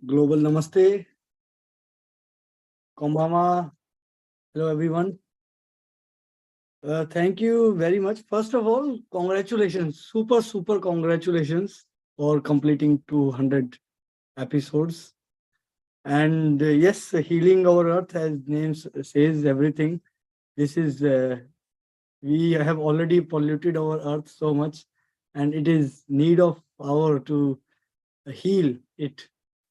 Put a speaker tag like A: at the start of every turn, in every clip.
A: Global Namaste, Kombama. Hello, everyone. Thank you very much. First of all, congratulations. Super congratulations for completing 200 episodes. And yes, healing our earth, as name says everything. This is, we have already polluted our earth so much, and it is need of our to heal it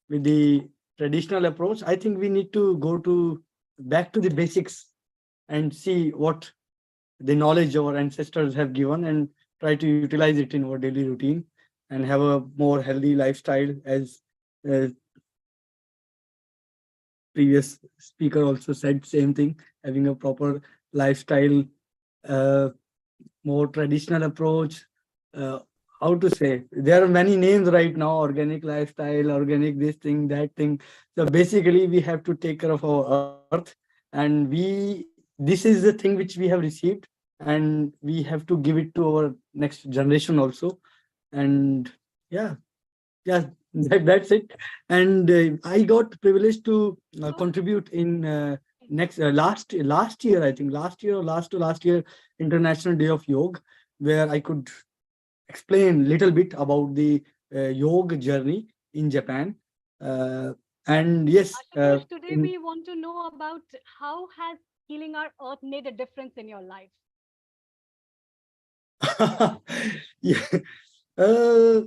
A: with the traditional approach. I think we need to go to back to the basics and see what the knowledge our ancestors have given and try to utilize it in our daily routine and have a more healthy lifestyle, as uh, previous speaker also said same thing, having a proper lifestyle, uh, more traditional approach. uh, how to say, there are many names right now: organic lifestyle, organic this thing, that thing. So basically we have to take care of our earth, and this is the thing which we have received, and we have to give it to our next generation also. And yeah, yeah, that's it. And I got privileged to
B: Oh,
A: contribute in next last year, I think last year or last to last year, International Day of Yoga, where I could explain little bit about the yoga journey in Japan. uh, and yes,
B: Ashutosh, today
A: in
B: we want to know about how has healing our earth made a difference in your life?
A: yeah. uh,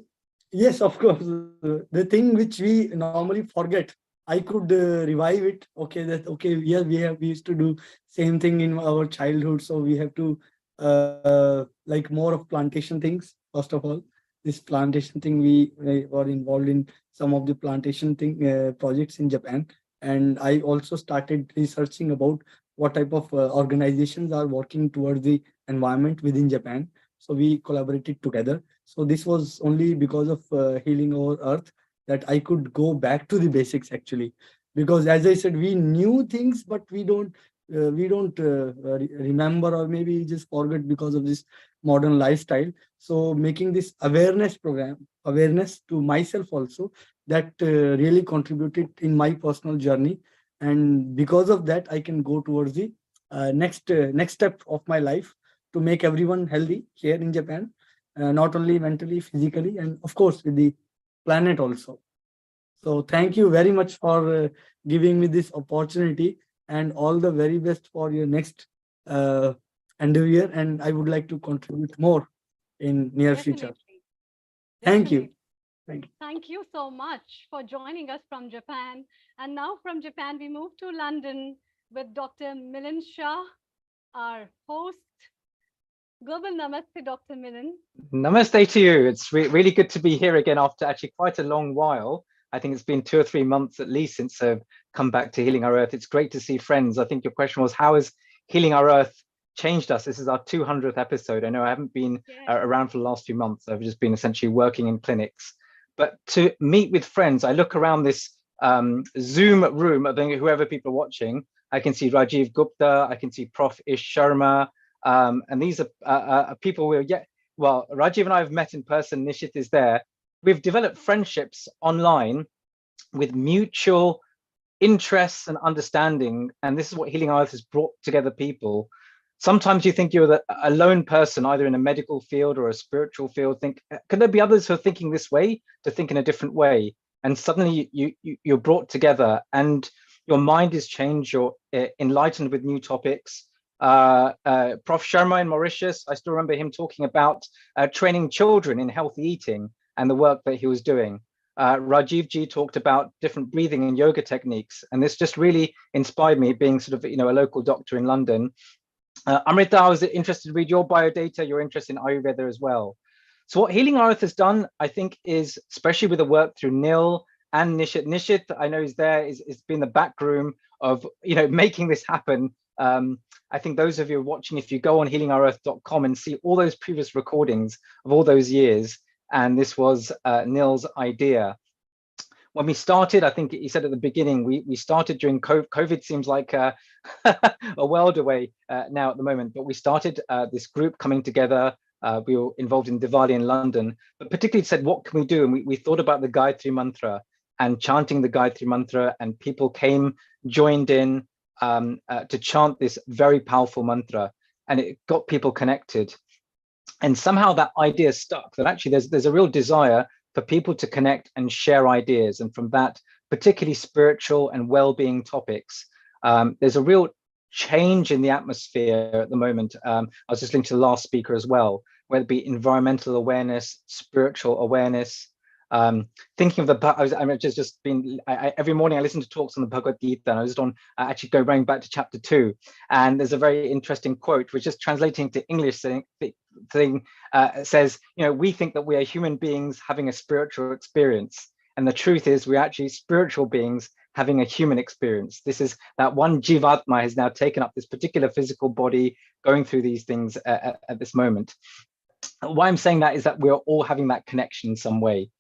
A: yes, of course. The thing which we normally forget, I could revive it. Okay, that okay. Yeah, we used to do same thing in our childhood, so we have to like more of plantation things. First of all, this plantation thing, we were involved in some of the plantation thing projects in Japan, and I also started researching about what type of organizations are working towards the environment within Japan. So we collaborated together. So this was only because of healing our earth that I could go back to the basics actually, because as I said, we knew things, but we don't remember, or maybe just forget because of this modern lifestyle. So making this awareness program, awareness to myself also, that really contributed in my personal journey, and because of that, I can go towards the next step of my life to make everyone healthy here in Japan, not only mentally, physically, and of course with the planet also. So thank you very much for giving me this opportunity, and all the very best for your next uh, endeavor. And I would like to contribute more in near future.
B: Definitely,
A: Thank you.
B: definitely.
A: Thank you.
B: Thank you so much for joining us from Japan. And now from Japan, we move to London with Dr. Milan Shah, our host. Global Namaste, Dr. Milan.
C: Namaste to you. It's really good to be here again after actually quite a long while. I think it's been 2 or 3 months at least since I've come back to Healing Our Earth. It's great to see friends. I think your question was, how has Healing Our Earth changed us? This is our 200th episode. I know I haven't been
B: Yes.
C: around for the last few months. I've just been essentially working in clinics. But to meet with friends, I look around this Zoom room, I think whoever people are watching, I can see Rajiv Gupta, I can see Prof. Ish Sharma, and these are people we're yet, well, Rajiv and I have met in person. Nishit is there. We've developed friendships online with mutual interests and understanding. And this is what Healing Earth has brought together people. Sometimes you think you're a lone person, either in a medical field or a spiritual field. Think, can there be others who are thinking this way, to think in a different way? And suddenly you're brought together, and your mind is changed. You're enlightened with new topics. Prof. Sharma in Mauritius, I still remember him talking about training children in healthy eating and the work that he was doing. Rajiv Ji talked about different breathing and yoga techniques, and this just really inspired me, being sort of a local doctor in London. Amrita, I was interested to read your biodata, your interest in Ayurveda as well. So what Healing Earth has done, I think, is, especially with the work through Nil and Nishit. Nishit, I know is there, is been the back room of making this happen. I think those of you watching, if you go on healingourearth.com and see all those previous recordings of all those years, and this was Nil's idea. When we started, I think he said at the beginning, we started during COVID. COVID seems like a world away now at the moment, but we started this group coming together. We were involved in Diwali in London, but particularly said, what can we do? And we thought about the Gayatri Mantra. and chanting the Gayatri mantra, and people came, joined in to chant this very powerful mantra, and it got people connected. And somehow that idea stuck, that actually there's a real desire for people to connect and share ideas. And from that, particularly spiritual and well-being topics, there's a real change in the atmosphere at the moment. I was just listening to the last speaker as well, whether it be environmental awareness, spiritual awareness. Thinking of every morning I listen to talks on the Bhagavad Gita, and I was actually going back to chapter 2, and there's a very interesting quote which is translating to English says, we think that we are human beings having a spiritual experience, and the truth is we're actually spiritual beings having a human experience. This is that one Jivatma has now taken up this particular physical body, going through these things at this moment. Why I'm saying that is that we're all having that connection in some way.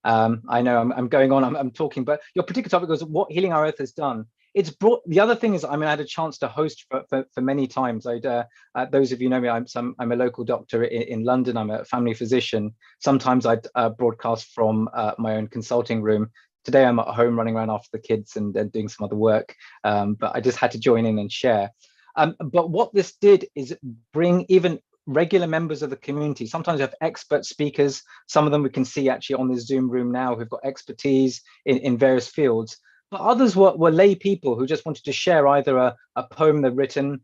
C: I know I'm going on, I'm talking, but your particular topic was what Healing Our Earth has done. It's brought, the other thing is, I had a chance to host for many times. Those of you know me, I'm a local doctor in London. I'm a family physician. Sometimes I'd broadcast from my own consulting room. Today I'm at home running around after the kids and doing some other work, but I just had to join in and share. But what this did is bring even regular members of the community. Sometimes we have expert speakers. Some of them we can see actually on this Zoom room now who've got expertise in various fields. But others were lay people who just wanted to share either a poem they've written.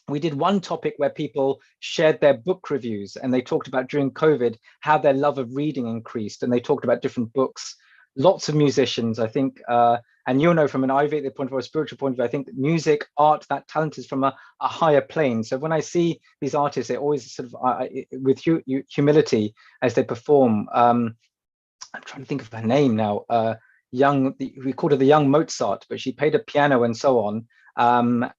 C: We did one topic where people shared their book reviews, and they talked about during COVID how their love of reading increased, and they talked about different books. Lots of musicians, I think, and you'll know from an Ayurvedic point of view, a spiritual point of view, I think music, art, that talent is from a higher plane. So when I see these artists, they always sort of, with humility as they perform. I'm trying to think of her name now. We called her the young Mozart, but she played a piano and so on. And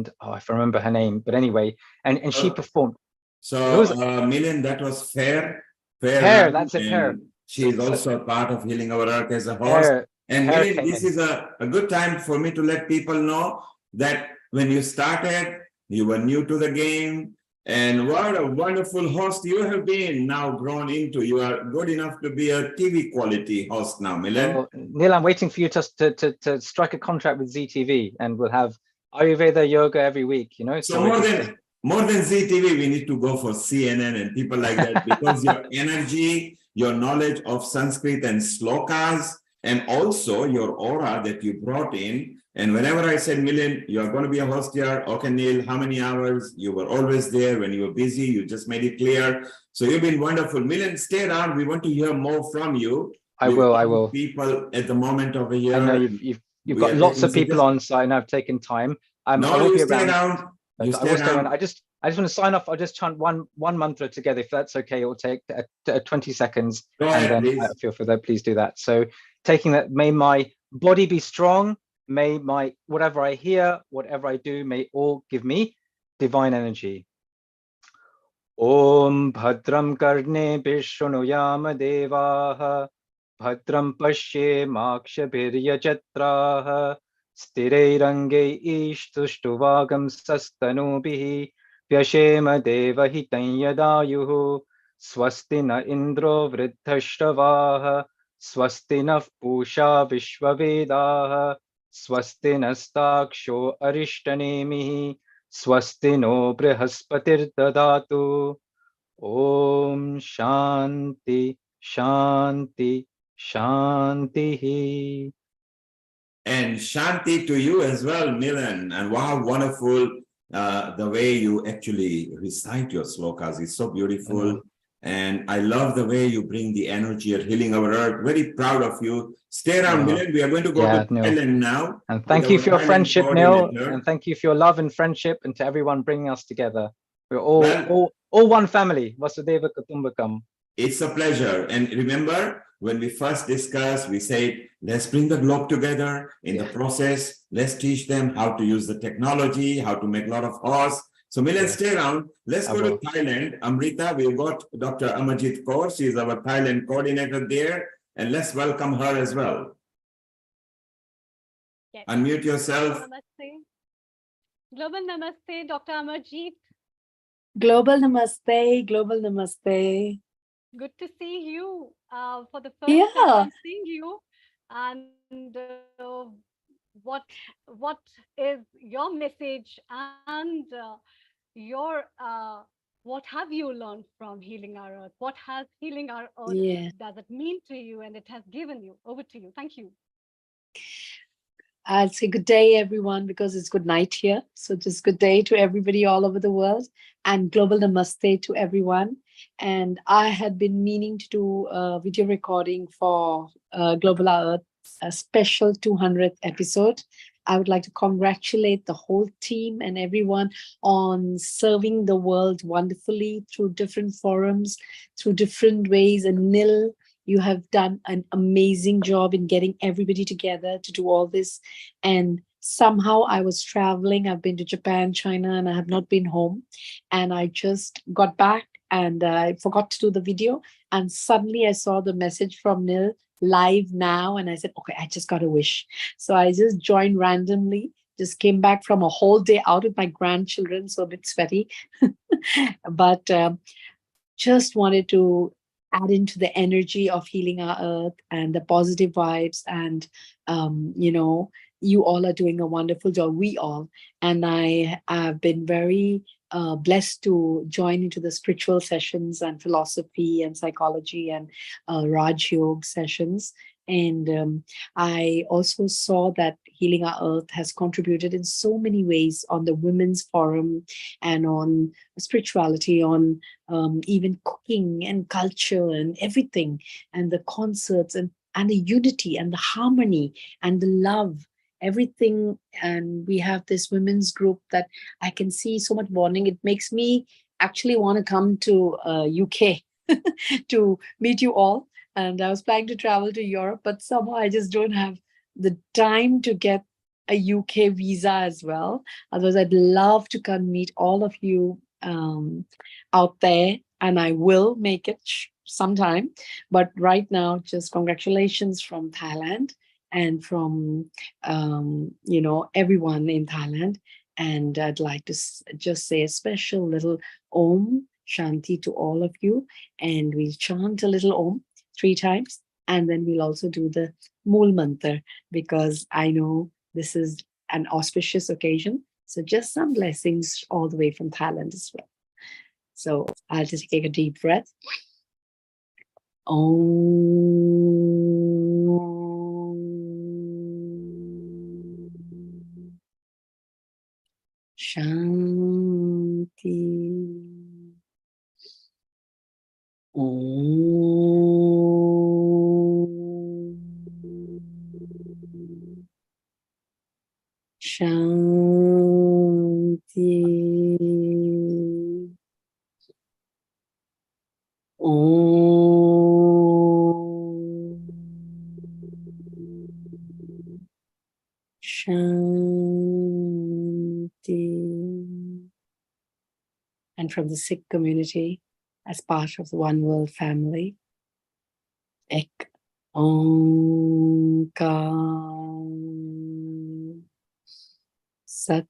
C: if I remember her name, but anyway, and she performed.
D: So Milind, that was Fair.
C: Fair, that's it, Fair.
D: She is also a part of Healing Our Earth as a host. And Milind, this is a good time for me to let people know that when you started, you were new to the game. And what a wonderful host you have been now grown into. You are good enough to be a TV quality host now, Milind.
C: Well, Neil, I'm waiting for you to strike a contract with ZTV, and we'll have Ayurveda yoga every week,
D: So more than ZTV, we need to go for CNN and people like that, because your energy, your knowledge of Sanskrit and slokas, and also your aura that you brought in. And whenever I said, Milind, you're going to be a host here, okay, Neil, how many hours? You were always there. When you were busy, you just made it clear. So you've been wonderful. Milind, stay around. We want to hear more from you.
C: I will.
D: People at the moment of the year.
C: I know you've got lots of people on site, and I've taken time. I will be around. I just want to sign off. I'll just chant one mantra together, if that's okay. It will take 20 seconds.
D: Go ahead,
C: and then feel for that. Please do that. So taking that, may my body be strong. May whatever I hear, whatever I do, may all give me divine energy. Om Bhadram Karne Vishnuyama Devaha Bhadram Pashye Makshabhirya Chatraha Sthirairange Ishtustuvagam Sastanubihi Vyashema Deva Hitanyadayuhu Swasti na Indro Vridhashtavaha Swasti na Pusha Vishwavedaha Swasti nastaksho arishtanemihi Swasti no brihaspati dadatu. Om Shanti Shanti Shanti.
D: And Shanti to you as well, Milind. And wow, wonderful the way you actually recite your slokas is so beautiful. And I love the way you bring the energy of Healing Our Earth. Very proud of you. Stay around, Milind. We are going to go to Thailand now.
C: And thank you for your friendship, Neil. And thank you for your love and friendship, and to everyone bringing us together. We're all one family. Vasudeva Kutumbakam.
D: It's a pleasure. And remember, when we first discussed, we said, let's bring the globe together. In the process, let's teach them how to use the technology, how to make a lot of horse. So Milind, stay around. Let's go to Thailand. Amrita, we've got Dr. Amarjit Kaur. She's our Thailand coordinator there. And let's welcome her as well.
B: Yes.
D: Unmute yourself.
B: Namaste. Global Namaste, Dr. Amarjit.
E: Global Namaste, Global Namaste.
B: Good to see you for the first time I'm seeing you. and what what is your message, and your what have you learned from healing our earth? What has healing our earth
E: Yeah.
B: does it mean to you, and it has given you? Over to you. Thank you.
E: I'll say good day, everyone, because it's good night here. So just good day to everybody all over the world, and global namaste to everyone. And I had been meaning to do a video recording for Global Earth, a special 200th episode. I would like to congratulate the whole team and everyone on serving the world wonderfully through different forums, through different ways. And Nil, you have done an amazing job in getting everybody together to do all this. And somehow I was traveling. I've been to Japan, China, and I have not been home. And I just got back and I forgot to do the video. And suddenly I saw the message from Nil, live now. And I said, okay, I just got a wish. So I just joined randomly, just came back from a whole day out with my grandchildren, so a bit sweaty. But just wanted to add into the energy of healing our earth and the positive vibes. And you all are doing a wonderful job, we all. And I have been very blessed to join into the spiritual sessions and philosophy and psychology and Raj Yoga sessions. And I also saw that Healing Our Earth has contributed in so many ways on the Women's Forum and on spirituality, on even cooking and culture and everything, and the concerts and the unity and the harmony and the love, everything. And we have this women's group that I can see so much bonding. It makes me actually want to come to UK to meet you all. And I was planning to travel to Europe, but somehow I just don't have the time to get a UK visa as well. Otherwise, I'd love to come meet all of you out there, and I will make it sometime. But right now, just congratulations from Thailand and from everyone in Thailand. And I'd like to just say a special little Om Shanti to all of you, and we'll chant a little Om 3 times, and then we'll also do the Mool Mantra, because I know this is an auspicious occasion. So just some blessings all the way from Thailand as well. So I'll just take a deep breath. Om Shanti. Om Shanti. Om Shanti. And from the Sikh community, as part of the One World family, Ek Onkar Sat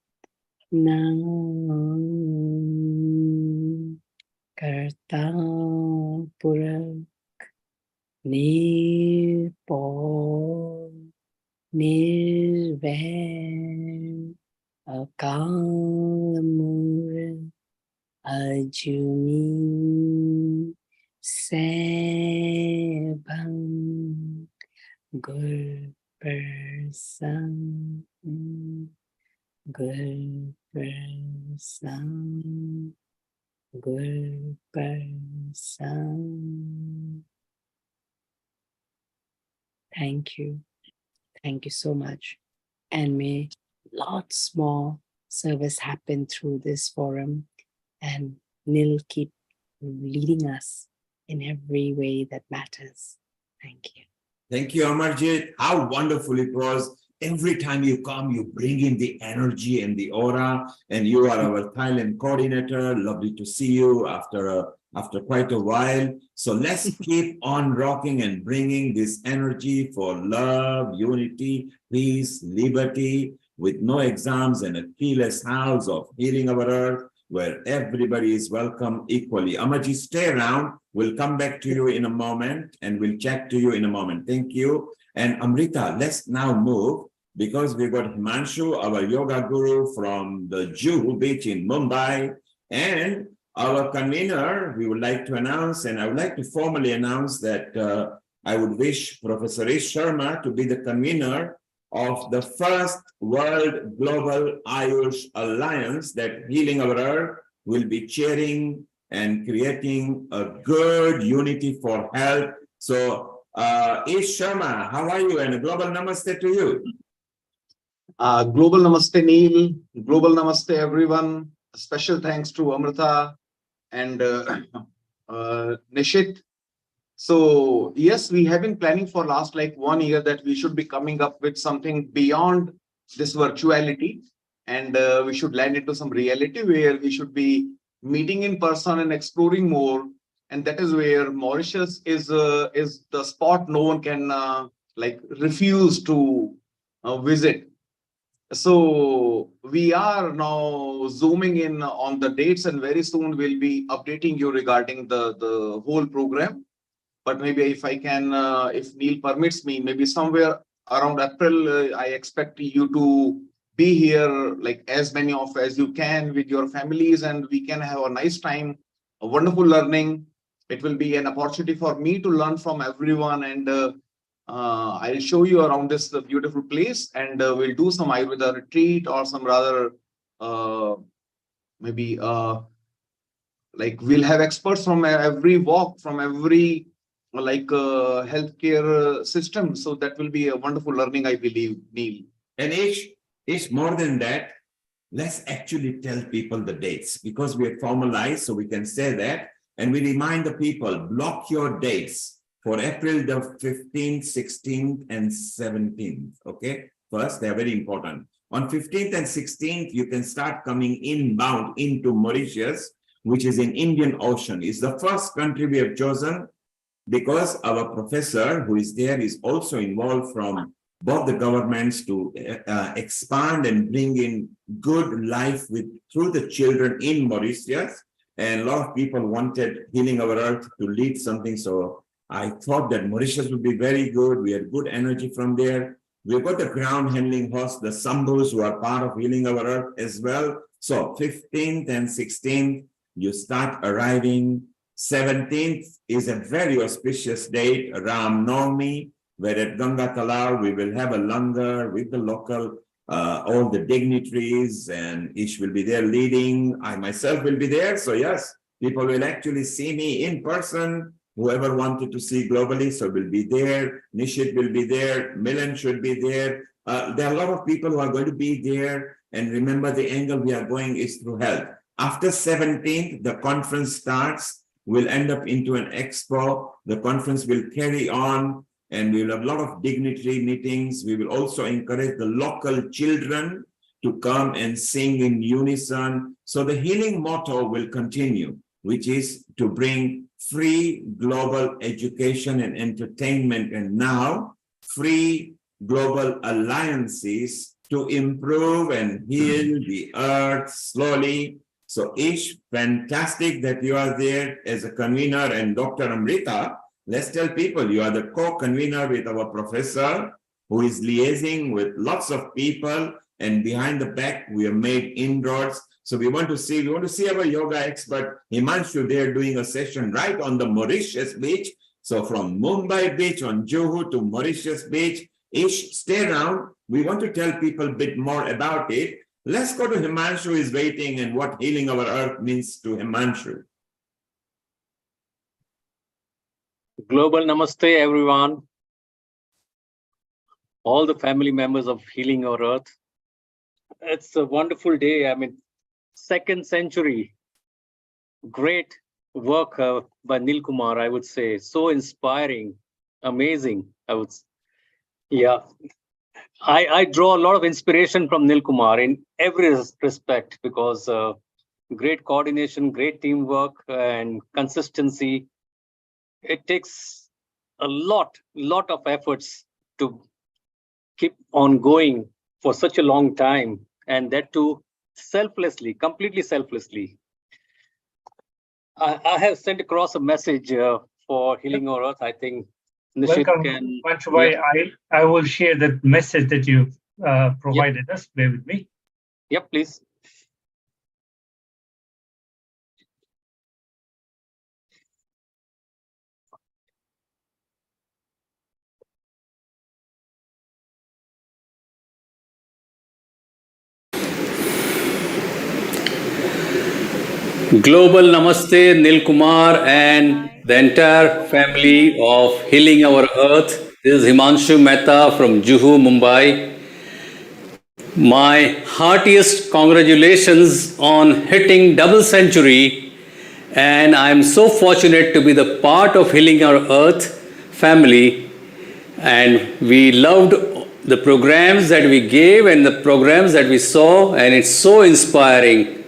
E: Nam Karta Purak Nirpol Nirvair Akal Murad Ajuni Sebam Gur Persam Gur Persam Gur Persam. Thank you. Thank you so much. And may lots more service happen through this forum. And Nil keep leading us in every way that matters. Thank you.
D: Thank you, Amarjit. How wonderful it was. Every time you come, you bring in the energy and the aura, and you are our Thailand coordinator. Lovely to see you after quite a while. So let's keep on rocking and bringing this energy for love, unity, peace, liberty, with no exams, and a keyless house of healing our earth, where everybody is welcome equally. Amarjit, stay around. We'll come back to you in a moment, and we'll chat to you in a moment. Thank you. And Amrita, let's now move, because we've got Himanshu, our yoga guru from the Juhu beach in Mumbai, and our convener, we would like to announce, and I would like to formally announce that I would wish Professor Ish Sharma to be the convener of the first World Global Ayush Alliance that Healing Our Earth will be chairing and creating a good unity for health. So, Ish Sharma, how are you? And a global namaste to you.
F: Global namaste, Neil. Global namaste, everyone. A special thanks to Amrita and Nishit. So yes, we have been planning for last like 1 year that we should be coming up with something beyond this virtuality, and we should land into some reality where we should be meeting in person and exploring more. And that is where Mauritius is the spot no one can like refuse to visit. So we are now zooming in on the dates, and very soon we'll be updating you regarding the whole program. But maybe if I can, if Neil permits me, maybe somewhere around April, I expect you to be here, like as many of as you can with your families, and we can have a nice time, a wonderful learning. It will be an opportunity for me to learn from everyone, and I'll show you around this beautiful place, and we'll do some Ayurveda retreat or some rather maybe like we'll have experts from every walk, from every like healthcare system. So that will be a wonderful learning, I believe, Neil.
D: And Ish, more than that, let's actually tell people the dates, because we are formalized, so we can say that. And we remind the people, block your dates for April the 15th, 16th, and 17th. Okay, first, they're very important. On 15th and 16th, you can start coming inbound into Mauritius, which is in Indian Ocean. It's the first country we have chosen because our professor who is there is also involved from both the governments to expand and bring in good life through the children in Mauritius. And a lot of people wanted Healing Our Earth to lead something. So I thought that Mauritius would be very good. We had good energy from there. We've got the ground handling host, the Sambhus, who are part of Healing Our Earth as well. So 15th and 16th, you start arriving. 17th is a very auspicious date, Ram Navami, where at Ganga Talao we will have a langar with the local, all the dignitaries, and Ish will be there leading. I myself will be there. So yes, people will actually see me in person. Whoever wanted to see globally, so will be there. Nishit will be there. Milan should be there. There are a lot of people who are going to be there. And remember, the angle we are going is through health. After 17th, the conference starts. We'll end up into an expo. The conference will carry on, and we will have a lot of dignitary meetings. We will also encourage the local children to come and sing in unison. So the healing motto will continue, which is to bring free global education and entertainment, and now free global alliances to improve and heal the earth slowly. So Ish, fantastic that you are there as a convener, and Dr. Amrita, let's tell people you are the co-convener with our professor who is liaising with lots of people, and behind the back we have made inroads. So we want to see our yoga expert Himanshu there doing a session right on the Mauritius beach. So from Mumbai beach on Juhu to Mauritius beach. Ish, stay around. We want to tell people a bit more about it. Let's go to Himanshu, who is waiting, and what Healing Our Earth means to Himanshu.
G: Global namaste, everyone. All the family members of Healing Our Earth. It's a wonderful day. I mean, 2nd century. Great work by Nil Kumar, I would say. So inspiring, amazing, I would say. Yeah. I draw a lot of inspiration from Nil Kumar in every respect, because great coordination, great teamwork, and consistency. It takes a lot of efforts to keep on going for such a long time, and that too selflessly, completely selflessly. I have sent across a message for Healing Our Earth, I think Nishit
H: Welcome,
G: can.
H: Manshubai.
G: Yeah.
H: I will share the message that you provided us. Bear with me.
G: Yep, please.
I: Global Namaste, Nil Kumar, and the entire family of Healing Our Earth. This is Himanshu Mehta from Juhu, Mumbai. My heartiest congratulations on hitting double century, and I'm so fortunate to be the part of Healing Our Earth family. And we loved the programs that we gave and the programs that we saw, and it's so inspiring.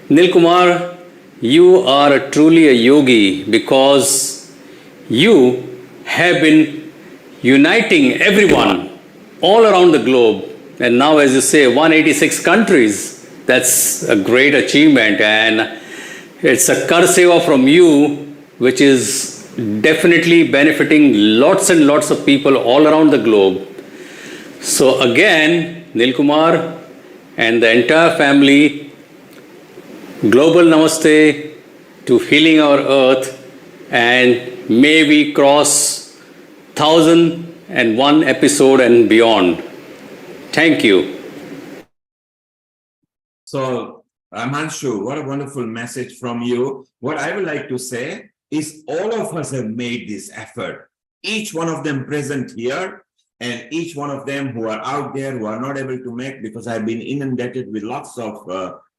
I: Nil Kumar, you are truly a yogi because you have been uniting everyone all around the globe. And now, as you say, 186 countries. That's a great achievement. And it's a kar seva from you, which is definitely benefiting lots and lots of people all around the globe. So again, Nil Kumar and the entire family, global namaste to Healing Our Earth, and may we cross 1001 episode and beyond. Thank you.
D: So, Himanshu, what a wonderful message from you. What I would like to say is all of us have made this effort. Each one of them present here, and each one of them who are out there who are not able to make, because I've been inundated with lots of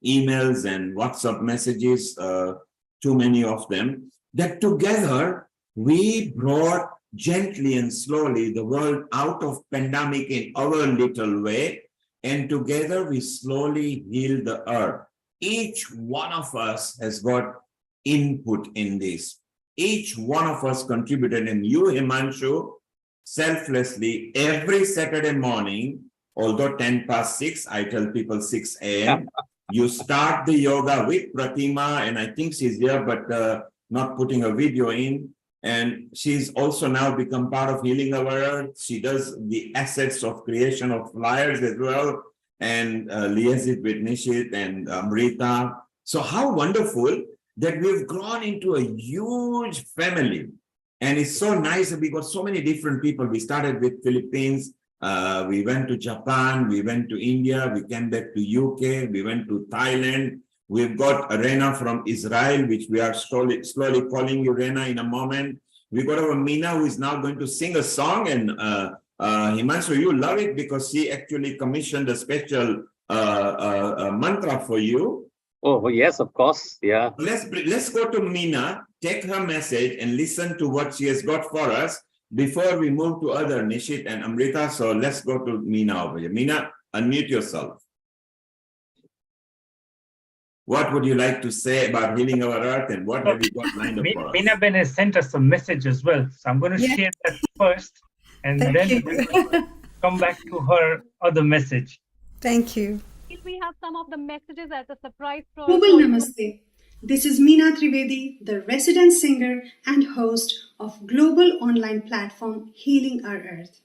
D: emails and WhatsApp messages, too many of them, that together we brought gently and slowly the world out of pandemic in our little way, and together we slowly heal the earth. Each one of us has got input in this. Each one of us contributed, and you, Himanshu, selflessly, every Saturday morning, although 6:10, I tell people 6 a.m., you start the yoga with Pratima, and I think she's here, but not putting a video in. And she's also now become part of Healing Our Earth. She does the assets of creation of flyers as well, and liaises with Nishit and Amrita. So how wonderful that we've grown into a huge family. And it's so nice that we got so many different people. We started with Philippines, we went to Japan, we went to India, we came back to UK, we went to Thailand. We've got Rena from Israel, which we are slowly calling you Rena in a moment. We got our Meena, who is now going to sing a song, and Himanshu, you love it because she actually commissioned a special mantra for you.
G: Oh, yes, of course. Yeah.
D: Let's go to Meena, take her message and listen to what she has got for us before we move to other Nishit and Amrita. So let's go to Meena over here. Meena, unmute yourself. What would you like to say about Healing Our Earth, and what have you got lined up for us?
H: Meena Ben has sent us a message as well. So I'm going to share that first, and then we'll come back to her other message.
J: Thank you.
B: We have some of the messages as a surprise.
J: Global Namaste. This is Meena Trivedi, the resident singer and host of global online platform Healing Our Earth.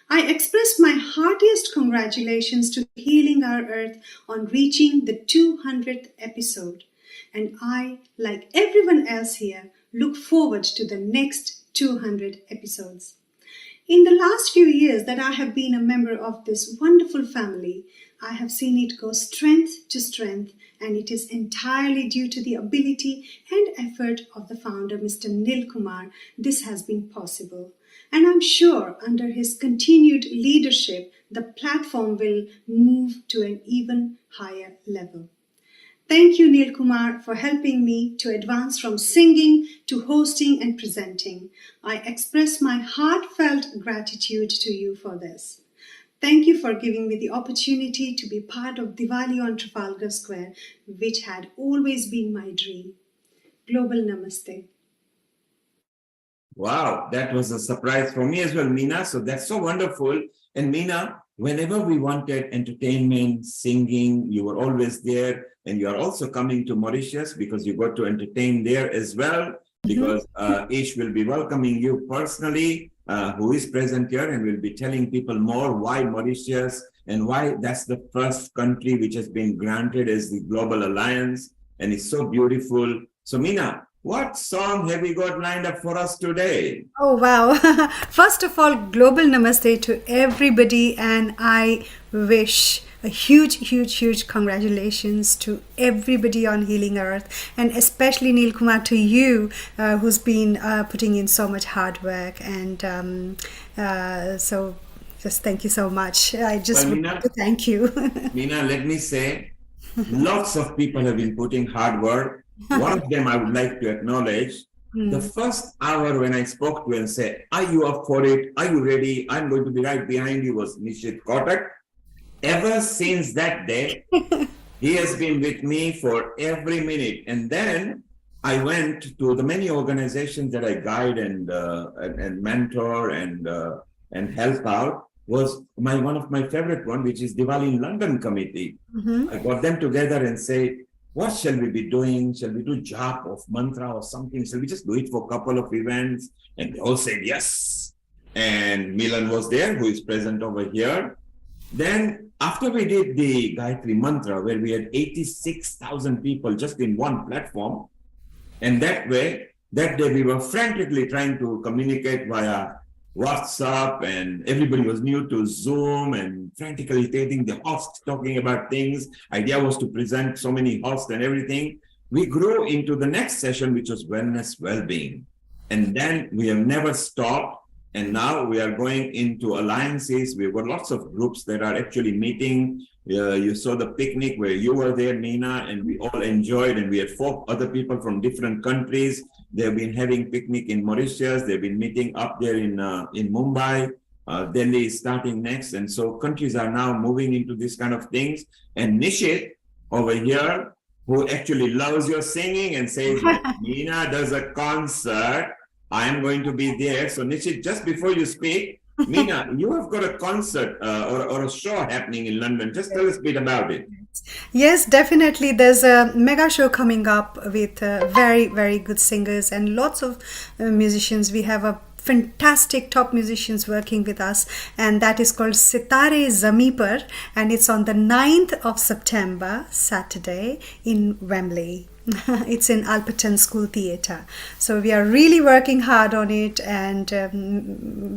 J: I express my heartiest congratulations to Healing Our Earth on reaching the 200th episode. And I, like everyone else here, look forward to the next 200 episodes. In the last few years that I have been a member of this wonderful family, I have seen it go strength to strength, and it is entirely due to the ability and effort of the founder, Mr. Nil Kumar, this has been possible. And I'm sure under his continued leadership, the platform will move to an even higher level. Thank you, Nil Kumar, for helping me to advance from singing to hosting and presenting. I express my heartfelt gratitude to you for this. Thank you for giving me the opportunity to be part of Diwali on Trafalgar Square, which had always been my dream. Global Namaste.
D: Wow, that was a surprise for me as well, Meena. So that's so wonderful. And Meena, whenever we wanted entertainment, singing, you were always there. And you are also coming to Mauritius because you got to entertain there as well. Because Ish will be welcoming you personally. who is present here and will be telling people more why Mauritius and why that's the first country which has been granted as the Global Alliance, and it's so beautiful. So Meena, what song have you got lined up for us today?
J: Oh, wow. First of all, global namaste to everybody. And I wish a huge congratulations to everybody on Healing Earth, and especially Neil Kumar, to you, who's been putting in so much hard work. And so just thank you so much. I just
D: Well,
J: want to thank you.
D: Meena, let me say, lots of people have been putting hard work. One of them I would like to acknowledge. The first hour when I spoke to and said, are you up for it? Are you ready? I'm going to be right behind you, was Nishit Kotak. Ever since that day, he has been with me for every minute. And then I went to the many organizations that I guide and mentor and help out. Was one of my favorite one, which is Diwali in London committee. I got them together and say, what shall we be doing? Shall we do jap of mantra or something? Shall we just do it for a couple of events? And they all said yes. And Milan was there, who is present over here. Then after we did the Gayatri Mantra, where we had 86,000 people just in one platform, and that day we were frantically trying to communicate via WhatsApp, and everybody was new to Zoom and frantically taking the host, talking about things. Idea was to present so many hosts and everything. We grew into the next session, which was wellness, well-being. And then we have never stopped. And now we are going into alliances. We've got lots of groups that are actually meeting. You saw the picnic where you were there, Meena, and we all enjoyed. And we had 4 other people from different countries. They've been having picnic in Mauritius. They've been meeting up there in Mumbai. Delhi is starting next. And so countries are now moving into these kind of things. And Nishit over here, who actually loves your singing and says, Meena does a concert, I am going to be there. So Nishit, just before you speak, Meena, you have got a concert or a show happening in London. Just tell us a bit about it.
J: Yes, definitely. There's a mega show coming up with very good singers and lots of musicians. We have a fantastic top musicians working with us, and that is called Sitare Zami Par, and it's on the 9th of September, Saturday, in Wembley. It's in Alperton School Theatre. So we are really working hard on it, and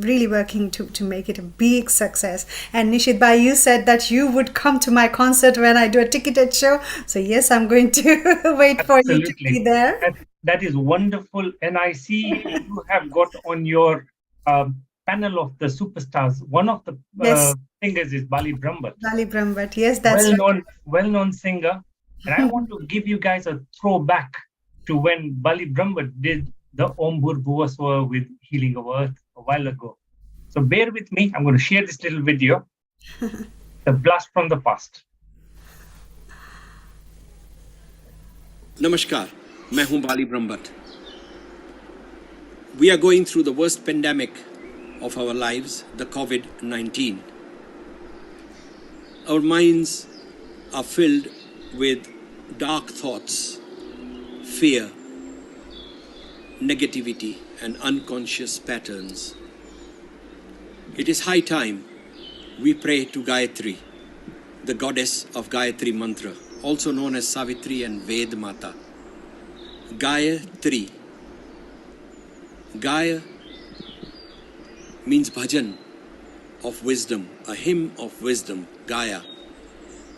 J: really working to make it a big success. And Nishit Bhai, you said that you would come to my concert when I do a ticketed show. So yes, I'm going to wait for you to be there.
H: That is wonderful. And I see you have got on your panel of the superstars. One of the singers is Bali Brahmbhatt.
J: Bali Brahmbhatt, yes, that's
H: well-known singer. And I want to give you guys a throwback to when Bali Brahmbhatt did the Om Bhur Bhuva Swaha with Healing Our Earth a while ago. So bear with me. I'm going to share this little video. The blast from the past.
K: Namaskar. मैं हूं बाली Brahmbhatt. We are going through the worst pandemic of our lives, the COVID-19. Our minds are filled with dark thoughts, fear, negativity, and unconscious patterns. It is high time we pray to Gayatri, the goddess of Gayatri Mantra, also known as Savitri and Ved Mata. Gayatri. Gaya means bhajan of wisdom, a hymn of wisdom, Gaya.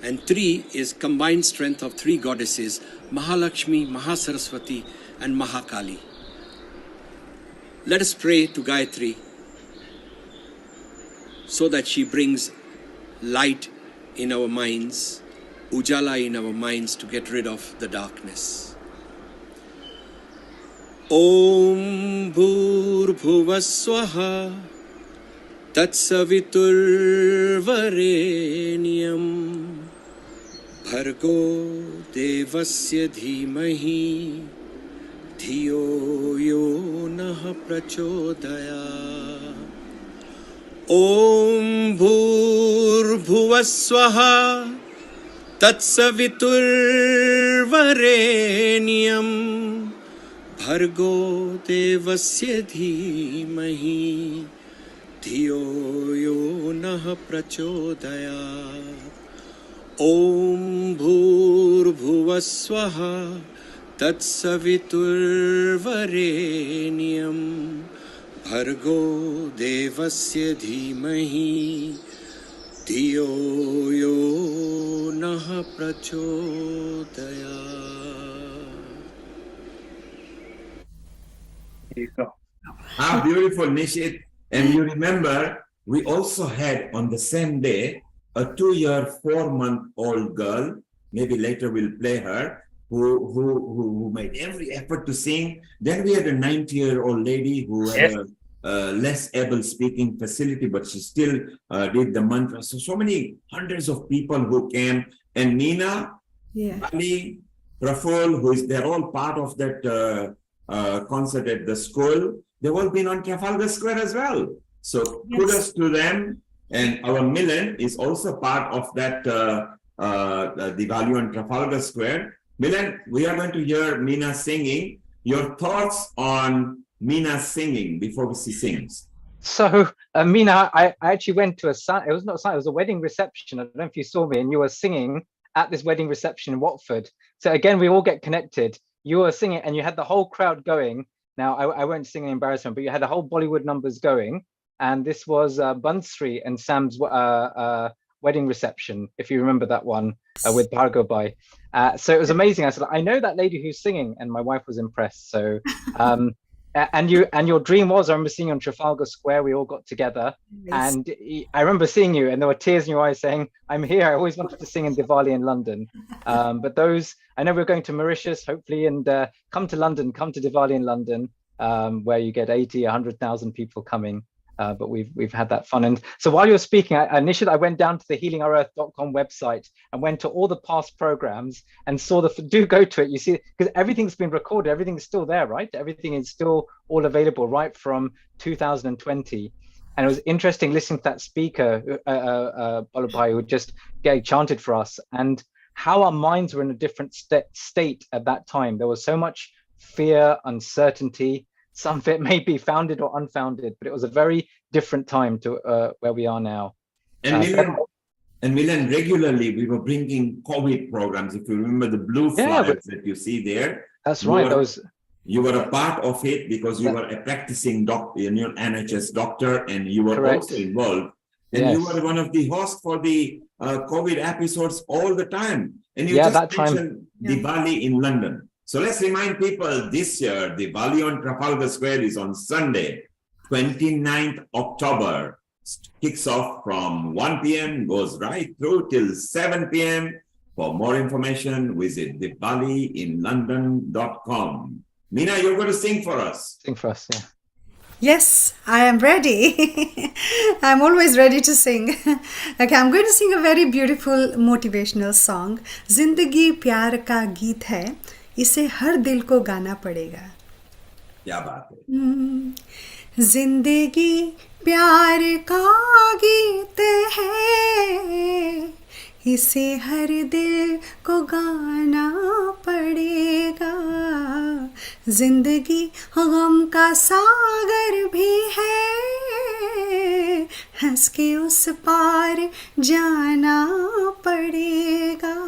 K: And Tri is combined strength of 3 goddesses, Mahalakshmi, Mahasaraswati, and Mahakali. Let us pray to Gayatri so that she brings light in our minds, ujala in our minds, to get rid of the darkness. Om Bhur Swaha Tatsavitur Varenyam Bhargo Devasya Dhimahi Dhiyo Yo Nah Prachodaya. Om Bhur Swaha Tatsavitur Varenyam Bhargo Devasya Dhimahi धियो यो नः प्रचोदयात् ॐ भूर्भुवस्वः तत्सवितुर्वरेण्यं भर्गो देवस्य धीमहि धियो यो नः प्रचोदयात्.
H: There you go.
D: How beautiful, Nishit. And you remember, we also had on the same day a 2-year, 4-month-old girl. Maybe later we'll play her, who made every effort to sing. Then we had a 90-year-old lady who had a less able speaking facility, but she still did the mantra. So many hundreds of people who came. And Nina, Ali, Praful, they're all part of that concert at the school. They've all been on Trafalgar Square as well. So kudos to them. And our Milan is also part of that Diwali on Trafalgar Square. Milan, we are going to hear Meena singing. Your thoughts on Meena singing before she sings?
C: So, Meena, I actually went to it was a wedding reception. I don't know if you saw me, and you were singing at this wedding reception in Watford. So again, we all get connected. You were singing and you had the whole crowd going. Now, I won't sing an embarrassment, but you had the whole Bollywood numbers going. And this was Bansri and Sam's wedding reception, if you remember that one, with Bhargav Bhai. So it was amazing. I said, I know that lady who's singing, and my wife was impressed. So, and your dream was, I remember seeing you on Trafalgar Square, we all got together. And I remember seeing you and there were tears in your eyes saying, I'm here, I always wanted to sing in Diwali in London. But I know we're going to Mauritius, hopefully, and come to London, come to Diwali in London, where you get 80, 100,000 people coming. But we've had that fun. And so while you were speaking, initially I went down to the healingourearth.com website and went to all the past programs and saw do go to it. You see, because everything's been recorded, everything's still there, right? Everything is still all available right from 2020. And it was interesting listening to that speaker, Ballabhai, who just chanted for us, and how our minds were in a different state at that time. There was so much fear, uncertainty. Some of it may be founded or unfounded, but it was a very different time to where we are now.
D: And Milan, regularly we were bringing COVID programs. If you remember the blue flyers that you see there.
C: That's right.
D: You were a part of it because you were a practicing doctor, NHS doctor, and you were also involved. And you were one of the hosts for the COVID episodes all the time. And you just mentioned Diwali in London. So let's remind people this year, Diwali on Trafalgar Square is on Sunday, 29th October. Kicks off from 1 p.m., goes right through till 7 p.m. For more information, visit diwaliinlondon.com. Meena, you're going to sing for us.
C: Sing for us, yeah.
J: Yes, I am ready. I'm always ready to sing. Okay, I'm going to sing a very beautiful motivational song. Zindagi प्यार का गीत है, इसे हर दिल को गाना पड़ेगा.
D: क्या बात है.
J: जिंदगी प्यार का गीत है, इसे हर दिल को गाना पड़ेगा. जिंदगी गम का सागर भी है, हंस के उस पार जाना पड़ेगा.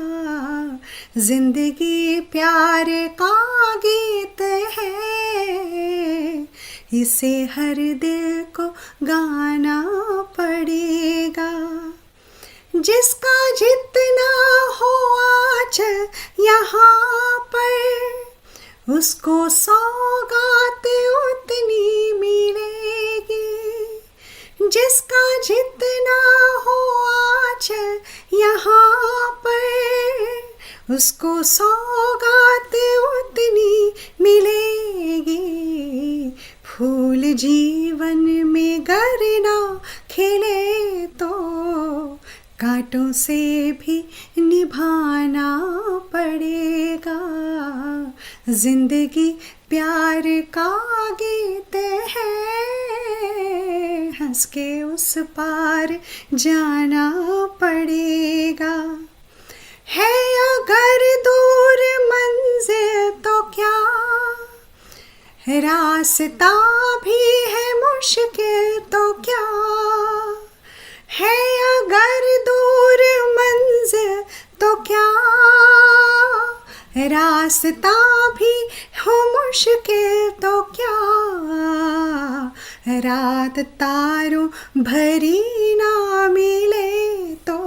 J: जिंदगी प्यार का गीत है, इसे हर दिल को गाना पड़ेगा. जिसका जितना हो आज यहाँ पर, उसको सौगात उतनी मिलेगी. जिसका जितना हो आज यहाँ पर, उसको सौगात उतनी मिलेगी. फूल जीवन में गर ना खिले तो कांटों से भी निभाना पड़ेगा. जिंदगी प्यार का गीत है, हंस के उस पार जाना पड़ेगा. है अगर दूर मंजिल तो क्या, रास्ता भी है मुश्किल तो क्या है, अगर दूर मंजिल तो क्या, रास्ता भी हो मुश्किल तो क्या, रात तारों भरी ना मिले तो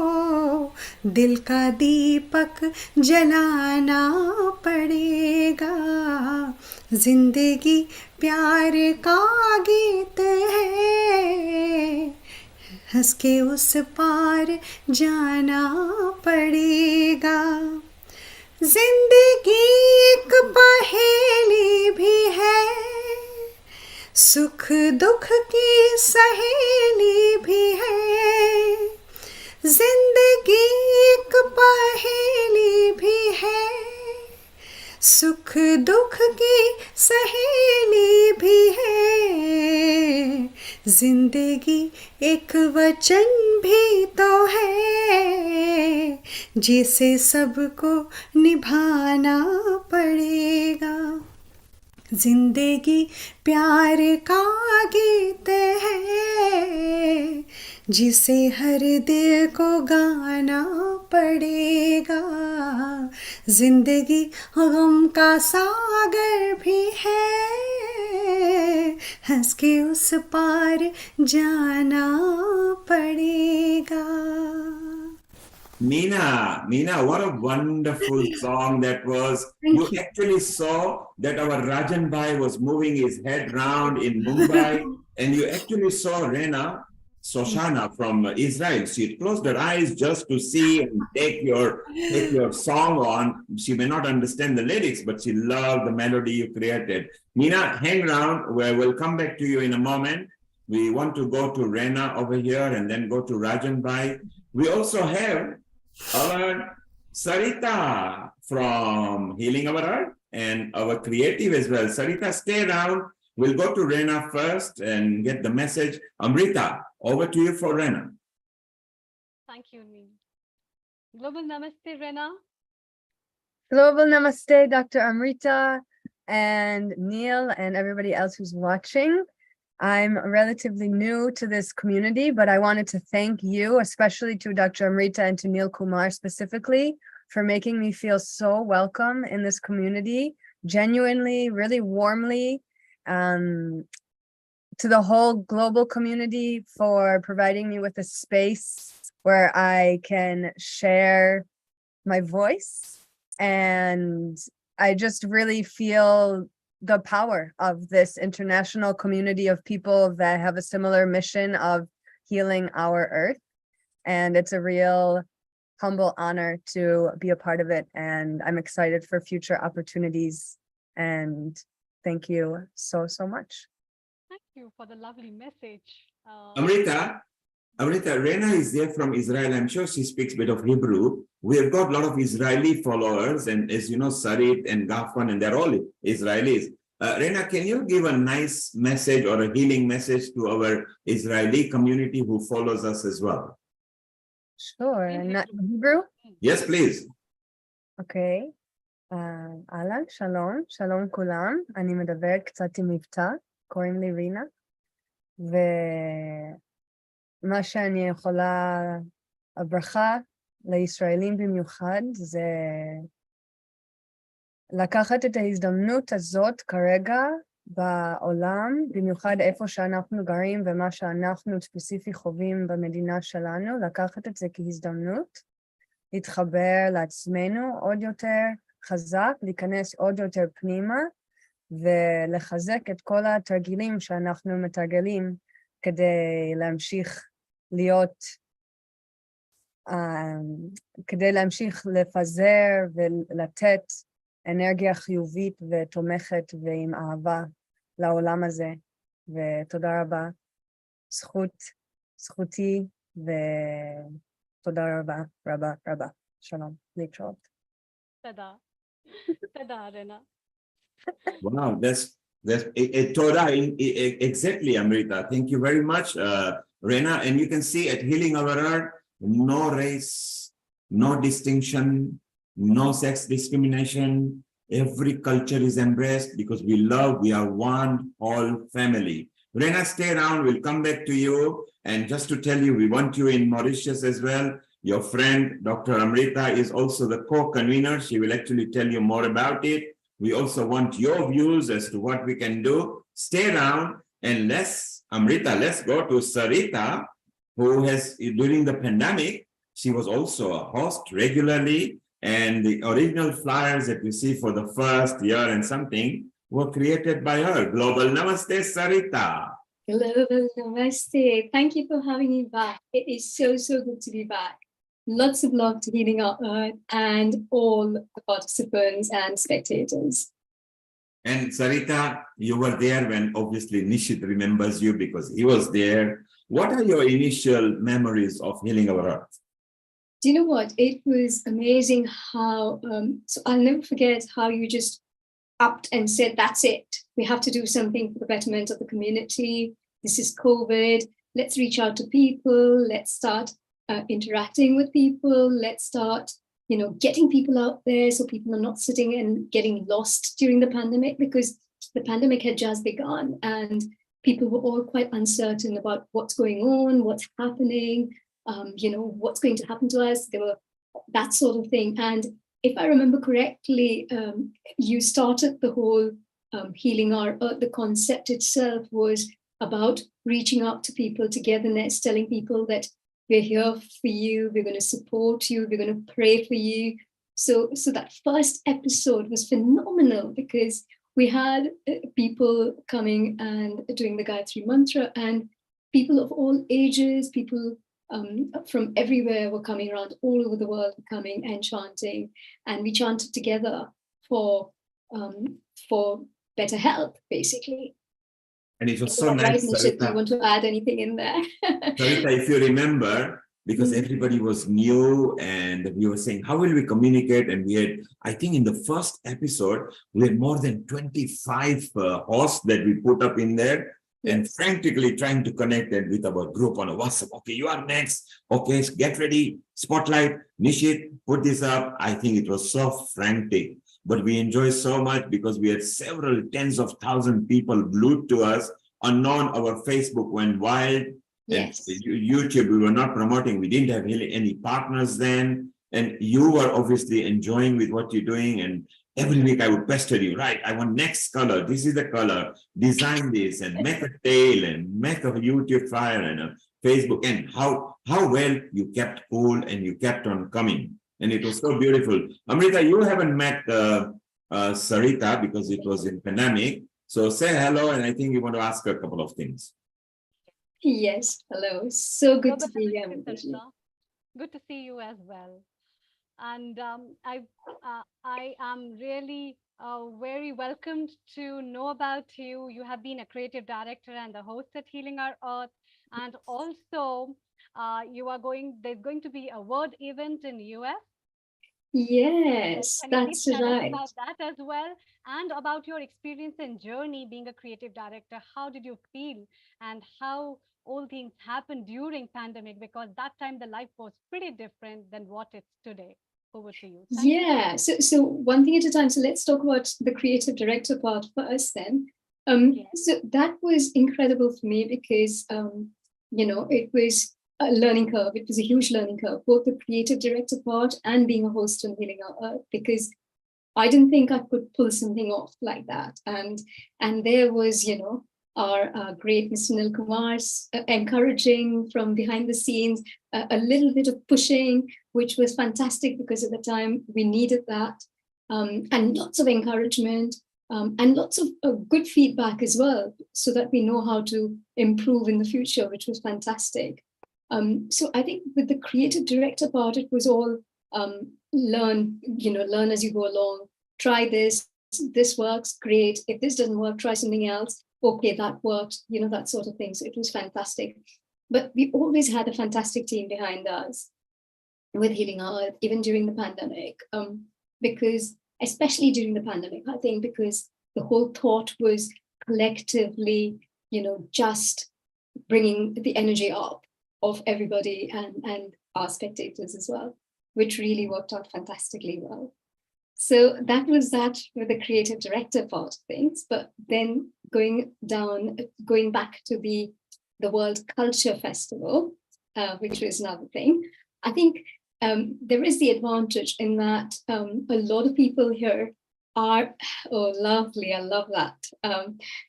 J: दिल का दीपक जलाना पड़ेगा। जिंदगी प्यार का गीत है, हंस के उस पार जाना पड़ेगा। जिंदगी एक पहेली भी है, सुख दुख की सहेली भी है। जिंदगी एक पहेली भी है, सुख दुख की सहेली भी है। जिंदगी एक वचन भी तो है, जिसे सबको निभाना पड़ेगा। जिंदगी प्यार का गीत है, जिसे हर दिल को गाना पड़ेगा। जिंदगी गम का सागर भी है, हंस के उस पार जाना पड़ेगा।
D: Meena, what a wonderful song that was. You actually saw that our Rajan Bhai was moving his head round in Mumbai, and you actually saw Rena Soshana from Israel. She closed her eyes just to see and take your song on. She may not understand the lyrics, but she loved the melody you created. Meena, hang around. We'll come back to you in a moment. We want to go to Rena over here and then go to Rajan Bhai. We also have our Sarita from Healing Our Heart and our creative as well. Sarita, stay around. We'll go to Rena first and get the message. Amrita, over to you for Rena.
B: Thank you, Neil. Global Namaste, Rena.
L: Global Namaste, Dr. Amrita and Neil and everybody else who's watching. I'm relatively new to this community, but I wanted to thank you, especially to Dr. Amrita and to Neil Kumar specifically, for making me feel so welcome in this community, genuinely, really warmly, to the whole global community for providing me with a space where I can share my voice. And I just really feel the power of this international community of people that have a similar mission of healing our earth. And it's a real humble honor to be a part of it. And I'm excited for future opportunities. And thank you so, so much.
B: Thank you for the lovely message.
D: Amrita, Rena is there from Israel. I'm sure she speaks a bit of Hebrew. We have got a lot of Israeli followers, and as you know, Sarit and Gafan, and they're all Israelis. Rena, can you give a nice message or a healing message to our Israeli community who follows us as well?
L: Sure. Not Hebrew?
D: Yes, please.
L: אוקיי. אהלן, שלום, שלום כולם. אני מדברת קצת עם מבטא, קוראים לי רינה. ומה שאני יכולה, הברכה לישראלים במיוחד, זה לקחת את ההזדמנות הזאת כרגע בעולם, במיוחד איפה שאנחנו גרים ומה שאנחנו ספציפי חווים במדינה שלנו, לקחת את זה כהזדמנות, להתחבר לעצמנו עוד יותר חזק, להיכנס עוד יותר פנימה, ולחזק את כל התרגילים שאנחנו מתרגלים כדי להמשיך להיות, כדי להמשיך לפזר ולתת אנרגיה חיובית ותומכת ועם אהבה לעולם הזה. ותודה רבה. זכותי ותודה רבה, רבה, רבה. שלום, להתראות.
B: Tada. Tada, Rena.
D: Wow, that's Torah, exactly, Amrita. Thank you very much, Rena. And you can see at Healing Our Heart, no race, no distinction, no sex discrimination, Every culture is embraced because we love, we are one whole family. Rena, stay around, we'll come back to you. And just to tell you, we want you in Mauritius as well. Your friend, Dr. Amrita, is also the co-convener. She will actually tell you more about it. We also want your views as to what we can do. Stay around and Amrita, let's go to Sarita, who has, during the pandemic, she was also a host regularly. And the original flyers that you see for the first year and something were created by her. Global Namaste, Sarita.
M: Global Namaste. Thank you for having me back. It is so good to be back. Lots of love to Healing Our Earth and all the participants and spectators.
D: And Sarita, you were there when obviously Nishit remembers you because he was there. What are your initial memories of Healing Our Earth?
M: Do you know what? It was amazing how, so I'll never forget how you just upped and said, that's it. We have to do something for the betterment of the community. This is COVID. Let's reach out to people. Let's start interacting with people. Let's start, getting people out there so people are not sitting and getting lost during the pandemic, because the pandemic had just begun and people were all quite uncertain about what's going on, what's happening, what's going to happen to us. There were that sort of thing. And if I remember correctly, you started the whole Healing Our Earth. The concept itself was about reaching out to people, togetherness, telling people that we're here for you, we're going to support you, we're going to pray for you. So that first episode was phenomenal because we had people coming and doing the Gayatri Mantra, and people of all ages, people from everywhere were coming around, all over the world, coming and chanting, and we chanted together for better health, basically.
D: And it was so nice.
M: Right, Nishit, do you want to add anything in there?
D: Sarita, if you remember, because everybody was new and we were saying, how will we communicate? And we had, I think in the first episode, we had more than 25 hosts that we put up in there. And frantically trying to connect it with our group on a WhatsApp. Okay, you are next. Okay, get ready. Spotlight. Nishit, put this up. I think it was so frantic, but we enjoyed so much because we had several tens of thousands people glued to us. Unknown, our Facebook went wild.
M: Yes.
D: And YouTube, we were not promoting. We didn't have really any partners then. And you were obviously enjoying with what you're doing. And every week I would pester you, right? I want next color. This is the color. Design this and make a tail and make a YouTube flyer and a Facebook. And how well you kept cool and you kept on coming. And it was so beautiful. Amrita, you haven't met Sarita because it was in pandemic. So say hello, and I think you want to ask her a couple of things.
M: Yes, hello. So good to be here.
B: Good to see you as well. And I am really very welcomed to know about you. You have been a creative director and the host at Healing Our Earth. And also, there's going to be a word event in US.
M: Yes,
B: Can you
M: that's
B: please tell us
M: right.
B: about that as well, and about your experience and journey being a creative director? How did you feel, and how all things happened during pandemic? Because that time the life was pretty different than what it's today. Over to you. Thank
M: you. So one thing at a time. So let's talk about the creative director part first then. So that was incredible for me because, it was a learning curve. It was a huge learning curve, both the creative director part and being a host on Healing Our Earth, because I didn't think I could pull something off like that. And there was, our great Mr. Nil Kumar encouraging from behind the scenes, a little bit of pushing, which was fantastic because at the time we needed that, and lots of encouragement, and lots of good feedback as well, so that we know how to improve in the future, which was fantastic. So I think with the creative director part, it was all learn as you go along. Try this works, great. If this doesn't work, try something else. Okay, that worked, that sort of thing. So it was fantastic. But we always had a fantastic team behind us with Healing Our Earth, even during the pandemic, because especially during the pandemic, I think because the whole thought was collectively, just bringing the energy up of everybody and our spectators as well, which really worked out fantastically well. So that was that with the creative director part of things. But then going back to the World Culture Festival, which was another thing. I think there is the advantage in that a lot of people here are, oh, lovely, I love that.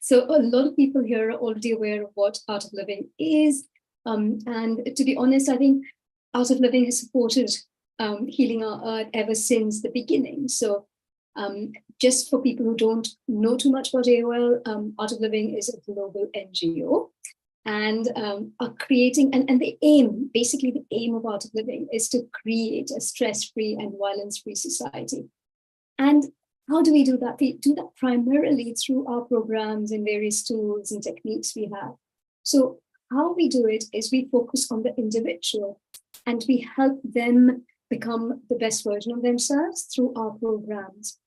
M: So a lot of people here are already aware of what Art of Living is. And to be honest, I think Art of Living has supported Healing Our Earth ever since the beginning. So just for people who don't know too much about AOL, Art of Living is a global NGO. And are creating, and the aim, basically the aim of Art of Living is to create a stress-free and violence-free society. And how do we do that? We do that primarily through our programs and various tools and techniques we have. So how we do it is we focus on the individual and we help them become the best version of themselves through our programs.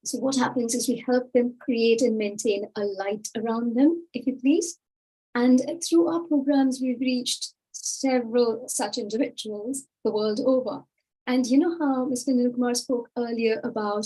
M: So what happens is we help them create and maintain a light around them, if you please. And through our programs, we've reached several such individuals the world over. And you know how Mr. Nilkumar spoke earlier about,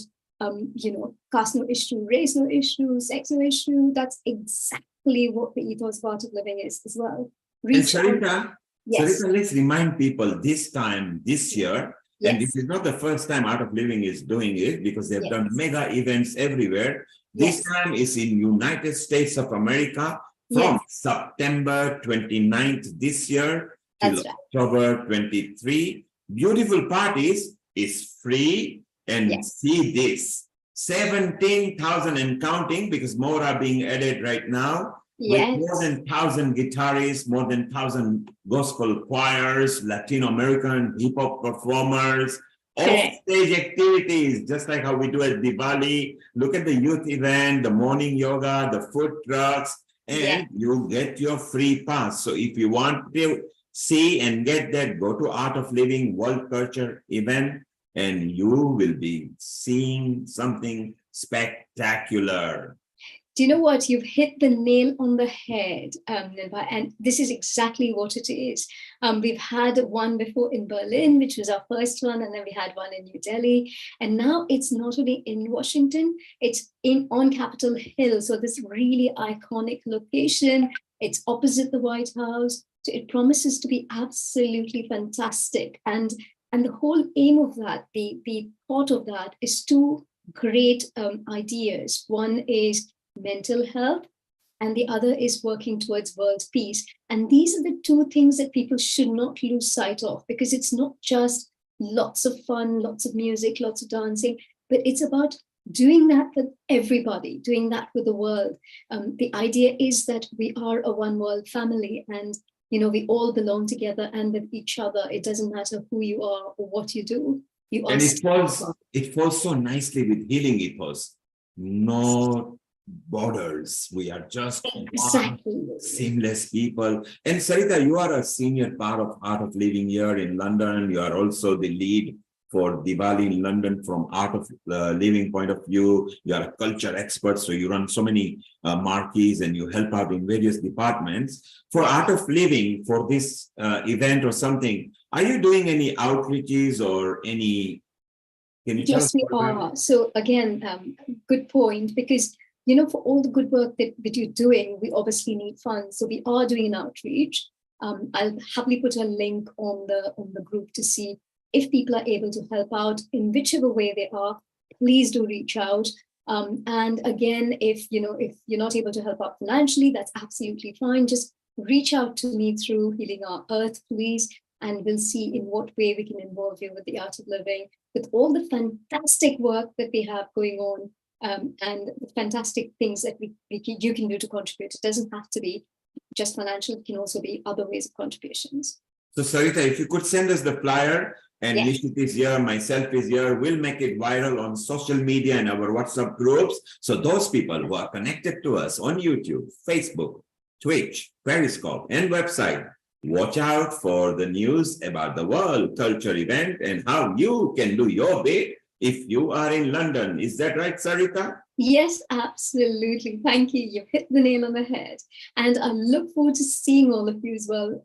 M: caste no issue, race no issue, sex no issue. That's exactly what the ethos of Art of Living is as well.
D: And Sarita,
M: yes.
D: Sarita, let's remind people this year,
M: yes.
D: And this is not the first time Art of Living is doing it because they've done mega events everywhere. This time is in United States of America from September 29th this year till October 23. Beautiful parties is free. And see this, 17,000 and counting because more are being added right now. With more than 1,000 guitarists, more than 1,000 gospel choirs, Latino American hip hop performers, off-stage activities, just like how we do at Diwali. Look at the youth event, the morning yoga, the food trucks, and you get your free pass. So if you want to see and get that, go to Art of Living World Culture event, and you will be seeing something spectacular.
M: Do you know what? You've hit the nail on the head, Nilba, and this is exactly what it is. We've had one before in Berlin, which was our first one, and then we had one in New Delhi. And now it's not only in Washington, it's on Capitol Hill. So this really iconic location. It's opposite the White House. So it promises to be absolutely fantastic. And the whole aim of that, the thought of that is two great ideas. One is mental health, and the other is working towards world peace. And these are the two things that people should not lose sight of, because it's not just lots of fun, lots of music, lots of dancing, but it's about doing that with everybody, doing that with the world. The idea is that we are a one world family, and we all belong together and with each other. It doesn't matter who you are or what you do.
D: And it falls so nicely with healing ethos. No borders. We are just seamless people. And Sarita, you are a senior part of Art of Living here in London. You are also the lead for Diwali in London from Art of Living point of view. You are a culture expert, so you run so many marquees and you help out in various departments. For Art of Living, for this event or something, are you doing any outreaches or any? Can you tell us?
M: Yes, we are. So again, good point, because for all the good work that you're doing, we obviously need funds. So we are doing an outreach. I'll happily put a link on the group to see if people are able to help out in whichever way they are. Please do reach out. And again, if you're not able to help out financially, that's absolutely fine. Just reach out to me through Healing Our Earth, please, and we'll see in what way we can involve you with the Art of Living, with all the fantastic work that we have going on. And the fantastic things that you can do to contribute. It doesn't have to be just financial, it can also be other ways of contributions.
D: So Sarita, if you could send us the flyer, and Nishit is here, myself is here, we'll make it viral on social media and our WhatsApp groups. So those people who are connected to us on YouTube, Facebook, Twitch, Periscope, and website, watch out for the news about the World Culture event and how you can do your bit if you are in London. Is that right, Sarita?
M: Yes, absolutely. Thank you. You've hit the nail on the head. And I look forward to seeing all of you as well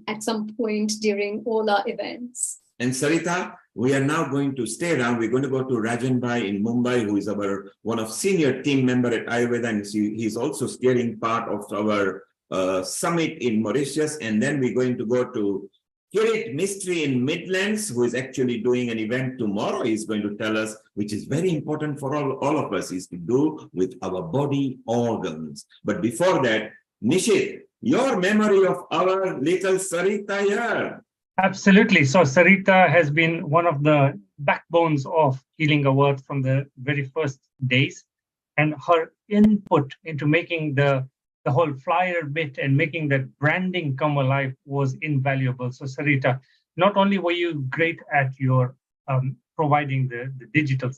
M: at some point during all our events.
D: And Sarita, we are now going to stay around. We're going to go to Rajan Bhai in Mumbai, who is our one of senior team member at Ayurveda, and he's also steering part of our summit in Mauritius. And then we're going to go to Kirit Mystery in Midlands, who is actually doing an event tomorrow. He's going to tell us, which is very important for all of us, is to do with our body organs. But before that, Nishit, your memory of our little Sarita here.
H: Absolutely. So Sarita has been one of the backbones of Healing Our Earth from the very first days, and her input into making the whole flyer bit and making that branding come alive was invaluable. So Sarita, not only were you great at your providing the digital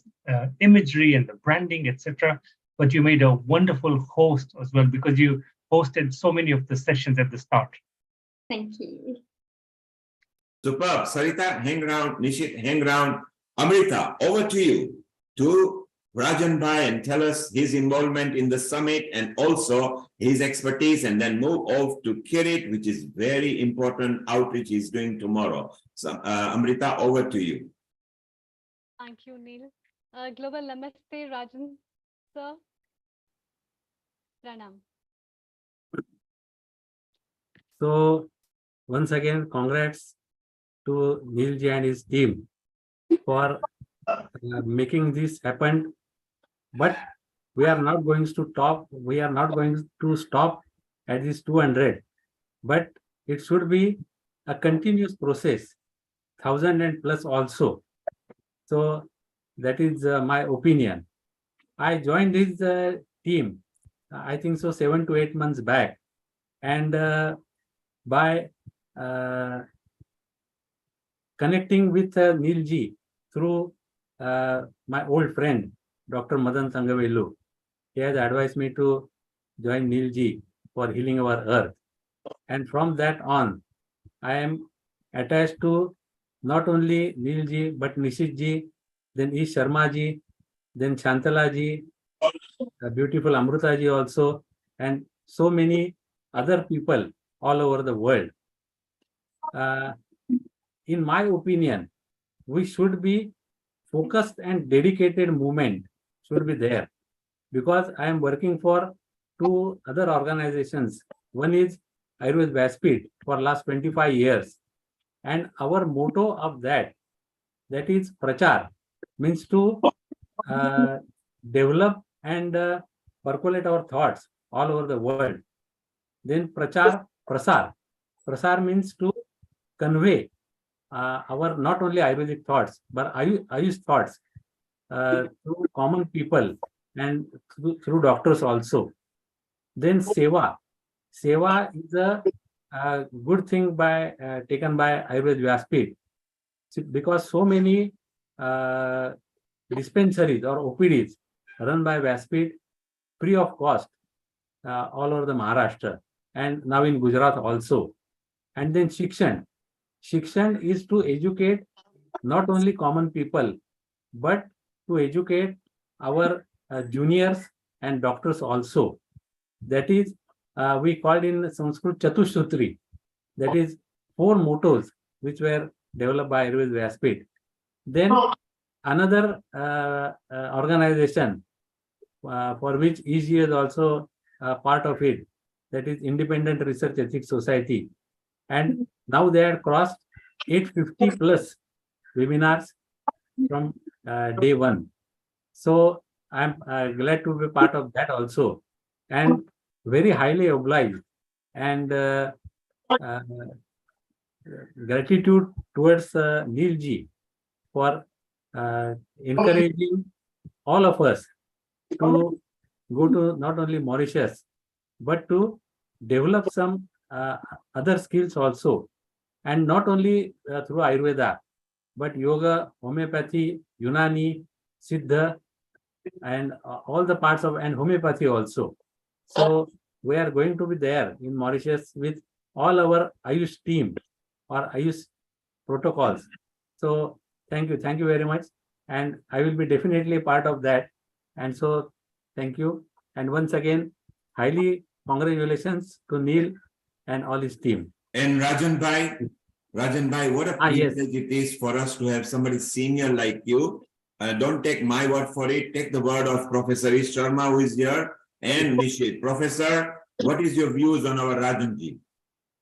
H: imagery and the branding, etc., but you made a wonderful host as well, because you hosted so many of the sessions at the start.
M: Thank you.
D: Superb. Sarita, hang around. Nishit, hang around. Amrita, over to you, to Rajan Bhai, and tell us his involvement in the summit and also his expertise, and then move off to Kirit, which is very important outreach he's doing tomorrow. So, Amrita, over to you.
B: Thank you, Neil. Global Namaste, Rajan, sir. Pranam.
N: So, once again, congrats to Neil ji and his team for making this happen. But we are not going to stop. We are not going to stop at this 200. But it should be a continuous process, 1,000 and plus also. So that is my opinion. I joined his team, I think so 7 to 8 months back, and by connecting with Neil ji through my old friend, Dr. Madan Sangavelu. He has advised me to join Neil ji for Healing Our Earth. And from that on, I am attached to not only Neil ji, but Nishit ji, then Ish Sharma ji, then Shantala ji, beautiful Amrita ji also, and so many other people all over the world. In my opinion, we should be focused and dedicated movement should be there, because I am working for 2 other organizations. One is Ayurveda Vyaspeed for last 25 years. And our motto of that is Prachar, means to develop and percolate our thoughts all over the world. Then Prachar, Prasar. Prasar means to convey our not only Ayurvedic thoughts, but Ayush thoughts through common people and through doctors also. Then Seva. Seva is a good thing taken by Ayurveda Vyaspeed, because so many dispensaries or OPDs run by Vyaspeed free of cost all over the Maharashtra and now in Gujarat also. And then Shikshan. Shikshan is to educate not only common people, but to educate our juniors and doctors also. That is, we called in Sanskrit Chatushsutri. That is 4 mottos which were developed by Ayurveda Vyaspeed. Then another organization for which EG is also part of it, that is Independent Research Ethics Society. And now they had crossed 850 plus webinars from day 1. So I'm glad to be part of that also, and very highly obliged and gratitude towards Neil ji for encouraging all of us to go to not only Mauritius, but to develop some other skills also, and not only through Ayurveda, but yoga, homeopathy, Unani, Siddha, and all the parts of, and homeopathy also. So we are going to be there in Mauritius with all our Ayush team or Ayush protocols. So thank you very much, and I will be definitely part of that. And so thank you, and once again, highly congratulations to Neil and all his team.
D: And Rajan Bhai, Rajan Bhai, what a
N: Yes.
D: privilege it is for us to have somebody senior like you. Don't take my word for it. Take the word of Professor Ish Sharma, who is here, and Nishit. Professor, what is your views on our Rajanji?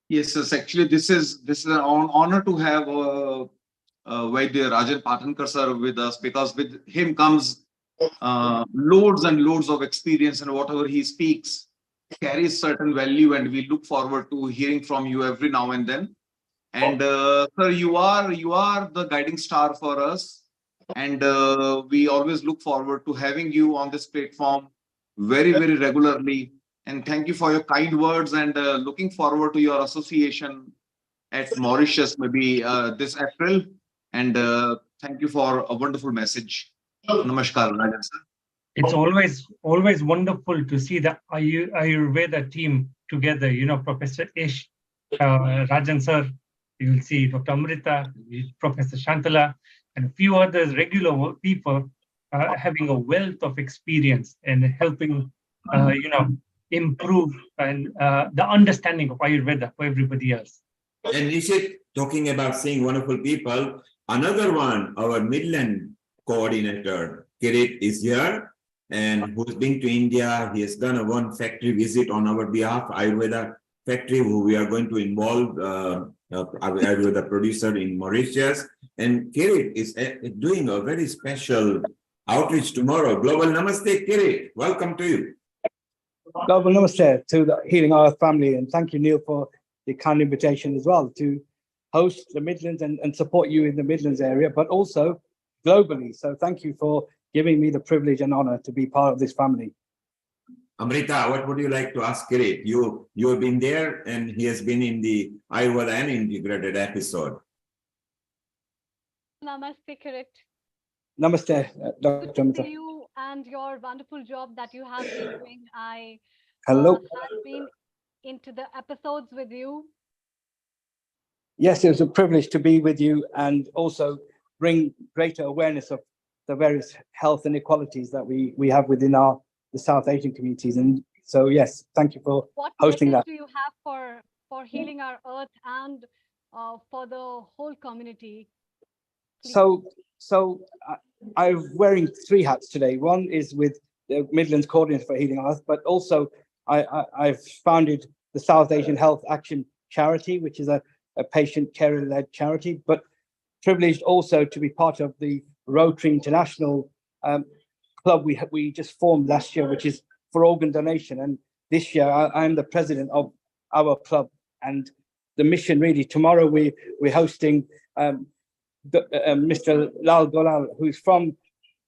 F: Yes, yes, actually, this is an honor to have Vaidya Rajan Patankar sir with us, because with him comes loads and loads of experience, and whatever he speaks carries certain value, and we look forward to hearing from you every now and then. And sir, you are the guiding star for us, and we always look forward to having you on this platform very, very regularly. And thank you for your kind words, and looking forward to your association at Mauritius maybe this April. And thank you for a wonderful message. Namaskar, Rajan sir.
H: It's always wonderful to see the Ayurveda team together. You know, Professor Ish, Rajan sir, you will see Dr. Amrita, Professor Shantala, and a few others, regular people having a wealth of experience and helping, improve and the understanding of Ayurveda for everybody else.
D: And Nishit, talking about seeing wonderful people, another one, our Midland coordinator, Kirit, is here, and who's been to India. He has done one factory visit on our behalf, Ayurveda factory, who we are going to involve, Ayurveda producer in Mauritius. And Kirit is doing a very special outreach tomorrow. Global Namaste, Kirit. Welcome to you.
O: Global Namaste to the Healing Earth family, and thank you, Neil, for the kind invitation as well to host the Midlands and support you in the Midlands area, but also globally. So thank you for giving me the privilege and honor to be part of this family.
D: Amrita, what would you like to ask Kirit? You have been there, and he has been in the Ayurveda and integrated episode.
B: Namaste, Kirit.
O: Namaste, Dr.
B: Good to
O: Amrita.
B: see you and your wonderful job that you have been doing. I
O: Hello.
B: have been into the episodes with you.
O: Yes, it was a privilege to be with you and also bring greater awareness of the various health inequalities that we have within the South Asian communities. And so, yes, thank you for hosting that.
B: What message do you have for healing our earth and for the whole community? Please.
O: So I'm wearing three hats today. One is with the Midlands Coordinator for Healing Earth, but also I've founded the South Asian Health Action Charity, which is a patient care-led charity, but privileged also to be part of the Rotary International club we just formed last year, which is for organ donation. And this year I'm the president of our club, and the mission really, tomorrow we're hosting Mr. Lal Golal, who's from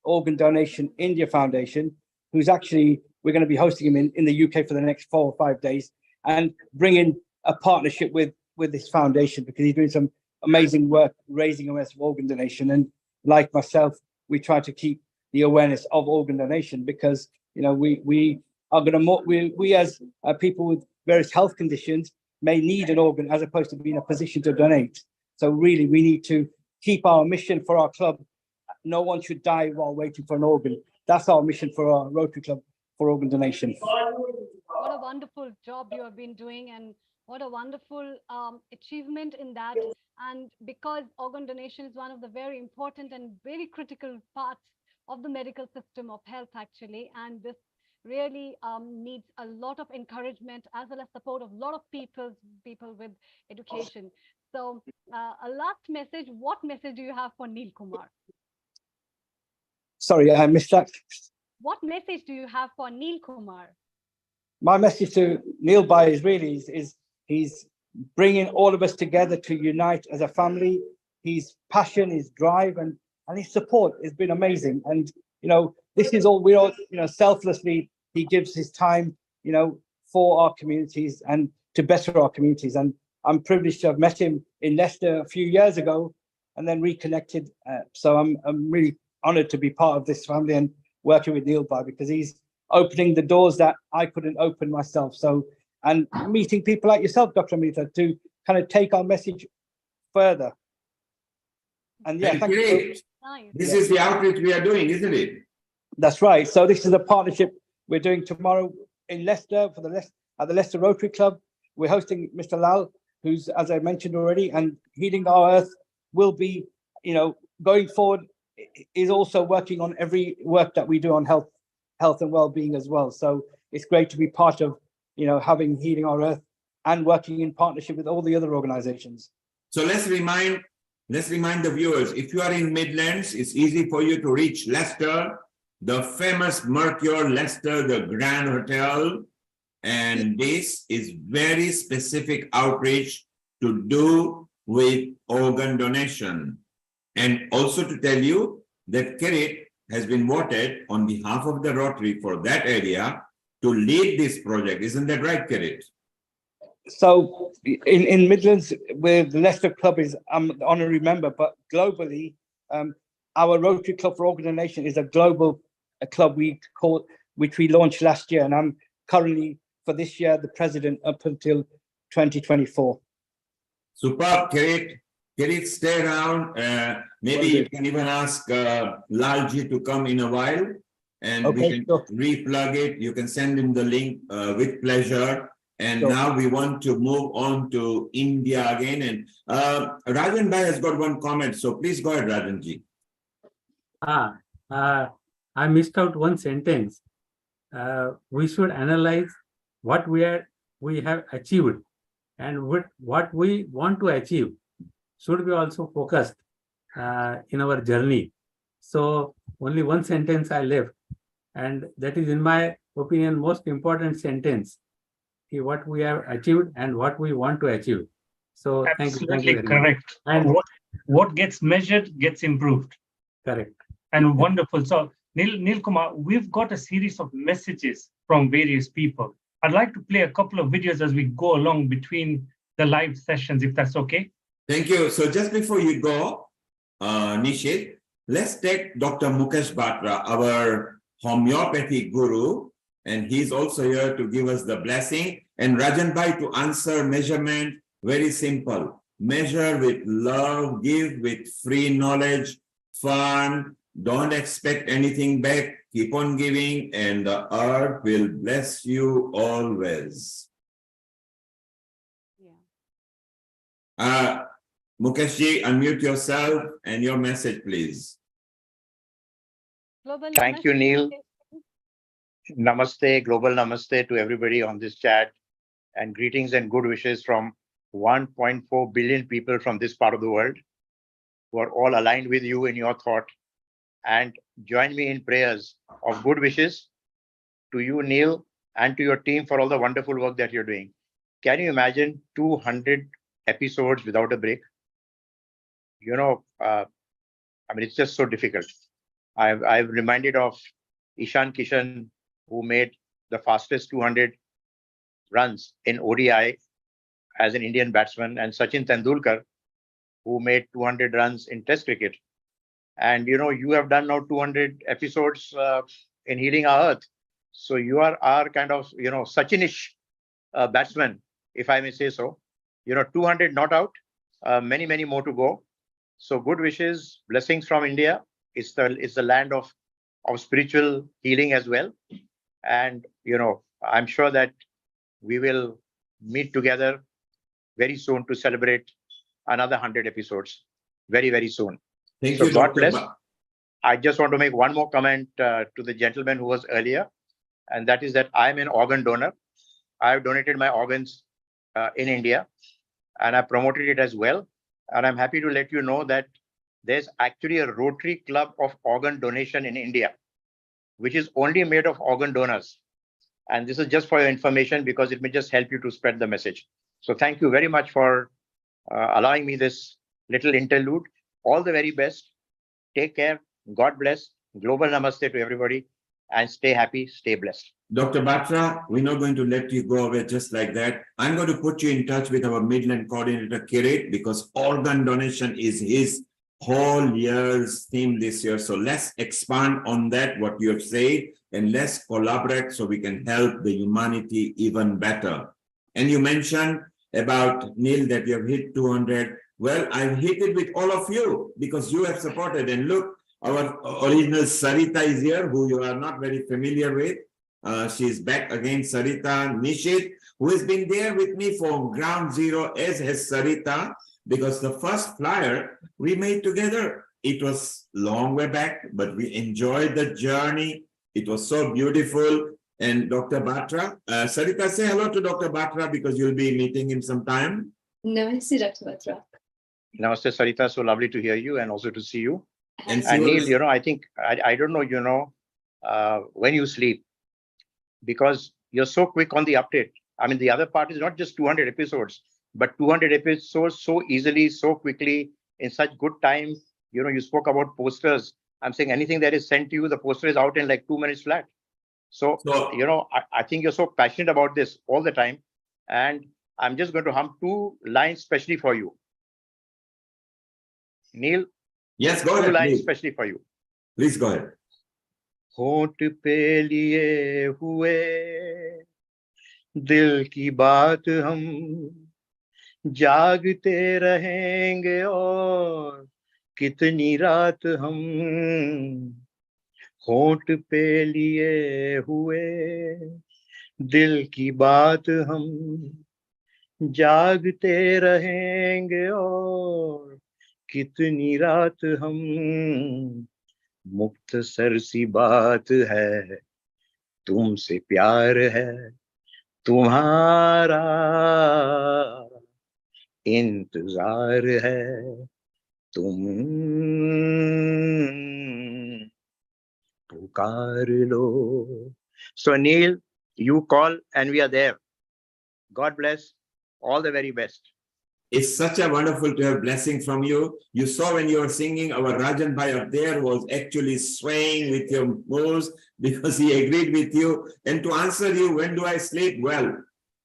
O: Organ Donation India Foundation, who's actually, we're going to be hosting him in the UK for the next 4 or 5 days, and bringing a partnership with this foundation, because he's doing some amazing work raising awareness of organ donation. And like myself, we try to keep the awareness of organ donation, because we are going to we as people with various health conditions may need an organ as opposed to being in a position to donate. So really, we need to keep our mission for our club. No one should die while waiting for an organ. That's our mission for our Rotary Club for organ donation.
B: What a wonderful job you have been doing, and what a wonderful achievement in that. And because organ donation is one of the very important and very critical parts of the medical system of health, actually, and this really needs a lot of encouragement as well as support of a lot of people with education. So a last message, what message do you have for Neil Kumar?
O: Sorry, I missed that.
B: What message do you have for Neil Kumar?
O: My message to Neil Bhai is really he's bringing all of us together to unite as a family. His passion, his drive, and his support has been amazing. And this is all we all selflessly he gives his time for our communities and to better our communities. And I'm privileged to have met him in Leicester a few years ago and then reconnected. So I'm really honored to be part of this family and working with Neil Bhai, because he's opening the doors that I couldn't open myself. So, and meeting people like yourself, Dr. Amrita, to kind of take our message further. And yeah, thank you.
D: This is the outreach we are doing, isn't it?
O: That's right. So this is a partnership we're doing tomorrow in Leicester at the Leicester Rotary Club. We're hosting Mr. Lal who's, as I mentioned already, and Healing Our Earth will be, going forward, is also working on every work that we do on health and well-being as well. So it's great to be part of, having Healing Our Earth and working in partnership with all the other organizations.
D: So let's remind the viewers, if you are in Midlands, it's easy for you to reach Leicester, the famous Mercure Leicester, the Grand Hotel. And this is very specific outreach to do with organ donation. And also to tell you that Kirit has been voted on behalf of the Rotary for that area to lead this project. Isn't that right, Kirit?
O: So in Midlands, where the Leicester Club is, I'm the honorary member, but globally, our Rotary Club for Organ Donation is a global club which we launched last year. And I'm currently, for this year, the president up until 2024.
D: Superb, Kirit. Kirit, stay around. Maybe you can even ask Lalji to come in a while, and we can replug it. You can send him the link with pleasure. And now we want to move on to India again. And Rajan Bhai has got one comment. So please go ahead, Rajanji.
N: I missed out one sentence. We should analyze what we have achieved and what we want to achieve should be also focused in our journey. So only one sentence I left, and that is, in my opinion, most important sentence. What we have achieved and what we want to achieve. So
H: absolutely
N: thank you
H: correct. And what gets measured gets improved.
N: Correct.
H: And wonderful. So Nil Kumar, we've got a series of messages from various people. I'd like to play a couple of videos as we go along between the live sessions, if that's okay.
D: Thank you. So just before you go, Nishit, let's take Dr. Mukesh Batra, our homeopathy guru, and he's also here to give us the blessing. And Rajan Bhai, to answer measurement, very simple. Measure with love, give with free knowledge, fun, don't expect anything back, keep on giving, and the earth will bless you always. Mukeshji, unmute yourself and your message, please.
P: Thank you, Neil. Namaste, global namaste to everybody on this chat, and greetings and good wishes from 1.4 billion people from this part of the world who are all aligned with you in your thought. And join me in prayers of good wishes to you, Neil, and to your team for all the wonderful work that you're doing. Can you imagine 200 episodes without a break? It's just so difficult. I'm reminded of Ishan Kishan, who made the fastest 200 runs in ODI as an Indian batsman, and Sachin Tendulkar, who made 200 runs in Test cricket. And you have done now 200 episodes in Healing Our Earth. So you are our kind of Sachinish batsman, if I may say so. 200 not out, many more to go. So good wishes, blessings from India. It's the land of spiritual healing as well. And I'm sure that we will meet together very soon to celebrate another 100 episodes very, very soon.
D: Thank
P: you, God
D: Dr.
P: bless. I just want to make one more comment to the gentleman who was earlier, and that is that I'm an organ donor. I've donated my organs in India, and I promoted it as well. And I'm happy to let you know that there's actually a Rotary Club of Organ Donation in India, which is only made of organ donors. And this is just for your information, because it may just help you to spread the message. So thank you very much for allowing me this little interlude. All the very best. Take care. God bless. Global namaste to everybody. And stay happy, stay blessed.
D: Dr. Batra, we're not going to let you go away just like that. I'm going to put you in touch with our Midland coordinator, Kirit, because organ donation is his whole year's theme this year. So let's expand on that, what you have said, and let's collaborate so we can help the humanity even better. And you mentioned about, Neil, that you have hit 200. Well, I've hit it with all of you because you have supported. And look, our original Sarita is here, who you are not very familiar with. She's back again, Sarita. Nishit, who has been there with me from ground zero, as has Sarita, because the first flyer we made together, it was long way back, but we enjoyed the journey. It was so beautiful. And Dr. Batra, Sarita, say hello to Dr. Batra because you'll be meeting him sometime.
M: Namaste, Dr. Batra.
P: Namaste, Sarita. So lovely to hear you and also to see you.
D: And
P: Neil, I think, I don't know, when you sleep, because you're so quick on the update. I mean, the other part is not just 200 episodes, but 200 episodes so easily, so quickly, in such good time. You spoke about posters. I'm saying anything that is sent to you, the poster is out in like 2 minutes flat. So I think you're so passionate about this all the time. And I'm just going to hum 2 lines specially for you. Neil?
D: Yes, go ahead.
P: 2 lines
D: please.
P: specially for you.
D: Please go ahead.
P: होंठ पे लिए हुए दिल की बात हम जागते रहेंगे और कितनी रात हम होंठ पे लिए हुए दिल की बात हम जागते रहेंगे और कितनी रात हम मुख्तसर सी बात है तुमसे प्यार है तुम्हारा इंतजार है तुम पुकार लो. So Neil, you call and we are there. God bless. All the very best.
D: It's such a wonderful to have blessing from you. You saw when you were singing, our Rajan Bhai up there was actually swaying with your moves because he agreed with you. And to answer you, when do I sleep? Well,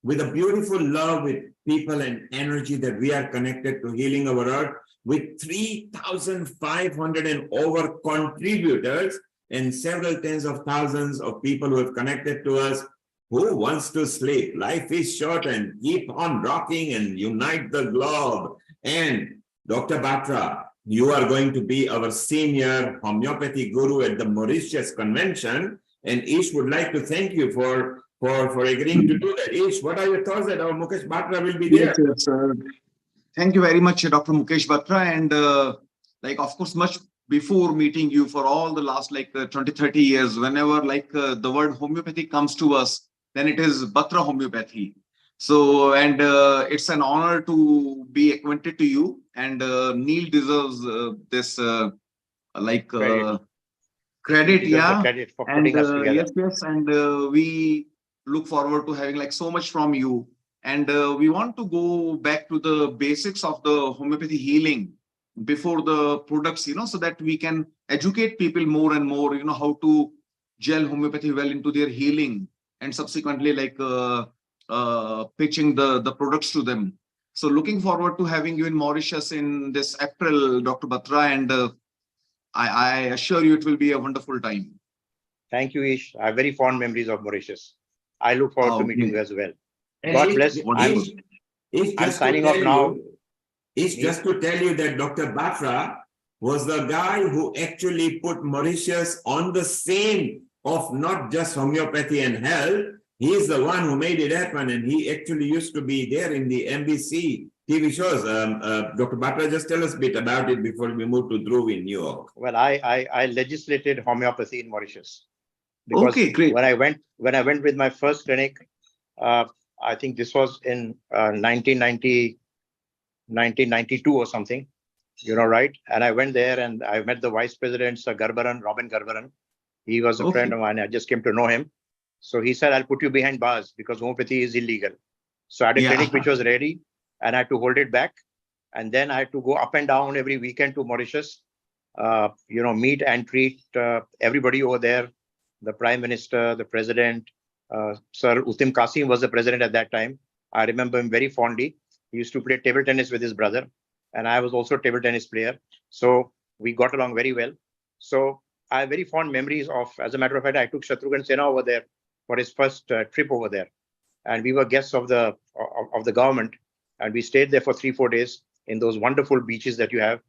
D: with a beautiful love with people and energy that we are connected to healing our earth, with 3,500 and over contributors and several tens of thousands of people who have connected to us. Who wants to sleep? Life is short and keep on rocking and unite the globe. And Dr. Batra, you are going to be our senior homeopathy guru at the Mauritius Convention. And Ish would like to thank you for agreeing to do that. Ish, what are your thoughts that our Mukesh Batra will be there?
F: Yes, thank you very much, Dr. Mukesh Batra. And of course, much before meeting you for all the last 20-30 years, whenever the word homeopathy comes to us, then it is Batra homeopathy. So, and it's an honor to be acquainted to you. And Neil deserves this credit, yeah.
P: Credit for putting us together.
F: Yes, and we look forward to having so much from you. And we want to go back to the basics of the homeopathy healing before the products, so that we can educate people more and more, how to gel homeopathy well into their healing, and subsequently pitching the products to them. So looking forward to having you in Mauritius in this April, Dr. Batra, and I assure you it will be a wonderful time.
P: Thank you, Ish. I have very fond memories of Mauritius. I look forward to meeting you as well.
D: And
P: God bless. I'm signing off now.
D: It's just to tell you that Dr. Batra was the guy who actually put Mauritius on the scene of not just homeopathy and health. He is the one who made it happen, and he actually used to be there in the NBC TV shows. Dr. Batra, just tell us a bit about it before we move to Dhruv in New York.
P: Well, I legislated homeopathy in Mauritius. Because
F: okay, great.
P: When I went with my first clinic, I think this was in 1992 or something, right? And I went there and I met the vice president, Sir Garbaran, Robin Garbaran. He was a friend of mine. I just came to know him. So he said, I'll put you behind bars because homeopathy is illegal. So I had a clinic which was ready and I had to hold it back. And then I had to go up and down every weekend to Mauritius, meet and treat everybody over there. The Prime Minister, the President, Sir Utim Qasim was the president at that time. I remember him very fondly. He used to play table tennis with his brother. And I was also a table tennis player. So we got along very well. So I have very fond memories of, as a matter of fact, I took Shatrughan Sinha over there for his first trip over there. And we were guests of the government. And we stayed there for 3-4 days in those wonderful beaches that you have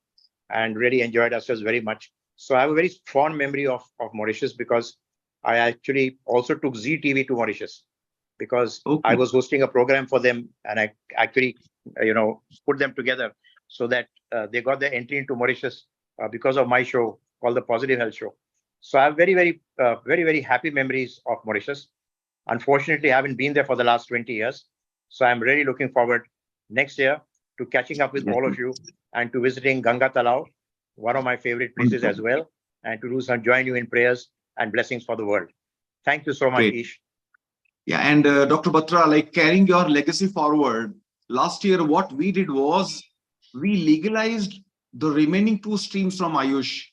P: and really enjoyed ourselves very much. So I have a very fond memory of Mauritius because I actually also took ZTV to Mauritius. because I was hosting a program for them, and I actually, put them together so that they got their entry into Mauritius because of my show called the Positive Health Show. So I have very, very happy memories of Mauritius. Unfortunately, I haven't been there for the last 20 years. So I'm really looking forward next year to catching up with all of you and to visiting Ganga Talao, one of my favorite places as well, and to join you in prayers and blessings for the world. Thank you so much, Ish.
F: Yeah, and Dr. Batra, like carrying your legacy forward, last year what we did was we legalized the remaining 2 streams from Ayush.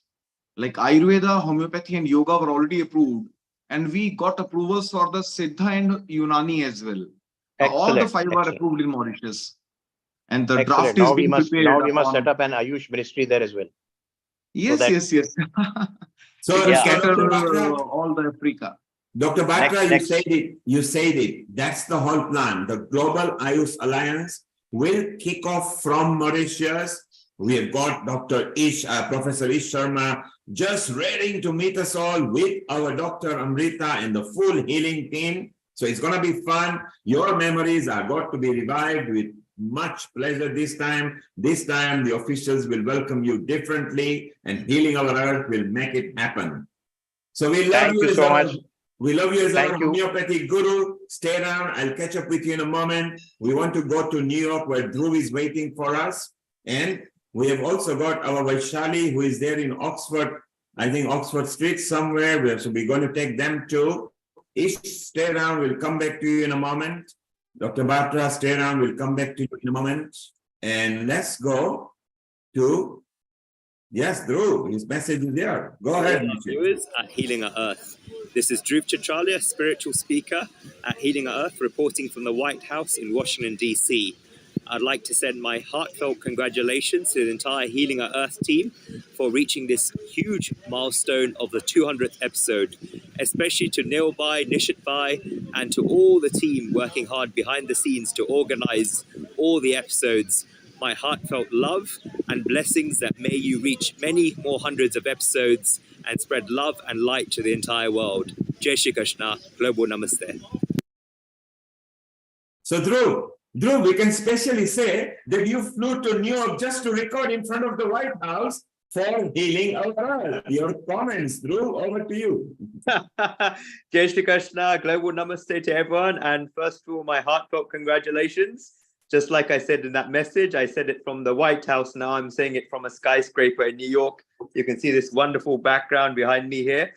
F: Like Ayurveda, homeopathy, and yoga were already approved, and we got approvals for the Siddha and Unani as well. All the 5 are approved in Mauritius, and the draft is being prepared.
P: Now we must set up an Ayush ministry there as well.
F: Yes.
D: So
F: scatter all the Africa.
D: Dr. Batra, you said it. That's the whole plan. The Global Ayush Alliance will kick off from Mauritius. We have got Dr. Ish, Professor Ish Sharma, just ready to meet us all with our Dr. Amrita and the full healing team. So it's going to be fun. Your memories are got to be revived with much pleasure this time. This time, the officials will welcome you differently, and Healing Our Earth will make it happen. So we love you so much. We love you as our homeopathic guru. Stay around. I'll catch up with you in a moment. We want to go to New York where Dhruv is waiting for us. And we have also got our Vaishali who is there in Oxford, I think Oxford Street somewhere. So we're going to take them too. Ish, stay around. We'll come back to you in a moment. Dr. Batra, stay around. We'll come back to you in a moment. And let's go to, yes, Dhruv. His message is there. Go ahead.
Q: Viewers at Healing Our Earth. This is Dhruv Chitralia, spiritual speaker at Healing Our Earth, reporting from the White House in Washington, D.C. I'd like to send my heartfelt congratulations to the entire Healing Our Earth team for reaching this huge milestone of the 200th episode, especially to Neil Bhai, Nishit Bhai, and to all the team working hard behind the scenes to organize all the episodes. My heartfelt love and blessings that may you reach many more hundreds of episodes and spread love and light to the entire world. Jai Shri Krishna, Global Namaste.
D: So Dhruv, we can specially say that you flew to New York just to record in front of the White House for Healing Our Earth. Your comments, Dhruv, over to you.
Q: Jai Shri Krishna, Global Namaste to everyone. And first of all, my heartfelt congratulations. Just like I said in that message, I said it from the White House. Now I'm saying it from a skyscraper in New York. You can see this wonderful background behind me here.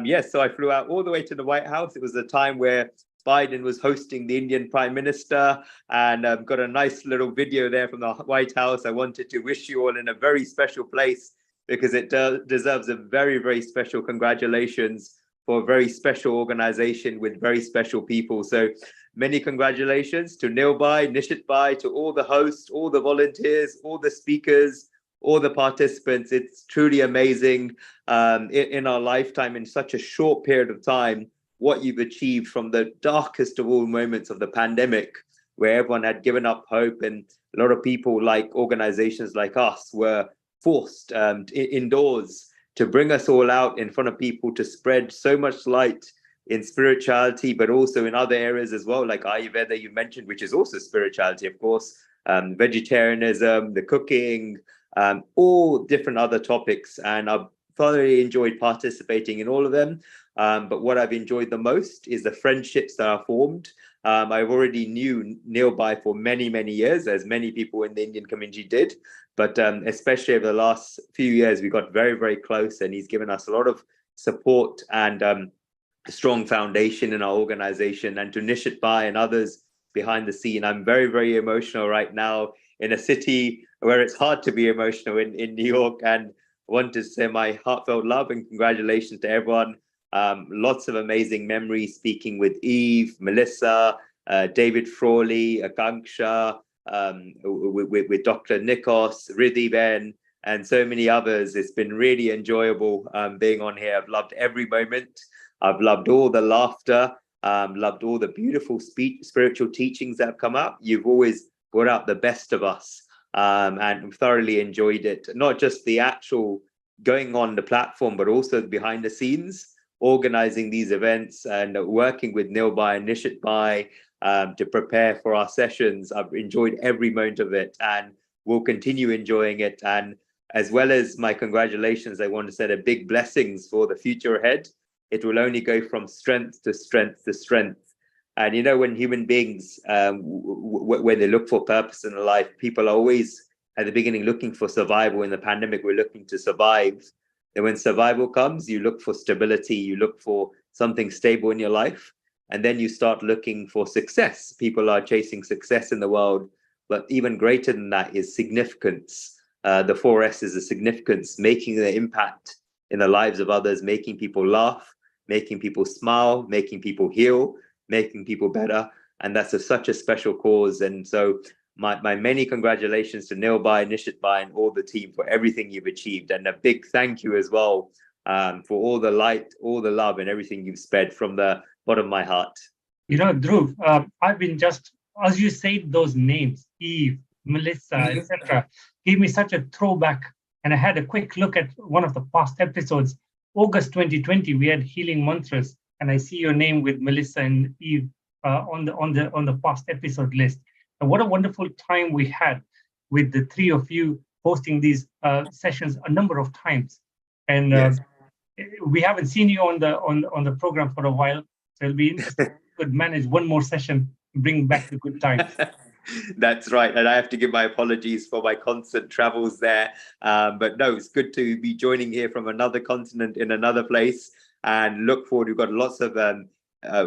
Q: Yes, so I flew out all the way to the White House. It was a time where Biden was hosting the Indian Prime Minister, and I've got a nice little video there from the White House. I wanted to wish you all in a very special place because it deserves a very, very special congratulations for a very special organization with very special people. So many congratulations to Neil Bhai, Nishit Bhai, to all the hosts, all the volunteers, all the speakers, all the participants. It's truly amazing in our lifetime, in such a short period of time, what you've achieved from the darkest of all moments of the pandemic, where everyone had given up hope and a lot of people, like organizations like us, were forced indoors to bring us all out in front of people to spread so much light in spirituality, but also in other areas as well, like Ayurveda you mentioned, which is also spirituality, of course, vegetarianism, the cooking, all different other topics. And I've thoroughly enjoyed participating in all of them. But what I've enjoyed the most is the friendships that are formed. I've already knew Neil Bhai for many, many years, as many people in the Indian community did. But especially over the last few years, we got very, very close, and he's given us a lot of support and a strong foundation in our organization. And to Nishit Bhai and others behind the scene, I'm very, very emotional right now in a city where it's hard to be emotional in New York, and want to say my heartfelt love and congratulations to everyone. Lots of amazing memories speaking with Eve, Melissa, David Frawley, Akanksha, with Dr. Nikos, Riddhi Ben, and so many others. It's been really enjoyable being on here. I've loved every moment. I've loved all the laughter, loved all the beautiful spiritual teachings that have come up. You've always brought out the best of us, and thoroughly enjoyed it. Not just the actual going on the platform, but also behind the scenes, organizing these events and working with Nilbai and Nishitbai to prepare for our sessions. I've enjoyed every moment of it and will continue enjoying it. And as well as my congratulations, I want to say a big blessings for the future ahead. It will only go from strength to strength to strength. And you know, when human beings, when they look for purpose in life, people are always at the beginning looking for survival. In the pandemic, we're looking to survive. And when survival comes, you look for stability, you look for something stable in your life. And then you start looking for success. People are chasing success in the world, but even greater than that is significance. The 4S is a significance, making the impact in the lives of others, making people laugh, making people smile, making people heal, making people better. And that's such a special cause. And so my many congratulations to Nilbai, Nishitbai, and all the team for everything you've achieved. And a big thank you as well for all the light, all the love, and everything you've spread from the bottom of my heart.
H: You know, Dhruv, I've been just, as you said, those names, Eve, Melissa, etc., gave me such a throwback. And I had a quick look at one of the past episodes. August 2020, we had healing mantras, and I see your name with Melissa and Eve on the past episode list. And what a wonderful time we had with the three of you hosting these sessions a number of times. And
Q: Yes.
H: We haven't seen you on the program for a while, so it'll be interesting if you could manage one more session to bring back the good times.
Q: That's right. And I have to give my apologies for my constant travels there. But no, it's good to be joining here from another continent in another place, and look forward. We've got lots of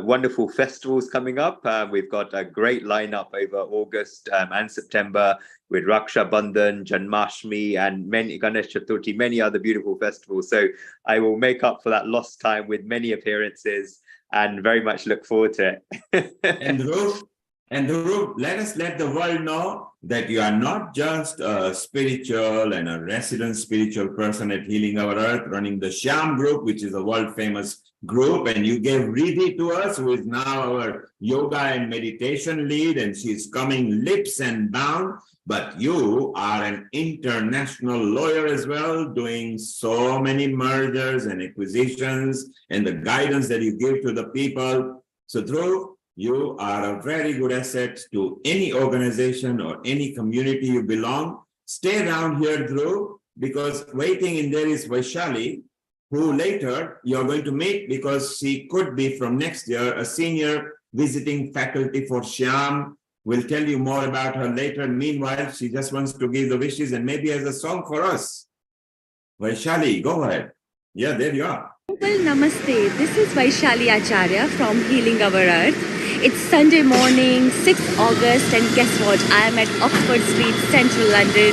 Q: wonderful festivals coming up. We've got a great lineup over August and September with Raksha Bandhan, Janmashtami, and many Ganesh Chaturthi, many other beautiful festivals. So I will make up for that lost time with many appearances and very much look forward to it.
D: And Dhruv, let the world know that you are not just a spiritual and a resident spiritual person at Healing Our Earth, running the Shyam group, which is a world famous group, and you gave Riddhi to us, who is now our yoga and meditation lead, and she's coming leaps and bounds. But you are an international lawyer as well, doing so many mergers and acquisitions, and the guidance that you give to the people. So Dhruv, you are a very good asset to any organization or any community you belong. Stay around here, Dhruv, because waiting in there is Vaishali, who later you're going to meet, because she could be from next year a senior visiting faculty for Shyam. We'll tell you more about her later. Meanwhile, she just wants to give the wishes and maybe has a song for us. Vaishali, go ahead. Yeah, there you are.
R: Well, namaste. This is Vaishali Acharya from Healing Our Earth. It's Sunday morning, 6th August, and guess what? I am at Oxford Street, Central London,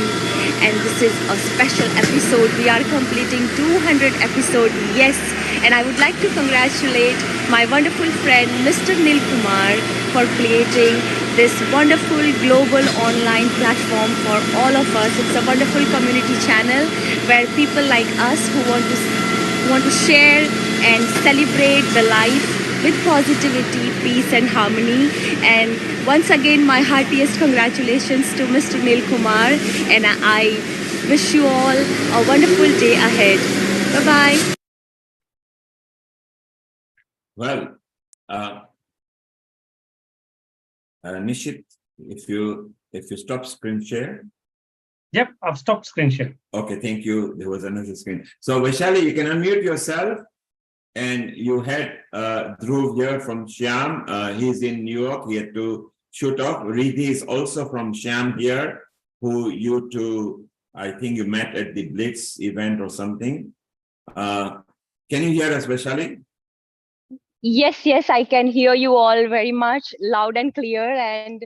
R: and this is a special episode. We are completing 200 episodes, yes, and I would like to congratulate my wonderful friend, Mr. Nil Kumar, for creating this wonderful global online platform for all of us. It's a wonderful community channel where people like us who want to share and celebrate the life with positivity, peace and harmony. And once again, my heartiest congratulations to Mr. Nil Kumar, and I wish you all a wonderful day ahead. Bye-bye.
D: Well, Nishit, if you stop screen share.
H: Yep, I've stopped screen share.
D: Okay, thank you. There was another screen. So Vaishali, you can unmute yourself. And you had Dhruv here from Shyam. He's in New York. He had to shoot off. Riddhi is also from Shyam here, who you two, I think you met at the Blitz event or something. Can you hear us, Vaishali?
R: Yes, I can hear you all very much loud and clear. And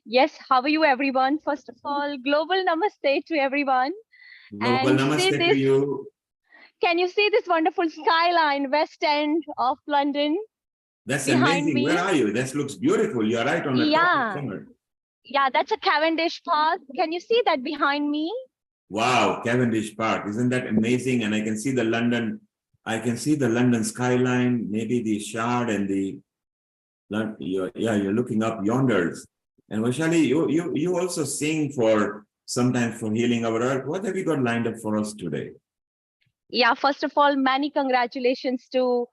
R: yes, how are you, everyone? First of all, global namaste to everyone.
D: Global namaste to you.
R: Can you see this wonderful skyline, West End of London?
D: That's
R: behind
D: amazing.
R: me?
D: Where are you? That looks beautiful. You're right on the top of summer.
R: Yeah, that's a Cavendish Park. Can you see that behind me?
D: Wow, Cavendish Park. Isn't that amazing? And I can see the London skyline, maybe the Shard and you're looking up yonders. And Vaishali, you also sing sometimes for Healing Our Earth. What have you got lined up for us today?
R: Yeah, first of all, many congratulations to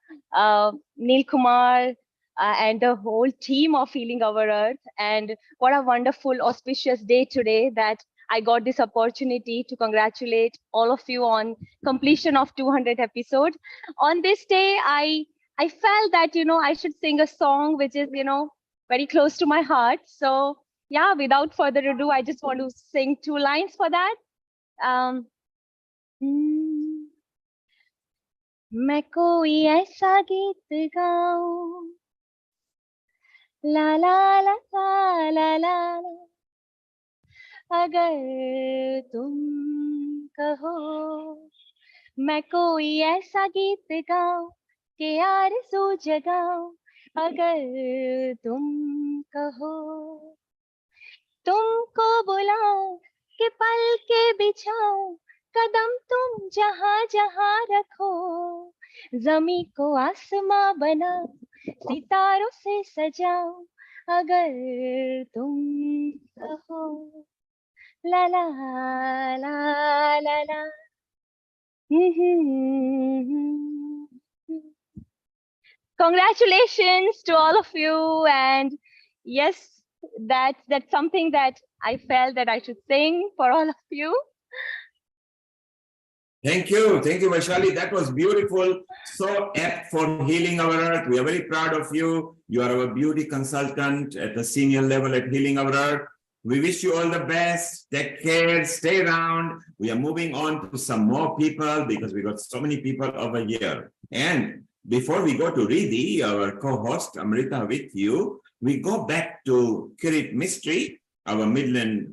R: Neil Kumar and the whole team of Healing Our Earth. And what a wonderful, auspicious day today that I got this opportunity to congratulate all of you on completion of 200 episodes. On this day, I felt that, I should sing a song which is, very close to my heart. So yeah, without further ado, I just want to sing 2 lines for that. मैं कोई ऐसा गीत गाऊं ला ला ला ला ला ला अगर तुम कहो मैं कोई ऐसा गीत गाऊं कि आरज़ू जगाऊं अगर तुम कहो तुमको बुलाऊं कि पल के बिछाऊं कदम तुम जहां जहां रखो जमी को आसमां बनाओ सितारों से सजाओ अगर तुम कहो ला ला ला ला ला Congratulations to all of you, and yes, that's something that I felt that I should sing for all of you.
D: Thank you, Vaishali. That was beautiful. So apt for Healing Our Earth. We are very proud of you. You are our beauty consultant at the senior level at Healing Our Earth. We wish you all the best. Take care. Stay around. We are moving on to some more people because we got so many people over here. And before we go to Riddhi, our co-host Amrita with you, we go back to Kirit Mistry, our Midland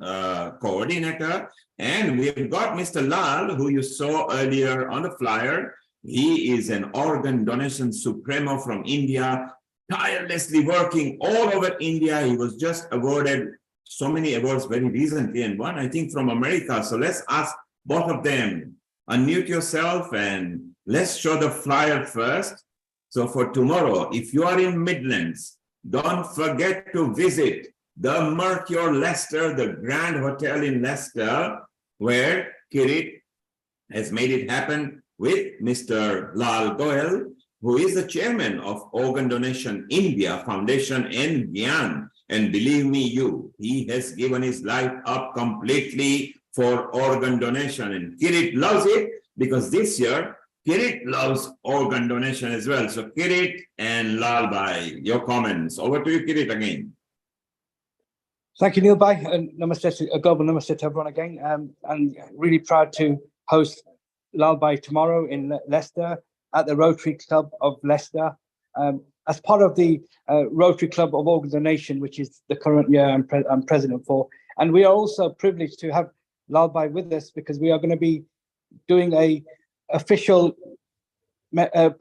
D: coordinator. And we've got Mr. Lal, who you saw earlier on the flyer. He is an organ donation supremo from India, tirelessly working all over India. He was just awarded so many awards very recently, and one, I think, from America. So let's ask both of them, unmute yourself and let's show the flyer first. So for tomorrow, if you are in Midlands, don't forget to visit the Mercure Leicester, the Grand Hotel in Leicester, where Kirit has made it happen with Mr. Lal Goyal, who is the chairman of Organ Donation India Foundation in Gyan. And believe me, he has given his life up completely for organ donation. And Kirit loves it because this year, Kirit loves organ donation as well. So Kirit and Lal Bhai, your comments. Over to you, Kirit, again.
O: Thank you, Neil Bhai, and namaste, a global namaste to everyone again. I'm really proud to host Lal Bhai tomorrow in Leicester at the Rotary Club of Leicester. As part of the Rotary Club of Organ Donation, which is the current year I'm president for. And we are also privileged to have Lal Bhai with us because we are going to be doing a official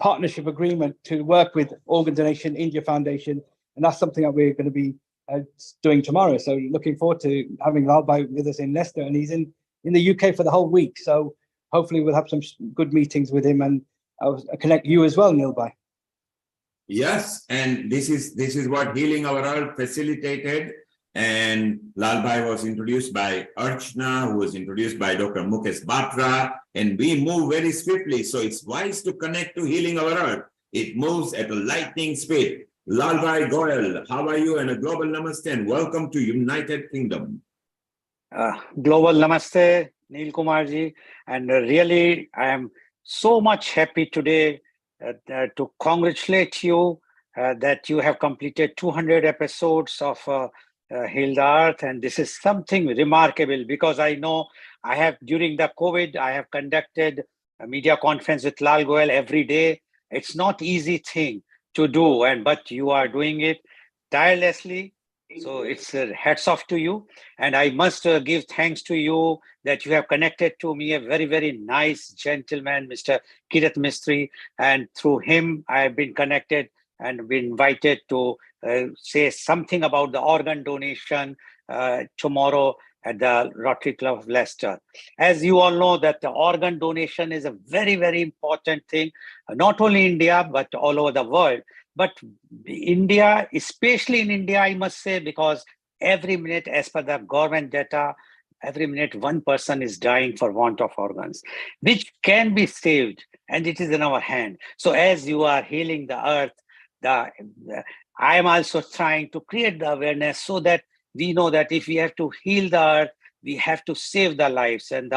O: partnership agreement to work with Organ Donation India Foundation. And that's something that we're going to be doing tomorrow. So looking forward to having Lal Bhai with us in Leicester, and he's in the UK for the whole week. So hopefully we'll have some good meetings with him, and I'll connect you as well, Neil Bhai.
D: Yes, and this is what Healing Our Earth facilitated. And Lal Bhai was introduced by Archana, who was introduced by Dr. Mukesh Batra, and we move very swiftly. So it's wise to connect to Healing Our Earth. It moves at a lightning speed. Lal Bhai Goyal, how are you? And a global namaste and welcome to United Kingdom.
S: Global namaste, Neil Kumarji, and really I am so much happy today to congratulate you that you have completed 200 episodes of Heal the Earth, and this is something remarkable because I know I have, during the COVID, I have conducted a media conference with Lal Goyal every day. It's not easy thing to do, but you are doing it tirelessly. So it's hats off to you, and I must give thanks to you that you have connected to me a very, very nice gentleman, Mr. Kirit Mistry, and through him I have been connected and been invited to say something about the organ donation tomorrow at the Rotary Club of Leicester. As you all know, that the organ donation is a very, very important thing, not only in India, but all over the world. But India, especially in India, I must say, because every minute, as per the government data, every minute one person is dying for want of organs, which can be saved, and it is in our hand. So as you are healing the earth, I am also trying to create the awareness so that we know that if we have to heal the earth, we have to save the lives. And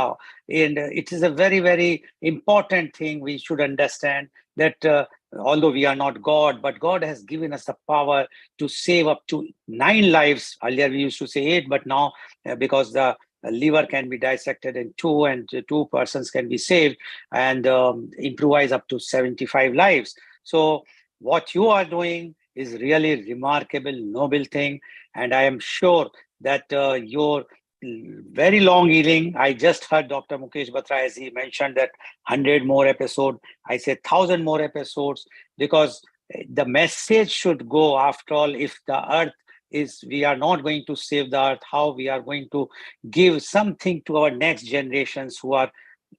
S: it is a very, very important thing we should understand that although we are not God, but God has given us the power to save up to 9 lives. Earlier we used to say 8, but now because the liver can be dissected in 2 and 2 persons can be saved, and improvise up to 75 lives. So what you are doing is really remarkable, noble thing. And I am sure that your very long healing, I just heard Dr. Mukesh Batra, as he mentioned that 100 more episodes, I say 1,000 more episodes, because the message should go. After all, if the earth is, we are not going to save the earth, how we are going to give something to our next generations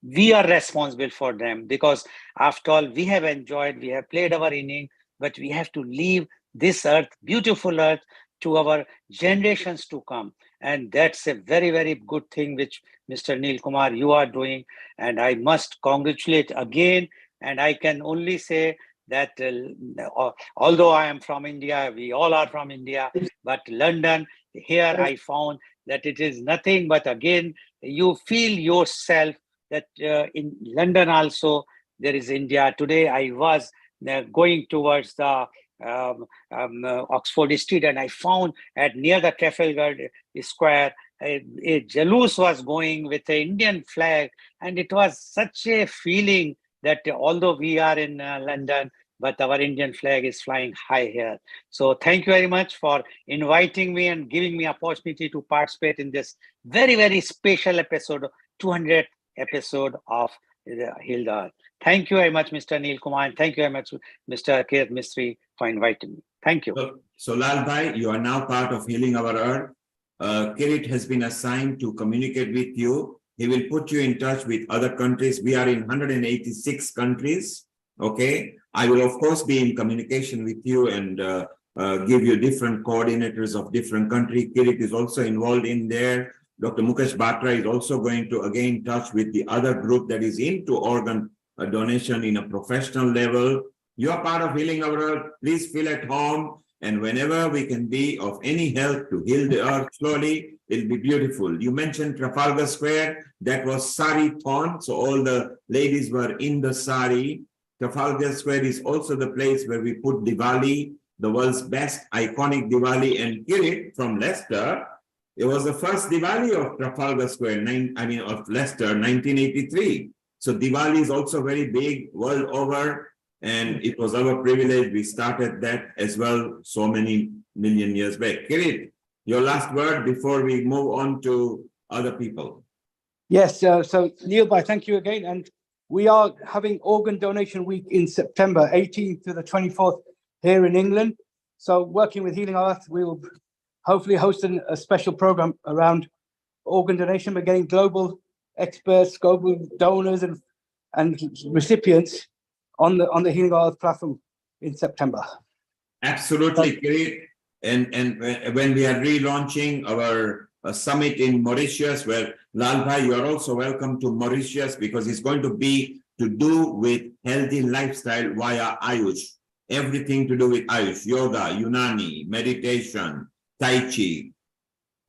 S: we are responsible for them, because after all, we have enjoyed, we have played our inning, but we have to leave this earth, beautiful earth, to our generations to come. And that's a very, very good thing which Mr. Neel Kumar, you are doing. And I must congratulate again. And I can only say that although I am from India, we all are from India, but London, here I found that it is nothing but, again, you feel yourself that in London also there is India. Today I was going towards the Oxford Street, and I found near the Trafalgar Square a jalous was going with an Indian flag, and it was such a feeling that although we are in London, but our Indian flag is flying high here. So thank you very much for inviting me and giving me opportunity to participate in this very, very special episode, 200th episode of Heal the Earth. Thank you very much, Mr. Neel Kumar, and thank you very much, Mr. Kirat Mistry, for inviting me. Thank you.
D: So Lal Bhai, you are now part of Healing Our Earth. Kirit has been assigned to communicate with you. He will put you in touch with other countries. We are in 186 countries. Okay. I will, of course, be in communication with you and give you different coordinators of different countries. Kirit is also involved in there. Dr. Mukesh Batra is also going to again touch with the other group that is into organ donation in a professional level. You are part of Healing Our Earth. Please feel at home. And whenever we can be of any help to heal the earth slowly, it'll be beautiful. You mentioned Trafalgar Square. That was sari-thon. So all the ladies were in the sari. Trafalgar Square is also the place where we put Diwali, the world's best iconic Diwali. And Kirit from Leicester, it was the first Diwali of Trafalgar Square, of Leicester, 1983. So Diwali is also very big world over. And it was our privilege. We started that as well so many million years back. Kirit, your last word before we move on to other people.
O: Yes, so Neel Bhai, thank you again. And we are having Organ Donation Week in September 18th to the 24th here in England. So working with Healing Our Earth, we will hopefully host a special program around organ donation. We're getting global experts, global donors and recipients on the Healing Our Earth platform in September.
D: Absolutely, Kirit. And when we are relaunching our summit in Mauritius, where Lal Bhai, you are also welcome to Mauritius, because it's going to be to do with healthy lifestyle via Ayush. Everything to do with Ayush, yoga, Unani, meditation, Tai Chi,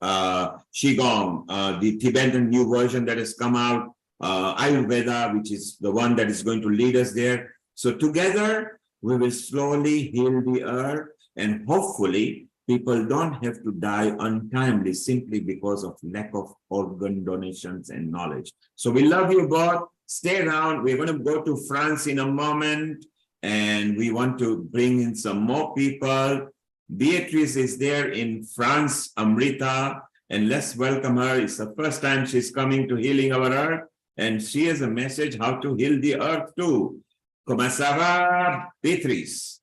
D: Qigong, the Tibetan new version that has come out, Ayurveda, which is the one that is going to lead us there. So together, we will slowly heal the earth, and hopefully people don't have to die untimely simply because of lack of organ donations and knowledge. So we love you both. Stay around. We're going to go to France in a moment, and we want to bring in some more people. Beatrice is there in France, Amrita, and let's welcome her. It's the first time she's coming to Healing Our Earth, and she has a message how to heal the earth too. Comment ça va, Beatrice?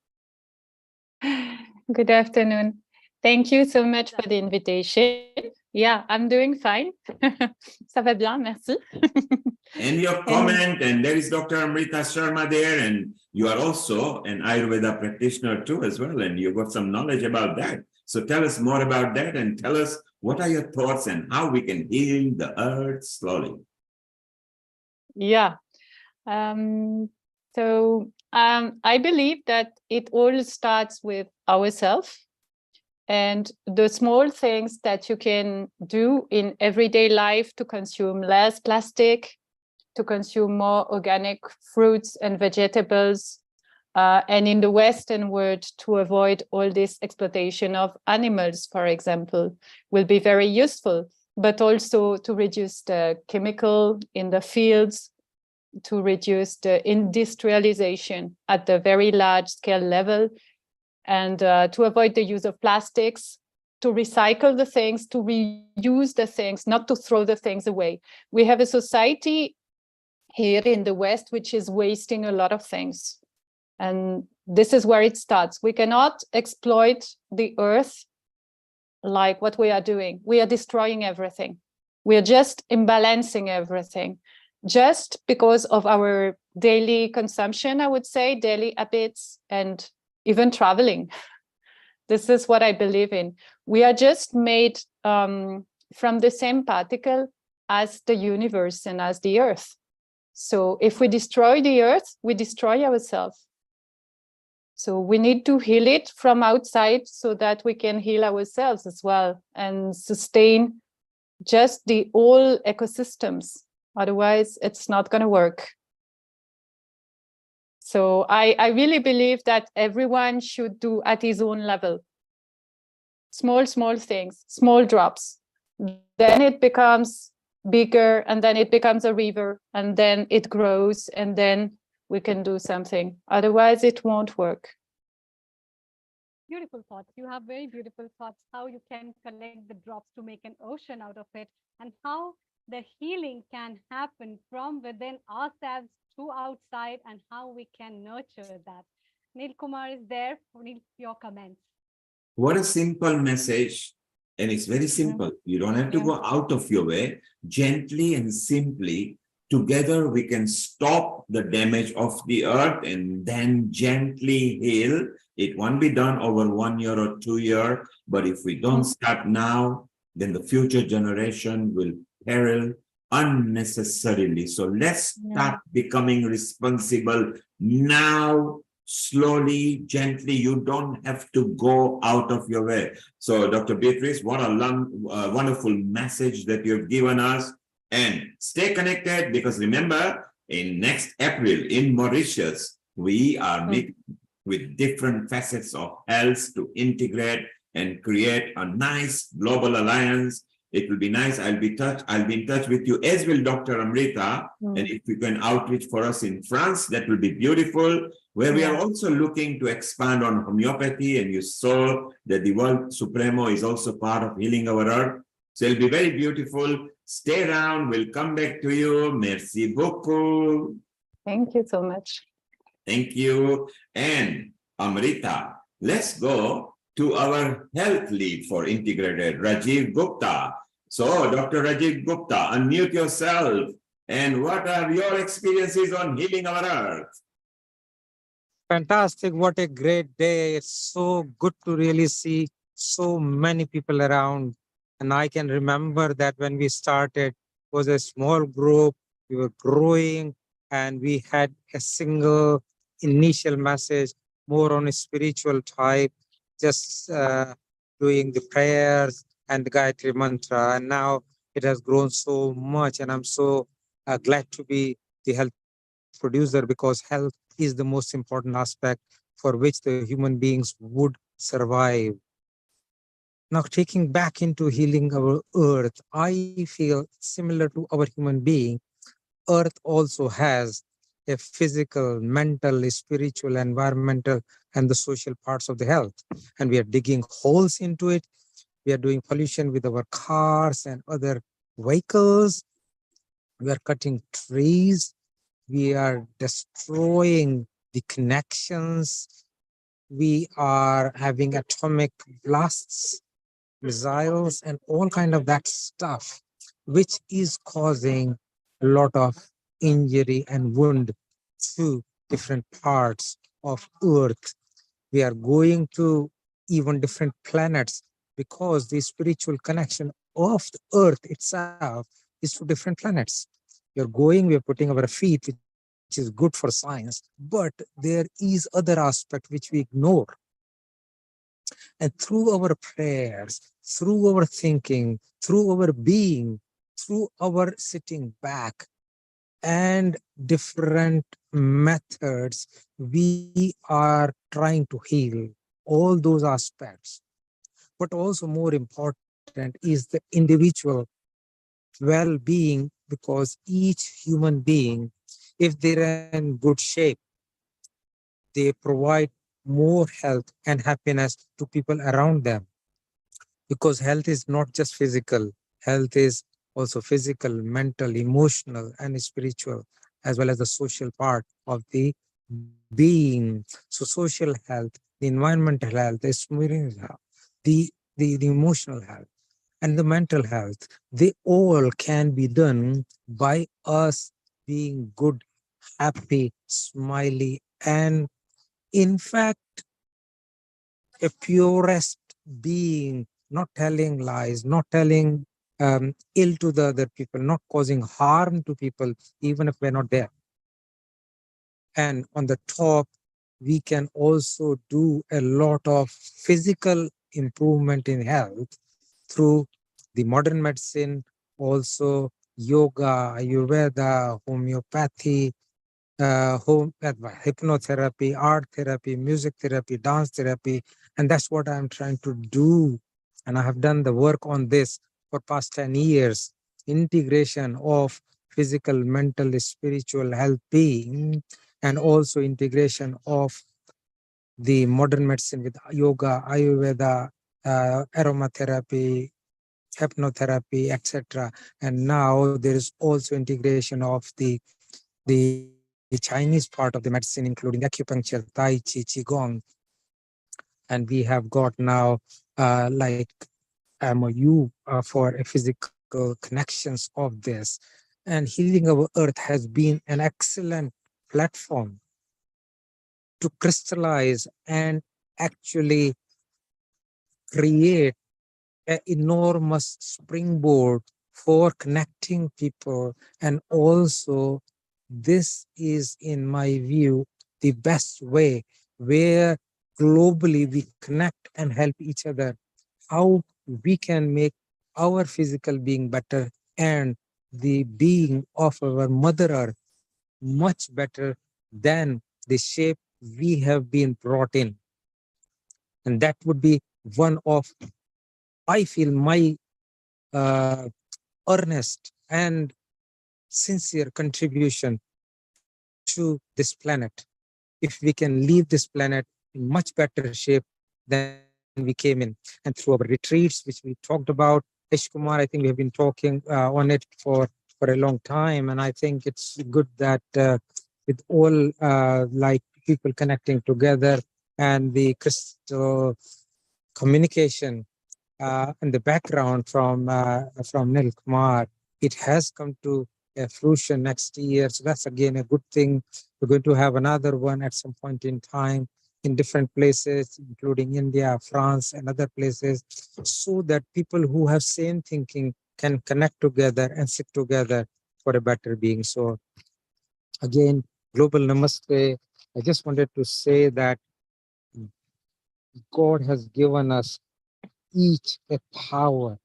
T: Good afternoon. Thank you so much for the invitation. Yeah, I'm doing fine. Ça va bien, merci.
D: And your comment, and there is Dr. Amrita Sharma there, and you are also an Ayurveda practitioner too as well, and you've got some knowledge about that. So tell us more about that, and tell us What are your thoughts and how we can heal the earth slowly?
T: Yeah. I believe that it all starts with ourselves and the small things that you can do in everyday life to consume less plastic, to consume more organic fruits and vegetables, and in the Western world to avoid all this exploitation of animals, for example, will be very useful, but also to reduce the chemical in the fields, to reduce the industrialization at the very large scale level, and to avoid the use of plastics, to recycle the things, to reuse the things, not to throw the things away. We have a society here in the West which is wasting a lot of things. And this is where it starts. We cannot exploit the earth like what we are doing. We are destroying everything. We are just imbalancing everything just because of our daily consumption, I would say, daily habits, and even traveling. This is what I believe in. We are just made from the same particle as the universe and as the earth. So if we destroy the earth, we destroy ourselves. So we need to heal it from outside so that we can heal ourselves as well and sustain just the whole ecosystems. Otherwise, it's not going to work. So I really believe that everyone should do at his own level. Small things, small drops. Then it becomes bigger, and then it becomes a river, and then it grows, and then we can do something. Otherwise, it won't work.
B: Beautiful thoughts. You have very beautiful thoughts, how you can collect the drops to make an ocean out of it, and how the healing can happen from within ourselves to outside, and how we can nurture that. Neil Kumar is there. Neil, your comments.
D: What a simple message. And it's very simple. You don't have to go out of your way. Gently and simply, together we can stop the damage of the earth and then gently heal. It won't be done over 1 year or 2 years. But if we don't start now, then the future generation will peril unnecessarily. So let's start becoming responsible now. Slowly, gently. You don't have to go out of your way. So, Dr. Beatrice, what a wonderful message that you've given us. And stay connected, because remember, in next April in Mauritius, we are meeting with different facets of health to integrate and create a nice global alliance. It will be nice. I'll be in touch with you, as will Dr. Amrita. And if you can outreach for us in France, that will be beautiful. Where we are also looking to expand on homeopathy, and you saw that the World Supremo is also part of Healing Our Earth. So it'll be very beautiful. Stay around. We'll come back to you. Merci beaucoup.
T: Thank you so much.
D: Thank you. And Amrita, let's go to our health lead for integrated, Rajiv Gupta. So, Dr. Rajiv Gupta, unmute yourself. And what are your experiences on Healing Our Earth?
U: Fantastic. What a great day. It's so good to really see so many people around. And I can remember that when we started, it was a small group. We were growing, and we had a single initial message, more on a spiritual type, just doing the prayers and the Gayatri mantra. And now it has grown so much. And I'm so glad to be the health producer, because health is the most important aspect for which the human beings would survive. Now, taking back into healing our earth, I feel similar to our human being, earth also has a physical, mental, spiritual, environmental, and the social parts of the health. And we are digging holes into it. We are doing pollution with our cars and other vehicles. We are cutting trees. We are destroying the connections. We are having atomic blasts, missiles, and all kind of that stuff, which is causing a lot of injury and wound to different parts of Earth. We are going to even different planets because the spiritual connection of the earth itself is to different planets. We're going, we're putting our feet, which is good for science, but there is other aspect which we ignore. And through our prayers, through our thinking, through our being, through our sitting back, and different methods, we are trying to heal all those aspects. But also more important is the individual well-being, because each human being, if they're in good shape, they provide more health and happiness to people around them. Because health is not just physical, health is also physical, mental, emotional, and spiritual, as well as the social part of the being. So social health, the environmental health, the spiritual health, the emotional health, and the mental health, they all can be done by us being good, happy, smiley, and in fact, a purest being, not telling lies, not telling ill to the other people, not causing harm to people, even if we're not there. And on the top, we can also do a lot of physical improvement in health through the modern medicine, also yoga, Ayurveda, homeopathy, hypnotherapy, art therapy, music therapy, dance therapy. And that's what I'm trying to do. And I have done the work on this for past 10 years, integration of physical, mental, spiritual health being, and also integration of the modern medicine with yoga, Ayurveda, aromatherapy, hypnotherapy, etc. And now there is also integration of the Chinese part of the medicine, including acupuncture, Tai Chi, Qigong. And we have got now like MOU for a physical connections of this. And Healing Our Earth has been an excellent platform to crystallize and actually create an enormous springboard for connecting people. And also, this is, in my view, the best way where globally we connect and help each other, how we can make our physical being better and the being of our Mother Earth much better than the shape we have been brought in. And that would be one of, I feel, my earnest and sincere contribution to this planet. If we can leave this planet in much better shape than we came in. And through our retreats, which we talked about, Kumar, I think we have been talking on it for a long time. And I think it's good that with all like people connecting together and the crystal communication in the background from Nil Kumar, it has come to a fruition next year. So that's again a good thing. We're going to have another one at some point in time in different places, including India, France, and other places, so that people who have same thinking can connect together and sit together for a better being. So again, global namaste. I just wanted to say that God has given us each a power.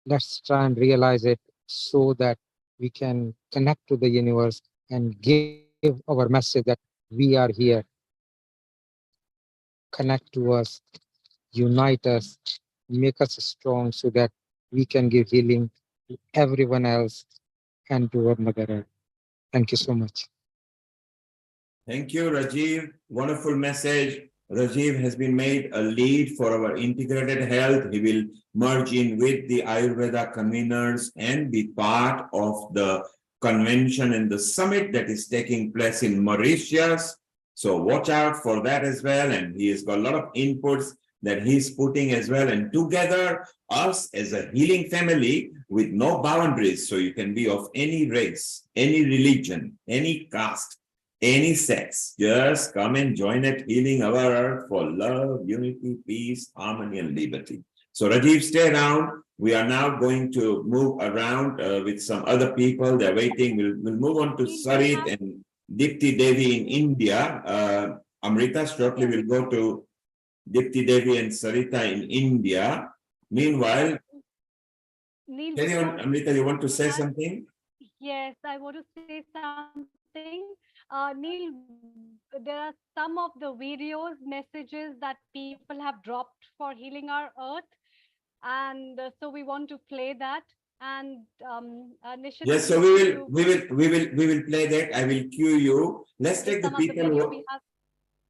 U: Let's try and realize it so that we can connect to the universe and give our message that we are here. Connect to us, unite us, make us strong so that we can give healing to everyone else and to our Mother Earth. Thank you so much.
D: Thank you, Rajiv. Wonderful message. Rajiv has been made a lead for our integrated health. He will merge in with the Ayurveda conveners and be part of the convention and the summit that is taking place in Mauritius. So watch out for that as well. And he has got a lot of inputs that he's putting as well. And together, us as a healing family with no boundaries. So you can be of any race, any religion, any caste, any sex, just come and join at Healing Our Earth for love, unity, peace, harmony, and liberty. So Rajiv, stay around. We are now going to move around with some other people. They're waiting. We'll move on to Sarit and Dipti Devi in India. Amrita, shortly we'll go to Dipti Devi and Sarita in India. Meanwhile,
B: Neil,
D: can you, Amrita, you want to say something?
B: yes, I want to say something. Neil, there are some of the videos, messages that people have dropped for Healing Our Earth. And so we want to play that. And Nishit,
D: Yes, so we will play that. I will cue you. Let's take the people who,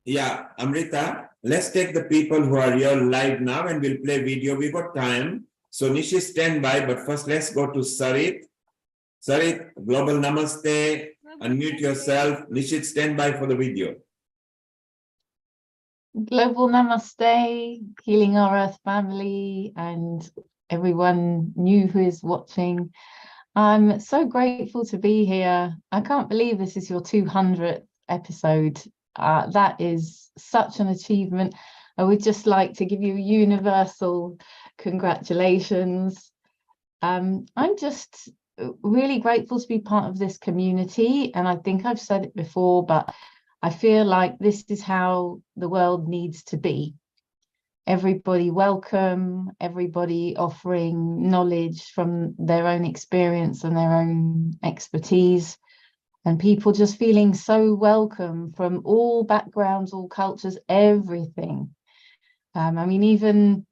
D: yeah, Amrita, let's take the people who are here live now and we'll play video. We got time. So Nishi, stand by, but first let's go to Sarit. Sarit, global namaste. Unmute yourself. Nishit, stand by for the video.
A: Global namaste, Healing Our Earth family, and everyone new who is watching. I'm so grateful to be here. I can't believe this is your 200th episode. That is such an achievement. I would just like to give you universal congratulations. I'm just really grateful to be part of this community, and I think I've said it before, but I feel like this is how the world needs to be. Everybody welcome, everybody offering knowledge from their own experience and their own expertise, and people just feeling so welcome from all backgrounds, all cultures, everything. I mean, even,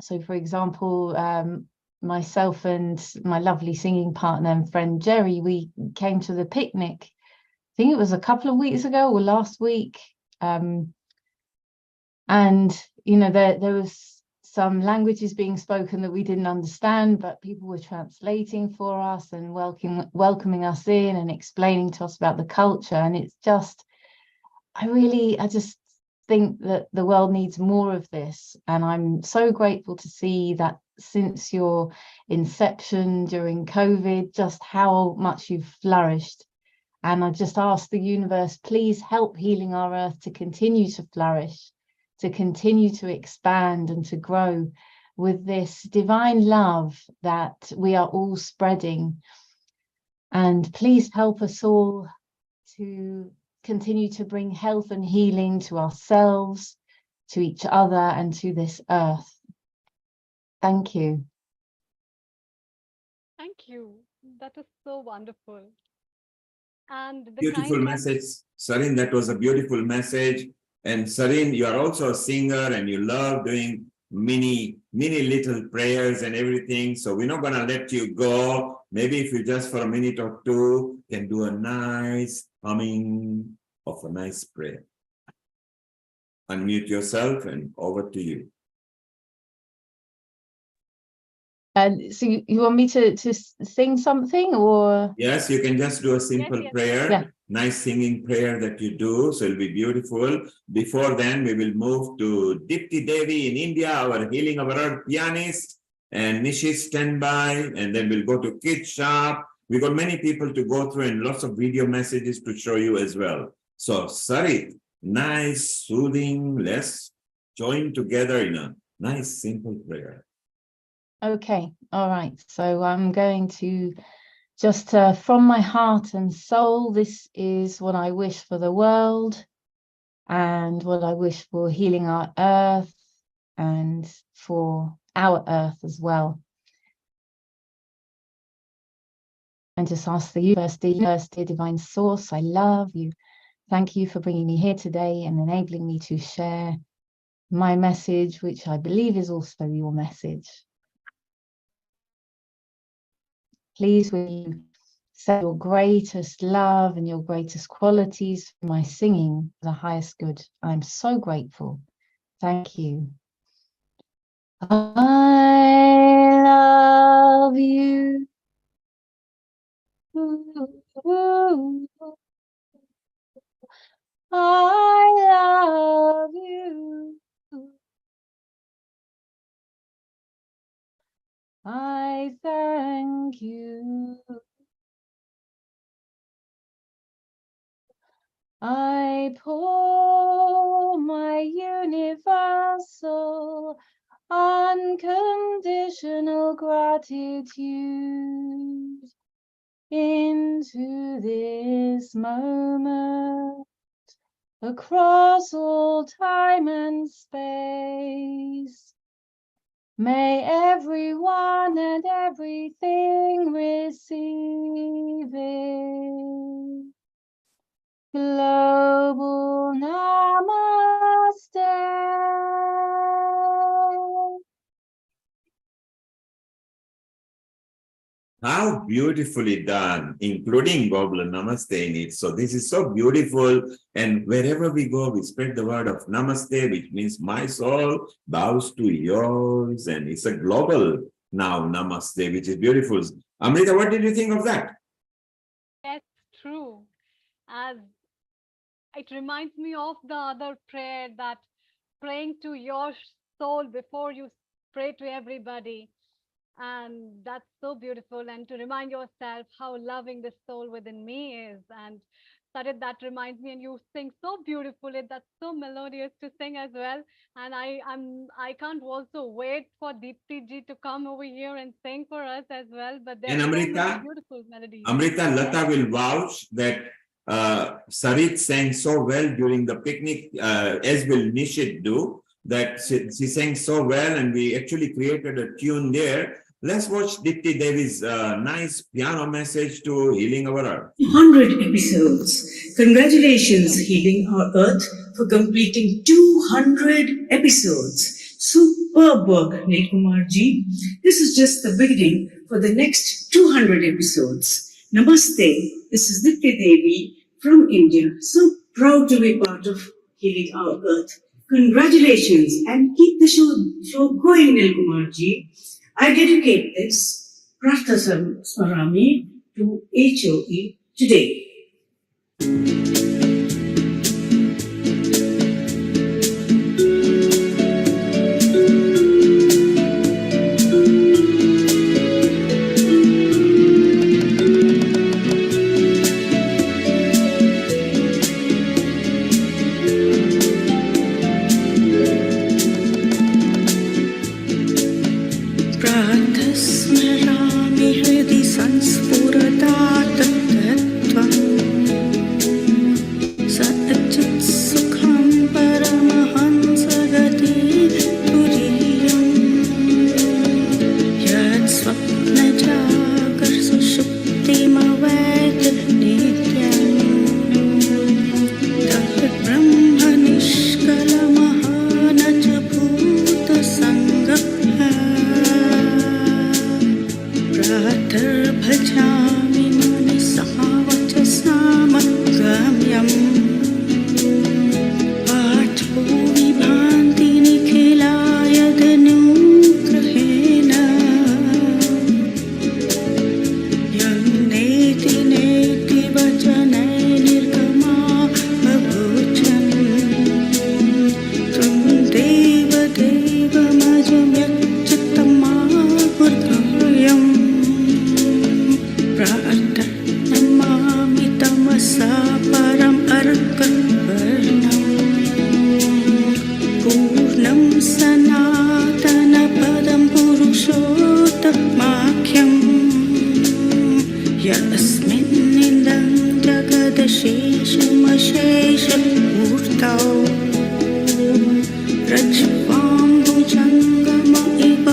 A: so for example, myself and my lovely singing partner and friend Jerry, we came to the picnic, I think it was a couple of weeks ago or last week. And, you know, there was some languages being spoken that we didn't understand, but people were translating for us and welcoming us in and explaining to us about the culture. And it's just, I just think that the world needs more of this. And I'm so grateful to see that since your inception during COVID, just how much you've flourished. And I just ask the universe, please help Healing Our Earth to continue to flourish, to continue to expand and to grow with this divine love that we are all spreading. And please help us all to continue to bring health and healing to ourselves, to each other, and to this earth. Thank you.
B: Thank you. That is so wonderful. And the
D: Beautiful message, Sarin. That was a beautiful message. And Sarin, you are also a singer and you love doing many little prayers and everything. So we're not going to let you go. Maybe if you just for a minute or two can do a nice humming of a nice prayer. Unmute yourself and over to you.
A: And so you want me to sing something, or?
D: Yes, you can just do a simple prayer.
A: Yeah.
D: Nice singing prayer that you do, so it'll be beautiful. Before then, we will move to Dipti Devi in India, our Healing Our Earth pianist, and Nishi standby, and then we'll go to Kid Sharp. We got many people to go through and lots of video messages to show you as well. So, Sarit, nice, soothing, let's join together in a nice, simple prayer.
A: Okay, all right. So I'm going to just from my heart and soul, this is what I wish for the world and what I wish for Healing Our Earth and for our earth as well. And just ask the universe, dear divine source, I love you. Thank you for bringing me here today and enabling me to share my message, which I believe is also your message. Please, will you set your greatest love and your greatest qualities for my singing for the highest good. I'm so grateful. Thank you. I love you. I love you. I thank you. I pour my universal unconditional gratitude into this moment across all time and space. May everyone and everything receive it. Global Namaste.
D: How beautifully done, including Gobla Namaste in it. So this is so beautiful. And wherever we go, we spread the word of Namaste, which means my soul bows to yours. And it's a global now Namaste, which is beautiful. Amrita, what did you think of that?
B: Yes, true. As it reminds me of the other prayer, that praying to your soul before you pray to everybody. And that's so beautiful. And to remind yourself how loving the soul within me is. And Sarit, that reminds me, and you sing so beautifully. That's so melodious to sing as well. And I can't also wait for Deepti ji to come over here and sing for us as well. But
D: And
B: there's so many
D: Amrita,
B: beautiful melodies.
D: Amrita, Lata will vouch that Sarit sang so well during the picnic, as will Nishit do, that she sang so well, and we actually created a tune there. Let's watch Dipti Devi's nice piano message to Healing Our Earth.
E: 100 episodes. Congratulations, Healing Our Earth, for completing 200 episodes. Superb work, Neil Kumar ji. This is just the beginning for the next 200 episodes. Namaste. This is Dipti Devi from India. So proud to be part of Healing Our Earth. Congratulations and keep the show going, Neil Kumar ji. I dedicate this Prartha Smarami to HOE today.
V: स्मरामि हृदि संस्फुरतात् तत्त्वम् सच्चित् सुखं परमहंसगति तुरीयम् यत् स्वप्नजागरसुषुप्तिमवैत नित्यम् तत् ब्रह्म निष्कलमः न च भूतसङ्गः भजामि मनसः वचसामगम्यम् पाठो विभान्ति निखिलाय धनुग्रहेण यं नेति नेति वचनै निर्गमा बभूषन् त्वं देव देवमजम्यच्चित्तमाहुर्भयम् नमामि तमसा परम् अर्कवर्णम् पूर्णं सनातनपदं पुरुषोत्तमाख्यम् यस्मिन्निदं जगदशेषमशेषमूर्तौ रज्ज्वाम्बुजङ्गम इव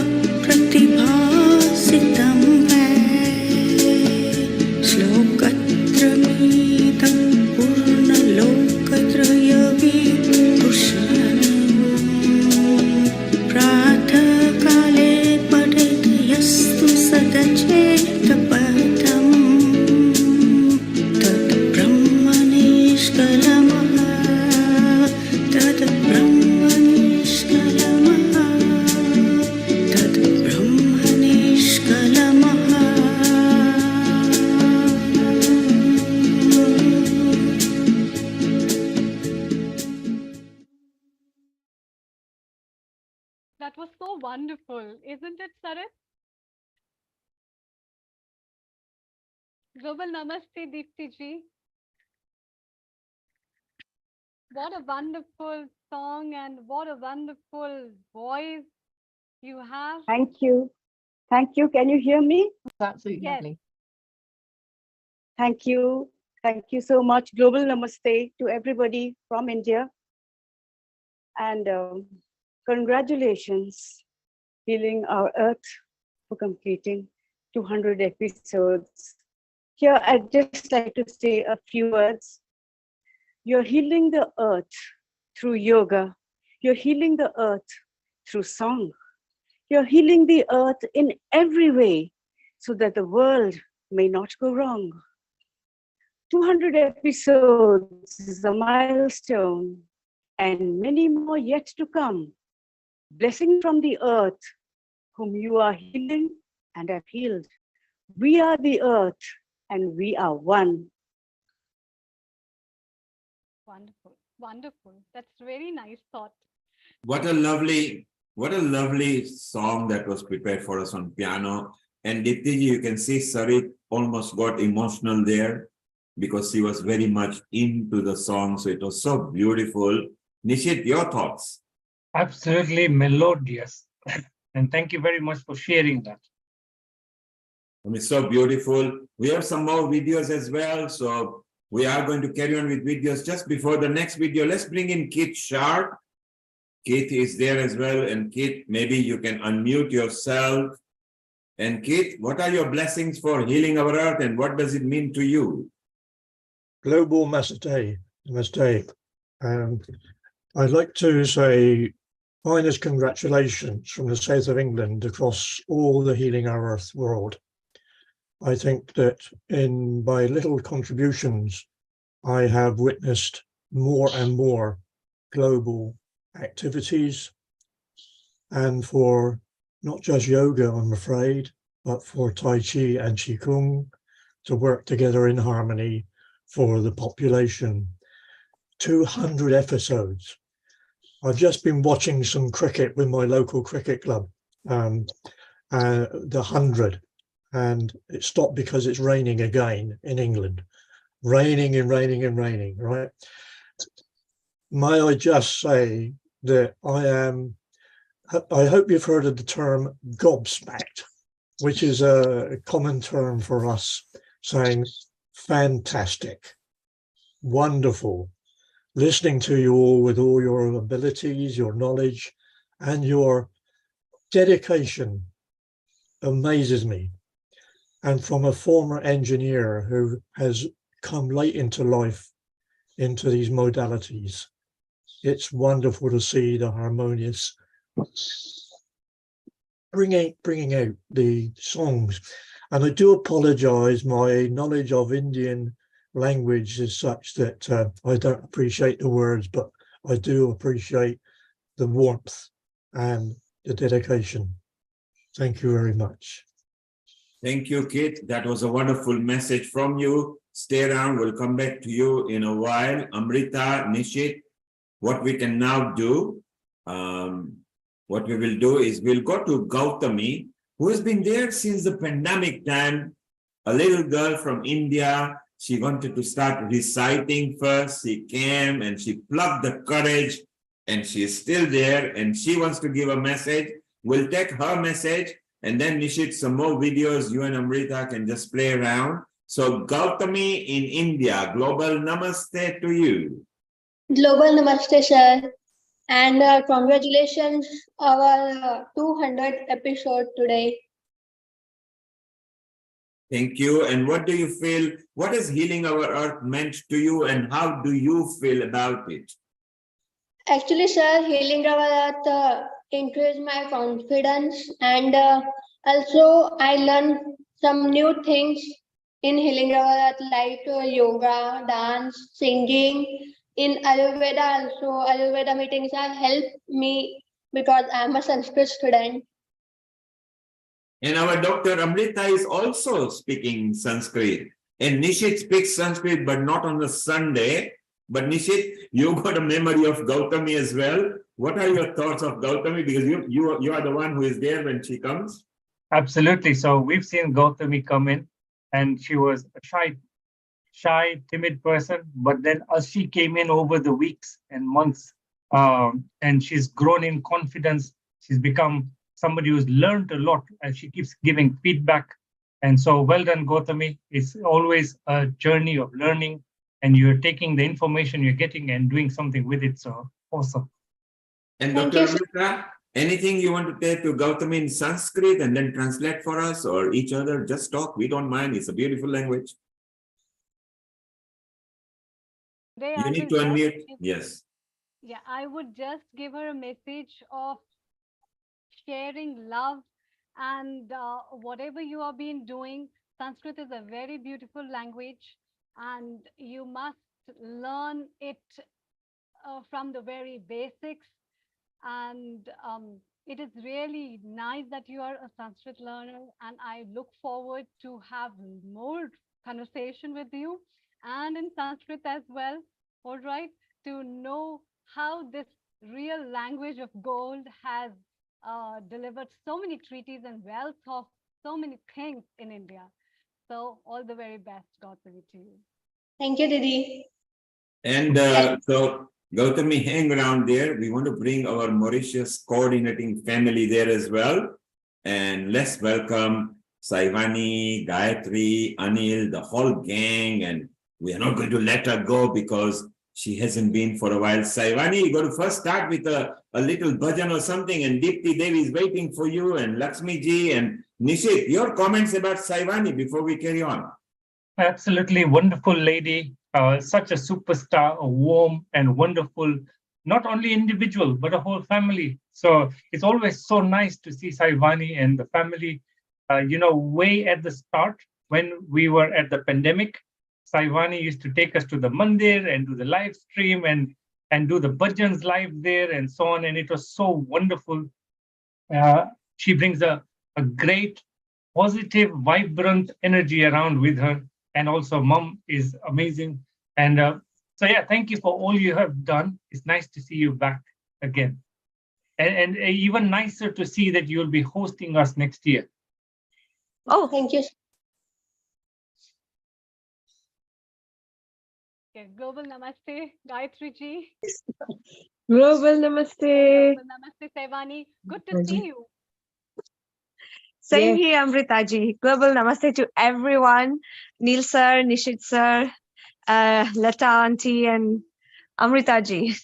V: प्रतिभासितं श्लोकत्रमीदं पूर्णलोकत्रयविभूषणम् प्रातःकाले पठेत् यस्तु सदचेतपदम् तत् ब्रह्मनिष्कलमः तत् ब्रह्मनिष्कलमः तत् ब्रह्मनिष्कलमः.
B: That was so wonderful, isn't it, Sarit? Global Namaste, Deepti ji. What a wonderful song and what a wonderful voice You have.
G: Thank you. Thank you. Can you hear me?
A: Absolutely
B: Yes.
A: lovely.
G: Thank you. Thank you so much. Global Namaste to everybody from India. And congratulations, Healing Our Earth, for completing 200 episodes. Here, I'd just like to say a few words. You're healing the earth through yoga. You're healing the earth through song. You're healing the earth in every way so that the world may not go wrong. 200 episodes is a milestone and many more yet to come. Blessing from the earth, whom you are healing and have healed. We are the earth and we are one.
B: Wonderful. Wonderful. That's very nice thought.
D: What a lovely song that was prepared for us on piano. And Diptiji, you can see Sarit almost got emotional there because she was very much into the song. So it was so beautiful. Nishit, your thoughts?
H: Absolutely melodious. And thank you very much for sharing that.
D: I mean, so beautiful. We have some more videos as well. So we are going to carry on with videos. Just before the next video, let's bring in Keith Sharp. Keith is there as well. And Keith, maybe you can unmute yourself. And Keith, what are your blessings for healing our earth and what does it mean to you?
I: Global Namaste. Namaste. I'd like to say finest congratulations from the south of England across all the Healing Our Earth world. I think that in my little contributions, I have witnessed more and more global activities, and for not just yoga, I'm afraid, but for Tai Chi and Qigong to work together in harmony for the population. 200 episodes. I've just been watching some cricket with my local cricket club, the 100, and it stopped because it's raining again in England. Raining and raining and raining, right? May I just say that I hope you've heard of the term gobsmacked, which is a common term for us saying fantastic, wonderful. Listening to you all with all your abilities, your knowledge, and your dedication amazes me. And from a former engineer who has come late into life into these modalities, it's wonderful to see the harmonious bringing out the songs. And I do apologize, my knowledge of Indian language is such that I don't appreciate the words, but I do appreciate the warmth and the dedication. Thank you very much.
D: Thank you, Kit. That was a wonderful message from you. Stay around. We'll come back to you in a while. Amrita, Nishit, what we can now do, what we will do is we'll go to Gautami, who has been there since the pandemic time, a little girl from India. She wanted to start reciting first. She came and she plucked the courage and she is still there and she wants to give a message. We'll take her message and then Nishit, some more videos you and Amrita can just play around. So Gautami in India, global namaste to you.
W: Global namaste, sir. And congratulations our 200 episode today.
D: Thank you. And what do you feel? What has healing our earth meant to you and how do you feel about it?
W: Actually, sir, healing our earth increased my confidence and also I learned some new things in healing our earth like yoga, dance, singing. In Ayurveda also, Ayurveda meetings have helped me because I'm a Sanskrit student.
D: And our Dr. Amrita is also speaking Sanskrit. And Nishit speaks Sanskrit, but not on the Sunday. But Nishit, you got a memory of Gautami as well. What are your thoughts of Gautami? Because you are the one who is there when she comes.
H: Absolutely. So we've seen Gautami come in and she was a shy, timid person. But then as she came in over the weeks and months, and she's grown in confidence, she's become somebody who's learned a lot, and she keeps giving feedback. And so well done, Gautami. It's always a journey of learning, and you're taking the information you're getting and doing something with it. So awesome.
D: And Dr. Amrita, anything you want to say to Gautami in Sanskrit and then translate for us or each other? Just talk. We don't mind. It's a beautiful language. You need to unmute. Yes.
B: Yeah, I would just give her a message of sharing love and whatever you have been doing. Sanskrit is a very beautiful language, and you must learn it from the very basics. And it is really nice that you are a Sanskrit learner, and I look forward to have more conversation with you and in Sanskrit as well. All right, to know how this real language of gold has delivered so many treaties and wealth of so many things in India. So all the very best, Gautami, to you.
W: Thank you, Didi.
D: And so Gautami, hang around there. We want to bring our Mauritius coordinating family there as well. And let's welcome Saivani, Gayatri, Anil, the whole gang. And we are not going to let her go because she hasn't been for a while. Saivani, you're going to first start with a little bhajan or something, and Deepti Devi is waiting for you, and Lakshmi ji and Nishit. Your comments about Saivani before we carry on.
H: Absolutely wonderful lady, such a superstar, a warm and wonderful, not only individual, but a whole family. So it's always so nice to see Saivani and the family, way at the start when we were at the pandemic. Saivani used to take us to the mandir and do the live stream and do the bhajans live there and so on. And it was so wonderful. She brings a great, positive, vibrant energy around with her. And also mom is amazing. And so, yeah, thank you for all you have done. It's nice to see you back again. And even nicer to see that you'll be hosting us next year.
W: Oh, thank you.
B: Okay, global namaste, Gayatri ji.
C: Global namaste.
B: Global namaste, Saivani. Good to see you.
C: Same here, Amrita ji. Global namaste to everyone. Neil sir, Nishit sir, Lata auntie, and Amrita ji.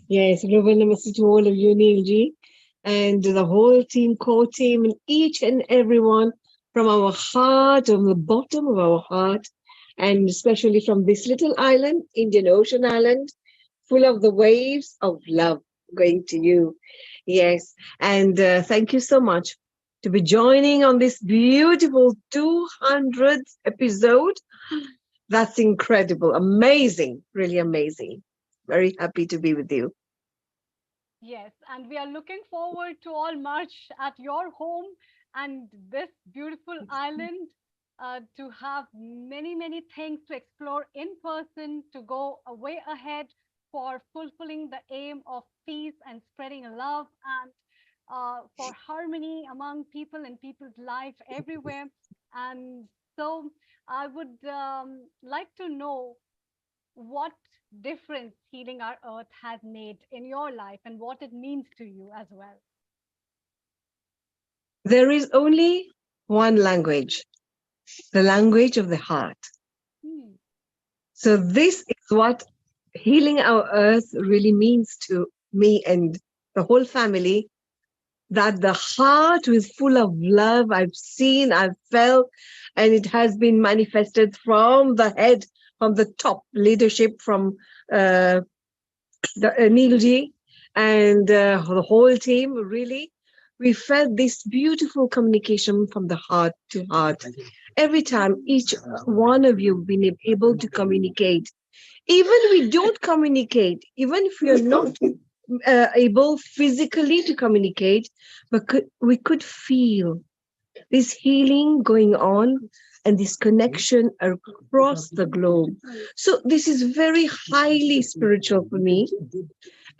J: Yes, global namaste to all of you, Neil ji, and the whole team, core team, and each and everyone from our heart, from the bottom of our heart, and especially from this little island, Indian Ocean Island, full of the waves of love going to you. Yes, and thank you so much to be joining on this beautiful 200th episode. That's incredible, amazing, really amazing. Very happy to be with you.
B: Yes, and we are looking forward to all March at your home and this beautiful island, to have many, many things to explore in person, to go way ahead for fulfilling the aim of peace and spreading love, and for harmony among people and people's life everywhere. And so I would like to know what difference Healing Our Earth has made in your life and what it means to you as well.
J: There is only one language, the language of the heart. So this is what Healing Our Earth really means to me and the whole family, that the heart is full of love. I've seen, I've felt, and it has been manifested from the head, from the top leadership, from the Neil ji and the whole team. Really, we felt this beautiful communication from the heart to heart. Every time each one of you have been able to communicate, even we don't communicate, even if we are not able physically to communicate, but we could feel this healing going on and this connection across the globe. So this is very highly spiritual for me,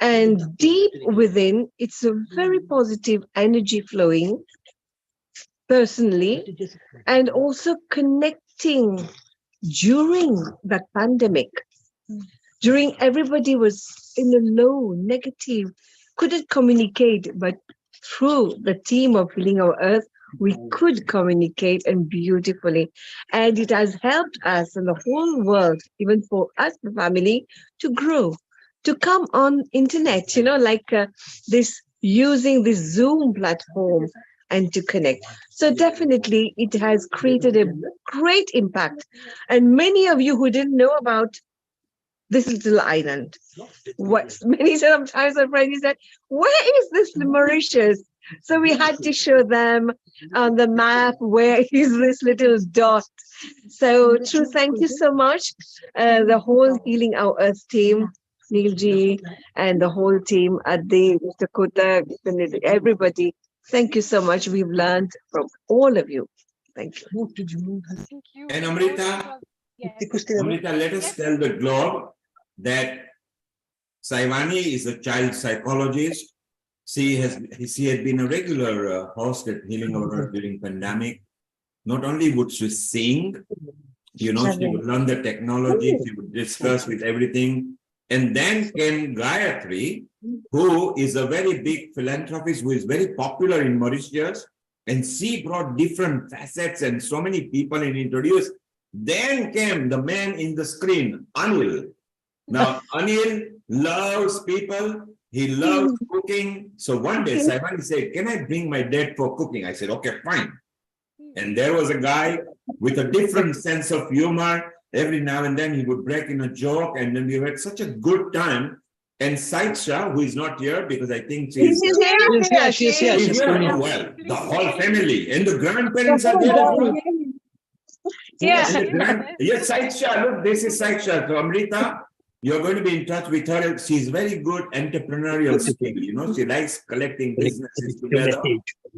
J: and deep within, it's a very positive energy flowing personally, and also connecting during that pandemic. During everybody was in a low, negative, couldn't communicate, but through the team of Healing Our Earth, we could communicate and beautifully. And it has helped us and the whole world, even for us, the family, to grow, to come on internet, like this, using this Zoom platform and to connect. So definitely it has created a great impact. And many of you who didn't know about this little island, many sometimes our friends said, where is this Mauritius? So we had to show them on the map where is this little dot. So true, thank you so much. The whole Healing Our Earth team, Neilji, and the whole team at the Mr. Kota, everybody. Thank you so much. We've learned from all of you. Thank you.
B: Thank you.
D: And Amrita, Amrita, let us tell the globe that Saivani is a child psychologist. She has been a regular host at Healing Our Earth during pandemic. Not only would she sing, she would learn the technology, she would discuss with everything. And then came Gayatri, who is a very big philanthropist, who is very popular in Mauritius. And she brought different facets and so many people and introduced. Then came the man in the screen, Anil. Now, Anil loves people. He loves cooking. So one day, Saivani said, can I bring my dad for cooking? I said, okay, fine. And there was a guy with a different sense of humor. Every now and then he would break in a joke, and then we had such a good time. And Saiksha, who is not here because I think she's here. Well, the whole family and the grandparents are there as well. Yes, Saiksha, look, this is Saiksha. So Amrita, you're going to be in touch with her. She's very good entrepreneurial skill. She likes collecting businesses together.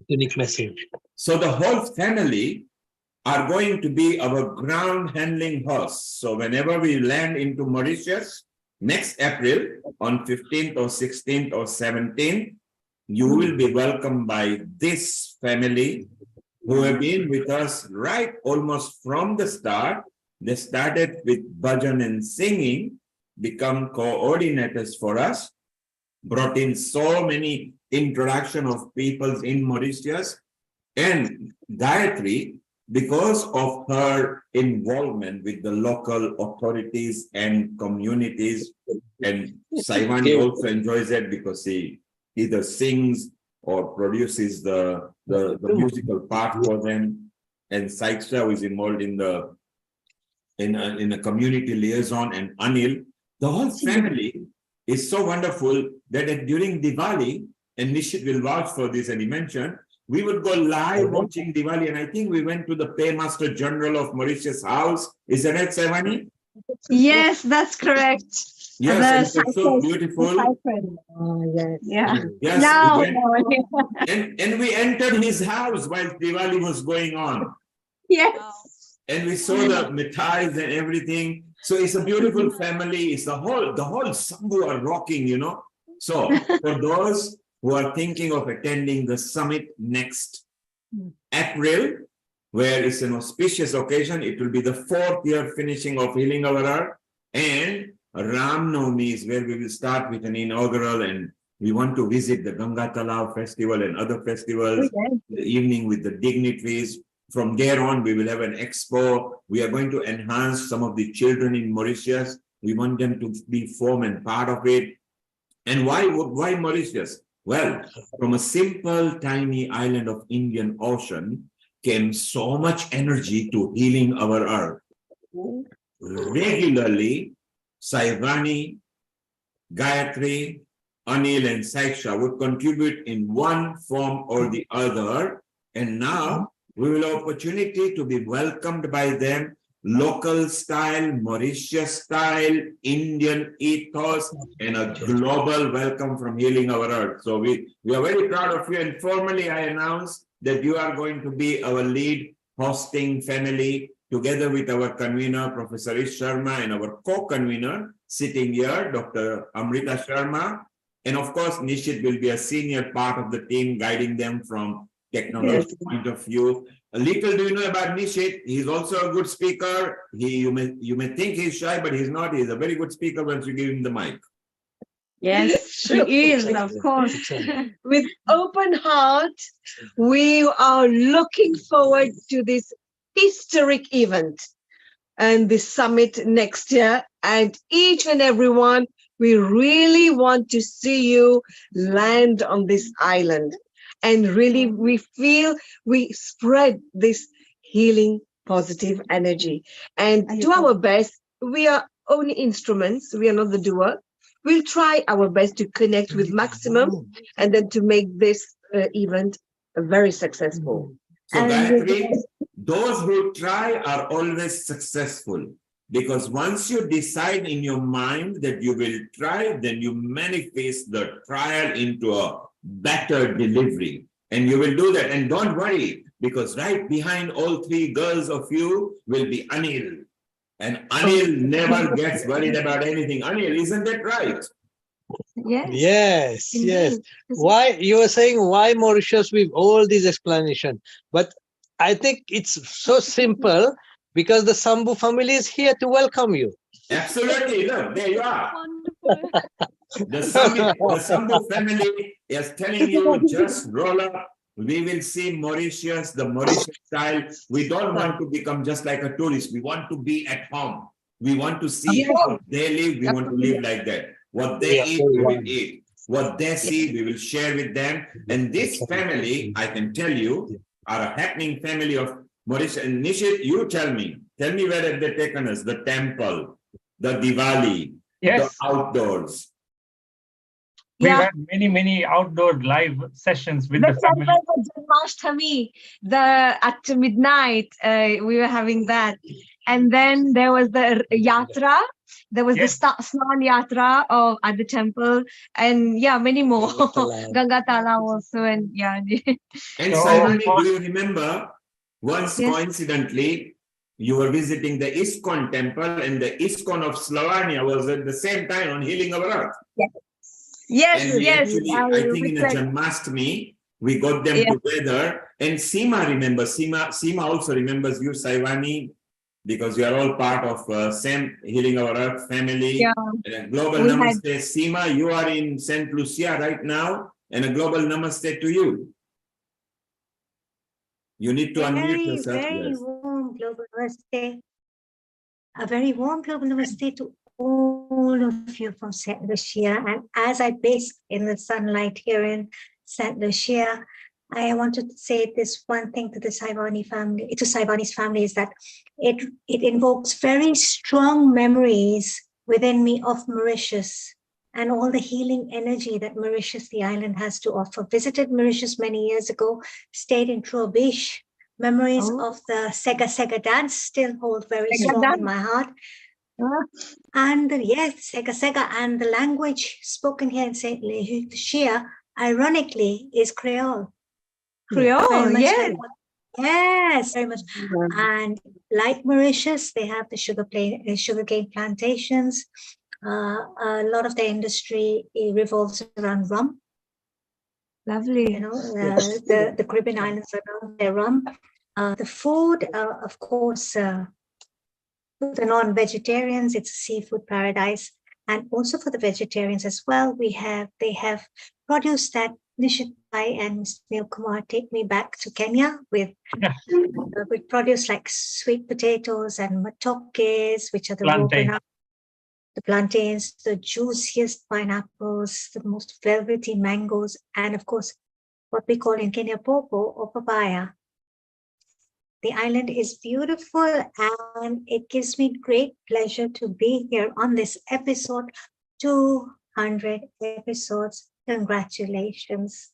K: Unique message.
D: So the whole family are going to be our ground handling hosts. So whenever we land into Mauritius, next April on 15th or 16th or 17th, you will be welcomed by this family who have been with us right almost from the start. They started with bhajan and singing, become coordinators for us, brought in so many introduction of peoples in Mauritius. And Gayatri, because of her involvement with the local authorities and communities, and Saivani also enjoys it because he either sings or produces the musical part for them, and Saiksha, who is involved in a community liaison, and Anil, the whole family is so wonderful that during Diwali, and Nishit will vouch for this, and he mentioned, we would go live watching Diwali, and I think we went to the Paymaster General of Mauritius house. Is that right, Saivani?
C: Yes, that's correct.
D: Yes, it's so beautiful.
C: Oh, yes. Yeah.
D: Yes,
C: Now,
D: and we entered his house while Diwali was going on.
C: Yes.
D: And we saw the mithais and everything. So it's a beautiful family. It's the whole Sanghu are rocking, So for those who are thinking of attending the summit next April, where it's an auspicious occasion, it will be the 4th year finishing of Healing Our Earth, and Ram Navami is where we will start with an inaugural, and we want to visit the Ganga Talav festival and other festivals, the evening with the dignitaries. From there on, we will have an expo. We are going to enhance some of the children in Mauritius. We want them to be form and part of it. And why Mauritius? Well, from a simple, tiny island of Indian Ocean came so much energy to healing our earth. Regularly, Saivani, Gayatri, Anil, and Saiksha would contribute in one form or the other. And now we will have opportunity to be welcomed by them, local style, Mauritius style, Indian ethos, and a global welcome from Healing Our Earth. So we are very proud of you, and formally I announce that you are going to be our lead hosting family, together with our convener, Professor Ish Sharma, and our co-convener sitting here, Dr. Amrita Sharma. And of course, Nishit will be a senior part of the team, guiding them from technology point of view. A little do you know about Nishit? He's also a good speaker. You may think he's shy, but he's not. He's a very good speaker once you give him the mic.
C: Yes, she is, of course. With open heart, we are looking forward to this historic event and the summit next year. And each and every one, we really want to see you land on this island. And really, we feel we spread this healing, positive energy. And do our best. We are only instruments. We are not the doer. We'll try our best to connect with maximum and then to make this event very successful.
D: So
C: And
D: Gayatri, those who try are always successful, because once you decide in your mind that you will try, then you manifest the trial into a better delivery. And you will do that. And don't worry, because right behind all three girls of you will be Anil. And Anil never gets worried about anything. Anil, isn't that right?
C: Yes.
K: Yes. Why you were saying why Mauritius with all these explanation, but I think it's so simple because the Sambu family is here to welcome you.
D: Absolutely. Look, there you are. The Sambu family is telling you, just roll up. We will see Mauritius, the Mauritius style. We don't want to become just like a tourist. We want to be at home. We want to see how they live. We want to live like that. What they eat, we will eat. What they see, we will share with them. And this family, I can tell you, are a happening family of Mauritius. And Nishit, you tell me where have they taken us? The temple, the Diwali, the outdoors.
H: We've had many outdoor live sessions with the family.
C: Janmashtami, at midnight, we were having that. And then there was the yatra. There was the Snan yatra at the temple. And many more. Gangatala also. And
D: And Saivani, do you remember once coincidentally, you were visiting the ISKCON temple, and the ISKCON of Slovenia was at the same time on Healing Our Earth.
C: Yes,
D: and actually, I think in the Janmashtami, we got them together. And Seema remembers, Seema also remembers you, Saivani, because you are all part of same Healing Our Earth family. Global Namaste. Seema, you are in St. Lucia right now, and a global Namaste to you. You need to unmute yourself.
L: Very warm global namaste. A very warm global namaste to all of you from St. Lucia. And as I bask in the sunlight here in St. Lucia, I wanted to say this one thing to the Saivani family, to Saivani's family, is that it invokes very strong memories within me of Mauritius and all the healing energy that Mauritius, the island, has to offer. Visited Mauritius many years ago, stayed in Trobish. Memories of the Sega Sega dance still hold very strong in my heart. And Sega Sega, and the language spoken here in St. Lucia, ironically, is Creole.
C: Creole,
L: yes, very much. And like Mauritius, they have the sugarcane plantations. A lot of the industry revolves around rum.
C: Lovely.
L: You know, the Caribbean islands are known for their rum. The food, of course, for the non-vegetarians, it's a seafood paradise. And also for the vegetarians as well, they have produce that Nishit Bhai and Neil Kumar take me back to Kenya with produce like sweet potatoes and matokes, which are the raw bananas, the plantains, the juiciest pineapples, the most velvety mangoes, and of course, what we call in Kenya popo or papaya. The island is beautiful, and it gives me great pleasure to be here on this episode, 200 episodes. Congratulations.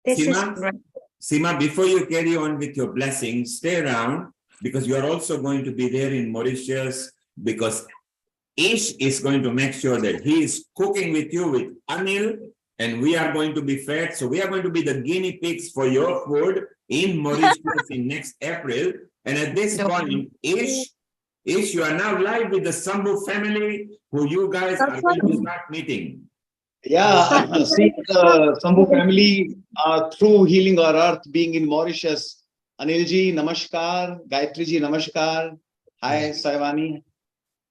L: This is great.
D: Seema, before you carry on with your blessings, stay around, because you are also going to be there in Mauritius, because Ish is going to make sure that he is cooking with you with Anil, and we are going to be fed. So we are going to be the guinea pigs for your food in Mauritius in next April. And at this point, Ish, you are now live with the Sambu family, who you guys are going to start meeting.
F: Yeah, see the Sambu family through Healing Our Earth being in Mauritius. Anilji, namaskar. Gayatriji, namaskar. Hi, Saivani.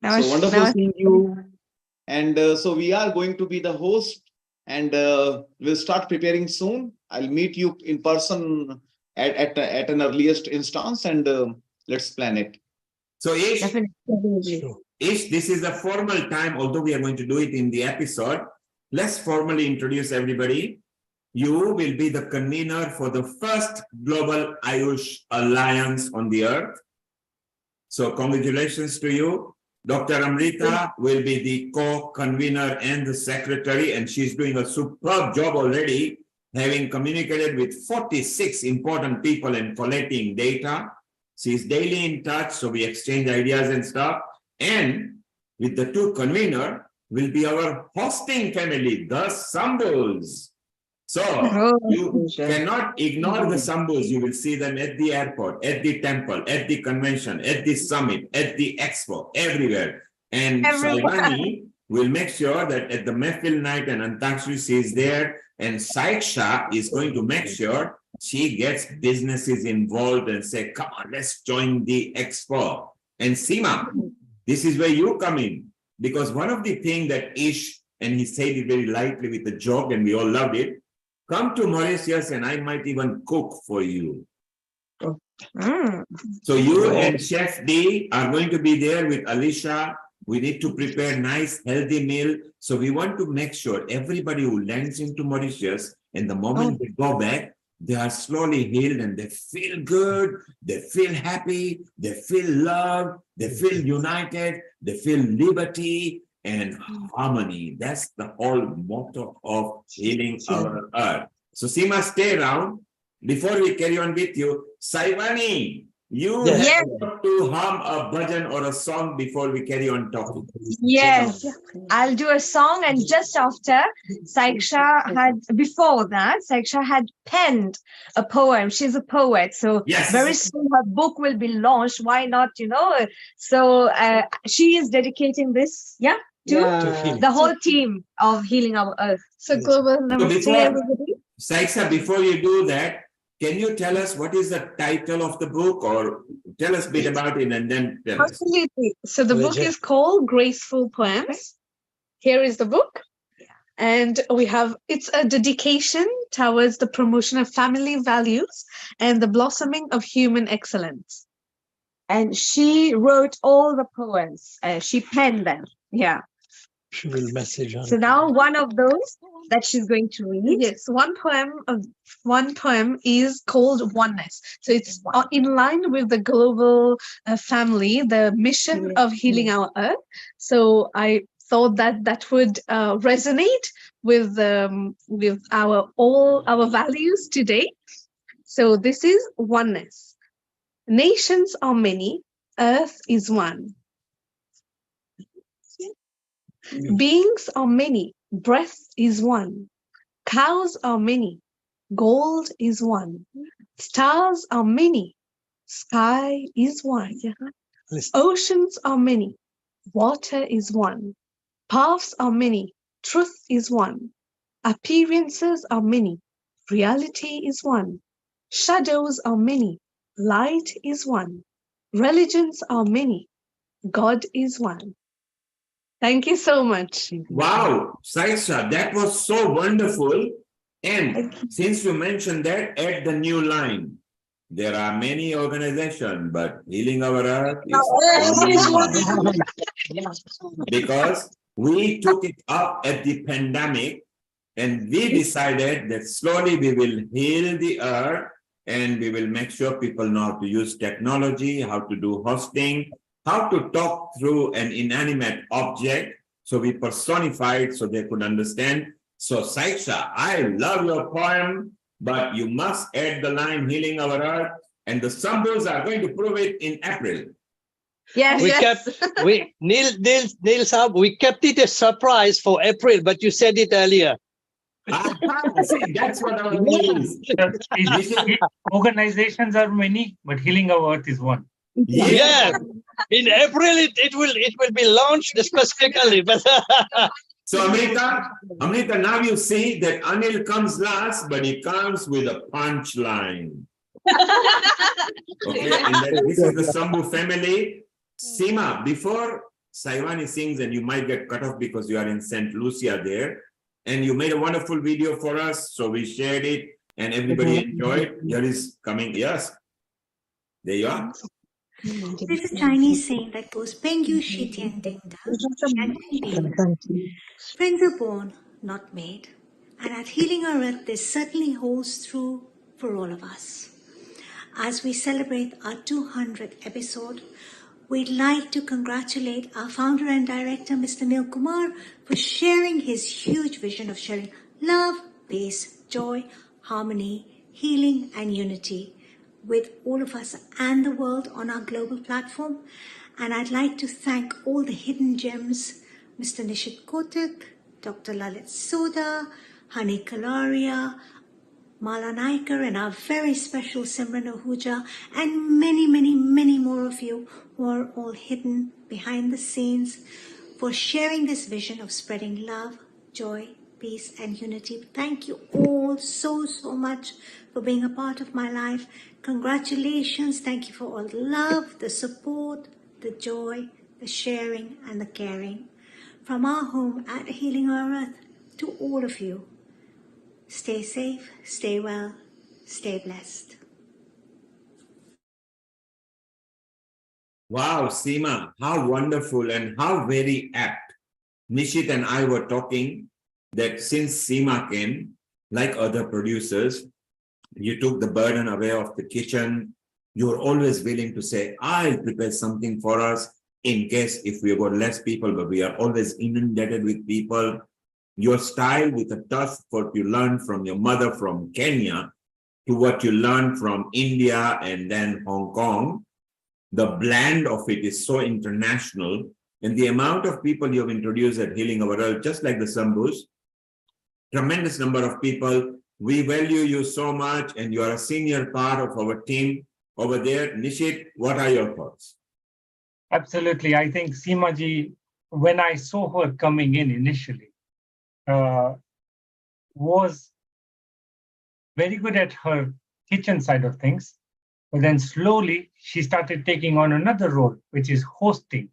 F: So wonderful seeing you. And so we are going to be the host, and we'll start preparing soon. I'll meet you in person at an earliest instance, and let's plan it.
D: So Ish, this is a formal time, although we are going to do it in the episode. Let's formally introduce everybody. You will be the convener for the first Global Ayush Alliance on the earth. So congratulations to you. Dr. Amrita will be the co-convener and the secretary, and she's doing a superb job already, having communicated with 46 important people and collecting data. She's daily in touch, so we exchange ideas and stuff. And with the two convener will be our hosting family, the Sambus. So you cannot ignore the Sambus. You will see them at the airport, at the temple, at the convention, at the summit, at the expo, everywhere. And Saivani will make sure that at the Mehfil night and Antakshri she is there, and Saiksha is going to make sure she gets businesses involved and say, come on, let's join the expo. And Seema, this is where you come in, because one of the things that Ish, and he said it very lightly with a joke and we all loved it, come to Mauritius and I might even cook for you. So you and Chef D are going to be there with Alicia. We need to prepare nice, healthy meal. So we want to make sure everybody who lands into Mauritius, and the moment they go back, they are slowly healed and they feel good, they feel happy, they feel love, they feel united, they feel liberty and harmony. That's the whole motto of healing our earth. So Seema, stay around. Before we carry on with you, Saivani, you have to hum a bhajan or a song before we carry on talking.
J: Yes, I'll do a song, and just after, before that, Saiksha had penned a poem. She's a poet, so very soon her book will be launched. Why not, So she is dedicating this, to the whole team of Healing Our Earth. So global namaste, everybody.
D: Saiksha, before you do that, can you tell us what is the title of the book, or tell us a bit about it and then tell us?
M: Absolutely. So the book is called Graceful Poems. Here is the book. And it's a dedication towards the promotion of family values and the blossoming of human excellence.
J: And she wrote all the poems. She penned them. Yeah.
U: She will message on.
J: So now one of those that she's going to read.
M: Yes, one poem is called Oneness. So it's in line with the global family, the mission of Healing Our Earth. So I thought that would resonate with all our values today. So this is Oneness. Nations are many, Earth is one. Beings are many, breath is one. Cows are many, gold is one. Stars are many, sky is one. Oceans are many, water is one. Paths are many, truth is one. Appearances are many, reality is one. Shadows are many, light is one. Religions are many, God is one. Thank you so much.
D: Wow, Saiksha, that was so wonderful. And since you mentioned that, add the new line. There are many organizations, but Healing Our Earth is only one. Because we took it up at the pandemic, and we decided that slowly we will heal the earth, and we will make sure people know how to use technology, how to do hosting, how to talk through an inanimate object. So we personified so they could understand. So Saiksha, I love your poem, but you must add the line Healing Our Earth, and the Sambus are going to prove it in April.
M: Yes,
K: Neil Saab, we kept it a surprise for April, but you said it earlier.
D: See, that's what our means.
H: Organizations are many, but Healing Our Earth is one.
K: Yes. In April it will be launched specifically.
D: So Amrita, now you see that Anil comes last, but he comes with a punchline. Okay, and then this is the Sambhu family. Seema, before Saivani sings, and you might get cut off because you are in St. Lucia there. And you made a wonderful video for us, so we shared it, and everybody enjoyed. Here is coming, yes. There you are.
L: There's a Chinese saying that goes, Pengyu Shi Tian Ding Da, Shan Tian Bin. Friends are born, not made. And at Healing Our Earth, this certainly holds true for all of us. As we celebrate our 200th episode, we'd like to congratulate our founder and director, Mr. Neil Kumar, for sharing his huge vision of sharing love, peace, joy, harmony, healing, and unity with all of us and the world on our global platform. And I'd like to thank all the hidden gems, Mr. Nishit Kotak, Dr. Lalit Soda, Hani Kalaria, Mala Naikar, and our very special Simran Ahuja, and many, many, many more of you who are all hidden behind the scenes for sharing this vision of spreading love, joy, peace, and unity. Thank you all so, so much for being a part of my life. Congratulations. Thank you for all the love, the support, the joy, the sharing, and the caring. From our home at Healing Our Earth to all of you. Stay safe, stay well, stay blessed.
D: Wow, Seema, how wonderful and how very apt. Nishit and I were talking that since Seema came, like other producers, you took the burden away of the kitchen. You're always willing to say, I'll prepare something for us in case if we got less people, but we are always inundated with people. Your style with a touch what you learned from your mother from Kenya to what you learned from India and then Hong Kong, the blend of it is so international. And the amount of people you have introduced at Healing Our Earth, just like the Sambhus, tremendous number of people. We value you so much, and you are a senior part of our team over there. Nishit, what are your thoughts?
H: Absolutely. I think Seema ji, when I saw her coming in initially, was very good at her kitchen side of things. But then slowly she started taking on another role, which is hosting.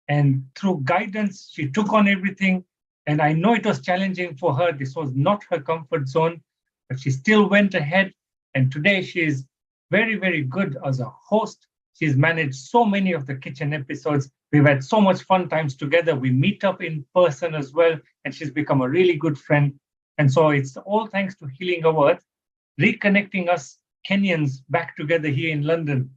H: And through guidance, she took on everything. And I know it was challenging for her. This was not her comfort zone, but she still went ahead. And today she is very, very good as a host. She's managed so many of the kitchen episodes. We've had so much fun times together. We meet up in person as well. And she's become a really good friend. And so it's all thanks to Healing Our Earth, reconnecting us Kenyans back together here in London.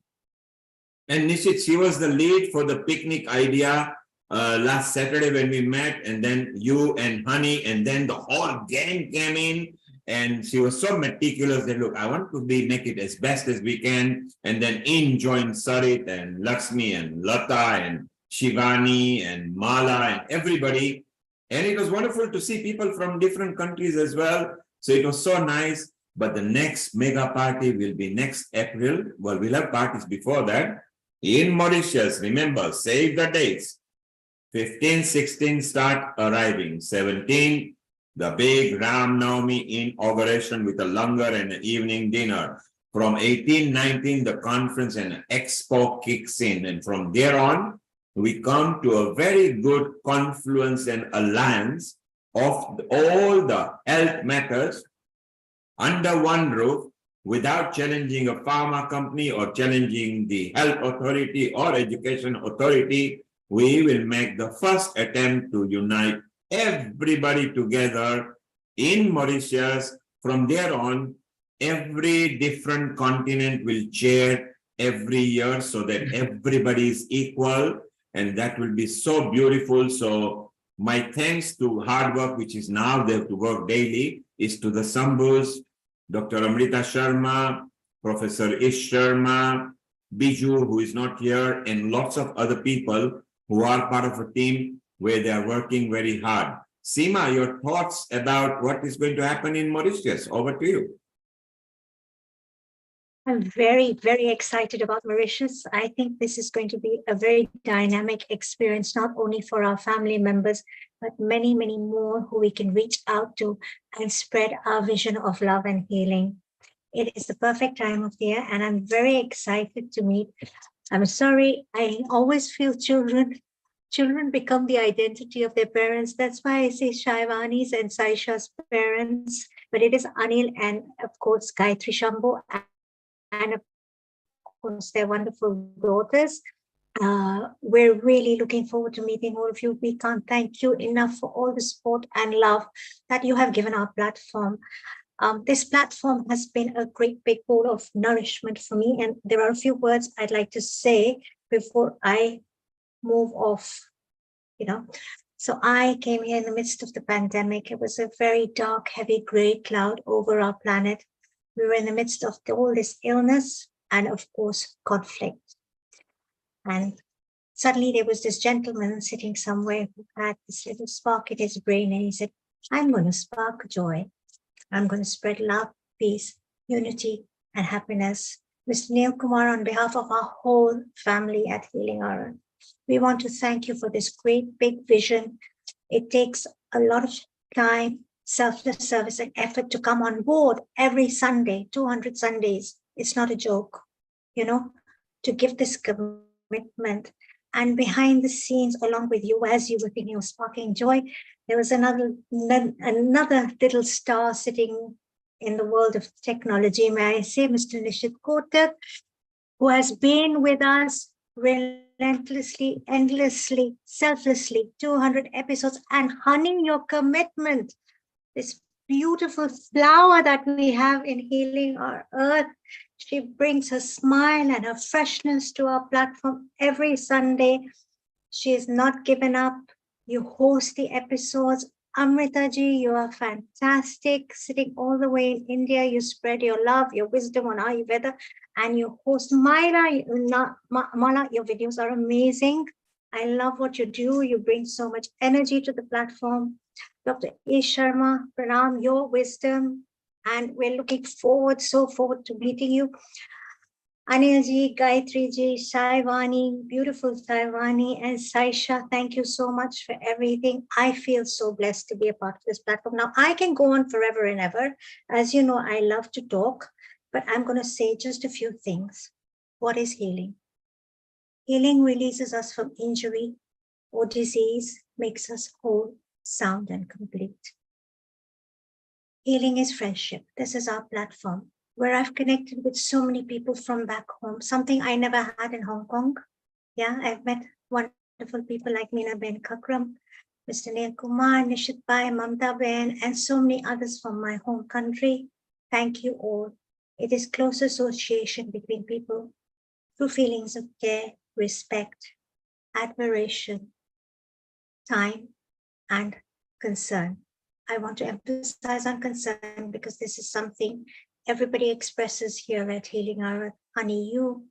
D: And Nishit, she was the lead for the picnic idea last Saturday when we met, and then you and Honey, and then the whole gang came in, and she was so meticulous that, look, I want to make it as best as we can. And then in joined Sarit and Lakshmi and Lata and Shivani and Mala and everybody. And it was wonderful to see people from different countries as well. So it was so nice. But the next mega party will be next April. Well, we'll have parties before that in Mauritius. Remember, save the dates. 15, 16 start arriving. 17, the big Ram Navami inauguration with a langar and an evening dinner. From 18, 19, the conference and expo kicks in. And from there on, we come to a very good confluence and alliance of all the health matters under one roof, without challenging a pharma company or challenging the health authority or education authority. We will make the first attempt to unite everybody together in Mauritius. From there on, every different continent will chair every year so that everybody is equal, and that will be so beautiful. So my thanks to hard work, which is now they have to work daily, is to the Sambhus, Dr. Amrita Sharma, Professor Ish Sharma, Biju, who is not here, and lots of other people who are part of a team where they are working very hard. Seema, your thoughts about what is going to happen in Mauritius? Over to you.
L: I'm very, very excited about Mauritius. I think this is going to be a very dynamic experience, not only for our family members, but many, many more who we can reach out to and spread our vision of love and healing. It is the perfect time of the year, and I'm very excited to meet. I'm sorry, I always feel children children become the identity of their parents. That's why I say Shaivani's and Saisha's parents, but it is Anil and of course Gayatri Shambhu and of course their wonderful daughters. We're really looking forward to meeting all of you. We can't thank you enough for all the support and love that you have given our platform. This platform has been a great big bowl of nourishment for me, and there are a few words I'd like to say before I move off, So I came here in the midst of the pandemic. It was a very dark, heavy gray cloud over our planet. We were in the midst of all this illness and of course, conflict. And suddenly there was this gentleman sitting somewhere who had this little spark in his brain, and he said, I'm going to spark joy. I'm going to spread love, peace, unity, and happiness. Mr. Neil Kumar, on behalf of our whole family at Healing Our Earth, we want to thank you for this great big vision. It takes a lot of time, selfless service, and effort to come on board every Sunday, 200 Sundays. It's not a joke, to give this commitment. And behind the scenes, along with you, as you were thinking of sparking joy, there was another little star sitting in the world of technology, may I say, Mr. Nishit Kotak, who has been with us relentlessly, endlessly, selflessly, 200 episodes, and honey, your commitment, this beautiful flower that we have in Healing Our Earth. She brings her smile and her freshness to our platform every Sunday. She is not given up. You host the episodes. Amrita ji, you are fantastic. Sitting all the way in India, you spread your love, your wisdom on Ayurveda, and you host Mala. Mala, your videos are amazing. I love what you do. You bring so much energy to the platform. Dr. A. Sharma, Pranam, your wisdom, and we're looking forward to meeting you. Anil ji, Gayatri ji, Saivani, beautiful Saivani, and Saisha, thank you so much for everything. I feel so blessed to be a part of this platform. Now, I can go on forever and ever. As you know, I love to talk, but I'm going to say just a few things. What is healing? Healing releases us from injury or disease, makes us whole, sound, and complete. Healing is friendship. This is our platform, where I've connected with so many people from back home, something I never had in Hong Kong. Yeah, I've met wonderful people like Meena Ben Kakram, Mr. Neil Kumar, Nishit Bai, Mamta Ben, and so many others from my home country. Thank you all. It is close association between people through feelings of care, respect, admiration, time, and concern. I want to emphasize on concern because this is something everybody expresses here at Healing Our Earth. Honey, you,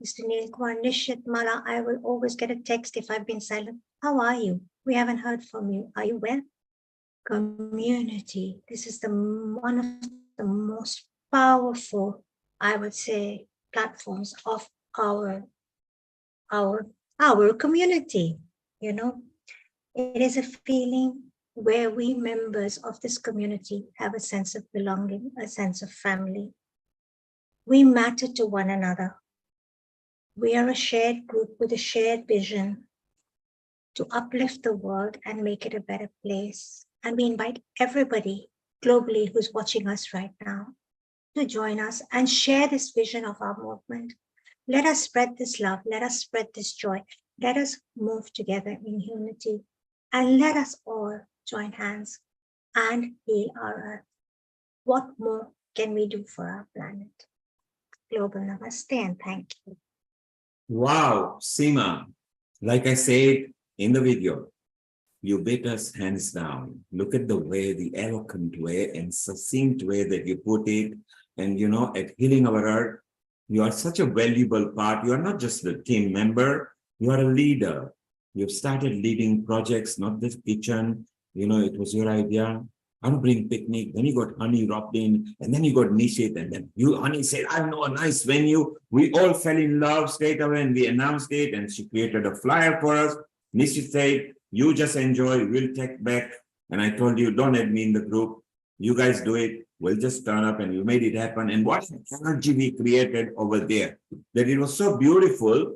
L: Mr. Neil Kumar, Nishit, Mala, I will always get a text if I've been silent. How are you? We haven't heard from you. Are you well? Community. This is one of the most powerful, I would say, platforms of our community. It is a feeling where we members of this community have a sense of belonging, a sense of family. We matter to one another. We are a shared group with a shared vision to uplift the world and make it a better place. And we invite everybody globally who's watching us right now to join us and share this vision of our movement. Let us spread this love. Let us spread this joy. Let us move together in unity. And let us all join hands and heal our Earth. What more can we do for our planet? Global Namaste and thank you.
D: Wow, Seema, like I said in the video, you beat us hands down. Look at the way, the eloquent way and succinct way that you put it. And at Healing Our Earth, you are such a valuable part. You are not just a team member, you are a leader. You've started leading projects, not this kitchen. It was your idea. I'll bring picnic. Then you got Honey robbed in, and then you got Nishit, and then Honey said, I know a nice venue. We all fell in love straight away, and we announced it, and she created a flyer for us. Nishit said, you just enjoy, we'll take back. And I told you, don't add me in the group. You guys do it. We'll just turn up, and you made it happen. And what energy we created over there, that it was so beautiful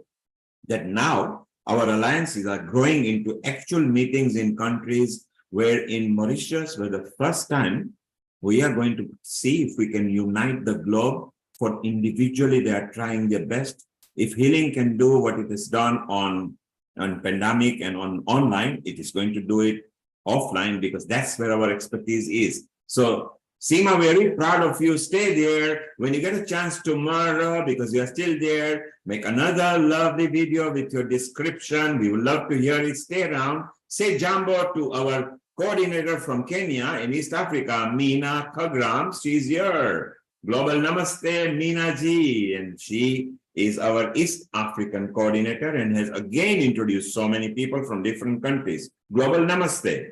D: that now our alliances are growing into actual meetings in countries where in Mauritius, for the first time, we are going to see if we can unite the globe. For individually, they are trying their best. If healing can do what it has done on pandemic and on online, it is going to do it offline because that's where our expertise is. So Seema, very proud of you. Stay there. When you get a chance tomorrow, because you are still there, make another lovely video with your description. We would love to hear it. Stay around. Say Jambo to our coordinator from Kenya in East Africa, Meena Kagram. She's here. Global Namaste, Meena ji. And she is our East African coordinator and has again introduced so many people from different countries. Global Namaste.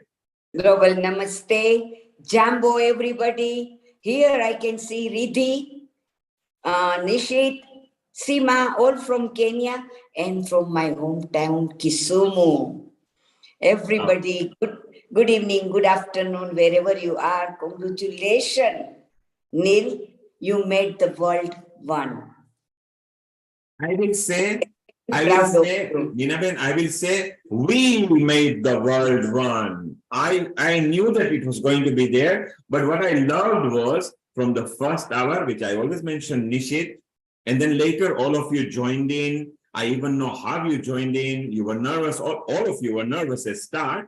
N: Global Namaste. Jambo, everybody. Here I can see Riddhi, Nishit, Seema, all from Kenya and from my hometown, Kisumu. Everybody, good evening, good afternoon, wherever you are. Congratulations, Neil. You made the world one.
D: I will say, Ninaben, I will say, we made the world one. I knew that it was going to be there, but what I loved was from the first hour, which I always mention Nishit, and then later all of you joined in. I even know how you joined in. You were nervous, all of you were nervous at start,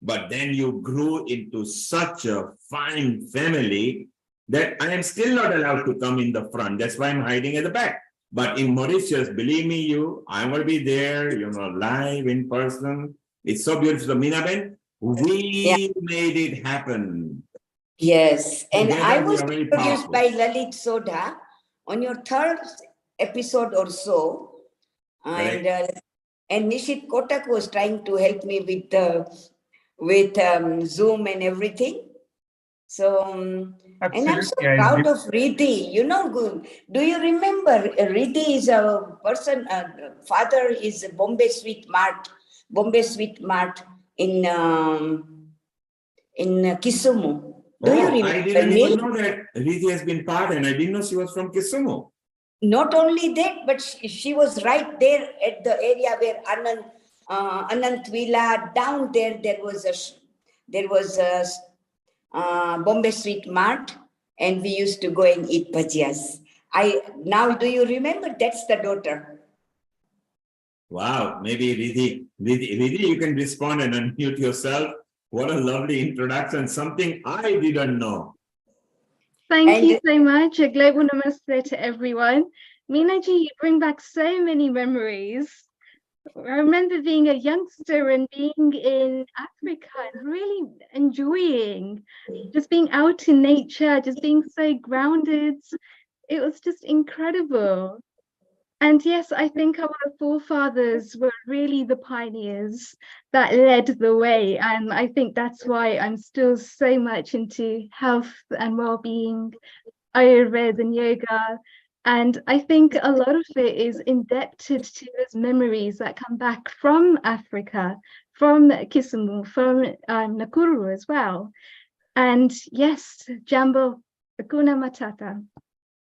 D: but then you grew into such a fine family that I am still not allowed to come in the front. That's why I'm hiding at the back. But in Mauritius, believe me, I will be there, live in person. It's so beautiful. So, Minaben, we made it happen.
N: Yes, and
D: Together,
N: I was
D: very
N: introduced
D: powerful.
N: by Lalit Soda on your third episode or so. And Nishit Kotak was trying to help me with Zoom and everything. So, and I'm so proud of Riddhi. Do you remember Riddhi is a person, father is Bombay Sweet Mart in Kisumu. Do you remember?
D: I didn't even know that Riddhi has been part, and I didn't know she was from Kisumu.
N: Not only that, but she was right there at the area where Anant Villa, down there, there was a Bombay Street Mart, and we used to go and eat bhajias. Now, do you remember? That's the daughter.
D: Wow, maybe Riddhi, you can respond and unmute yourself. What a lovely introduction, something I didn't know.
P: Thank you so much. A global namaste to everyone. Meena ji, you bring back so many memories. I remember being a youngster and being in Africa and really enjoying just being out in nature, just being so grounded. It was just incredible. And yes, I think our forefathers were really the pioneers that led the way. And I think that's why I'm still so much into health and well-being, Ayurveda and yoga. And I think a lot of it is indebted to those memories that come back from Africa, from Kisumu, from Nakuru as well. And yes, Jambo, Hakuna Matata.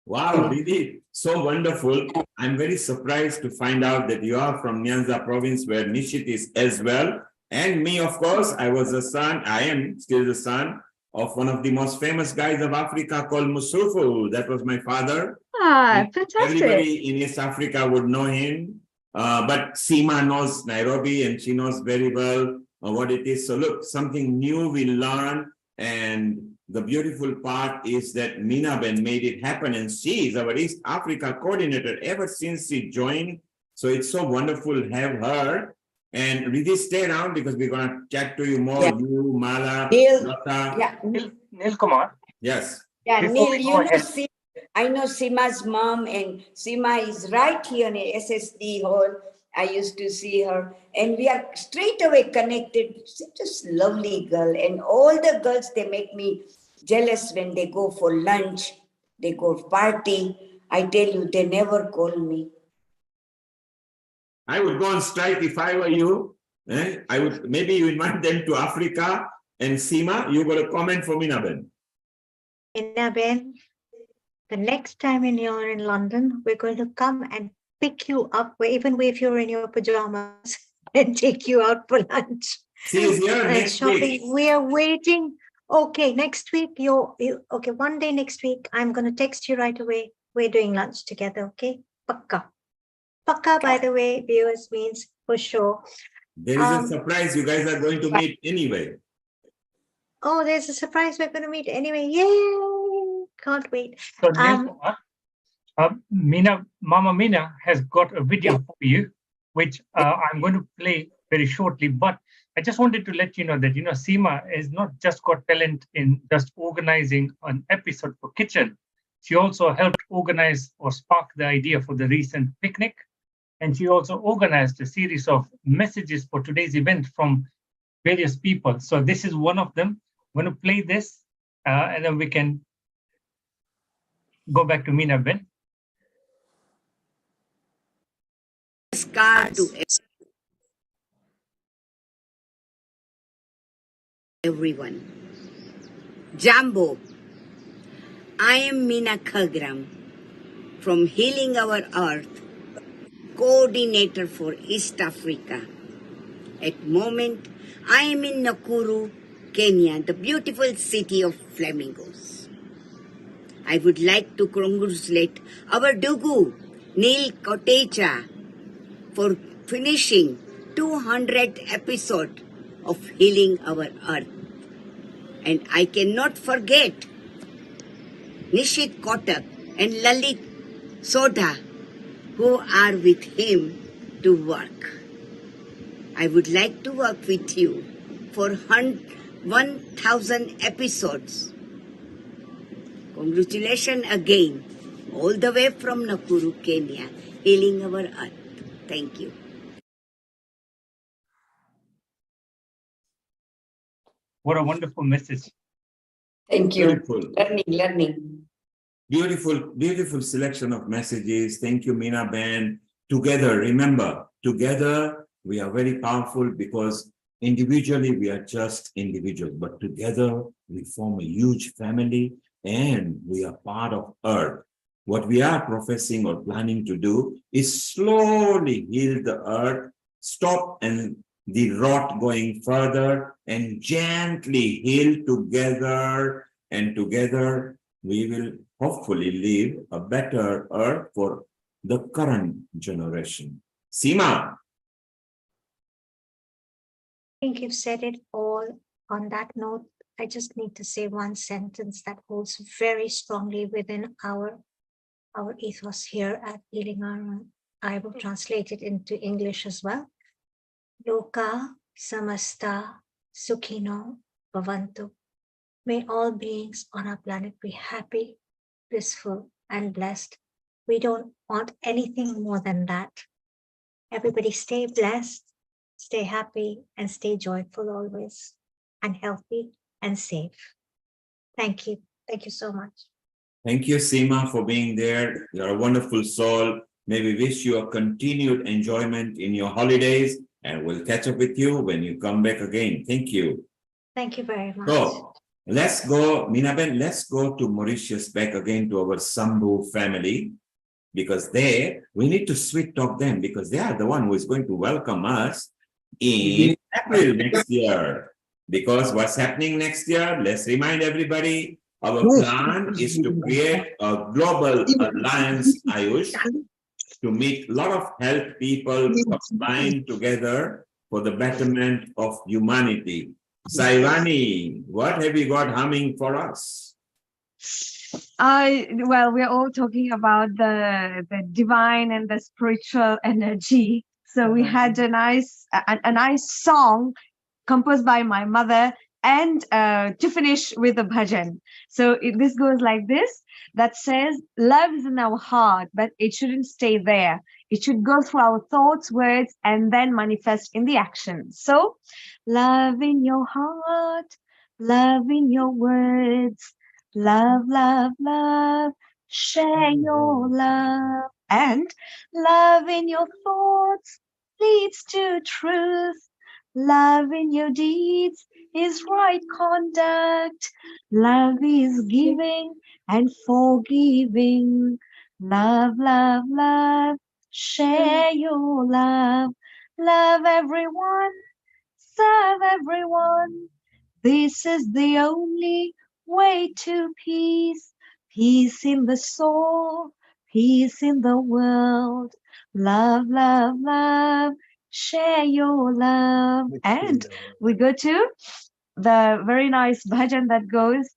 D: Wow, Riddhi, so wonderful. I'm very surprised to find out that you are from Nyanza province where Nishit is as well. And me, of course, I am still the son of one of the most famous guys of Africa called Musufu. That was my father.
P: Ah, fantastic.
D: Everybody in East Africa would know him. But Seema knows Nairobi and she knows very well what it is. So look, something new we learn, and the beautiful part is that Meena Ben made it happen, and she is our East Africa coordinator ever since she joined. So it's so wonderful to have her. And Riddhi, stay around because we're going to chat to you more.
N: Yeah.
D: You, Mala,
N: Neil,
D: Lata.
N: yeah.
H: Neil Kumar.
D: Yes.
N: Yeah,
H: Before
N: Neil, I know Seema's mom, and Seema is right here in the SSD hall. I used to see her, and we are straight away connected. Such a lovely girl, and all the girls, they make me jealous when they go for lunch, they go party. I tell you, they never call me.
D: I would go on strike if I were you. I would maybe you invite them to Africa, and Seema, you got a comment for Meena Ben.
L: Meena Ben, the next time when you're in London, we're going to come and pick you up, even if you're in your pajamas. and take you out for lunch.
D: See you here
L: And
D: next
L: shopping.
D: week.
L: We are waiting. Okay, next week, okay, one day next week, I'm going to text you right away. We're doing lunch together, okay? Pakka. Pakka, by the way, viewers, means for sure.
D: There is a surprise you guys are going to meet anyway.
L: Oh, there's a surprise we're going to meet anyway. Yay! Can't wait.
H: So, Mama Mina has got a video for you, which I'm going to play very shortly. But I just wanted to let you know that, Seema has not just got talent in just organizing an episode for Kitchen. She also helped organize or spark the idea for the recent picnic. And she also organized a series of messages for today's event from various people. So this is one of them. I'm going to play this and then we can go back to Mina Ben.
N: Scar to everyone. Jambo, I am Mina Khagram from Healing Our Earth, coordinator for East Africa. At moment, I am in Nakuru, Kenya, the beautiful city of flamingos. I would like to congratulate our Dugu, Neil Kotecha, for finishing 200 episode of Healing Our Earth. And I cannot forget Nishit Kotak and Lalit Sodha, who are with him to work. I would like to work with you for 1,000 episodes. Congratulations again, all the way from Nakuru, Kenya, Healing Our Earth. Thank you.
H: What a wonderful message.
N: Thank you.
D: Beautiful.
N: Learning.
D: Beautiful selection of messages. Thank you, Mina Ben. Together, remember, together we are very powerful because individually we are just individuals, but together we form a huge family and we are part of Earth. What we are professing or planning to do is slowly heal the Earth, stop and the rot going further, and gently heal together, and together we will hopefully leave a better Earth for the current generation. Seema.
L: I think you've said it all. On that note, I just need to say one sentence that holds very strongly within our ethos here at Healing Our Earth. I will translate it into English as well. Loka samasta sukhino bhavantu. May all beings on our planet be happy, blissful, and blessed. We don't want anything more than that. Everybody stay blessed, stay happy, and stay joyful always, and healthy and safe. Thank you. Thank you so much.
D: Thank you, Seema, for being there. You're a wonderful soul. May we wish you a continued enjoyment in your holidays, and we'll catch up with you when you come back again. Thank you.
L: Thank you very much.
D: So let's go, Minaben, let's go to Mauritius, back again to our Sambhu family, because there we need to sweet talk them because they are the one who is going to welcome us in April next year. Because what's happening next year? Let's remind everybody, our plan is to create a global alliance, Ayush, to meet a lot of health people combined together for the betterment of humanity. Saivani, what have you got humming for us?
Q: Well, we're all talking about the divine and the spiritual energy. So we had a nice song composed by my mother, and to finish with a bhajan. So this goes like this, that says, love is in our heart, but it shouldn't stay there. It should go through our thoughts, words, and then manifest in the action. So, love in your heart, love in your words, love, love, love, share your love, and love in your thoughts leads to truth. Love in your deeds is right conduct. Love is giving and forgiving. Love, love, love, share your love. love everyone, serve everyone. This is the only way to peace. Peace in the soul, peace in the world. Love, love, love, share your love. And we go to the very nice bhajan that goes,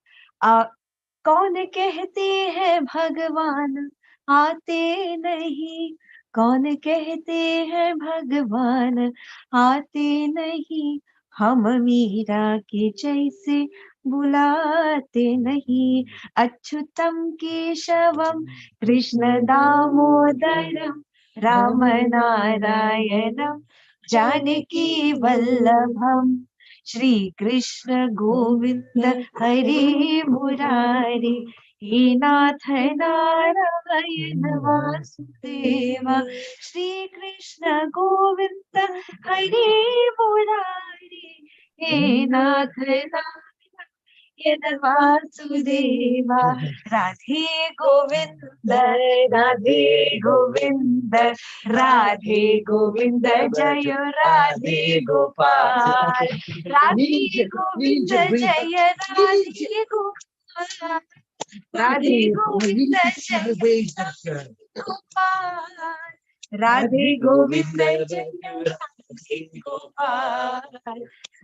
Q: कौन कहते हैं भगवान आते नहीं, कौन कहते हैं भगवान आते नहीं, हम मीरा के जैसे बुलाते नहीं. अच्युतम केशवम कृष्ण दामोदरम राम नारायणम जानकी वल्लभम श्री कृष्ण गोविंद हरे मुरारी, हे नाथ नारायण वासुदेव. श्री कृष्ण गोविंद हरे मुरारी, हे नाथ नारायण वासुदेवा. राधे गोविंद राधे गोविंद राधे गोविंद जय राधे गोपाल. राधे गोविंद जय राधे गोपाल. राधे गोविंद जय गोपाल. राधे गोविंद जय राधे गोपाल.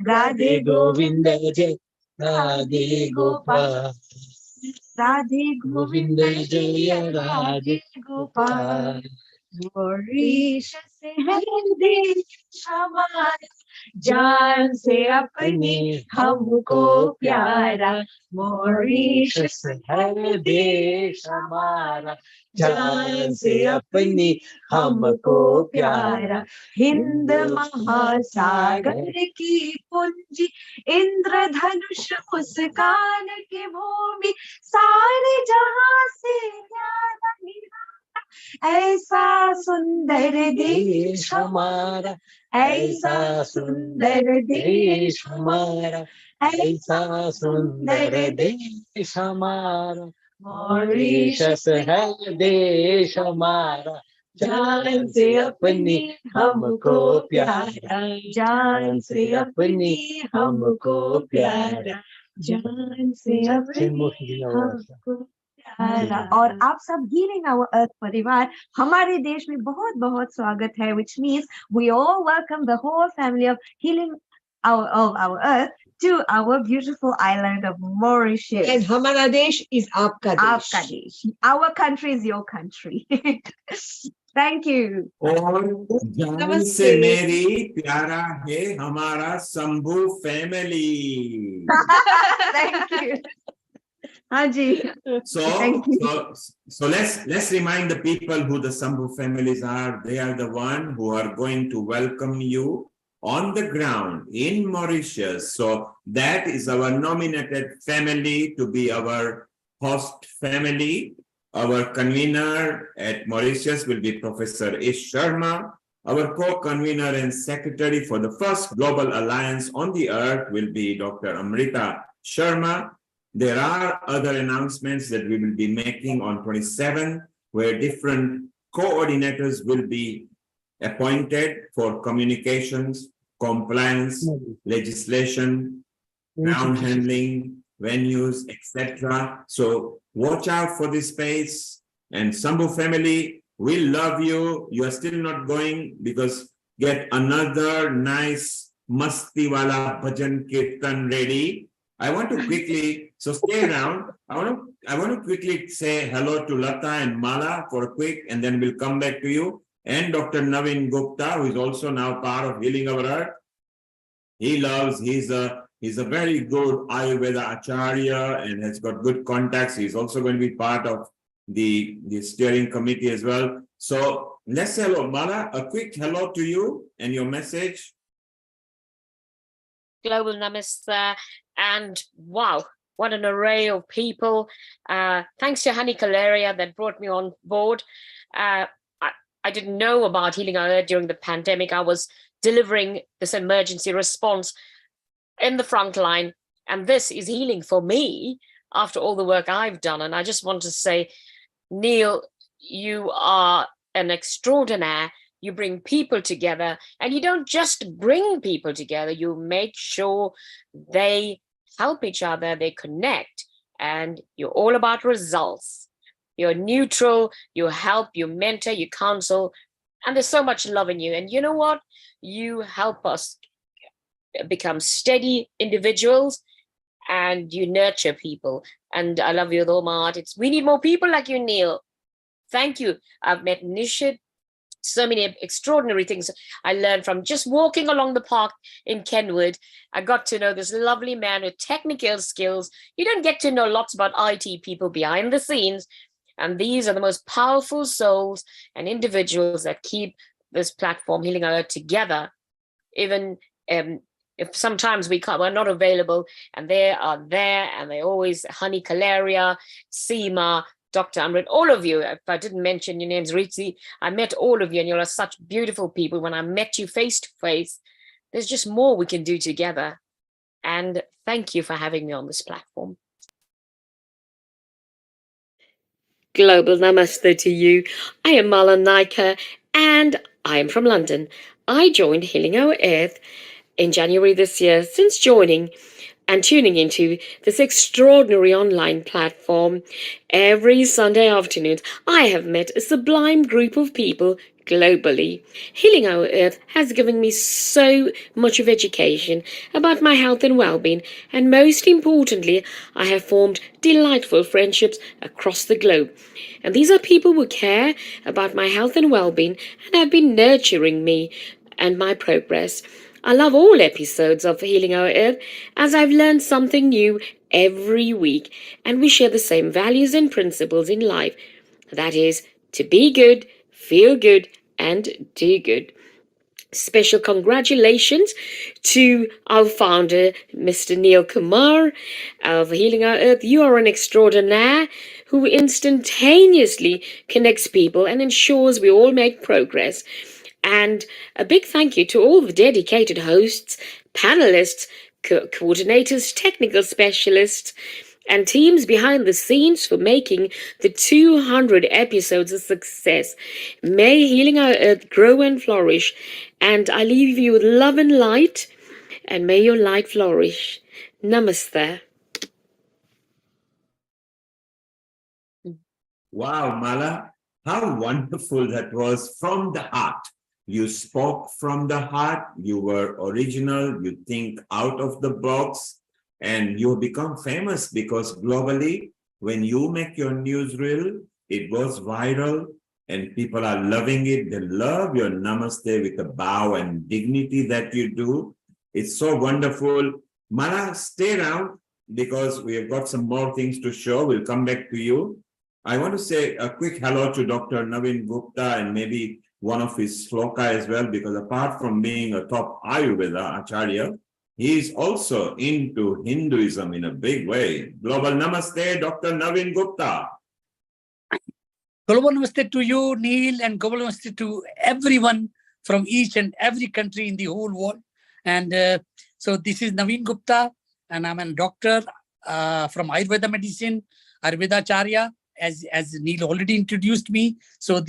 Q: राधे गोविंद जय राधे गोपाल. राधे गोविंद जय राधे गोपाल. मॉरिशस है देश हमारा, जान से अपने हमको प्यारा. मॉरिशस है देश हमारा, जान से अपने हमको प्यारा. हिंद महासागर की पूंजी, इंद्रधनुष मुस्कान की भूमि, सारे जहां से न्यारा निराला. ऐसा सुंदर देश हमारा, ऐसा सुंदर देश हमारा, ऐसा सुंदर देश हमारा. मॉरिशस है देश हमारा, जान से अपनी हमको प्यारा. जान से अपनी हमको प्यारा. जान से अपनी हमको प्यारा. और आप सब हीलिंग आवर अर्थ परिवार, हमारे देश में बहुत बहुत स्वागत है, which means we all welcome the whole family of healing our earth to our beautiful island of Mauritius.
J: And हमारा देश is आपका देश.
Q: आपका देश. Our country is your country. Thank you.
D: और जान से मेरी प्यारा है हमारा Shambhu family.
Q: Thank you. Haji.
D: So let's remind the people who the Sambhu families are. They are the one who are going to welcome you on the ground in Mauritius. So that is our nominated family to be our host family. Our convener at Mauritius will be Professor Ish Sharma. Our co-convener and secretary for the first Global Alliance on the Earth will be Dr. Amrita Sharma. There are other announcements that we will be making on 27, where different coordinators will be appointed for communications, compliance, legislation, ground handling, venues, etc. So watch out for this space. And Sambhu family, we love you. You are still not going because get another nice Masti Wala Bhajan Kirtan ready. I want to quickly, so stay around. I want to quickly say hello to Lata and Mala for a quick, and then we'll come back to you. And Dr. Naveen Gupta, who is also now part of Healing Our Earth. He's a very good Ayurveda Acharya and has got good contacts. He's also going to be part of the steering committee as well. So let's say hello, Mala, a quick hello to you and your message.
O: Global Namaste, and wow, what an array of people. Thanks to Hani Kalaria that brought me on board. I didn't know about Healing Our Earth during the pandemic. I was delivering this emergency response in the front line, and this is healing for me after all the work I've done. And I just want to say, Neil, you are an extraordinaire You bring people together, and you don't just bring people together, you make sure they help each other, they connect, and you're all about results. You're neutral, you help, you mentor, you counsel, and there's so much love in you. And you know what? You help us become steady individuals, and you nurture people. And I love you with all my heart. We need more people like you, Neil. Thank you. I've met Nishit. So many extraordinary things I learned from just walking along the park in Kenwood. I got to know this lovely man with technical skills. You don't get to know lots about IT people behind the scenes. And these are the most powerful souls and individuals that keep this platform, Healing Our Earth, together. Even if sometimes we're not available, and they are there, and they always, Honey Kalaria, Seema, Dr. Amrit, all of you. If I didn't mention your names, Ritzi, I met all of you, and you're such beautiful people. When I met you face to face, there's just more we can do together. And thank you for having me on this platform. Global namaste to you. I am Mala Naika, and I am from London. I joined Healing Our Earth in January this year. Since joining and tuning into this extraordinary online platform, every Sunday afternoon, I have met a sublime group of people globally. Healing Our Earth has given me so much of education about my health and well-being, and most importantly, I have formed delightful friendships across the globe. And these are people who care about my health and well-being and have been nurturing me and my progress. I love all episodes of Healing Our Earth, as I've learned something new every week, and we share the same values and principles in life. That is, to be good, feel good, and do good. Special congratulations to our founder, Mr. Neil Kumar of Healing Our Earth. You are an extraordinaire who instantaneously connects people and ensures we all make progress. And a big thank you to all the dedicated hosts, panelists, coordinators, technical specialists, and teams behind the scenes for making the 200 episodes a success. May Healing Our Earth grow and flourish, and I leave you with love and light, and may your light flourish. Namaste.
D: Wow, Mala, how wonderful that was from the heart. You spoke from the heart, you were original, you think out of the box, and you become famous because globally, when you make your newsreel, it goes viral and people are loving it. They love your namaste with the bow and dignity that you do. It's so wonderful. Mala, stay around because we have got some more things to show. We'll come back to you. I want to say a quick hello to Dr. Naveen Gupta and maybe one of his sloka as well, because apart from being a top Ayurveda Acharya, he is also into Hinduism in a big way. Global Namaste, Dr. Naveen Gupta.
R: Global Namaste to you, Neil, and Global Namaste to everyone from each and every country in the whole world. And so this is Naveen Gupta, and I'm a doctor from Ayurveda medicine, Ayurveda Acharya. As Neil already introduced me, so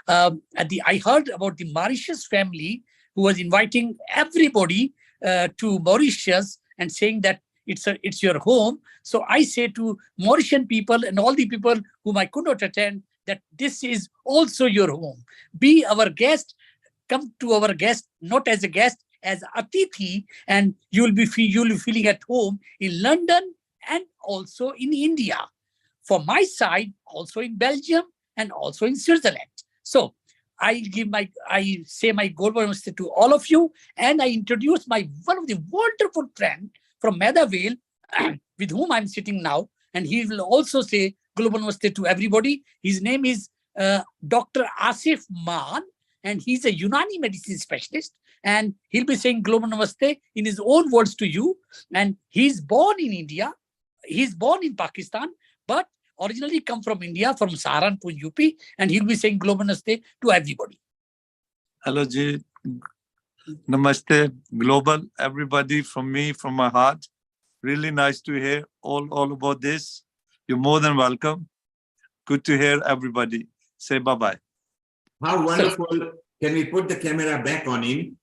R: I heard about the Mauritius family who was inviting everybody to Mauritius and saying that it's your home. So I say to Mauritian people and all the people whom I could not attend that this is also your home. Be our guest. Come to our guest not as a guest, as Atithi, and you'll be feeling at home in London and also in India. For my side, also in Belgium and also in Switzerland. So I say my global namaste to all of you, and I introduce one of the wonderful friend from Meadowvale with whom I'm sitting now, and he will also say global namaste to everybody. His name is Dr. Asif Maan, and he's a Unani medicine specialist, and he'll be saying global namaste in his own words to you. And he's born in India, he's born in Pakistan, but originally come from India, from Saharanpur, UP, and he'll be saying global namaste to everybody.
S: Hello, Ji. Namaste, global, everybody from me, from my heart. Really nice to hear all about this. You're more than welcome. Good to hear everybody. Say bye-bye.
D: How wonderful can we put the camera back on him?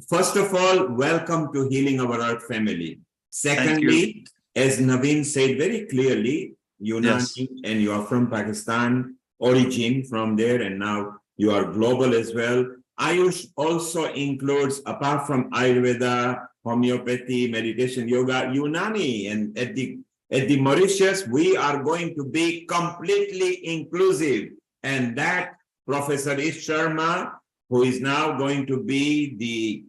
D: First of all, welcome to Healing Our Earth family. Secondly, as Naveen said very clearly, Unani, and you are from Pakistan, origin from there, and now you are global as well. Ayush also includes, apart from Ayurveda, homeopathy, meditation, yoga, Unani, and at the Mauritius, we are going to be completely inclusive. And that Professor Ish Sharma, who is now going to be the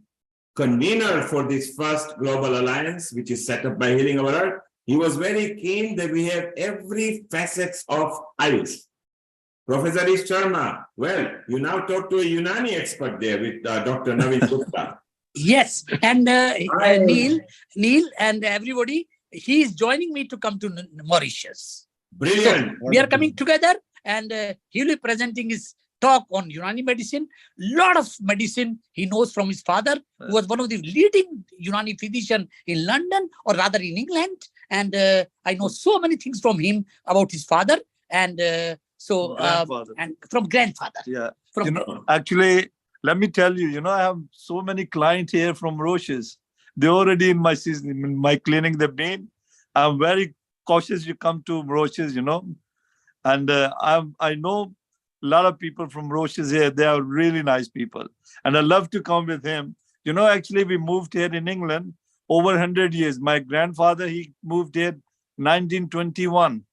D: convener for this first global alliance, which is set up by Healing Our Earth, he was very keen that we have every facets of Ayush. Professor Ish Sharma, well, you now talk to a Unani expert there with Dr. Naveen Gupta.
R: Yes, and Neil and everybody, he is joining me to come to Mauritius.
D: Brilliant.
R: So we are coming together, and he will be presenting his talk on Unani medicine. Lot of medicine he knows from his father, who was one of the leading Unani physician in London, or rather in England. And I know so many things from him about his father, and and from grandfather.
S: Yeah.
R: From
S: Actually, let me tell you, I have so many clients here from Mauritius. They're already in my season, in my clinic they've been. I'm very cautious you come to Mauritius, and I know a lot of people from Mauritius here. They are really nice people, and I love to come with him. Actually, we moved here in England over 100 years. My grandfather, he moved here 1921.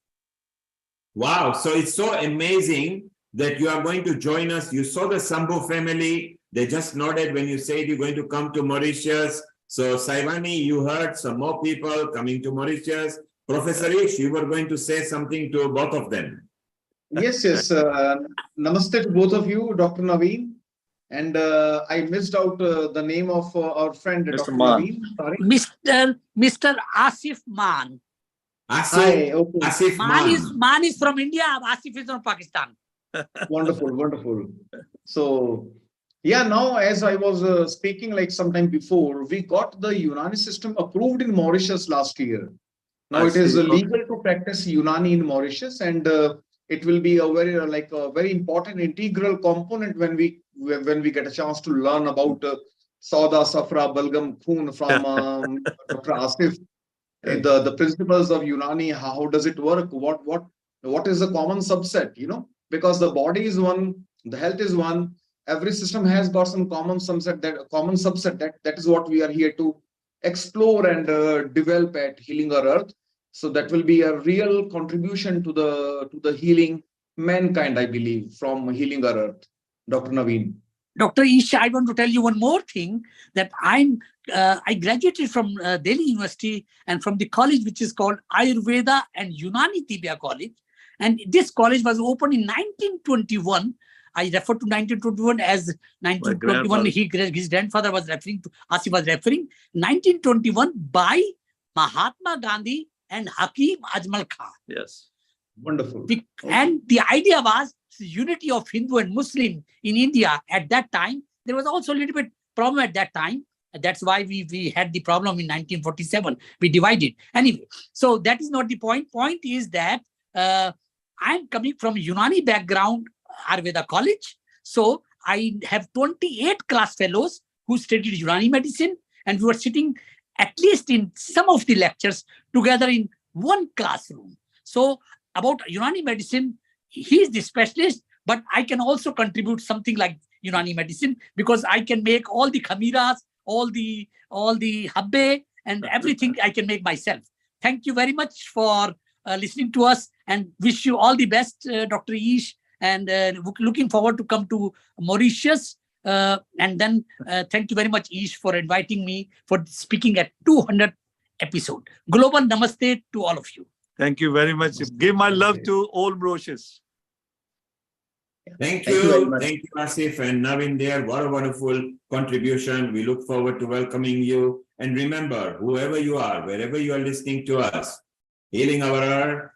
D: Wow, so it's so amazing that you are going to join us. You saw the Sambhu family. They just nodded when you said you're going to come to Mauritius. So Saivani, you heard some more people coming to Mauritius. Professor Ish, you were going to say something to both of them.
F: Yes. Namaste to both of you, Dr. Naveen. And I missed out the name of our friend, Dr. Naveen. Sorry.
R: Mr. Asif Man.
D: Asif
R: Man is from India. Asif is from Pakistan.
F: Wonderful. So, yeah, now as I was speaking like sometime before, we got the Unani system approved in Mauritius last year. Now it is legal to practice Unani in Mauritius, and it will be a very important integral component when we get a chance to learn about Sauda, Safra, Balgam, Khoon from Dr. Asif. The principles of Unani, how does it work? What is the common subset? Because the body is one, the health is one. Every system has got some common subset. That is what we are here to explore and develop at Healing Our Earth. So that will be a real contribution to the healing mankind, I believe, from Healing Our Earth. Dr. Naveen.
R: Dr. Isha, I want to tell you one more thing, that I graduated from Delhi University and from the college which is called Ayurveda and Unani Tibia College. And this college was opened in 1921. I refer to 1921 as 1921. His grandfather was referring to, Asif was referring, 1921 by Mahatma Gandhi and Hakim Ajmal Khan.
S: Yes.
F: Wonderful.
R: And the idea was unity of Hindu and Muslim in India at that time. There was also a little bit problem at that time. That's why we had the problem in 1947. We divided. Anyway, so that is not the point. Point is that I'm coming from Unani background, Ayurveda college. So I have 28 class fellows who studied Unani medicine, and we were sitting at least in some of the lectures together in one classroom. So about Unani medicine, he is the specialist, but I can also contribute something like Unani medicine, because I can make all the khamiras, all the habbe, and everything I can make myself. Thank you very much for listening to us, and wish you all the best, Dr. Ish, and looking forward to come to Mauritius. And then thank you very much, Ish, for inviting me for speaking at 200 episode. Global namaste to all of you.
S: Thank you very much. Give my love to all Mauritius.
D: Thank you. Thank you, Asif and Naveen there. What a wonderful contribution. We look forward to welcoming you. And remember, whoever you are, wherever you are listening to us, Healing Our Earth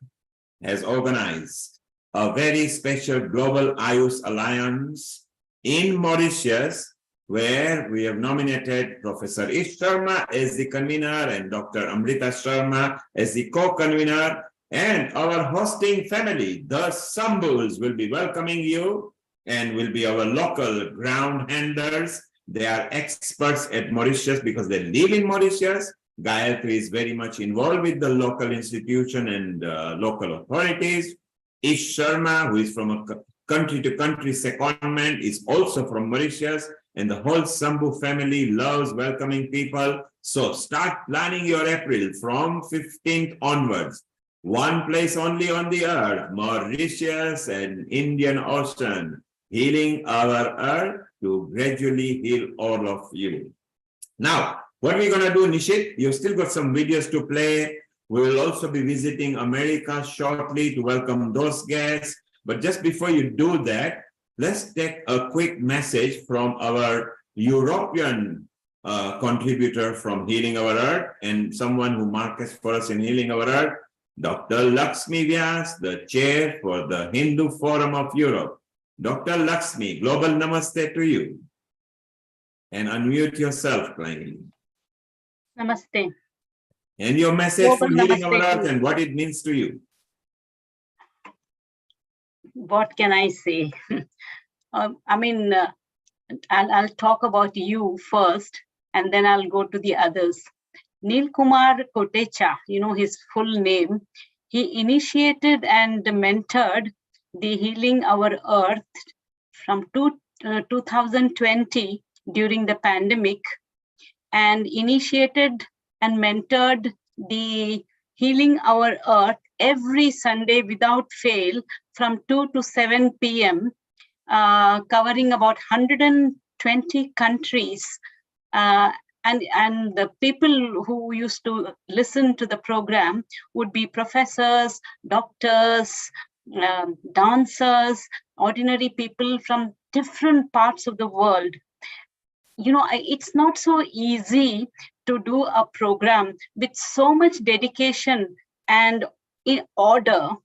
D: has organized a very special Global Ayush Alliance in Mauritius, where we have nominated Professor Ish Sharma as the convener and Dr. Amrita Sharma as the co-convener. And our hosting family, the Sambhus, will be welcoming you. and will be our local ground handlers. They are experts at Mauritius because they live in Mauritius. Gayatri is very much involved with the local institution and local authorities. Ish Sharma, who is from a country-to-country secondment, is also from Mauritius, and the whole Sambhu family loves welcoming people. So start planning your April from 15th onwards. One place only on the earth, Mauritius and Indian Ocean, healing our earth to gradually heal all of you. Now, what we're going to do, Nishit, you've still got some videos to play. We will also be visiting America shortly to welcome those guests. But just before you do that, let's take a quick message from our European contributor from Healing Our Earth and someone who markets for us in Healing Our Earth, Dr. Lakshmi Vyas, the chair for the Hindu Forum of Europe. Dr. Lakshmi, global namaste to you. And unmute yourself kindly.
E: Namaste.
D: And your message for Healing Our
E: Namaste.
D: Earth and what it means to you.
E: What can I say? I'll talk about you first, and then I'll go to the others. Neil Kumar Kotecha, his full name, he initiated and mentored the Healing Our Earth from 2020 during the pandemic, and initiated and mentored the Healing Our Earth every Sunday without fail from 2 to 7 p.m., covering about 120 countries. And the people who used to listen to the program would be professors, doctors, dancers, ordinary people from different parts of the world. It's not so easy to do a program with so much dedication and in order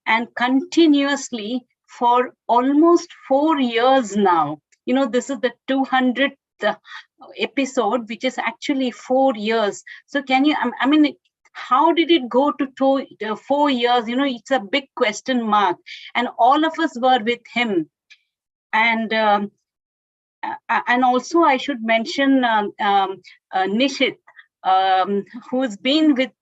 E: and continuously for almost 4 years now. This is the 200th episode, which is actually 4 years. So can you, how did it go to 4 years? It's a big question mark. And all of us were with him. And also I should mention Nishit, who's been with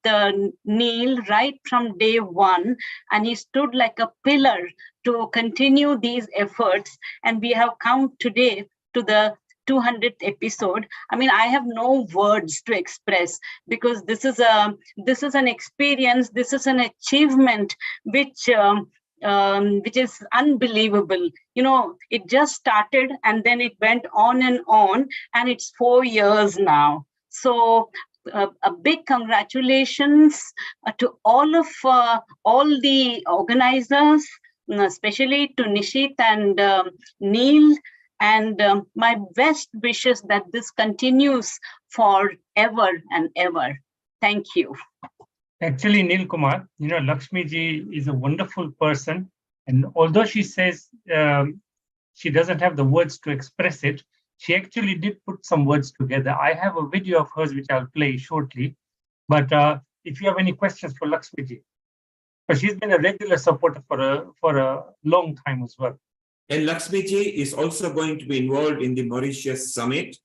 E: Neil right from day one, and he stood like a pillar to continue these efforts. And we have come today to the 200th episode. I have no words to express, because this is an experience, this is an achievement which is unbelievable. It just started and then it went on, and it's 4 years now. So a big congratulations to all the organizers, especially to Nishit and Neil, and my best wishes that this continues forever and ever. Thank you.
H: Actually, Neil Kumar, Lakshmi ji is a wonderful person. And although she says she doesn't have the words to express it, she actually did put some words together. I have a video of hers, which I'll play shortly. But if you have any questions for Lakshmi ji, because she's been a regular supporter for a long time as well.
D: And Lakshmi ji is also going to be involved in the Mauritius Summit.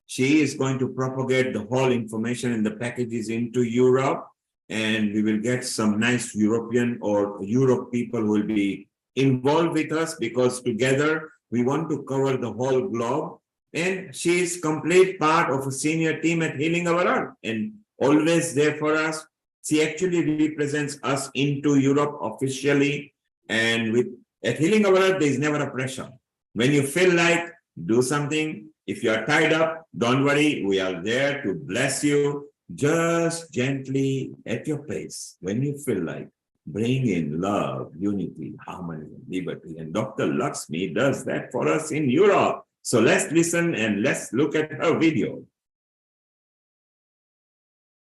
D: She is going to propagate the whole information and the packages into Europe. And we will get some nice European or Europe people who will be involved with us, because together we want to cover the whole globe. And she is complete part of a senior team at Healing Our Earth and always there for us. She actually represents us into Europe officially. And at Healing Our Earth, there is never a pressure. When you feel like, do something. If you are tied up, don't worry. We are there to bless you. Just gently at your pace, when you feel like, bring in love, unity, harmony, liberty. And Dr. Lakshmi does that for us in Europe. So let's listen and let's look at her video.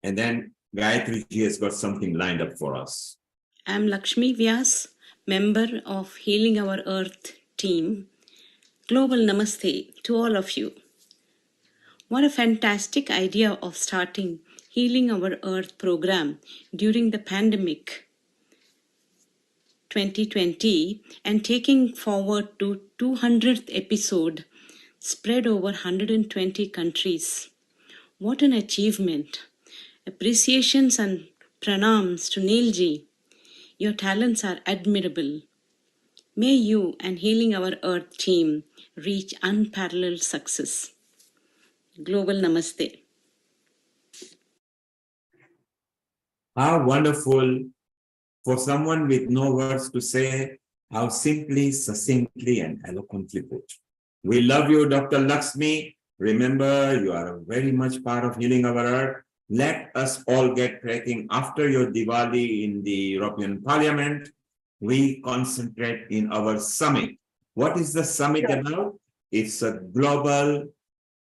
D: And then Gayatri ji has got something lined up for us.
T: I'm Lakshmi Vyas, member of Healing Our Earth team. Global Namaste to all of you. What a fantastic idea of starting Healing Our Earth program during the pandemic. 2020 and taking forward to 200th episode spread over 120 countries. What an achievement. Appreciations and pranams to Neilji. Your talents are admirable. May you and Healing Our Earth team reach unparalleled success. Global Namaste.
D: How wonderful for someone with no words to say, how simply, succinctly, and eloquently put. We love you, Dr. Lakshmi. Remember, you are very much part of Healing Our Earth. Let us all get cracking after your Diwali in the European Parliament. We concentrate in our summit. What is the summit about? It's a global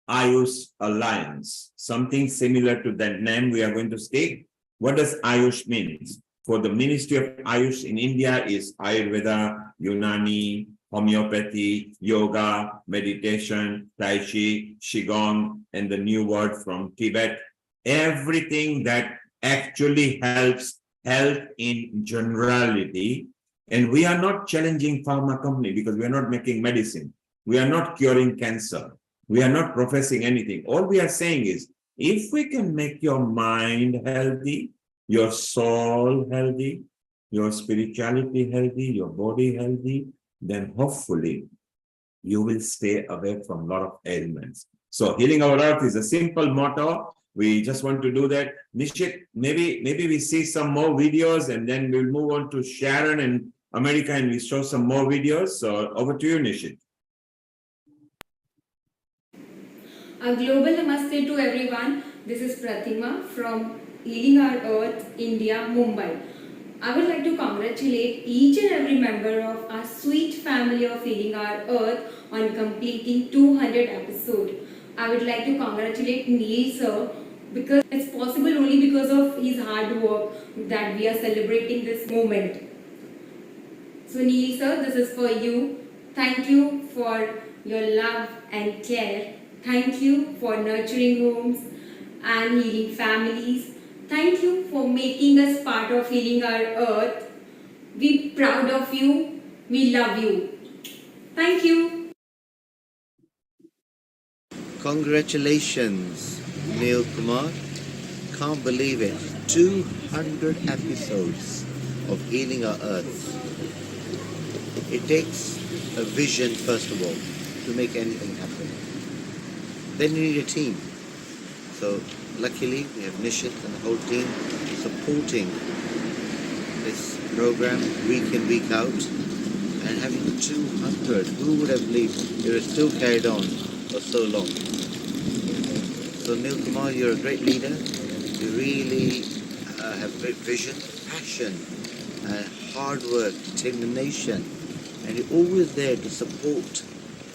D: Ayush Alliance, something similar to that name we are going to speak. What does Ayush mean? For the Ministry of Ayush in India is Ayurveda, Unani, homeopathy, yoga, meditation, Tai Chi, Qigong, and the new word from Tibet. Everything that actually helps health in generality. And we are not challenging pharma company because we are not making medicine. We are not curing cancer. We are not professing anything. All we are saying is, if we can make your mind healthy, your soul healthy, your spirituality healthy, your body healthy, then hopefully you will stay away from a lot of ailments. So Healing Our Earth is a simple motto. We just want to do that. Nishit, maybe we see some more videos and then we'll move on to Sharon in America and we show some more videos. So over to you, Nishit.
A: A global namaste to everyone. This is Pratima from Healing Our Earth, India, Mumbai. I would like to congratulate each and every member of our sweet family of Healing Our Earth on completing 200 episodes. I would like to congratulate Neil sir because it's possible only because of his hard work that we are celebrating this moment. So Neil sir, this is for you. Thank you for your love and care. Thank you for nurturing homes and healing families. Thank you for making us part of Healing Our Earth. We're proud of you. We love you. Thank you.
G: Congratulations, Neil Kumar. Can't believe it. 200 episodes of Healing Our Earth. It takes a vision, first of all, to make anything happen. Then you need a team. So luckily we have Nishit and the whole team supporting this program week in, week out. And having 200, who would have believed it was still carried on for so long? So Neil Kumar, you're a great leader. You really have great vision, passion, hard work, determination. And you're always there to support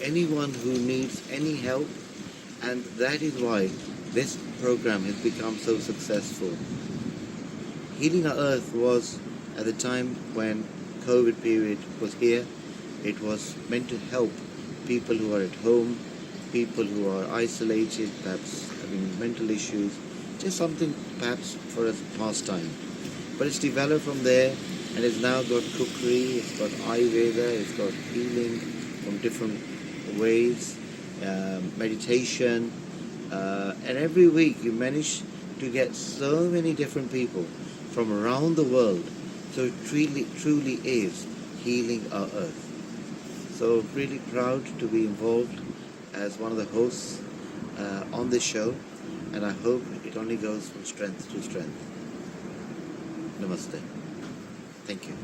G: anyone who needs any help. And that is why this program has become so successful. Healing Our Earth was at the time when COVID period was here. It was meant to help people who are at home, people who are isolated, perhaps having mental issues, just something perhaps for a pastime. But it's developed from there and it's now got cookery, it's got Ayurveda, it's got healing from different ways, meditation, and every week you manage to get so many different people from around the world. So it truly is Healing Our Earth. So really proud to be involved as one of the hosts on this show, and I hope it only goes from strength to strength. Namaste. Thank you.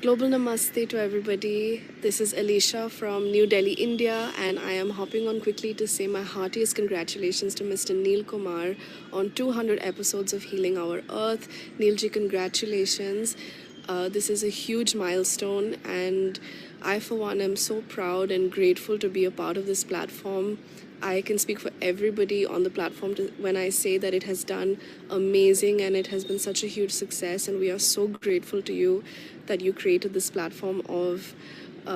V: Global Namaste to everybody. This is Alicia from New Delhi, India, and I am hopping on quickly to say my heartiest congratulations to Mr. Neil Kumar on 200 episodes of Healing Our Earth. Neilji, congratulations. This is a huge milestone, and I, for one, am so proud and grateful to be a part of this platform. I can speak for everybody on the platform when I say that it has done amazing and it has been such a huge success, and we are so grateful to you that you created this platform of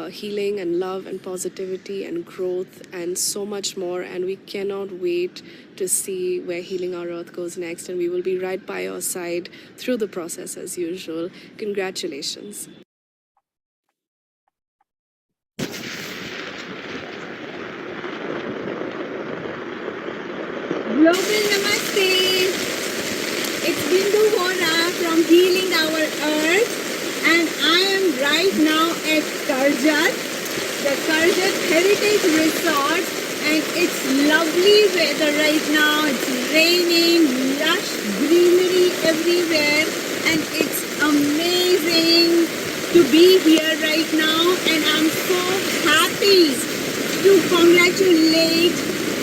V: healing and love and positivity and growth and so much more. And we cannot wait to see where Healing Our Earth goes next. And we will be right by your side through the process as usual. Congratulations.
A: Global Namaste. It's Bindu Hora from Healing Our Earth, and I am right now at Karjat, the Karjat Heritage Resort, and it's lovely weather right now. It's raining, lush greenery everywhere, and it's amazing to be here right now, and I'm so happy to congratulate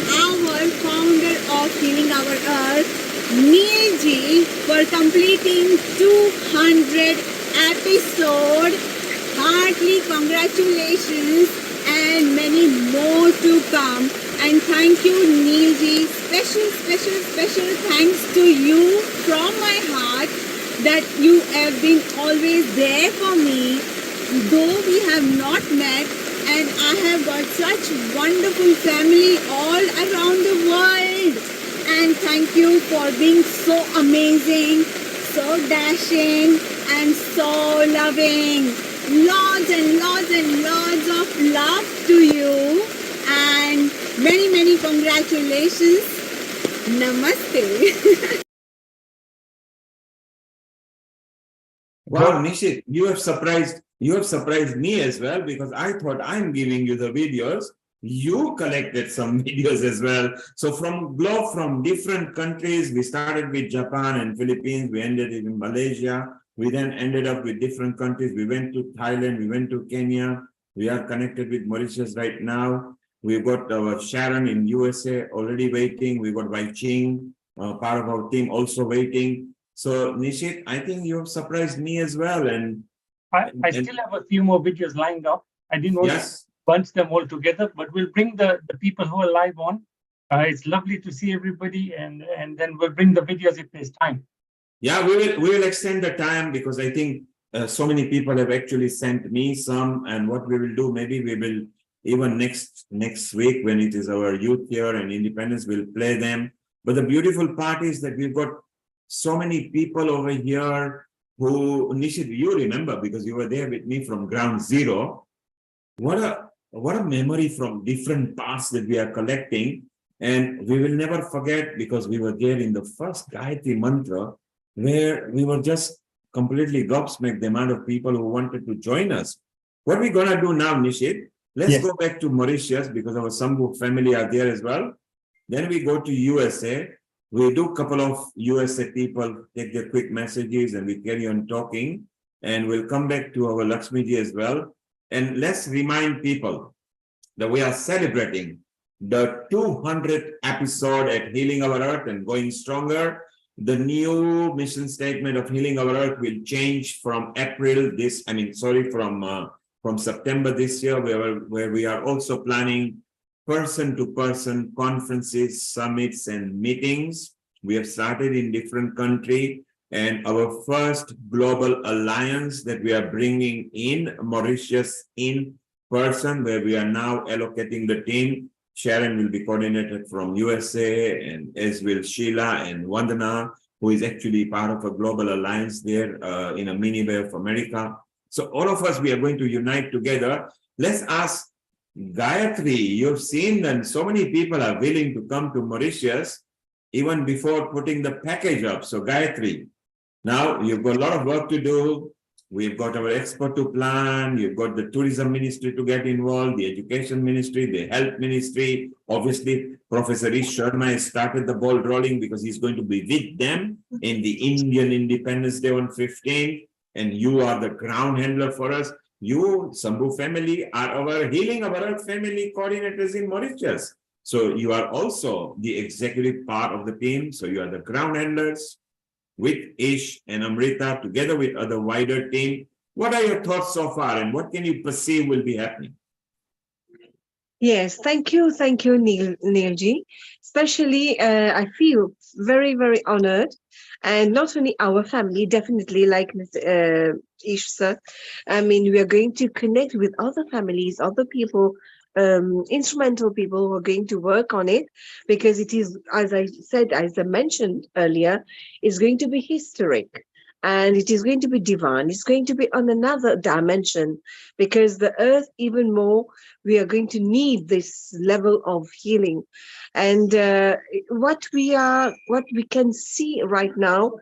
A: our founder of Healing Our Earth, Neil Ji, for completing 200 episodes. Heartily congratulations and many more to come. And thank you, Neil Ji. Special thanks to you from my heart that you have been always there for me, though we have not met. And I have got such wonderful family all around the world. And thank you for being so amazing, so dashing, and so loving. Lots and lots and lots of love to you. And many congratulations. Namaste.
D: Wow, Nishit, you have surprised me as well, because I thought I'm giving you the videos. You collected some videos as well. So from different countries, we started with Japan and Philippines, we ended in Malaysia, we then ended up with different countries. We went to Thailand, we went to Kenya, we are connected with Mauritius right now. We've got our Sharon in USA already waiting. We've got Wai Ching, part of our team, also waiting. So Nishit, I think you have surprised me as well. And
H: I still have a few more videos lined up. I didn't want to bunch them all together, but we'll bring the people who are live on. It's lovely to see everybody, and then we'll bring the videos if there's time.
D: Yeah, we will extend the time, because I think so many people have actually sent me some. And what we will do, maybe we will even next week, when it is our youth year and independence, we'll play them. But the beautiful part is that we've got so many people over here who, Nishit, you remember, because you were there with me from ground zero. What a memory from different parts that we are collecting. And we will never forget, because we were there in the first Gayatri Mantra, where we were just completely gobsmacked the amount of people who wanted to join us. What we're going to do now, Nishit, let's go back to Mauritius, because our Sambhu family are there as well. Then we go to USA. We do a couple of USA people take their quick messages, and we carry on talking. And we'll come back to our Lakshmiji as well. And let's remind people that we are celebrating the 200th episode at Healing Our Earth and Going Stronger. The new mission statement of Healing Our Earth will change from from September this year, where we are also planning person-to-person conferences, summits, and meetings. We have started in different countries, and our first global alliance that we are bringing in Mauritius in person, where we are now allocating the team. Sharon will be coordinated from USA, and as will Sheila and Vandana, who is actually part of a global alliance there in a mini Bay of America. So all of us, we are going to unite together. Let's ask Gayatri. You've seen that so many people are willing to come to Mauritius even before putting the package up. So Gayatri, now you've got a lot of work to do. We've got our expert to plan. You've got the tourism ministry to get involved, the education ministry, the health ministry. Obviously, Professor Ish Sharma has started the ball rolling, because he's going to be with them in the Indian Independence Day on 15th. And you are the ground handler for us. You, Sambhu family, are our Healing Our Earth family coordinators in Mauritius. So you are also the executive part of the team. So you are the ground handlers with Ish and Amrita, together with other wider team. What are your thoughts so far, and what can you perceive will be happening?
J: Yes, thank you, Neilji. Especially, I feel very, very honored, and not only our family, definitely, like Ish sir. I mean, we are going to connect with other families, other people, instrumental people who are going to work on it, because it is, as I said, as I mentioned earlier, is going to be historic. And it is going to be divine. It's going to be on another dimension, because the earth, even more, we are going to need this level of healing. And what we can see right now,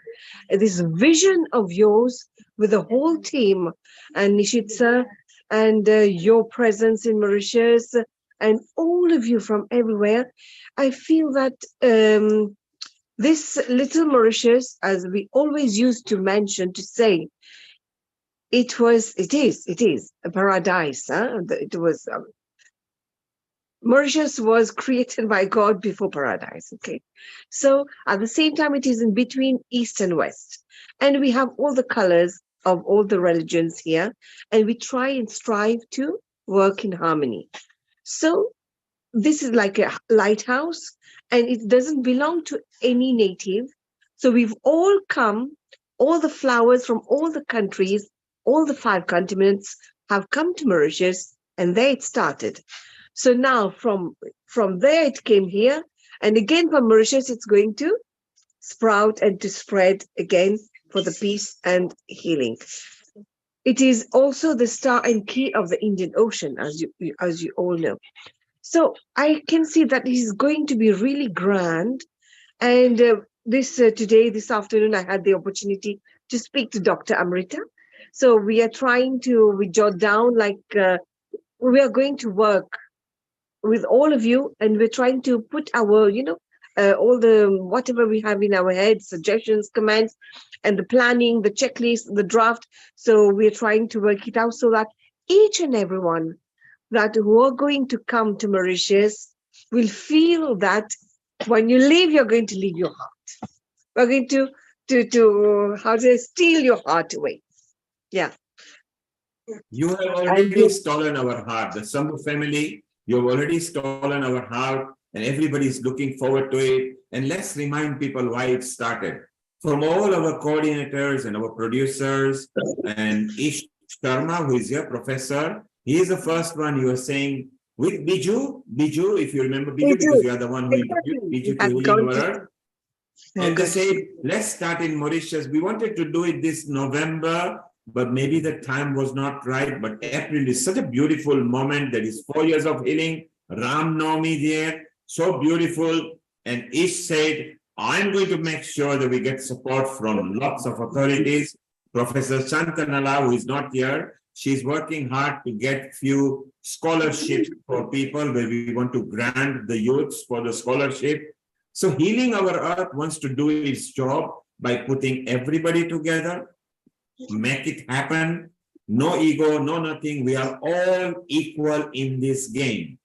J: this vision of yours with the whole team, and Nishitsa, and your presence in Mauritius, and all of you from everywhere, I feel that this little Mauritius, as we always used to mention, to say, it is a paradise. Huh? It was Mauritius was created by God before paradise. Okay, so at the same time, it is in between East and West, and we have all the colors of all the religions here, and we try and strive to work in harmony. So this is like a lighthouse, and it doesn't belong to any native. So we've all come, all the flowers from all the countries, all the 5 continents have come to Mauritius, and there it started. So now from there it came here, and again from Mauritius it's going to sprout and to spread again for the peace and healing. It is also the star and key of the Indian Ocean, as you all know. So I can see that it is going to be really grand. And this afternoon, I had the opportunity to speak to Dr. Amrita. So we are trying to jot down, like we are going to work with all of you, and we're trying to put our, all the whatever we have in our heads, suggestions, comments, and the planning, the checklist, the draft. So we're trying to work it out so that each and everyone that who are going to come to Mauritius will feel that when you leave, you're going to leave your heart. We're going to how to say, steal your heart away. Yeah.
D: You have already stolen our heart. The Sambu family, you have already stolen our heart, and everybody is looking forward to it. And let's remind people why it started. From all our coordinators and our producers, and Ish Sharma, who is your professor, he is the first one you are saying with Biju, if you remember Biju, because you are the one who introduced Biju to Healing Our Earth. And they said, let's start in Mauritius. We wanted to do it this November, but maybe the time was not right. But April is such a beautiful moment. That is 4 years of healing. Ram Navami there, so beautiful. And Ish said, I'm going to make sure that we get support from lots of authorities. Professor Chantanala, who is not here, she's working hard to get few scholarships for people where we want to grant the youths for the scholarship. So Healing Our Earth wants to do its job by putting everybody together, make it happen. No ego, no nothing. We are all equal in this game.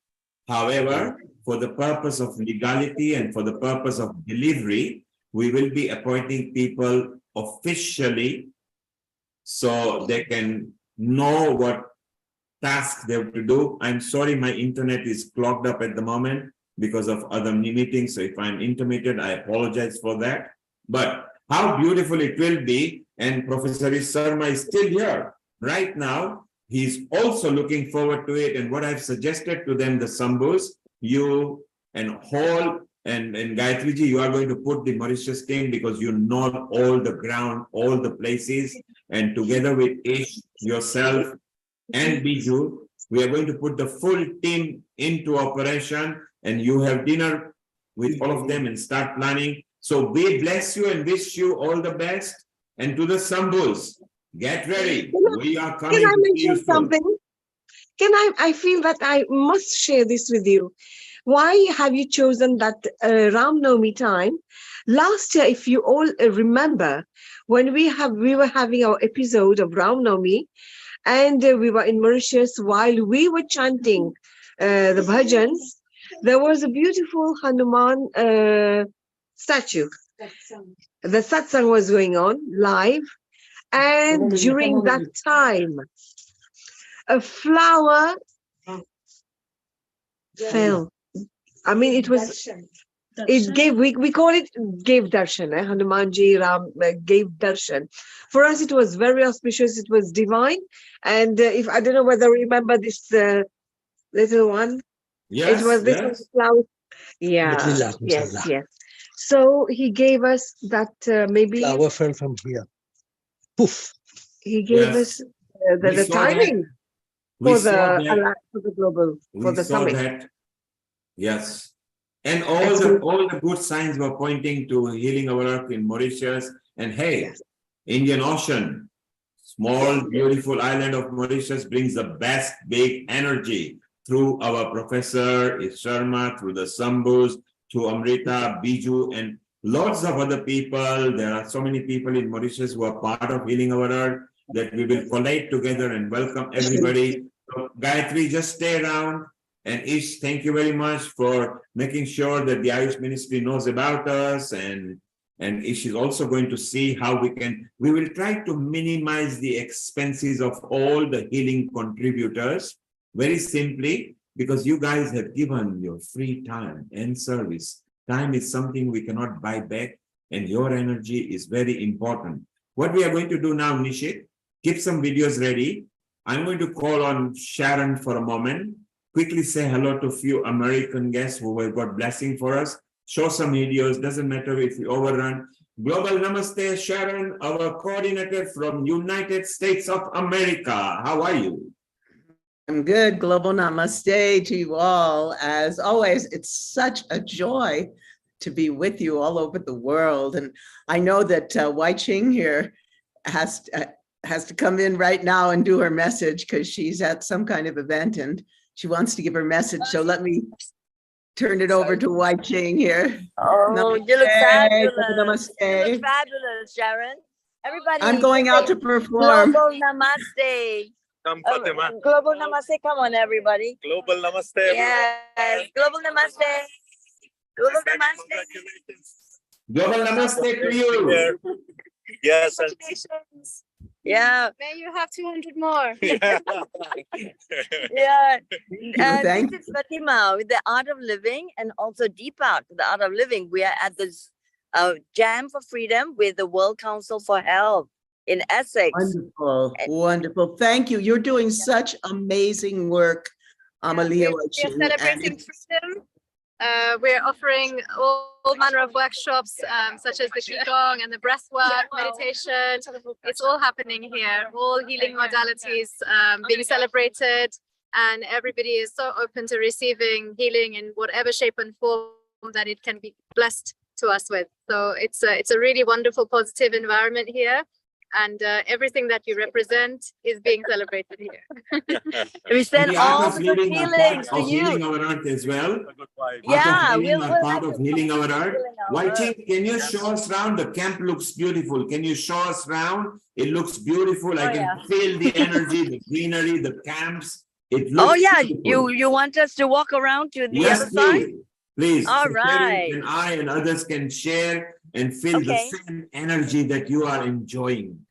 D: However, for the purpose of legality and for the purpose of delivery, we will be appointing people officially so they can know what task they have to do. I'm sorry, my internet is clogged up at the moment because of other meetings. So if I'm intermittent, I apologize for that. But how beautiful it will be. And Professor Sharma is still here right now. He's also looking forward to it. And what I've suggested to them, the Sambus, you and Hall and Gayatriji, you are going to put the Mauritius team because you know all the ground, all the places. And together with Ish, yourself, and Biju, we are going to put the full team into operation, and you have dinner with all of them and start planning. So we bless you and wish you all the best. And to the Sambus, get ready. We are coming.
J: Can I mention something? I feel that I must share this with you. Why have you chosen that Ram Navami time? Last year, if you all remember, when we were having our episode of Ram Navami, and we were in Mauritius while we were chanting the bhajans, there was a beautiful Hanuman statue. The satsang was going on live, and during that time, a flower fell. I mean, it was It gave, we call it gave darshan, Hanumanji Ram gave darshan. For us, it was very auspicious. It was divine. And if I don't know whether you remember this little one.
D: Yes,
J: It was this
D: yes.
J: flower. Yeah, yes. So he gave us that maybe
K: Flower fell from here. Poof.
J: he gave
D: Yes.
J: us
D: We
J: the
D: saw that.
J: timing
D: We
J: for
D: saw
J: the
D: that.
J: for the global for
D: We
J: the
D: saw
J: summit.
D: that. Yes. And
J: Excellent.
D: all the good signs were pointing to healing our earth in Mauritius. And hey, Indian Ocean, small, beautiful island of Mauritius brings the best big energy through our professor Sharma, through the Sambhus, through Amrita, Biju, and lots of other people. There are so many people in Mauritius who are part of healing our earth that we will collate together and welcome everybody. So, Gayatri, just stay around. And Ish, thank you very much for making sure that the Ayush Ministry knows about us. And Ish is also going to see how we will try to minimize the expenses of all the healing contributors very simply, because you guys have given your free time and service. Time is something we cannot buy back, and your energy is very important. What we are going to do now, Nishit, keep some videos ready. I'm going to call on Sharon for a moment. Quickly say hello to a few American guests who have got blessing for us. Show some videos, doesn't matter if we overrun. Global Namaste, Sharon, our coordinator from United States of America. How are you?
B: I'm good. Global Namaste to you all. As always, it's such a joy to be with you all over the world. And I know that Wai Ching here has to come in right now and do her message because she's at some kind of event and she wants to give her message. So let me turn it over to Wai Ching here.
I: Oh, you look fabulous.
B: Namaste.
I: You look fabulous, Sharon. Everybody.
B: I'm going
I: say
B: out to perform.
I: Global Namaste.
S: Come, Fatima.
I: Global Namaste. Come on, everybody.
S: Global Namaste.
I: Yes. Global Namaste. Global Namaste.
D: Global Namaste to you.
S: Yes.
I: Congratulations. Yeah.
V: May you have 200 more.
I: Yeah.
B: Thank
I: This is Fatima with the Art of Living and also Deepak, the Art of Living. We are at this Jam for Freedom with the World Council for Health in Essex.
B: Wonderful, wonderful. Thank you. You're doing such amazing work, Amalia.
V: We're celebrating freedom. We're offering all manner of workshops, such as the Qigong and the breathwork, meditation. It's all happening here. All healing modalities being celebrated, and everybody is so open to receiving healing in whatever shape and form that it can be blessed to us with. So it's a really wonderful, positive environment here. And everything that you represent is being celebrated here.
I: We send
D: The
I: all
D: art of
I: the good
D: living are
I: feelings
D: part
I: to
D: of
I: you.
D: healing our earth as well.
I: Yeah,
D: Art of healing
I: we'll
D: are part of healing our earth. Wai Ching, can you
I: Yes.
D: show us around? The camp looks beautiful. Can you show us around? It looks beautiful. I can feel the energy, the greenery, the camps. It looks
I: Oh yeah,
D: beautiful.
I: you want us to walk around to the
D: Yes,
I: other side?
D: please. Please.
I: All
D: So
I: right.
D: Sharon and I and others can share and feel the
I: Okay.
D: same energy that you are enjoying.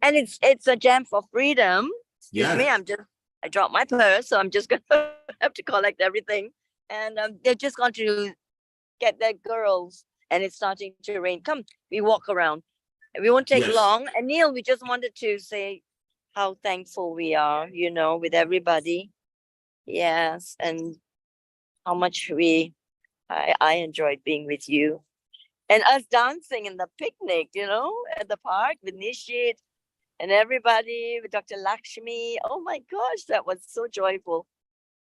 I: And it's a jam for freedom. Excuse me,
D: Yes.
I: I dropped my purse, so I'm just gonna have to collect everything. And they're just going to get their girls, and it's starting to rain. Come, we walk around. We won't take
D: Yes.
I: long. And Neil, we just wanted to say how thankful we are, with everybody. Yes, and how much I enjoyed being with you. And us dancing in the picnic, at the park with Nishit and everybody, with Dr. Lakshmi. Oh my gosh, that was so joyful.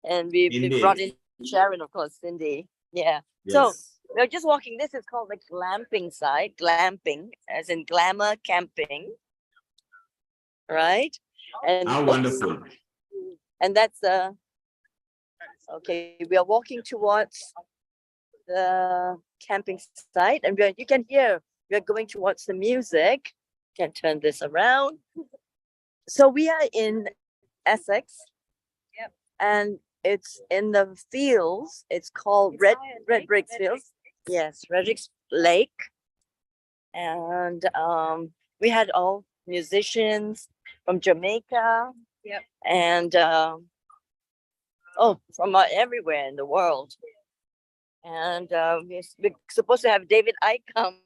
I: And we brought in Sharon, of course, Cindy. Yeah. So
D: Yes.
I: we're just walking. This is called the glamping side, glamping, as in glamour camping. Right? And
D: How wonderful.
I: And that's okay. We are walking towards the camping site, and you can hear we are going towards the music. Can turn this around. So we are in Essex. Yep. And it's in the fields. It's called Red Bricks Fields. Yes, Red Bricks Lake. And we had all musicians from Jamaica. Yep. And from everywhere in the world. And we're supposed to have David Icke come,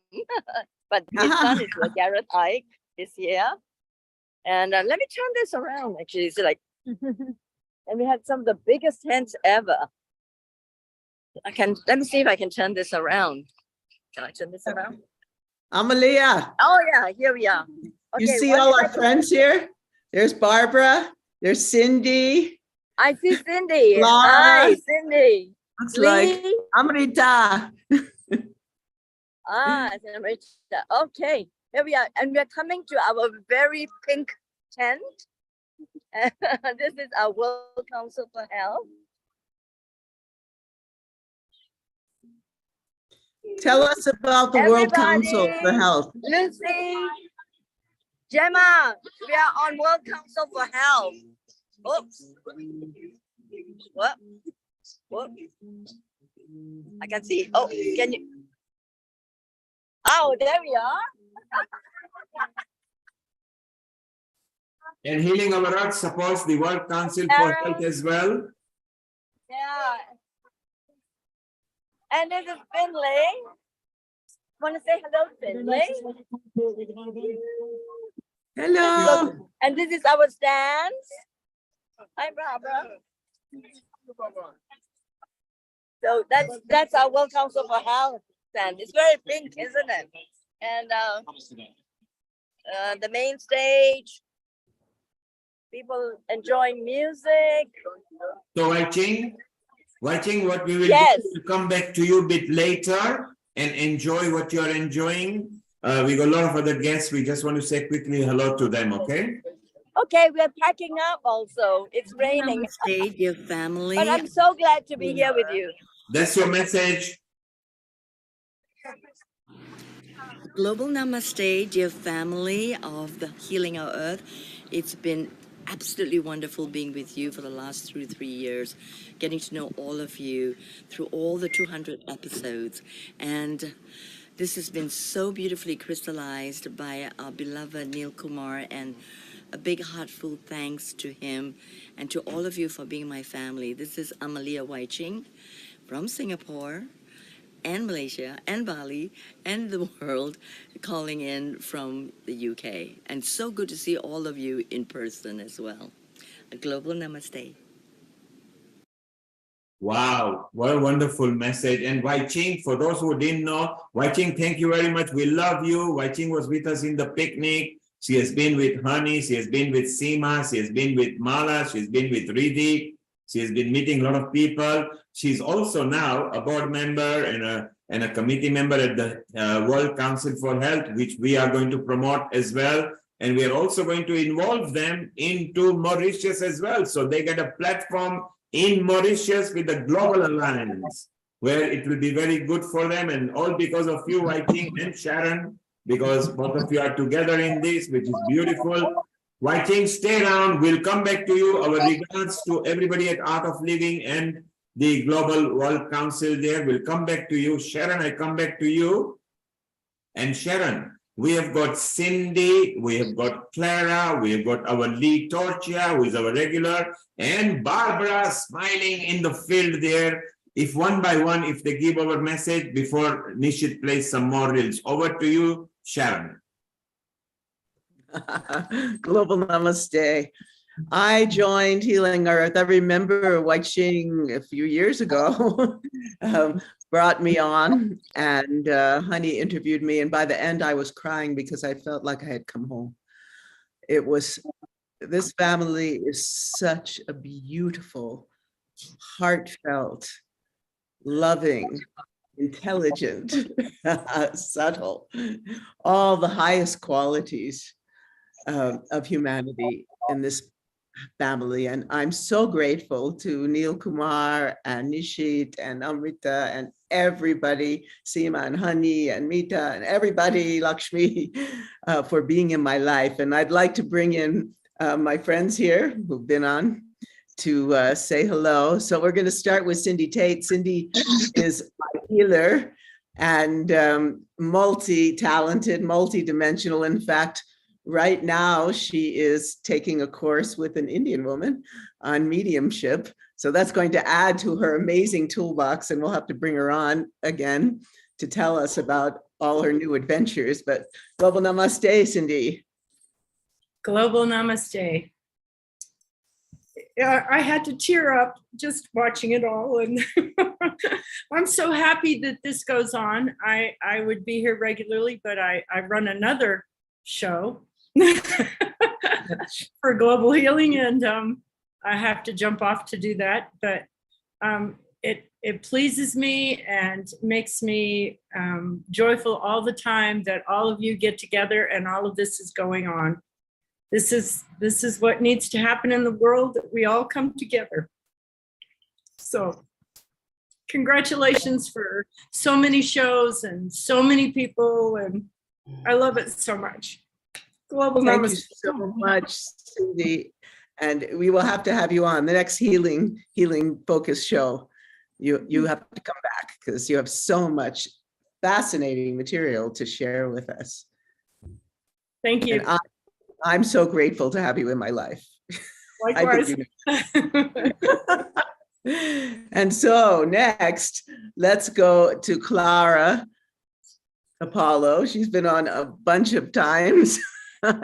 I: but his son is here, Gareth Icke is here. And let me turn this around, actually. It's like, and we had some of the biggest tents ever. Let me see if I can turn this around. Can I turn this around?
B: Amalia.
I: Oh yeah, here we are.
B: You see all our friends here? There's Barbara, there's Cindy.
I: I see Cindy.
B: Laura.
I: Hi, Cindy.
B: It's like
I: Lee.
B: Amrita.
I: Amrita. Okay, here we are. And we're coming to our very pink tent. This is our World Council for Health.
B: Tell us about the World Council for Health.
I: Lucy, Gemma, we are on World Council for Health. Oops. What? What? I can see. Oh, can you? Oh, there we are.
D: And Healing Our Earth supports the World Council for Health as well.
I: Yeah. And this is Finley. Want to say hello, Finley?
B: Hello.
I: And this is our stands. Hi, Barbara. So that's our World Council for Health stand. It's very pink, isn't it? And the main stage, people enjoying music.
D: So Wai-Ching, what we will do
I: Yes.
D: is come back to you a bit later and enjoy what you're enjoying. We got a lot of other guests. We just want to say quickly hello to them, okay?
I: Okay, we're packing up also. It's raining.
C: Namaste, dear family.
I: But I'm so glad to be here with you.
D: That's your message.
C: Global namaste, dear family of the Healing Our Earth. It's been absolutely wonderful being with you for the last 3 years, getting to know all of you through all the 200 episodes. And this has been so beautifully crystallized by our beloved Neil Kumar, and a big heartful thanks to him and to all of you for being my family. This is Amalia Wai-Ching from Singapore and Malaysia and Bali and the world, calling in from the UK. And so good to see all of you in person as well. A global namaste.
D: Wow, what a wonderful message. And Wai-Ching, for those who didn't know, Wai-Ching, thank you very much. We love you. Wai-Ching was with us in the picnic. She has been with Honey, she has been with Seema, she has been with Mala, she's been with Riddhi, she has been meeting a lot of people. She's also now a board member and a committee member at the World Council for Health, which we are going to promote as well. And we are also going to involve them into Mauritius as well. So they get a platform in Mauritius with the Global Alliance, where it will be very good for them, and all because of you, Wai-Ching and Sharon, because both of you are together in this, which is beautiful. Wai-Ching, stay around. We'll come back to you. Our regards to everybody at Art of Living and the Global World Council there. We'll come back to you. Sharon, I come back to you. And Sharon, we have got Cindy, we have got Clara, we have got our Lee Torchia, who is our regular, and Barbara smiling in the field there. If one by one, if they give our message before Nishit plays some more reels. Over to you, Sharon.
B: Global namaste. I joined Healing Earth. I remember Wai-Ching a few years ago brought me on, and Honey interviewed me. And by the end, I was crying because I felt like I had come home. This family is such a beautiful, heartfelt, loving, intelligent, subtle, all the highest qualities of humanity in this family. And I'm so grateful to Neil Kumar and Nishit and Amrita and everybody, Seema and Honey and Mita and everybody, Lakshmi, for being in my life. And I'd like to bring in my friends here who've been on to say hello. So we're going to start with Cindy Tate. Cindy is a healer and multi-talented, multi-dimensional. In fact, right now she is taking a course with an Indian woman on mediumship. So that's going to add to her amazing toolbox, and we'll have to bring her on again to tell us about all her new adventures. But global namaste, Cindy.
M: Global namaste. Yeah, I had to tear up just watching it all, and I'm so happy that this goes on. I would be here regularly, but I run another show for global healing, and I have to jump off to do that. But it pleases me and makes me joyful all the time that all of you get together and all of this is going on. This is what needs to happen in the world, that we all come together. So congratulations for so many shows and so many people, and I love it so much. Global
B: Thank
M: namaste.
B: you so much, Cindy. And we will have to have you on the next healing focus show. You have to come back because you have so much fascinating material to share with us.
M: Thank you.
B: And I'm so grateful to have you in my life.
M: Likewise.
B: And so next, let's go to Clara Apollo. She's been on a bunch of times.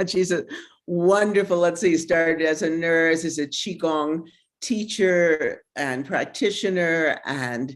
B: She's a wonderful, let's see, started as a nurse, as a Qigong teacher and practitioner, and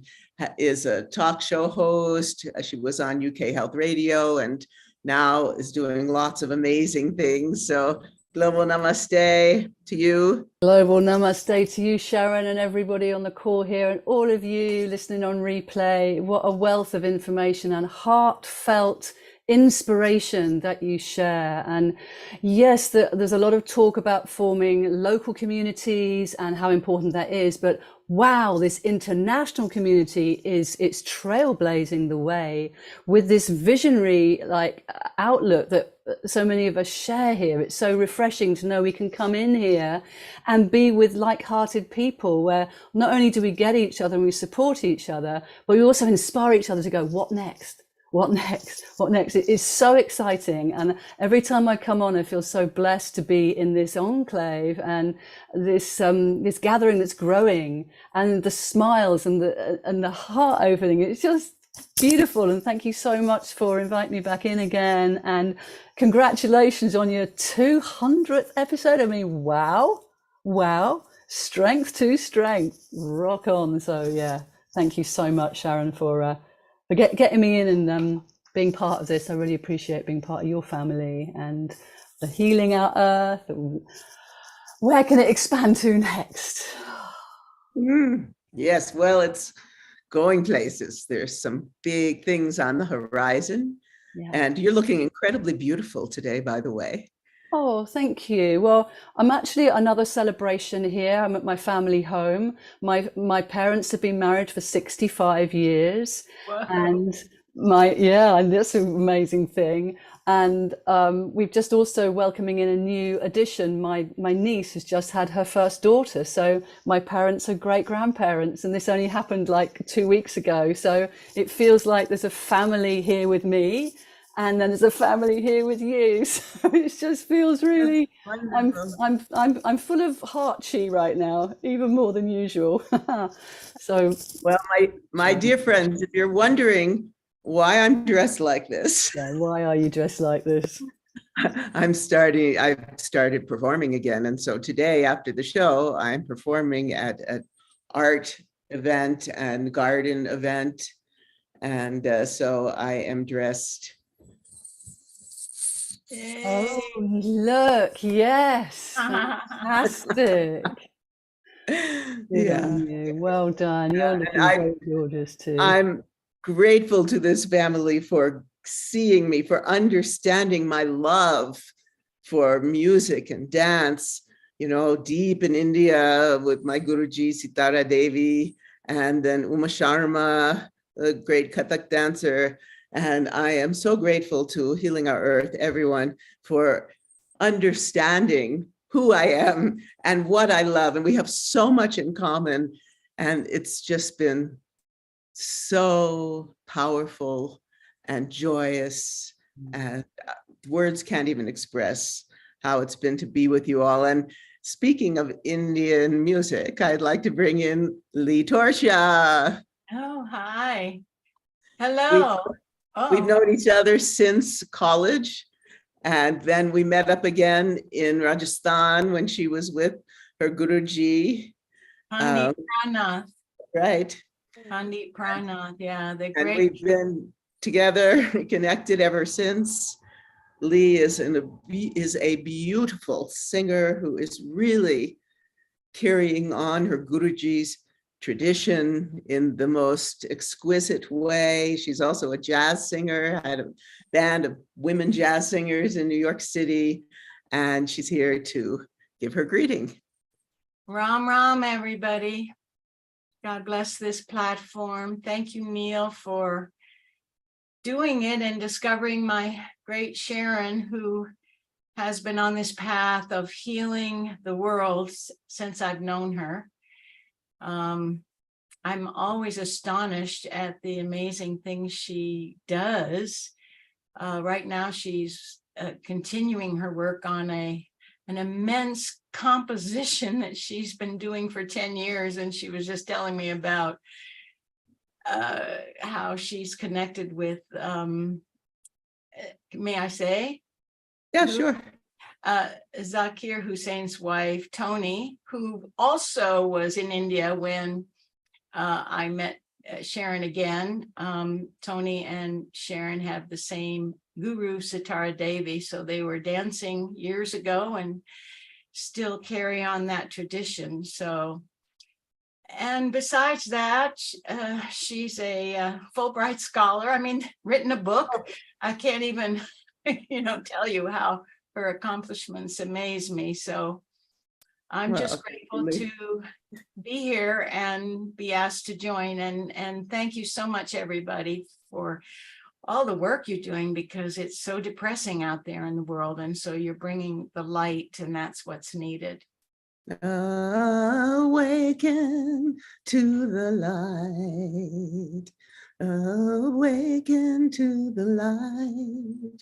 B: is a talk show host. She was on UK Health Radio and now is doing lots of amazing things. So global namaste to you.
U: Global namaste to you, Sharon, and everybody on the call here, and all of you listening on replay. What a wealth of information and heartfelt inspiration that you share. And yes, there's a lot of talk about forming local communities and how important that is, but wow, this international community it's trailblazing the way with this visionary outlook that so many of us share here. It's so refreshing to know we can come in here and be with like-hearted people, where not only do we get each other and we support each other, but we also inspire each other to go, what next? What next? What next? It is so exciting. And every time I come on, I feel so blessed to be in this enclave and this this gathering that's growing, and the smiles and the heart opening. It's just beautiful. And thank you so much for inviting me back in again. And congratulations on your 200th episode. I mean, wow. Strength to strength. Rock on. So yeah, thank you so much, Sharon, for getting me in and being part of this. I really appreciate being part of your family and the healing our earth. Where can it expand to next?
B: Yes, well, it's going places. There's some big things on the horizon.
U: Yeah.
B: And you're looking incredibly beautiful today, by the way.
U: Oh, thank you. Well, I'm actually at another celebration here. I'm at my family home. My parents have been married for 65 years.
M: Wow.
U: And and that's an amazing thing. And we've just also welcoming in a new addition. My niece has just had her first daughter. So my parents are great grandparents, and this only happened like 2 weeks ago. So it feels like there's a family here with me. And then there's a family here with you, so it just feels really. I'm full of heart chi right now, even more than usual. So,
B: well, my dear friends, if you're wondering why I'm dressed like this,
U: why are you dressed like this?
B: I've started performing again, and so today after the show, I'm performing at an art event and garden event, and so I am dressed.
U: Oh, look, yes, fantastic.
B: Yeah.
U: Well done. You're looking very gorgeous too.
B: I'm grateful to this family for seeing me, for understanding my love for music and dance, deep in India with my Guruji, Sitara Devi, and then Uma Sharma, the great Kathak dancer. And I am so grateful to Healing Our Earth, everyone, for understanding who I am and what I love. And we have so much in common. And it's just been so powerful and joyous. And words can't even express how it's been to be with you all. And speaking of Indian music, I'd like to bring in Lee Torsha.
N: Oh, hi. Hello.
B: We've known each other since college, and then we met up again in Rajasthan when she was with her Guruji.
N: Pandit Pranath.
B: Right.
N: Pandit Pranath, yeah, the
B: And
N: great.
B: we've been together, connected ever since. Lee is a beautiful singer who is really carrying on her Guruji's tradition in the most exquisite way. She's also a jazz singer. I had a band of women jazz singers in New York City, and she's here to give her greeting.
N: Ram Ram, everybody. God bless this platform. Thank you, Neil, for doing it and discovering my great Sharon, who has been on this path of healing the world since I've known her. I'm always astonished at the amazing things she does. Right now, she's continuing her work on an immense composition that she's been doing for 10 years. And she was just telling me about how she's connected with, may I say?
B: Yeah, sure.
N: Zakir Hussein's wife, Tony, who also was in India when I met Sharon again. Tony and Sharon have the same guru, Sitara Devi, so they were dancing years ago and still carry on that tradition. So, and besides that, she's a Fulbright scholar. I mean, written a book. I can't even, tell you how her accomplishments amaze me. So I'm just grateful to be here and be asked to join. And thank you so much, everybody, for all the work you're doing, because it's so depressing out there in the world. And so you're bringing the light, and that's what's needed.
B: Awaken to the light. Awaken to the light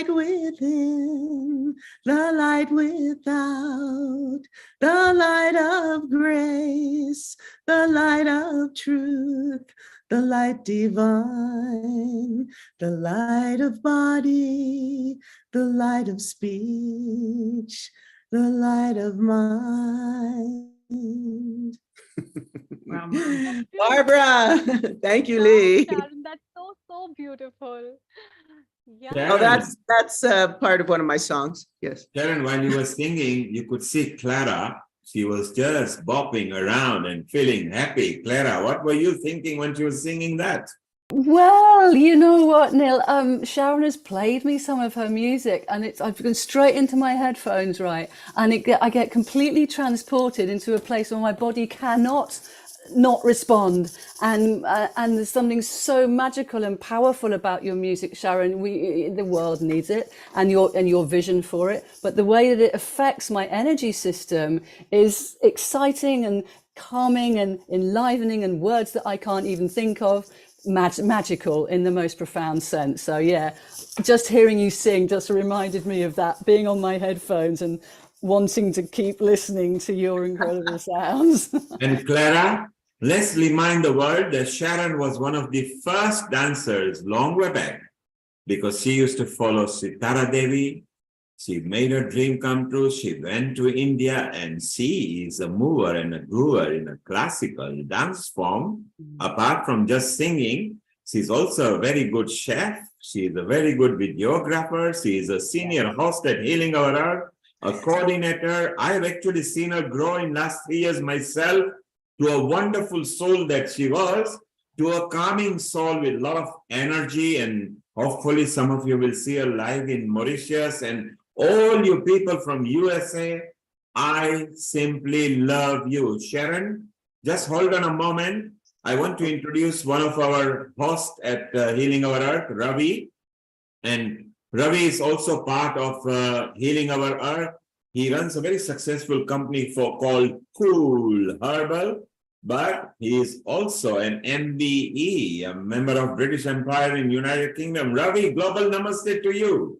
B: within, the light without, the light of grace, the light of truth, the light divine, the light of body, the light of speech, the light of mind. Barbara, thank you, Lee.
P: That's so beautiful. Yeah.
B: Oh, that's part of one of my songs. Yes.
D: Sharon, while you were singing, you could see Clara. She was just bopping around and feeling happy. Clara, what were you thinking when she was singing that?
U: Well, you know what, Neil? Sharon has played me some of her music, and I've gone straight into my headphones, right? And I get completely transported into a place where my body cannot not respond, and there's something so magical and powerful about your music, Sharon. The world needs it, and your vision for it. But the way that it affects my energy system is exciting and calming and enlivening, and words that I can't even think of. Magical in the most profound sense. So yeah, just hearing you sing just reminded me of that, being on my headphones and wanting to keep listening to your incredible sounds.
D: And Clara, let's remind the world that Sharon was one of the first dancers long way back, because she used to follow Sitara Devi. She made her dream come true. She went to India, and she is a mover and a grower in a classical dance form. Apart from just singing, she's also a very good chef. She is a very good videographer. She is a senior host at Healing Our Earth, a coordinator. I've actually seen her grow in last 3 years myself, to a wonderful soul that she was, to a calming soul with a lot of energy. And hopefully some of you will see her live in Mauritius. And all you people from USA, I simply love you. Sharon, just hold on a moment. I want to introduce one of our hosts at Healing Our Earth, Ravi. And Ravi is also part of Healing Our Earth. He runs a very successful company called Cool Herbal, but he is also an MBE, a member of British Empire in United Kingdom. Ravi, global namaste to you.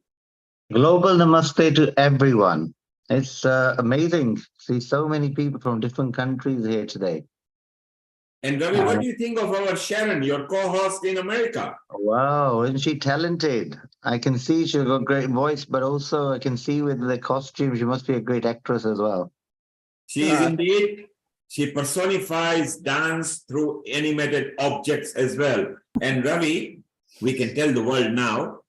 L: Global namaste to everyone. It's amazing to see so many people from different countries here today.
D: And Ravi, what do you think of our Sharon, your co-host in America?
L: Wow, isn't she talented? I can see she's got a great voice, but also I can see with the costume, she must be a great actress as well.
D: She is indeed. She personifies dance through animated objects as well. And Ravi, we can tell the world now,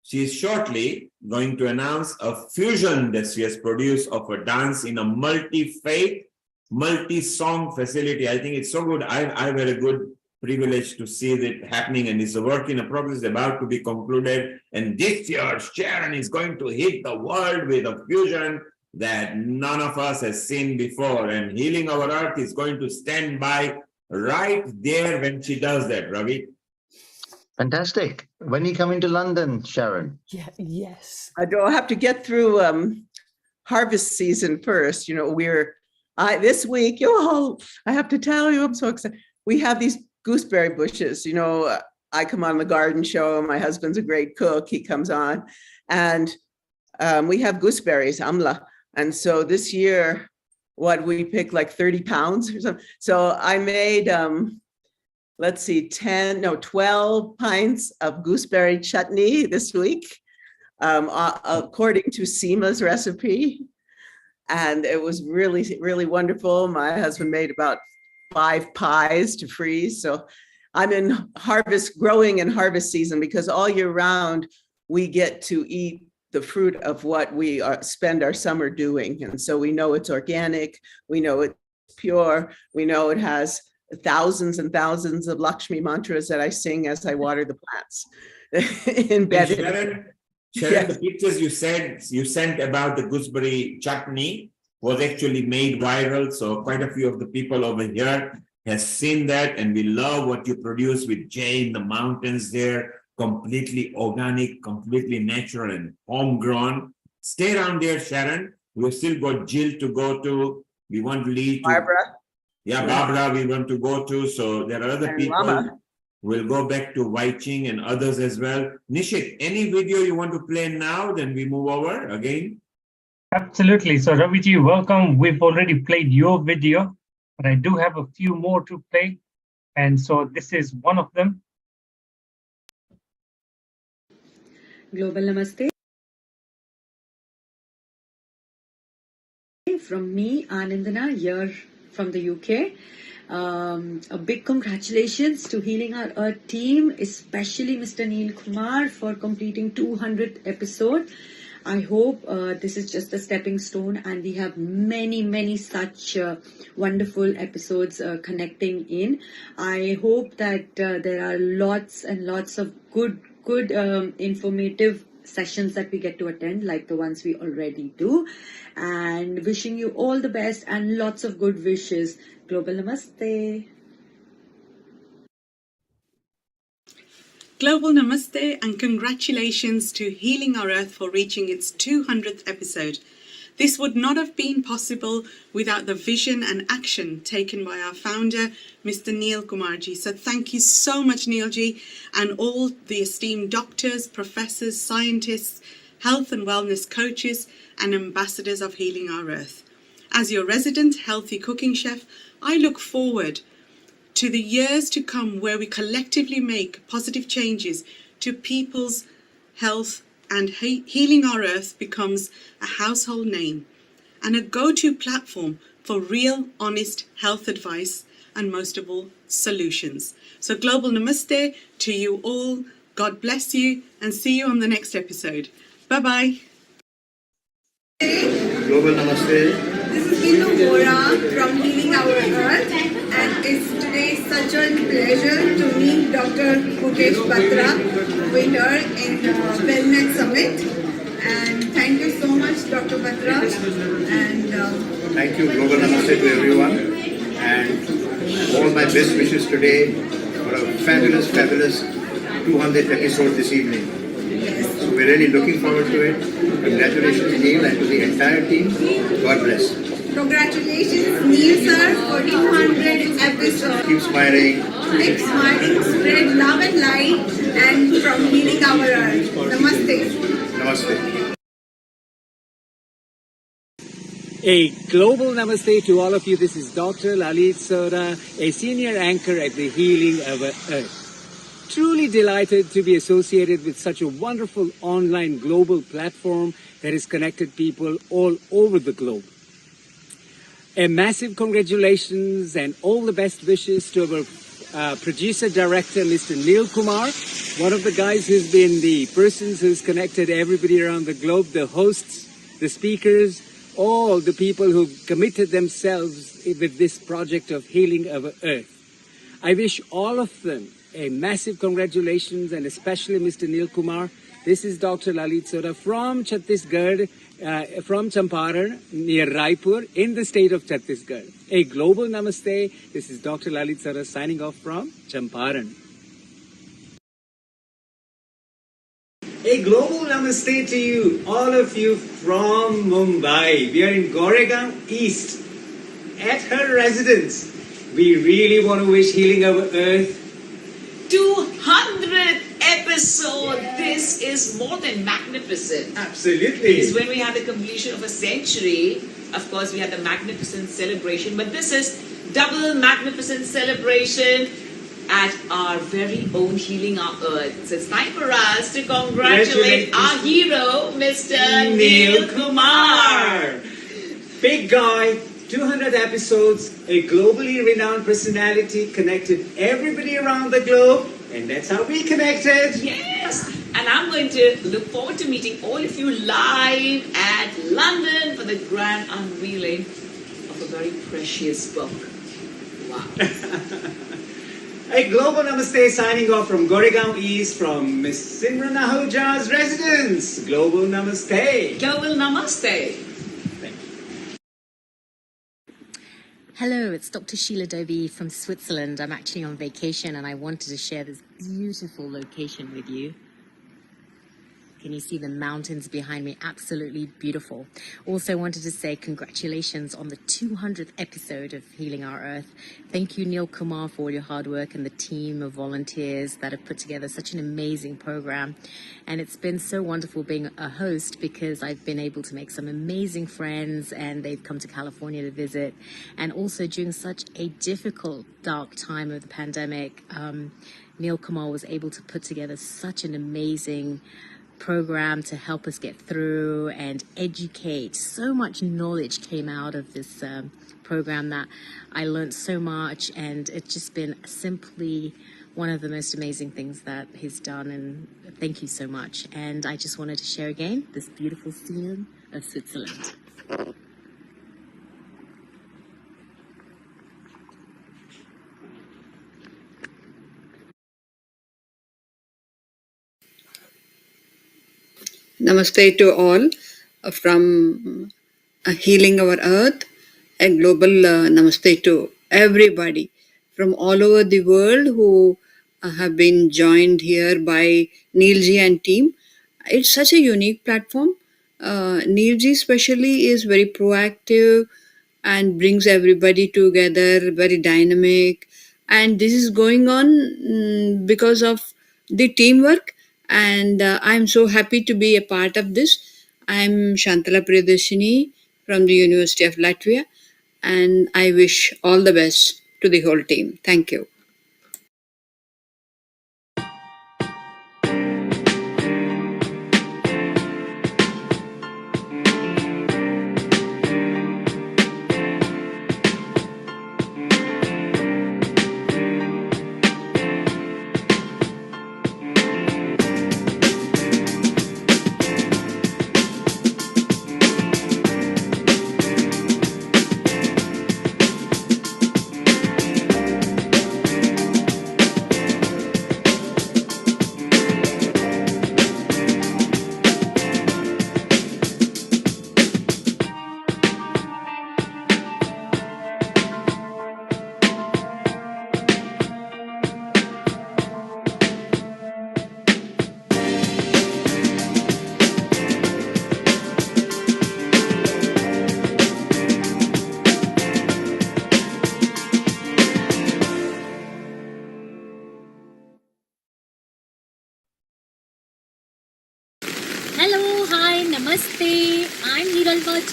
D: she is shortly going to announce a fusion that she has produced of a dance in a multi-faith, multi-song facility. I think it's so good. I've had a good privilege to see it happening, and it's a work in progress about to be concluded. And this year, Sharon is going to hit the world with a fusion that none of us has seen before. And Healing Our Earth is going to stand by right there when she does that, Ravi.
L: Fantastic. When are you coming to London, Sharon?
U: Yeah, yes.
B: I do have to get through harvest season first. You know, this week, I have to tell you, I'm so excited. We have these gooseberry bushes. You know, I come on the garden show. My husband's a great cook. He comes on, and we have gooseberries, amla. And so this year, we picked like 30 pounds or something. So I made, 12 pints of gooseberry chutney this week, according to Seema's recipe. And it was really, really wonderful. My husband made about 5 pies to freeze. So I'm in growing and harvest season, because all year round, we get to eat the fruit of what we spend our summer doing. And so we know it's organic, we know it's pure, we know it has thousands and thousands of Lakshmi mantras that I sing as I water the plants. Embedded.
D: Sharon,
B: Yes.
D: The pictures you sent about the gooseberry chutney was actually made viral. So quite a few of the people over here has seen that, and we love what you produce with Jay in the mountains there. Completely organic, completely natural and homegrown. Stay around there, Sharon. We've still got Jill to go to. We want Lee to.
B: Barbara.
D: Yeah, Barbara, we want to go to. So there are other
B: And
D: people.
B: Lama.
D: We'll go back to Wai Ching and others as well. Nishit, any video you want to play now? Then we move over again.
H: Absolutely. So Raviji, welcome. We've already played your video, but I do have a few more to play. And so this is one of them.
Q: Global Namaste. From me, Anandana, here from the UK. A big congratulations to Healing Our Earth team, especially Mr. Neil Kumar for completing 200th episode. I hope this is just a stepping stone, and we have many such wonderful episodes connecting in. I hope that there are lots and lots of good informative sessions that we get to attend, like the ones we already do, and wishing you all the best and lots of good wishes. Global Namaste.
W: Global Namaste and congratulations to Healing Our Earth for reaching its 200th episode. This would not have been possible without the vision and action taken by our founder, Mr. Neil Kumarji. So thank you so much, Neilji, and all the esteemed doctors, professors, scientists, health and wellness coaches, and ambassadors of Healing Our Earth. As your resident healthy cooking chef, I look forward to the years to come where we collectively make positive changes to people's health, and Healing Our Earth becomes a household name and a go-to platform for real, honest health advice and, most of all, solutions. So Global Namaste to you all. God bless you, and see you on the next episode. Bye-bye.
L: Global Namaste.
X: This is Bindu Bora from Healing Our Earth, and it's today such a pleasure to meet Dr. Mukesh Batra, winner in Wellness Summit. And thank you so much, Dr. Batra. And
L: Thank you, Global Namaste to everyone. And all my best wishes today for a fabulous 200th episode this evening. So we're really looking forward to it. Congratulations, Neil, and to the entire team. God bless.
X: congratulations, Neil sir, for 200 episodes.
L: Keep smiling.
X: Keep smiling, spread love and light, and from Healing Our Earth. Namaste.
L: Namaste.
E: A global namaste to all of you. This is Dr. Lalit Sora, a senior anchor at the Healing Our Earth. Truly delighted to be associated with such a wonderful online global platform that has connected people all over the globe. A massive congratulations and all the best wishes to our producer director, Mr. Neil Kumar, one of the guys who's been the persons who's connected everybody around the globe, the hosts, the speakers, all the people who've committed themselves with this project of healing our earth. I wish all of them a massive congratulations, and especially Mr. Neil Kumar. This is Dr. Lalit Sora from Chhattisgarh, from Champaran near Raipur in the state of Chhattisgarh. A global namaste. This is Dr. Lalit Sora signing off from Champaran. A global namaste to you, all of you from Mumbai. We are in Goregaon East at her residence. We really want to wish Healing Our Earth
F: 200th episode. This is more than magnificent.
E: Absolutely.
F: Because when we had the completion of a century, of course, we had the magnificent celebration, but this is double magnificent celebration at our very own Healing Our Earth. So it's time for us to congratulate our hero, Mr. Neil Kumar.
E: Big guy, 200 episodes, a globally renowned personality, connected everybody around the globe, and that's how we connected.
F: Yes, and I'm going to look forward to meeting all of you live at London for the grand unveiling of a very precious book. Wow.
E: A global namaste signing off from Goregaon East from Miss Simran Ahuja's residence. Global namaste.
F: Global namaste.
O: Hello, it's Dr. Sheila Doby from Switzerland. I'm actually on vacation and I wanted to share this beautiful location with you. Can you see the mountains behind me? Absolutely beautiful. Also wanted to say congratulations on the 200th episode of Healing Our Earth. Thank you, Neil Kumar, for all your hard work and the team of volunteers that have put together such an amazing program. And it's been so wonderful being a host because I've been able to make some amazing friends and they've come to California to visit. And also during such a difficult, dark time of the pandemic, Neil Kumar was able to put together such an amazing program to help us get through and educate. So much knowledge came out of this program that I learned so much, and it's just been simply one of the most amazing things that he's done, and thank you so much. And I just wanted to share again this beautiful scene of Switzerland.
X: Namaste to all from Healing Our Earth, a global namaste to everybody from all over the world who have been joined here by Neilji and team. It's such a unique platform. Neilji especially is very proactive and brings everybody together, very dynamic. And this is going on because of the teamwork. And I'm so happy to be a part of this. I'm Shantala Priyadarshini from the University of Latvia, and I wish all the best to the whole team. Thank you.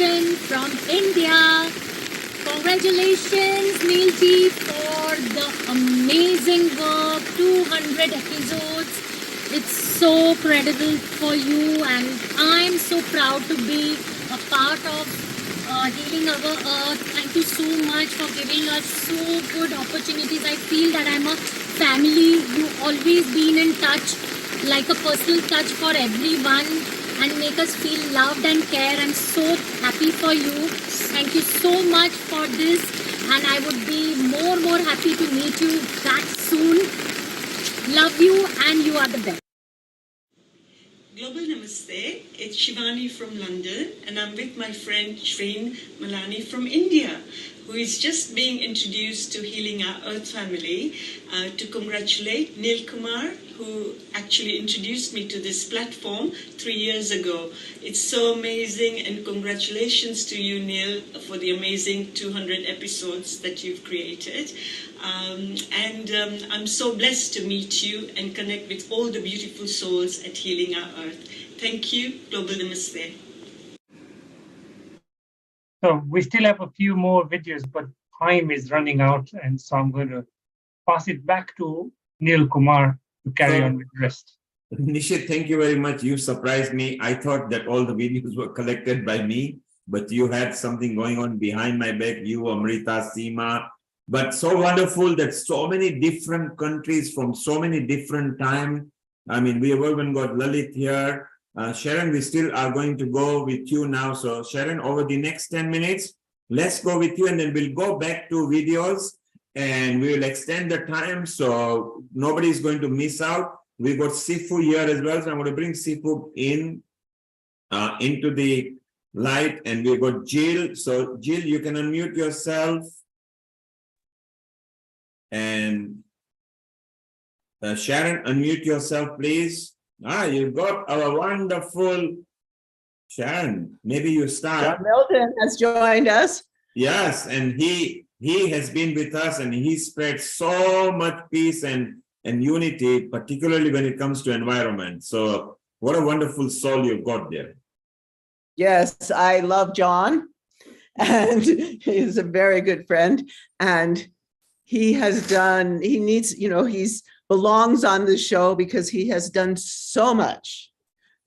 A: Roshan from India. Congratulations, Neelji, for the amazing work, 200 episodes. It's so credible for you, and I'm so proud to be a part of Healing Our Earth. Thank you so much for giving us so good opportunities. I feel that I'm a family. You've always been in touch, like a personal touch for everyone, and make us feel loved and care. I'm so happy for you. Thank you so much for this, and I would be more happy to meet you back soon. Love you, and you are the best.
G: Global Namaste, it's Shivani from London, and I'm with my friend Shreen Malani from India, who is just being introduced to Healing Our Earth family, to congratulate Neil Kumar, who actually introduced me to this platform 3 years ago. It's so amazing, and congratulations to you, Neil, for the amazing 200 episodes that you've created. I'm so blessed to meet you and connect with all the beautiful souls at Healing Our Earth. Thank you. Global Namaste.
H: So we still have a few more videos, but time is running out, and so I'm going to pass it back to Neil Kumar to carry on with the rest.
D: Nishit, thank you very much. You surprised me. I thought that all the videos were collected by me, but you had something going on behind my back, you, Amrita, Seema. But so wonderful that so many different countries from so many different time. I mean, we have even got Lalit here. Sharon, we still are going to go with you now. So Sharon, over the next 10 minutes, let's go with you, and then we'll go back to videos and we will extend the time so nobody is going to miss out. We've got Sifu here as well. So I'm going to bring Sifu in into the light, and we've got Jill. So Jill, you can unmute yourself. And Sharon, unmute yourself, please. You've got our wonderful Sharon. Maybe you start.
B: John Milton has joined us.
D: Yes, and he has been with us, and he spread so much peace and unity, particularly when it comes to environment. So what a wonderful soul you've got there.
B: Yes, I love John, and he's a very good friend. And he has done, he needs, he's belongs on the show because he has done so much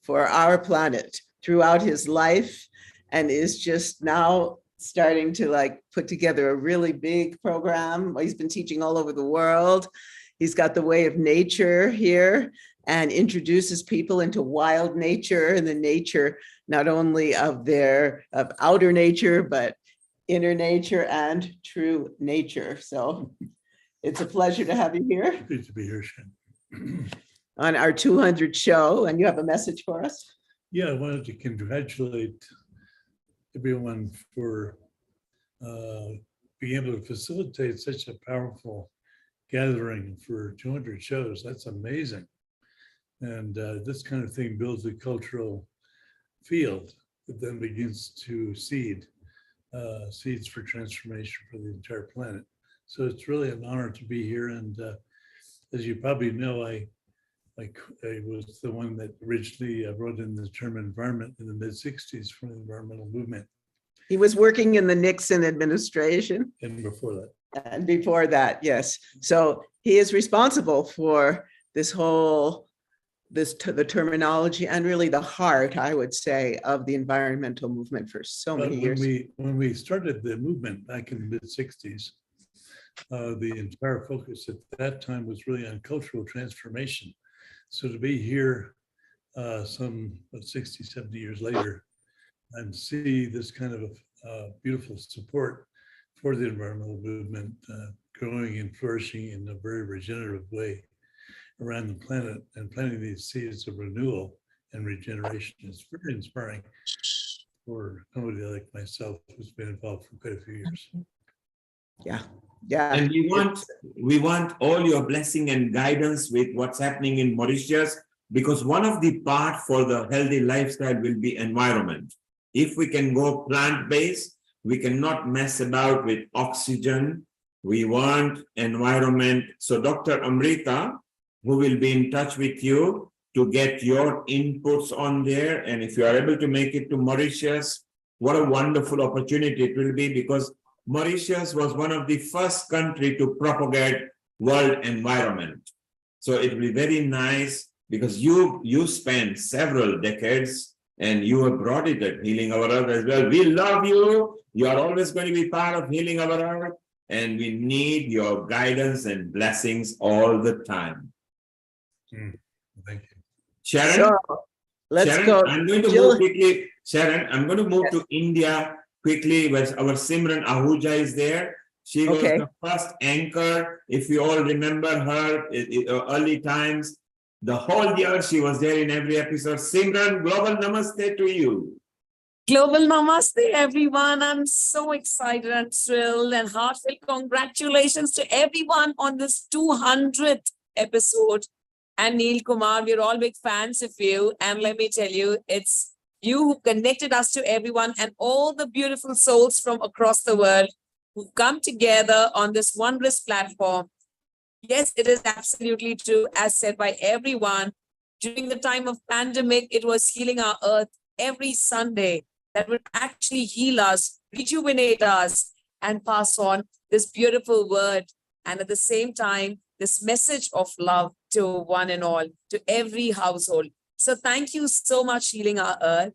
B: for our planet throughout his life, and is just now starting to put together a really big program. He's been teaching all over the world. He's got the way of nature here and introduces people into wild nature and the nature, not only of outer nature, but inner nature and true nature. So it's a pleasure to have you here.
R: Good to be here, Shen.
B: On our 200 show, and you have a message for us?
R: Yeah, I wanted to congratulate everyone for being able to facilitate such a powerful gathering for 200 shows. That's amazing. And this kind of thing builds a cultural field that then begins to seeds for transformation for the entire planet. So it's really an honor to be here. And as you probably know, I was the one that originally wrote in the term environment in the mid-60s for the environmental movement.
B: He was working in the Nixon administration.
R: And before that.
B: And before that, yes. So he is responsible for this whole, the terminology and really the heart, I would say, of the environmental movement for so many years.
R: When we started the movement back in the mid-60s, the entire focus at that time was really on cultural transformation. So to be here some 60, 70 years later and see this kind of beautiful support for the environmental movement growing and flourishing in a very regenerative way around the planet, and planting these seeds of renewal and regeneration is very inspiring for somebody like myself who's been involved for quite a few years.
B: Yeah. Yeah.
D: And we want all your blessing and guidance with what's happening in Mauritius, because one of the part for the healthy lifestyle will be environment. If we can go plant-based, we cannot mess about with oxygen. We want environment. So Dr. Amrita, who will be in touch with you to get your inputs on there. And if you are able to make it to Mauritius, what a wonderful opportunity it will be, because Mauritius was one of the first country to propagate world environment. So it will be very nice, because you spent several decades and you have brought it at Healing Our Earth as well. We love you. You are always going to be part of Healing Our Earth, and we need your guidance and blessings all the time.
R: Thank you.
D: Sharon?
B: So let's
D: Sharon,
B: go.
D: I'm going to
B: Jill.
D: move quickly. Sharon, I'm going to move to India quickly, where our Simran Ahuja is there. She was
B: Okay.
D: the first anchor. If you all remember her early times, the whole year she was there in every episode. Simran, global namaste to you.
J: Global namaste, everyone. I'm so excited and thrilled, and heartfelt congratulations to everyone on this 200th episode. And Neil Kumar, we're all big fans of you. And let me tell you, it's you who connected us to everyone and all the beautiful souls from across the world who come together on this wondrous platform. Yes, it is absolutely true, as said by everyone. During the time of pandemic, it was Healing Our Earth every Sunday that would actually heal us, rejuvenate us, and pass on this beautiful word. And at the same time, this message of love to one and all, to every household. So thank you so much, Healing Our Earth,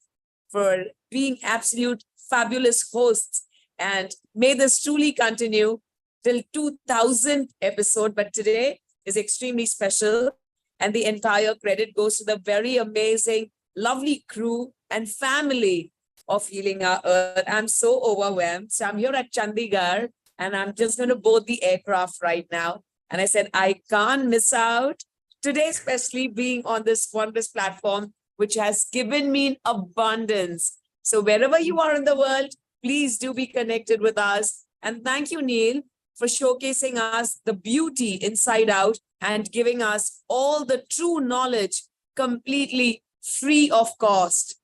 J: for being absolute fabulous hosts. And may this truly continue till 2000th episode. But today is extremely special. And the entire credit goes to the very amazing, lovely crew and family of Healing Our Earth. I'm so overwhelmed. So I'm here at Chandigarh, and I'm just going to board the aircraft right now. And I said, I can't miss out today, especially being on this wondrous platform, which has given me abundance. So wherever you are in the world, please do be connected with us. And thank you, Neil, for showcasing us the beauty inside out and giving us all the true knowledge completely free of cost.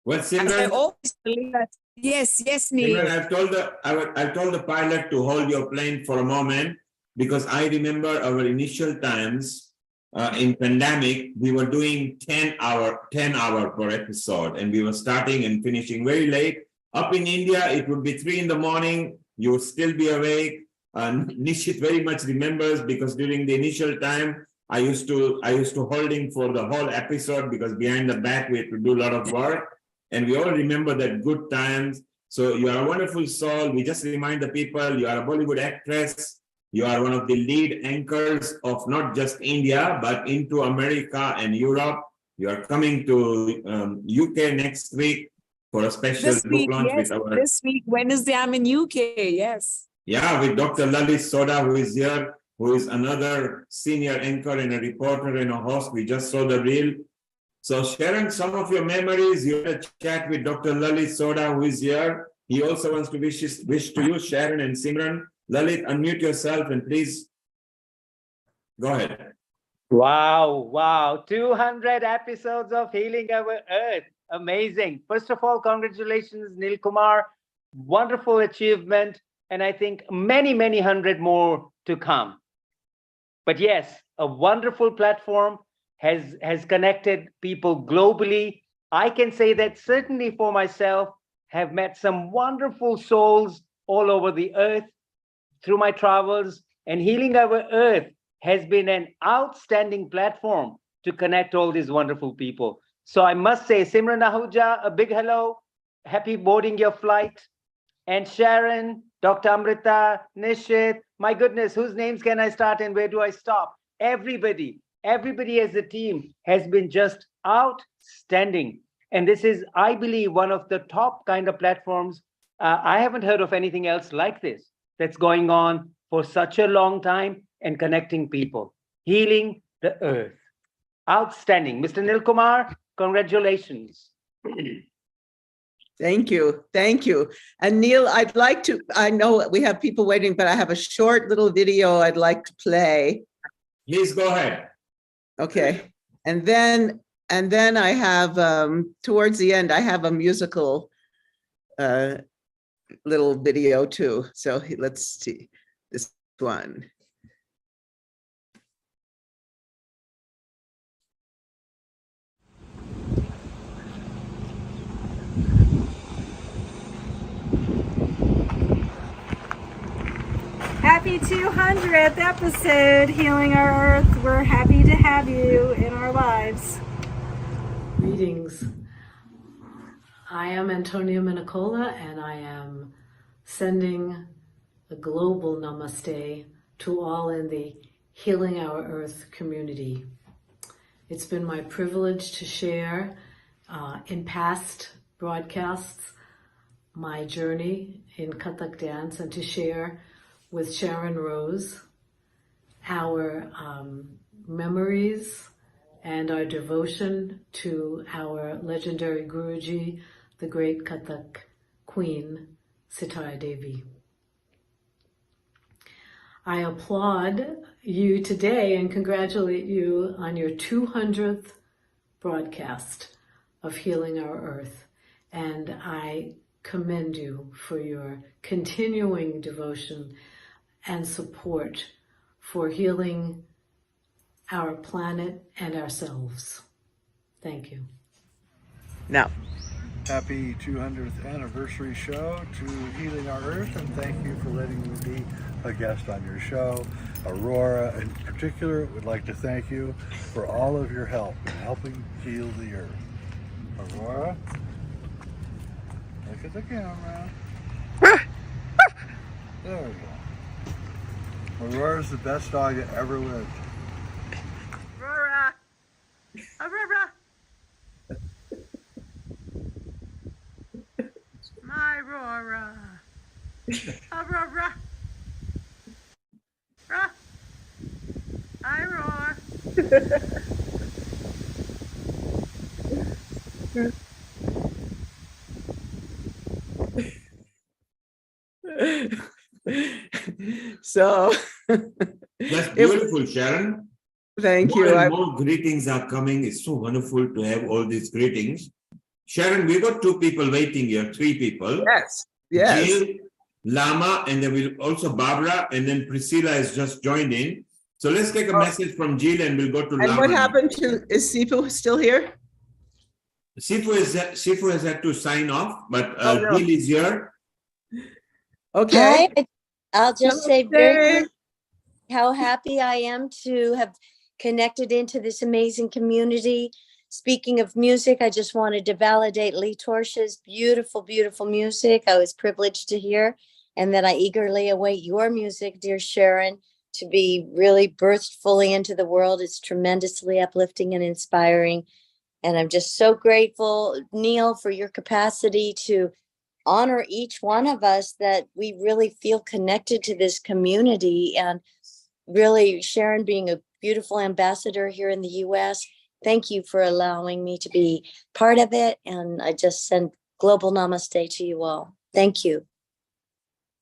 D: Well, Simran,
J: I always believe that. Yes, Neil.
D: Simran, I've told the pilot to hold your plane for a moment, because I remember our initial times in pandemic, we were doing 10 hour per episode, and we were starting and finishing very late. Up in India, it would be 3 in the morning. You would still be awake. Nishit very much remembers, because during the initial time, I used to hold him for the whole episode, because behind the back, we had to do a lot of work. And we all remember that good times. So you are a wonderful soul. We just remind the people, you are a Bollywood actress. You are one of the lead anchors of not just India, but into America and Europe. You are coming to UK next week for a special book launch with our...
J: This week, Wednesday, I'm in UK, yes.
D: Yeah, with Dr. Lalit Soda, who is here, who is another senior anchor and a reporter and a host. We just saw the reel. So Sharon, some of your memories, you had a chat with Dr. Lalit Soda, who is here. He also wants to wish to you, Sharon and Simran. Lalit, unmute yourself and please go ahead.
K: Wow. 200 episodes of Healing Our Earth. Amazing. First of all, congratulations, Neil Kumar. Wonderful achievement. And I think many hundred more to come. But yes, a wonderful platform has connected people globally. I can say that certainly for myself, have met some wonderful souls all over the earth through my travels, and Healing Our Earth has been an outstanding platform to connect all these wonderful people. So I must say, Simran Ahuja, a big hello. Happy boarding your flight. And Sharon, Dr. Amrita, Nishit, my goodness, whose names can I start and where do I stop? Everybody as a team has been just outstanding. And this is, I believe, one of the top kind of platforms. I haven't heard of anything else like this that's going on for such a long time and connecting people, healing the earth. Outstanding. Mr. Neil Kumar, congratulations.
B: Thank you. And Neil, I'd like to, I know we have people waiting, but I have a short little video I'd like to play.
D: Please go ahead.
B: Okay. And then I have, towards the end, I have a musical little video too. So let's see this one.
I: Happy 200th episode, Healing Our Earth. We're happy to have you in our lives.
S: Greetings. I am Antonia Minicola, and I am sending a global namaste to all in the Healing Our Earth community. It's been my privilege to share in past broadcasts my journey in Kathak dance and to share with Sharon Rose our memories and our devotion to our legendary Guruji, the great Kathak queen, Sitara Devi. I applaud you today and congratulate you on your 200th broadcast of Healing Our Earth. And I commend you for your continuing devotion and support for healing our planet and ourselves. Thank you.
B: Now.
T: Happy 200th anniversary show to Healing Our Earth, and thank you for letting me be a guest on your show. Aurora in particular would like to thank you for all of your help in helping heal the earth. Aurora, look at the camera. There we go. Aurora's the best dog that ever lived.
I: Aurora! Aurora! My Aurora! Aurora! I roar!
B: So
D: That's beautiful, Sharon.
B: Thank
D: More
B: you.
D: and more greetings are coming. It's so wonderful to have all these greetings. Sharon, we got 2 people waiting here, 3 people.
B: Yes. Yes.
D: Jill, Lama, and then we'll also Barbara, and then Priscilla has just joined in. So let's take a message from Jill and we'll go to Lama.
B: And what happened to, is Sifu still here?
D: Sifu has had to sign off, but
B: no.
D: Jill is here.
B: Okay.
V: Hi, I'll just say very how happy I am to have connected into this amazing community. Speaking of music, I just wanted to validate Lee Torsh's beautiful, beautiful music I was privileged to hear, and that I eagerly await your music, dear Sharon, to be really birthed fully into the world. It's tremendously uplifting and inspiring. And I'm just so grateful, Neil, for your capacity to honor each one of us, that we really feel connected to this community. And really, Sharon being a beautiful ambassador here in the US, thank you for allowing me to be part of it. And I just send global namaste to you all. Thank you.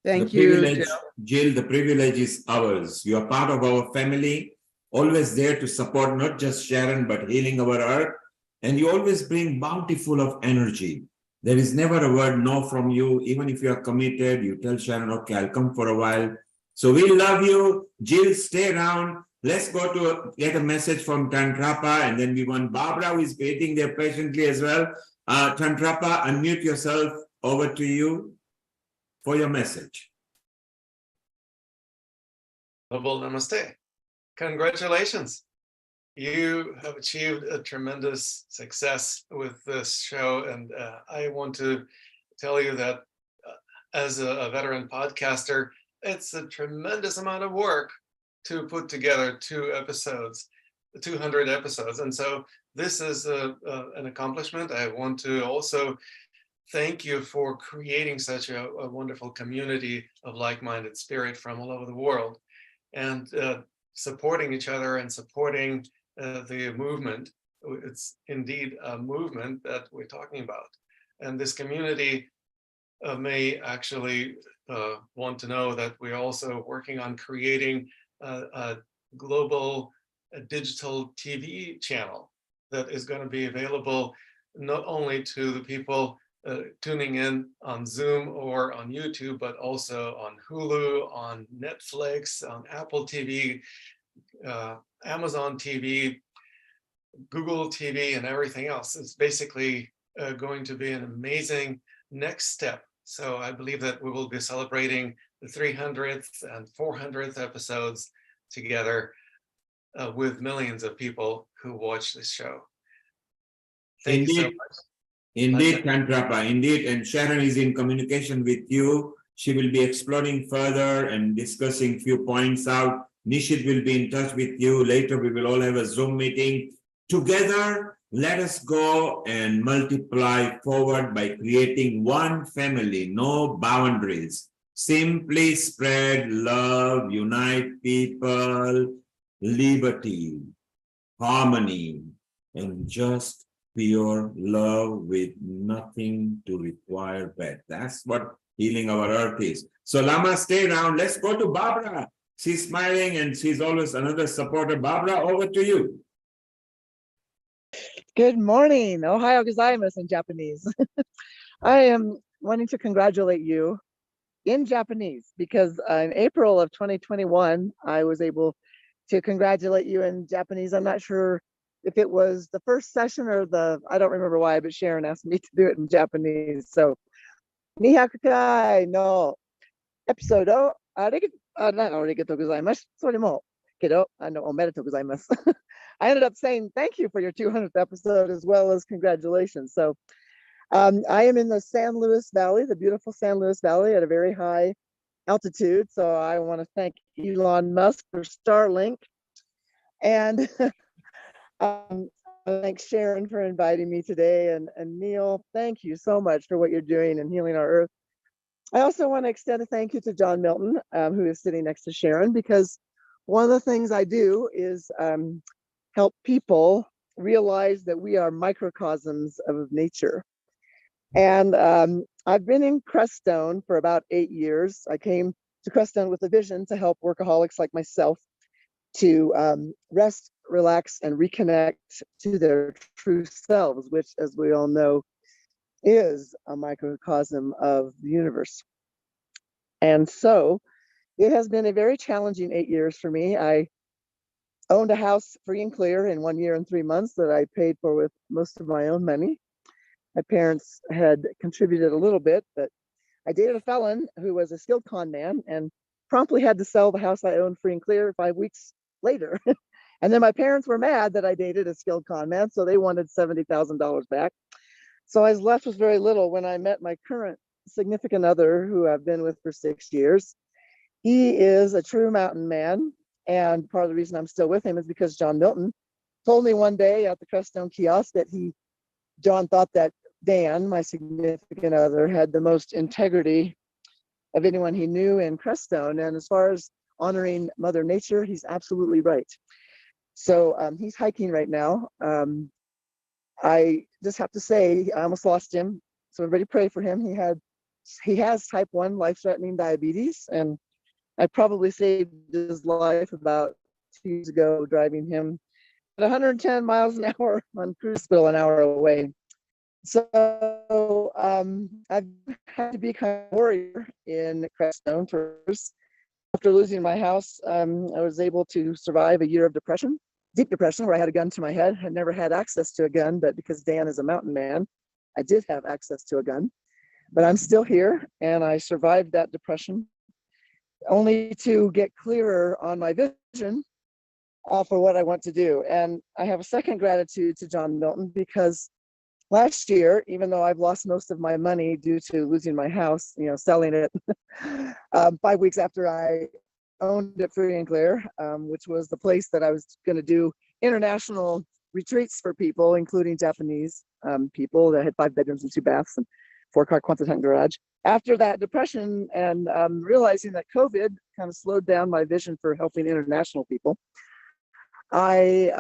B: Thank you,
D: Jill, the privilege is ours. You are part of our family, always there to support not just Sharon, but Healing Our Earth. And you always bring bountiful of energy. There is never a word no from you. Even if you are committed, you tell Sharon, okay, I'll come for a while. So we love you. Jill, stay around. Let's go to get a message from Tantrapa, and then we want Barbara, who is waiting there patiently as well. Tantrapa, unmute yourself. Over to you for your message.
Y: Global Namaste. Congratulations. You have achieved a tremendous success with this show, and I want to tell you that as a veteran podcaster, it's a tremendous amount of work to put together 200 episodes. And so this is an accomplishment. I want to also thank you for creating such a wonderful community of like-minded spirit from all over the world, and supporting each other and supporting the movement. It's indeed a movement that we're talking about. And this community may actually want to know that we're also working on creating a global digital TV channel that is going to be available not only to the people tuning in on Zoom or on YouTube, but also on Hulu, on Netflix, on Apple TV, Amazon TV, Google TV, and everything else. It's basically going to be an amazing next step. So I believe that we will be celebrating the 300th and 400th episodes together with millions of people who watch this show. Thank you so much.
D: Indeed, Kantrapa, indeed. And Sharon is in communication with you. She will be exploring further and discussing few points out. Nishit will be in touch with you. Later, we will all have a Zoom meeting. Together, let us go and multiply forward by creating one family, no boundaries. Simply spread love, unite people, liberty, harmony, and just pure love with nothing to require back. That's what healing our earth is. So Lama, stay around. Let's go to Barbara. She's smiling and she's always another supporter. Barbara, over to you.
C: Good morning. Ohayo gozaimasu in Japanese. I am wanting to congratulate you in Japanese because in April of 2021, I was able to congratulate you in Japanese. I'm not sure if it was the first session or I don't remember why, but Sharon asked me to do it in Japanese. So, 200回のエピソード、ありがとうございます。それも、けど、おめでとうございます。I ended up saying thank you for your 200th episode as well as congratulations. So, I am in the San Luis Valley, the beautiful San Luis Valley at a very high altitude. So I want to thank Elon Musk for Starlink. And thanks Sharon for inviting me today. And Neil, thank you so much for what you're doing in healing our earth. I also want to extend a thank you to John Milton, who is sitting next to Sharon, because one of the things I do is help people realize that we are microcosms of nature. And I've been in Crestone for about 8 years. I came to Crestone with a vision to help workaholics like myself to rest, relax, and reconnect to their true selves, which, as we all know, is a microcosm of the universe. And so it has been a very challenging 8 years for me. I owned a house free and clear in 1 year and 3 months that I paid for with most of my own money. My parents had contributed a little bit, but I dated a felon who was a skilled con man and promptly had to sell the house I owned free and clear 5 weeks later. And then my parents were mad that I dated a skilled con man, so they wanted $70,000 back. So I was left with very little when I met my current significant other, who I've been with for 6 years. He is a true mountain man, and part of the reason I'm still with him is because John Milton told me one day at the Crestone kiosk that John thought that Dan, my significant other, had the most integrity of anyone he knew in Crestone. And as far as honoring Mother Nature, he's absolutely right. So he's hiking right now. I just have to say, I almost lost him. So everybody pray for him. He has type 1 life-threatening diabetes, and I probably saved his life about 2 years ago, driving him at 110 miles an hour on cruise spill an hour away. So I've had to be kind of a warrior in Crestone first. After losing my house, I was able to survive a year of depression, deep depression, where I had a gun to my head. I never had access to a gun, but because Dan is a mountain man, I did have access to a gun. But I'm still here, and I survived that depression, only to get clearer on my vision for what I want to do. And I have a second gratitude to John Milton, because last year, even though I've lost most of my money due to losing my house, selling it 5 weeks after I owned it free and clear, which was the place that I was going to do international retreats for people, including Japanese people that had 5 bedrooms and 2 baths and 4-car Quonset garage. After that depression and realizing that COVID kind of slowed down my vision for helping international people, I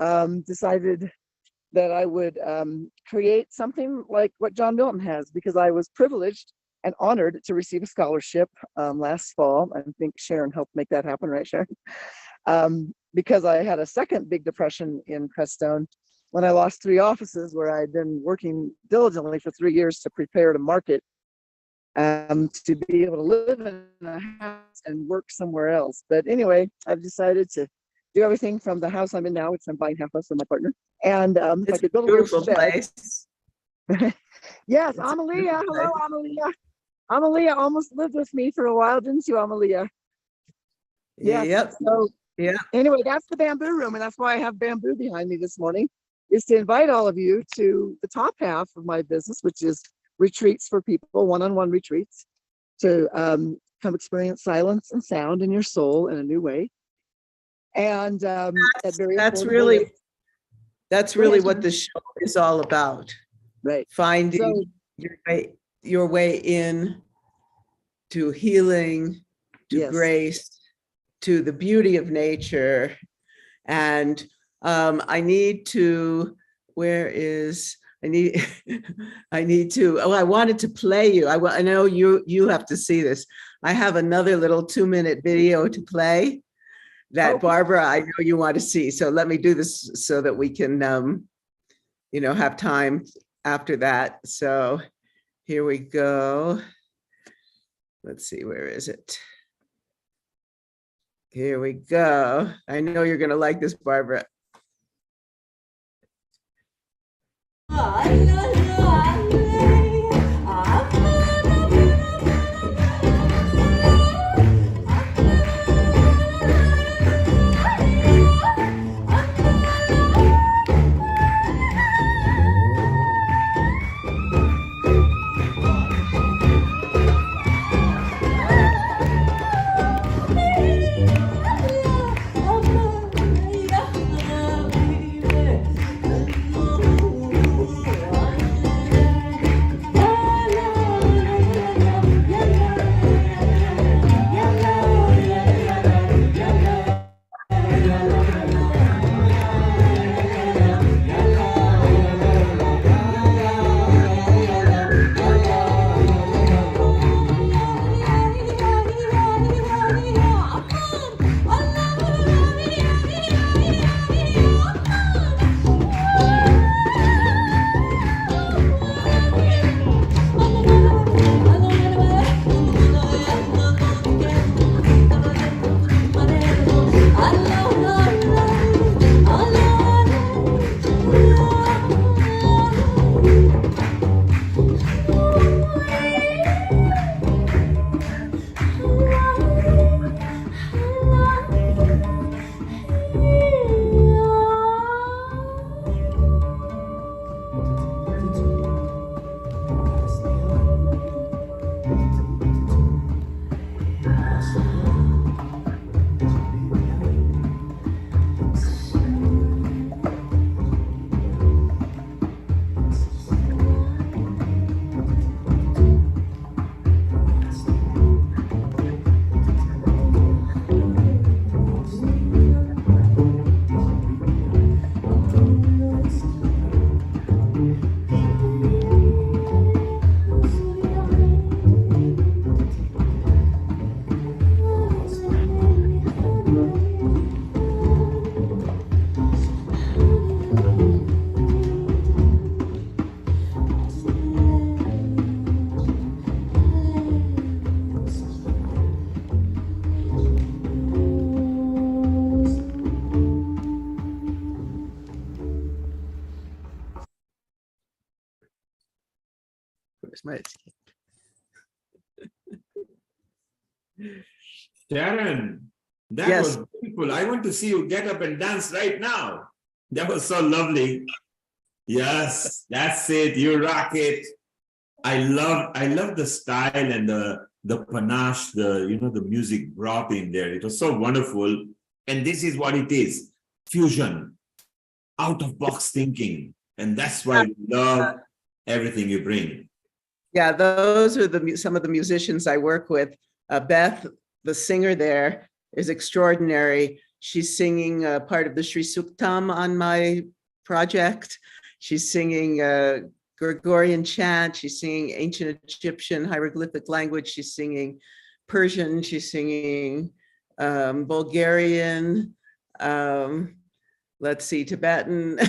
C: decided that I would create something like what John Milton has, because I was privileged and honored to receive a scholarship last fall. I think Sharon helped make that happen, right, Sharon? Because I had a second big depression in Crestone when I lost 3 offices where I'd been working diligently for 3 years to prepare to market, to be able to live in a house and work somewhere else. But anyway, I've decided to do everything from the house I'm in now, which I'm buying half of for my partner. And if I could build a beautiful
B: place.
C: Yes, Amalia. Hello, Amalia. Amalia almost lived with me for a while, didn't you, Amalia? Yes.
B: Yep.
C: So
B: yeah.
C: Anyway, that's the bamboo room, and that's why I have bamboo behind me this morning, is to invite all of you to the top half of my business, which is retreats for people, one-on-one retreats, to come experience silence and sound in your soul in a new way. And at very
B: that's
C: affordable
B: really
C: rates.
B: that's really what the show is all about.
C: Right.
B: Finding your way in to healing, to
C: Yes.
B: grace, to the beauty of nature. And I need to, I need to, I wanted to play you. I know you have to see this. I have another little 2-minute video to play that Barbara, I know you want to see. So let me do this so that we can, have time after that. So here we go. Let's see, where is it? Here we go. I know you're going to like this, Barbara. Where's my
D: Sharon, that
B: Yes.
D: was beautiful. I want to see you get up and dance right now. That was so lovely. Yes, that's it. You rock it. I love the style and the panache, the music brought in there. It was so wonderful. And this is what it is. Fusion, out of box thinking. And that's why we love everything you bring.
B: Yeah, those are some of the musicians I work with. Beth, the singer there, is extraordinary. She's singing part of the Sri Suktam on my project. She's singing Gregorian chant. She's singing ancient Egyptian hieroglyphic language. She's singing Persian. She's singing Bulgarian. Let's see, Tibetan.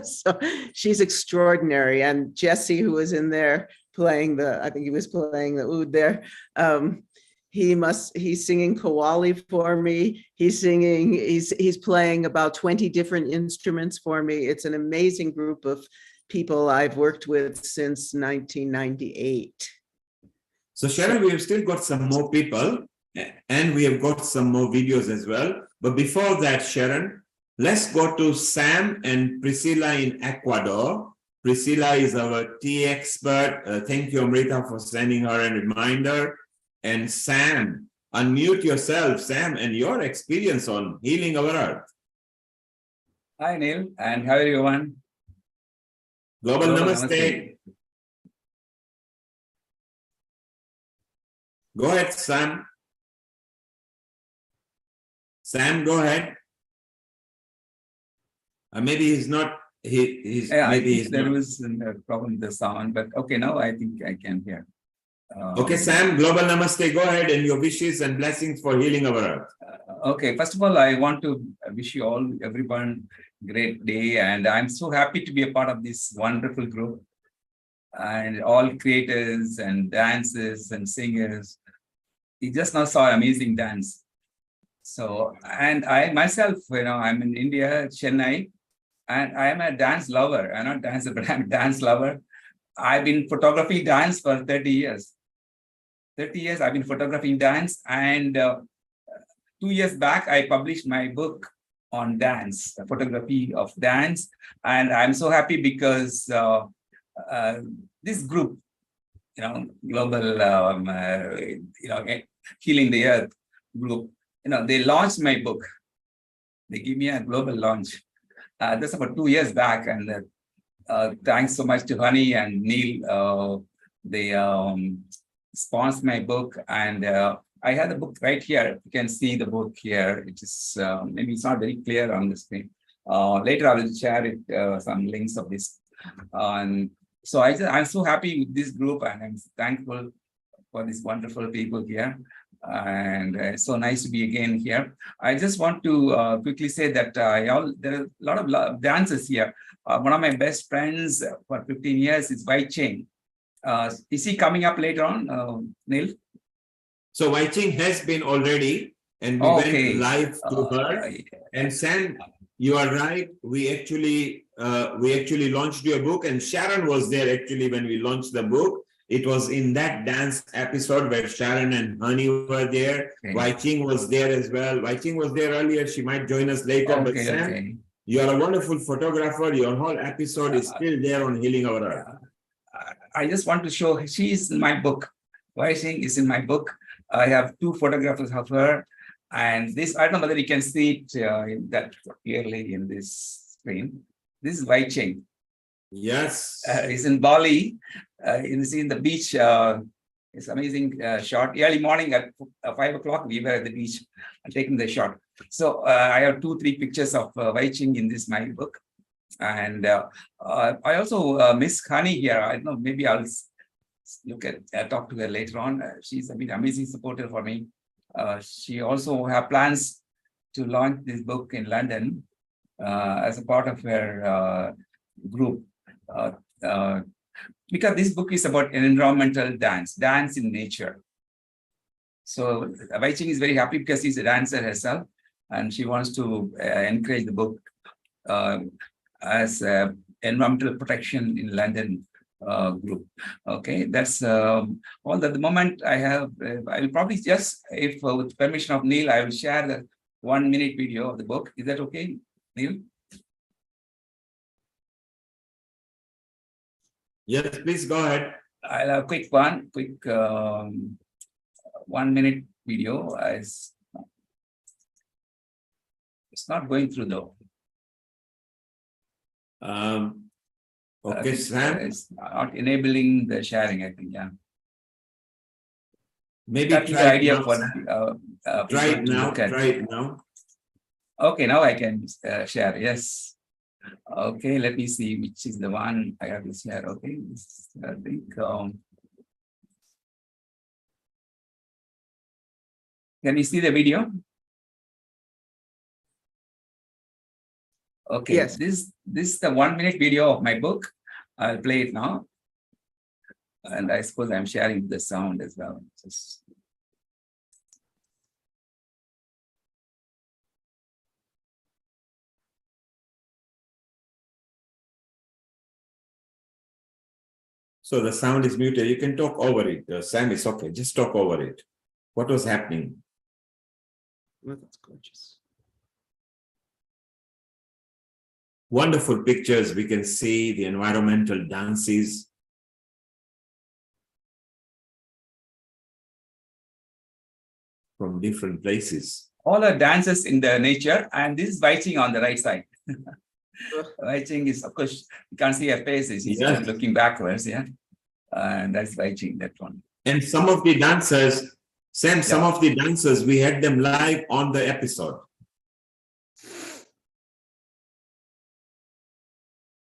B: So she's extraordinary. And Jesse, who was in there playing I think he was playing the oud there. He's singing Kawali for me. He's playing about 20 different instruments for me. It's an amazing group of people I've worked with since 1998.
D: So Sharon, we have still got some more people and we have got some more videos as well. But before that, Sharon, let's go to Sam and Priscilla in Ecuador. Priscilla is our tea expert. Thank you, Amrita, for sending her a reminder. And Sam, unmute yourself, Sam, and your experience on healing our earth.
M: Hi, Neil, and how are everyone?
D: Global Namaste. Go ahead, Sam. Sam, go ahead. Maybe he's not. He's
M: Yeah,
D: maybe
M: I
D: he's
M: think there
D: not.
M: was a problem with the sound, but okay, now I think I can hear.
D: Okay, Sam, Global Namaste. Go ahead and your wishes and blessings for healing our earth.
M: Okay, first of all, I want to wish you all, everyone, great day, and I'm so happy to be a part of this wonderful group, and all creators and dancers and singers. You just now saw amazing dance. So, and I myself, I'm in India, Chennai, and I am a dance lover. I'm not a dancer, but I'm a dance lover. I've been photographing dance for 30 years. 30 years I've been photographing dance, and 2 years back, I published my book on dance, photography of dance. And I'm so happy because this group, global, Healing the Earth group, they launched my book. They give me a global launch. That's about 2 years back. And thanks so much to Honey and Neil. They sponsored my book, and I have the book right here. You can see the book here. It is maybe it's not very clear on the screen. Later I will share it, some links of this. So I'm so happy with this group, and I'm thankful for these wonderful people here. And it's so nice to be again here. I just want to quickly say that there are a lot of dancers here. One of my best friends for 15 years is Wai Ching. Is he coming up later on, Neil?
D: So Wai Ching has been already, and we went live to her. And Sam, you are right. We actually launched your book, and Sharon was there actually when we launched the book. It was in that dance episode where Sharon and Honey were there. Wai Ching was there as well. Wai Ching was there earlier. She might join us later. But Sam, you are a wonderful photographer. Your whole episode is still there on Healing Our Earth.
M: I just want to show, she is in my book. Wai Ching is in my book. I have 2 photographs of her. And this, I don't know whether you can see it that clearly in this screen. This is Wai Ching.
D: Yes.
M: He's in Bali. You see in the beach. It's amazing shot. Early morning at 5 o'clock, we were at the beach and taking the shot. So I have 2-3 pictures of Wai Ching in this my book. And I also miss Honey here. I don't know, maybe I'll talk to her later on. She's an amazing supporter for me. She also has plans to launch this book in London as a part of her group. Because this book is about environmental dance in nature. So Wai Ching is very happy because she's a dancer herself, and she wants to encourage the book as environmental protection in London group. Okay, that's all at the moment I have. I will probably just, if with permission of Neil, I will share the 1-minute video of the book. Is that okay, Neil?
D: Yes, please go ahead.
M: I'll have a quick 1-minute video. It's not going through though.
D: Okay, Sam.
M: It's not enabling the sharing, I think. Yeah.
D: Maybe
M: that is the idea for
D: try it now. Try it now.
M: Okay, now I can share. Yes. Okay, let me see which is the one I have to share. Okay, I think. Can you see the video? Okay, yes. This is the 1-minute video of my book. I'll play it now. And I suppose I'm sharing the sound as well.
D: So the sound is muted. You can talk over it. Sam, it's okay. Just talk over it. What was happening?
B: Oh, that's gorgeous.
D: Wonderful pictures. We can see the environmental dances. From different places.
M: All are dances in the nature, and this is Wai Ching on the right side. Wai Ching is, of course, you can't see her face. She's looking backwards, yeah. And that's Wai Ching, that one.
D: And some of the dancers, Sam, some of the dancers, we had them live on the episode.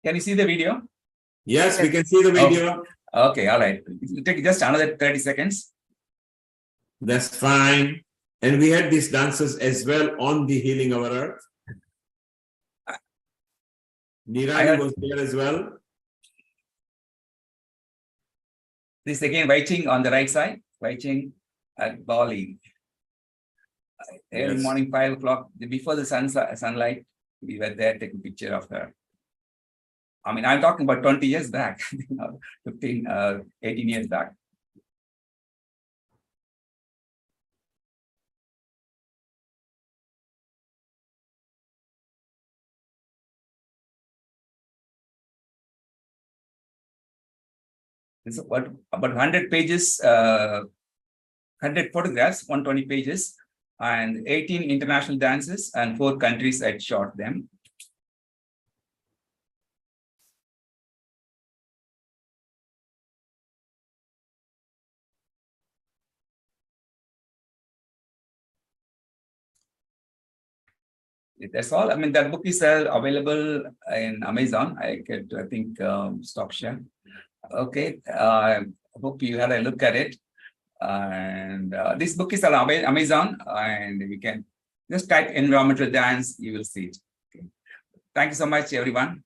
M: Can you see the video?
D: Yes, we can see the video.
M: Okay, all right. It'll take just another 30 seconds.
D: That's fine. And we had these dancers as well on the Healing Our Earth. Nirali was there as well.
M: This again, Wai Ching on the right side. Wai Ching at Bali. Every morning, 5 o'clock, before the sunlight, we were there taking a picture of her. I mean, I'm talking about 20 years back, 18 years back. It's about 100 pages, 100 photographs, 120 pages, and 18 international dances, and 4 countries I shot them. That's all. I mean, that book is available in Amazon. I think stock share. Okay, I hope you had a look at it. And this book is on Amazon, and we can just type environmental dance, you will see it. Okay. Thank you so much, everyone.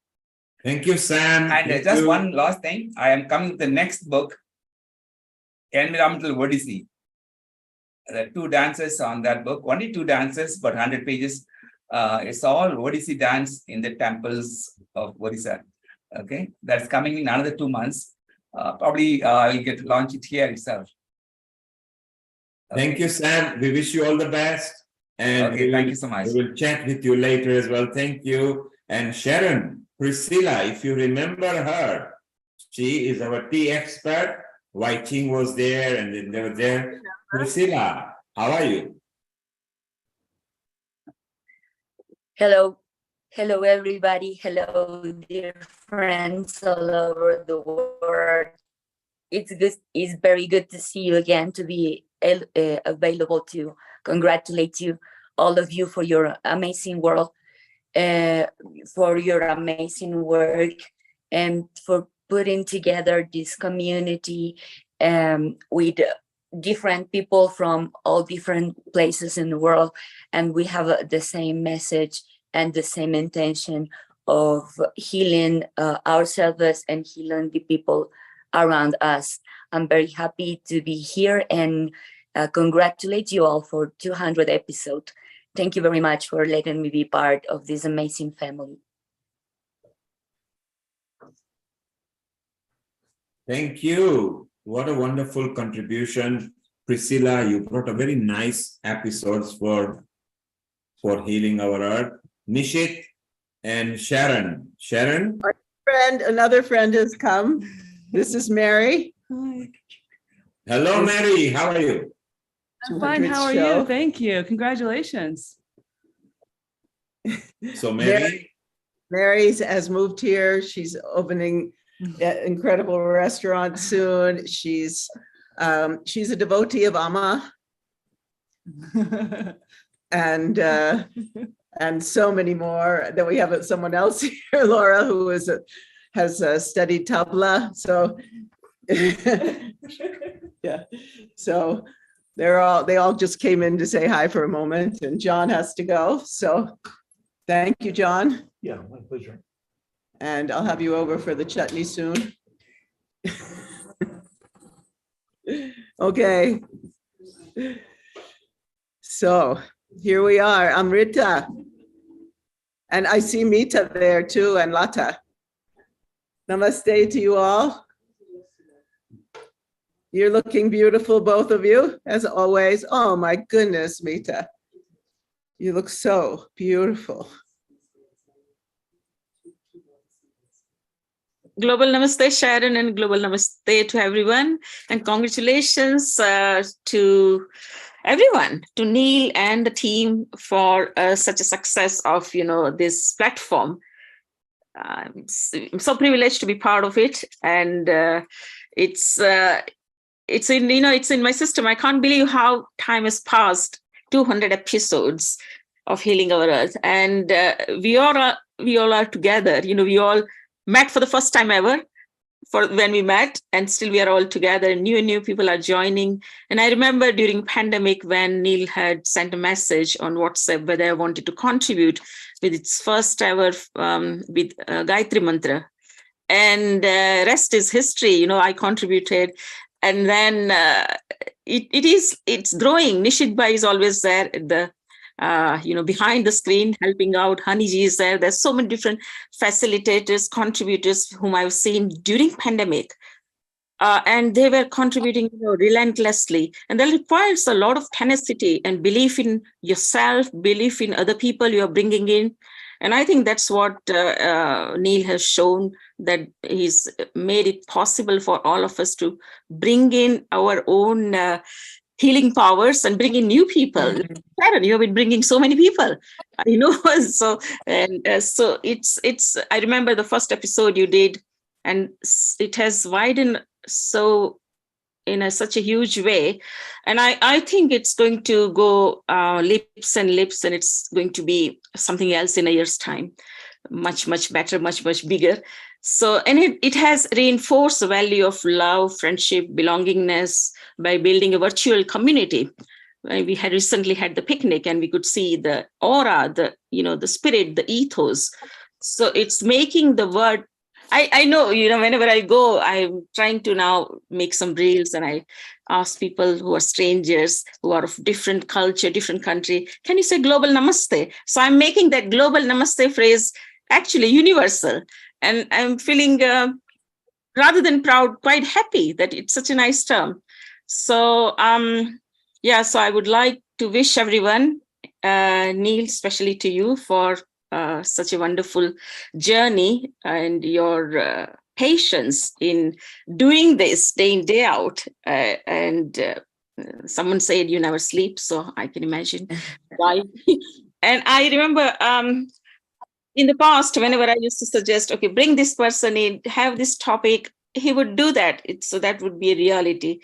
D: Thank you, Sam.
M: And just one last thing, I am coming with the next book, Environmental Odyssey. There are 2 dances on that book, only 2 dances, but 100 pages. It's all Odissi dance in the temples of Odisha. Okay, that's coming in another 2 months. Probably I'll launch it here itself.
D: Okay. Thank you, Sam. We wish you all the best. And
M: thank you so much.
D: We will chat with you later as well. Thank you. And Sharon, Priscilla, if you remember her, she is our tea expert. Wai Ching was there, and then they were there. Priscilla, how are you?
N: Hello. Hello, everybody. Hello, dear friends all over the world. It's very good to see you again, to be available to congratulate you, all of you, for your amazing work, for your amazing work, and for putting together this community with different people from all different places in the world. And we have the same message and the same intention of healing ourselves and healing the people around us. I'm very happy to be here and congratulate you all for 200 episodes. Thank you very much for letting me be part of this amazing family.
D: Thank you. What a wonderful contribution. Priscilla, you brought a very nice episodes for Healing Our Earth. Nishit and Sharon. Sharon?
B: Our friend, another friend has come. This is Mary.
P: Hi.
D: Hello, Mary. How are you?
P: I'm fine. How are you? Thank you. Congratulations.
D: So Mary
B: has moved here. She's opening an incredible restaurant soon. She's a devotee of Amma. And so many more. Then we have someone else here, Laura, who has studied tabla. So yeah, so they all just came in to say hi for a moment, and John has to go. So thank you, John.
R: Yeah, my pleasure.
B: And I'll have you over for the chutney soon. Okay. So here we are, Amrita. And I see Mita there too, and Lata. Namaste to you all. You're looking beautiful, both of you, as always. Oh my goodness, Mita. You look so beautiful.
E: Global Namaste, Sharon, and Global Namaste to everyone. And congratulations to everyone, to Neil and the team for such a success of, this platform. I'm so privileged to be part of it. And it's in my system. I can't believe how time has passed. 200 episodes of Healing Our Earth. And we all are together. We all met for the first time ever when we met, and still we are all together, and new people are joining. And I remember during pandemic when Neil had sent a message on WhatsApp whether I wanted to contribute with its first ever with Gayatri Mantra. And rest is history. I contributed. And then it's growing. Nishit Bhai is always there at the behind the screen, helping out. Haniji is there. There's so many different facilitators, contributors whom I've seen during pandemic. And they were contributing relentlessly. And that requires a lot of tenacity and belief in yourself, belief in other people you are bringing in. And I think that's what Neil has shown, that he's made it possible for all of us to bring in our own healing powers and bring in new people. Sharon, you have been bringing so many people, so it's I remember the first episode you did, and it has widened so in such a huge way. And I think it's going to go leaps and leaps, and it's going to be something else in a year's time, much better, much bigger. So, and it has reinforced the value of love, friendship, belongingness by building a virtual community. We had recently had the picnic, and we could see the aura, the spirit, the ethos. So it's making the word. I know, whenever I go, I'm trying to now make some reels, and I ask people who are strangers, who are of different culture, different country, can you say global namaste? So I'm making that global namaste phrase actually universal. And I'm feeling, rather than proud, quite happy that it's such a nice term. So, so I would like to wish everyone, Neil, especially to you, for such a wonderful journey and your patience in doing this day in, day out. Someone said you never sleep, so I can imagine why. And I remember in the past, whenever I used to suggest, okay, bring this person in, have this topic, he would do that. So that would be a reality.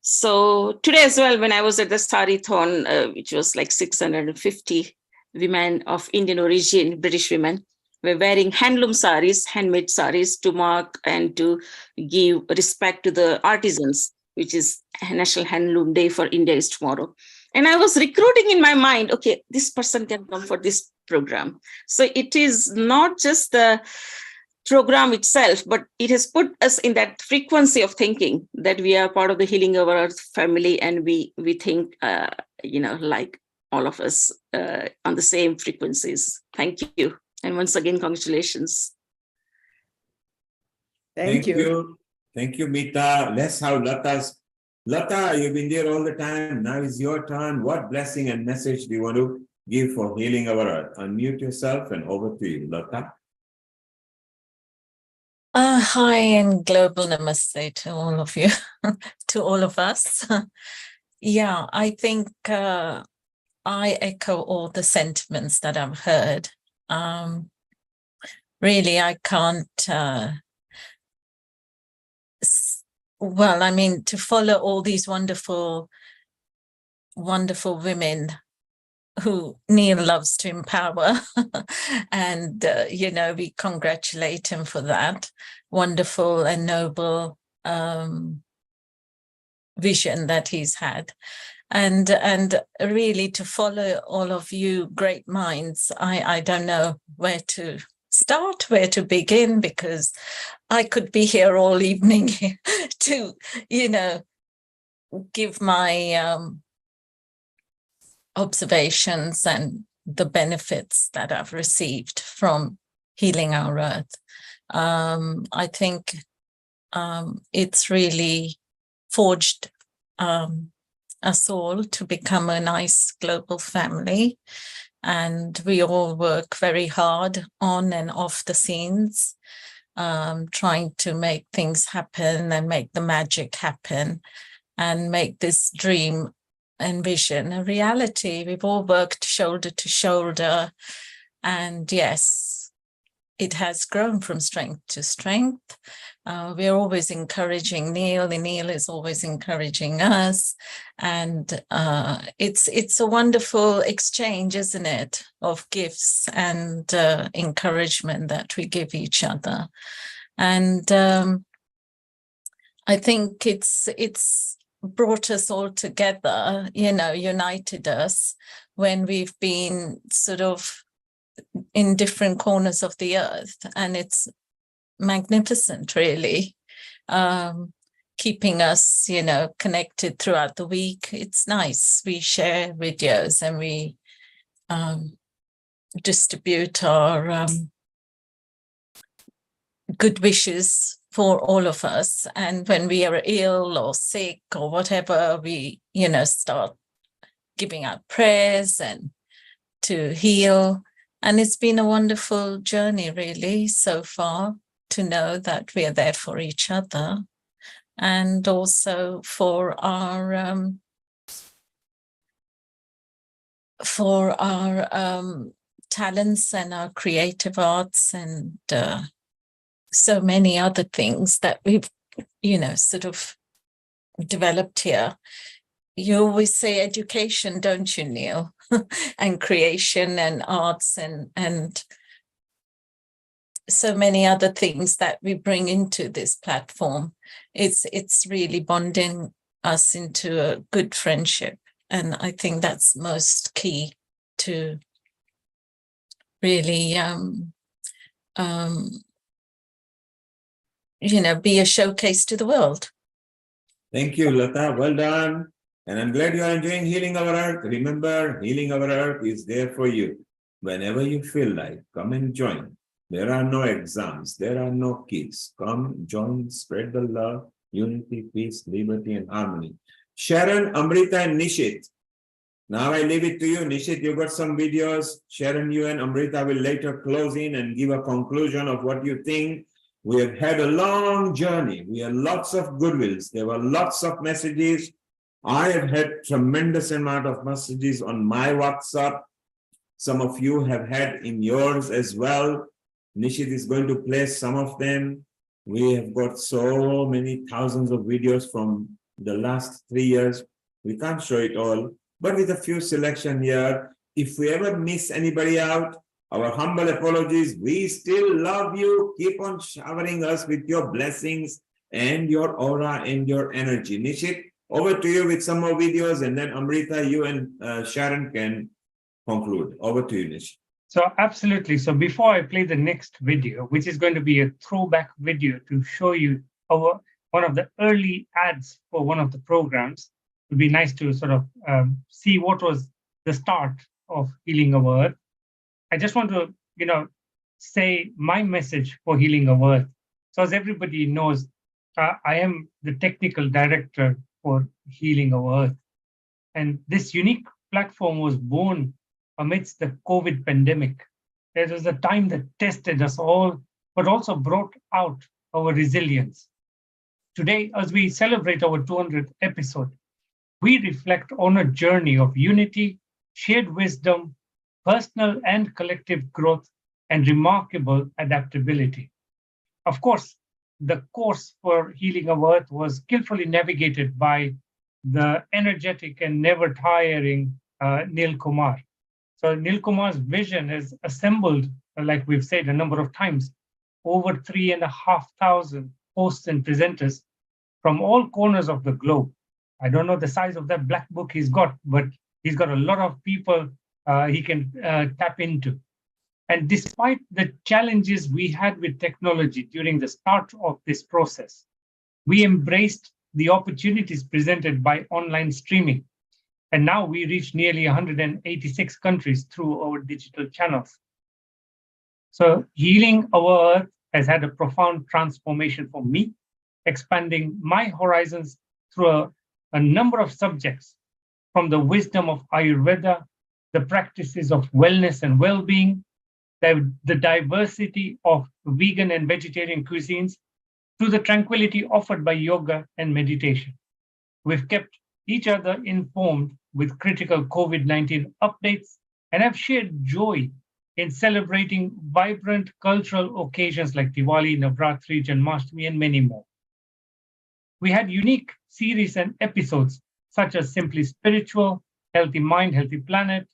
E: So today as well, when I was at the Sari-thon, which was like 650 women of Indian origin, British women, were wearing handloom saris, handmade saris, to mark and to give respect to the artisans, which is National Handloom Day for India is tomorrow. And I was recruiting in my mind, okay, this person can come for this program. So it is not just the program itself, but it has put us in that frequency of thinking that we are part of the Healing Our Earth family, and we think, like all of us on the same frequencies. Thank you. And once again, congratulations.
B: Thank you.
D: Thank you, Mita. Let's have Lata, you've been there all the time. Now is your turn. What blessing and message do you want to give for Healing Our Earth? Unmute yourself and over to you, Lata.
L: Hi and global namaste to all of you, to all of us. Yeah, I think I echo all the sentiments that I've heard. Really, I can't, to follow all these wonderful women who Neil loves to empower. And, we congratulate him for that wonderful and noble vision that he's had. And really to follow all of you great minds, I don't know where to start, where to begin, because I could be here all evening to, give my observations and the benefits that I've received from Healing Our Earth. I think it's really forged us all to become a nice global family. And we all work very hard on and off the scenes, trying to make things happen and make the magic happen and make this dream and vision a reality. We've all worked shoulder to shoulder. And yes, it has grown from strength to strength. We're always encouraging Neil, and Neil is always encouraging us. And it's a wonderful exchange, isn't it, of gifts and encouragement that we give each other. And I think it's brought us all together, you know, united us when we've been sort of in different corners of the earth. And it's magnificent, really, keeping us, you know, connected throughout the week. It's nice. We share videos and we distribute our good wishes for all of us. And when we are ill or sick or whatever, we, you know, start giving out prayers and to heal. And it's been a wonderful journey, really, so far, to know that we are there for each other and also for our talents and our creative arts and so many other things that we've, you know, sort of developed here. You always say education, don't you, Neil? And creation and arts and so many other things that we bring into this platform. It's really bonding us into a good friendship. And I think that's most key to really you know, be a showcase to the world.
D: Thank you, Lata. Well done. And I'm glad you are enjoying Healing Our Earth. Remember, Healing Our Earth is there for you. Whenever you feel like, come and join. There are no exams. There are no kids. Come, join, spread the love, unity, peace, liberty, and harmony. Sharon, Amrita, and Nishit. Now I leave it to you. Nishit, you got some videos. Sharon, you and Amrita will later close in and give a conclusion of what you think. We have had a long journey. We had lots of goodwills. There were lots of messages. I have had tremendous amount of messages on my WhatsApp. Some of you have had in yours as well. Nishit is going to play some of them. We have got so many thousands of videos from the last 3 years. We can't show it all, but with a few selection here. If we ever miss anybody out, our humble apologies. We still love you. Keep on showering us with your blessings and your aura and your energy. Nishit, over to you with some more videos, and then Amrita, you and Sharon can conclude. Over to you, Nishit.
H: So absolutely. So before I play the next video, which is going to be a throwback video to show you one of the early ads for one of the programs, it would be nice to sort of see what was the start of Healing Our Earth. I just want to, you know, say my message for Healing Our Earth. So as everybody knows, I am the technical director for Healing Our Earth. And this unique platform was born amidst the COVID pandemic. It was a time that tested us all, but also brought out our resilience. Today, as we celebrate our 200th episode, we reflect on a journey of unity, shared wisdom, personal and collective growth, and remarkable adaptability. Of course, the course for Healing Our Earth was skillfully navigated by the energetic and never tiring Neil Kumar. So Neil Kumar's vision has assembled, like we've said a number of times, over 3,500 hosts and presenters from all corners of the globe. I don't know the size of that black book he's got, but he's got a lot of people he can tap into. And despite the challenges we had with technology during the start of this process, we embraced the opportunities presented by online streaming. And now we reach nearly 186 countries through our digital channels. So Healing Our Earth has had a profound transformation for me, expanding my horizons through a number of subjects, from the wisdom of Ayurveda, the practices of wellness and well-being, the diversity of vegan and vegetarian cuisines, to the tranquility offered by yoga and meditation. We've kept each other informed with critical COVID-19 updates and have shared joy in celebrating vibrant cultural occasions like Diwali, Navratri, Janmashtami, and many more. We had unique series and episodes such as Simply Spiritual, Healthy Mind, Healthy Planet,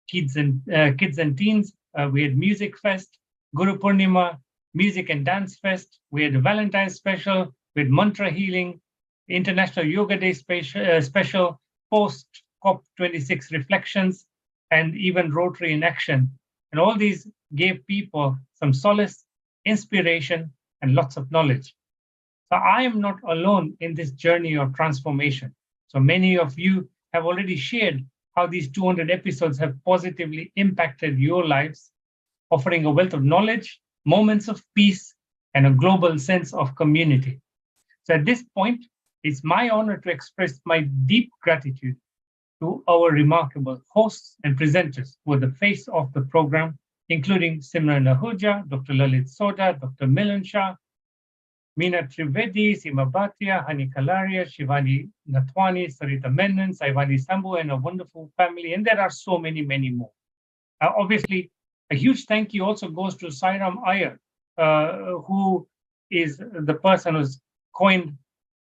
H: Kids and Teens. We had Music Fest, Guru Purnima, Music and Dance Fest. We had a Valentine's special with Mantra Healing, International Yoga Day special, post COP26 reflections, and even Rotary in Action. And all these gave people some solace, inspiration, and lots of knowledge. So I am not alone in this journey of transformation. So many of you have already shared how these 200 episodes have positively impacted your lives, offering a wealth of knowledge, moments of peace, and a global sense of community. So at this point, it's my honor to express my deep gratitude to our remarkable hosts and presenters who are the face of the program, including Simran Ahuja, Dr. Lalit Soda, Dr. Milan Shah, Meena Trivedi, Seema Bhatia, Hani Kalaria, Shivani Nathwani, Sarita Menon, Saivani Sambu, and a wonderful family. And there are so many, many more. Obviously, a huge thank you also goes to Sairam Iyer, who is the person who's coined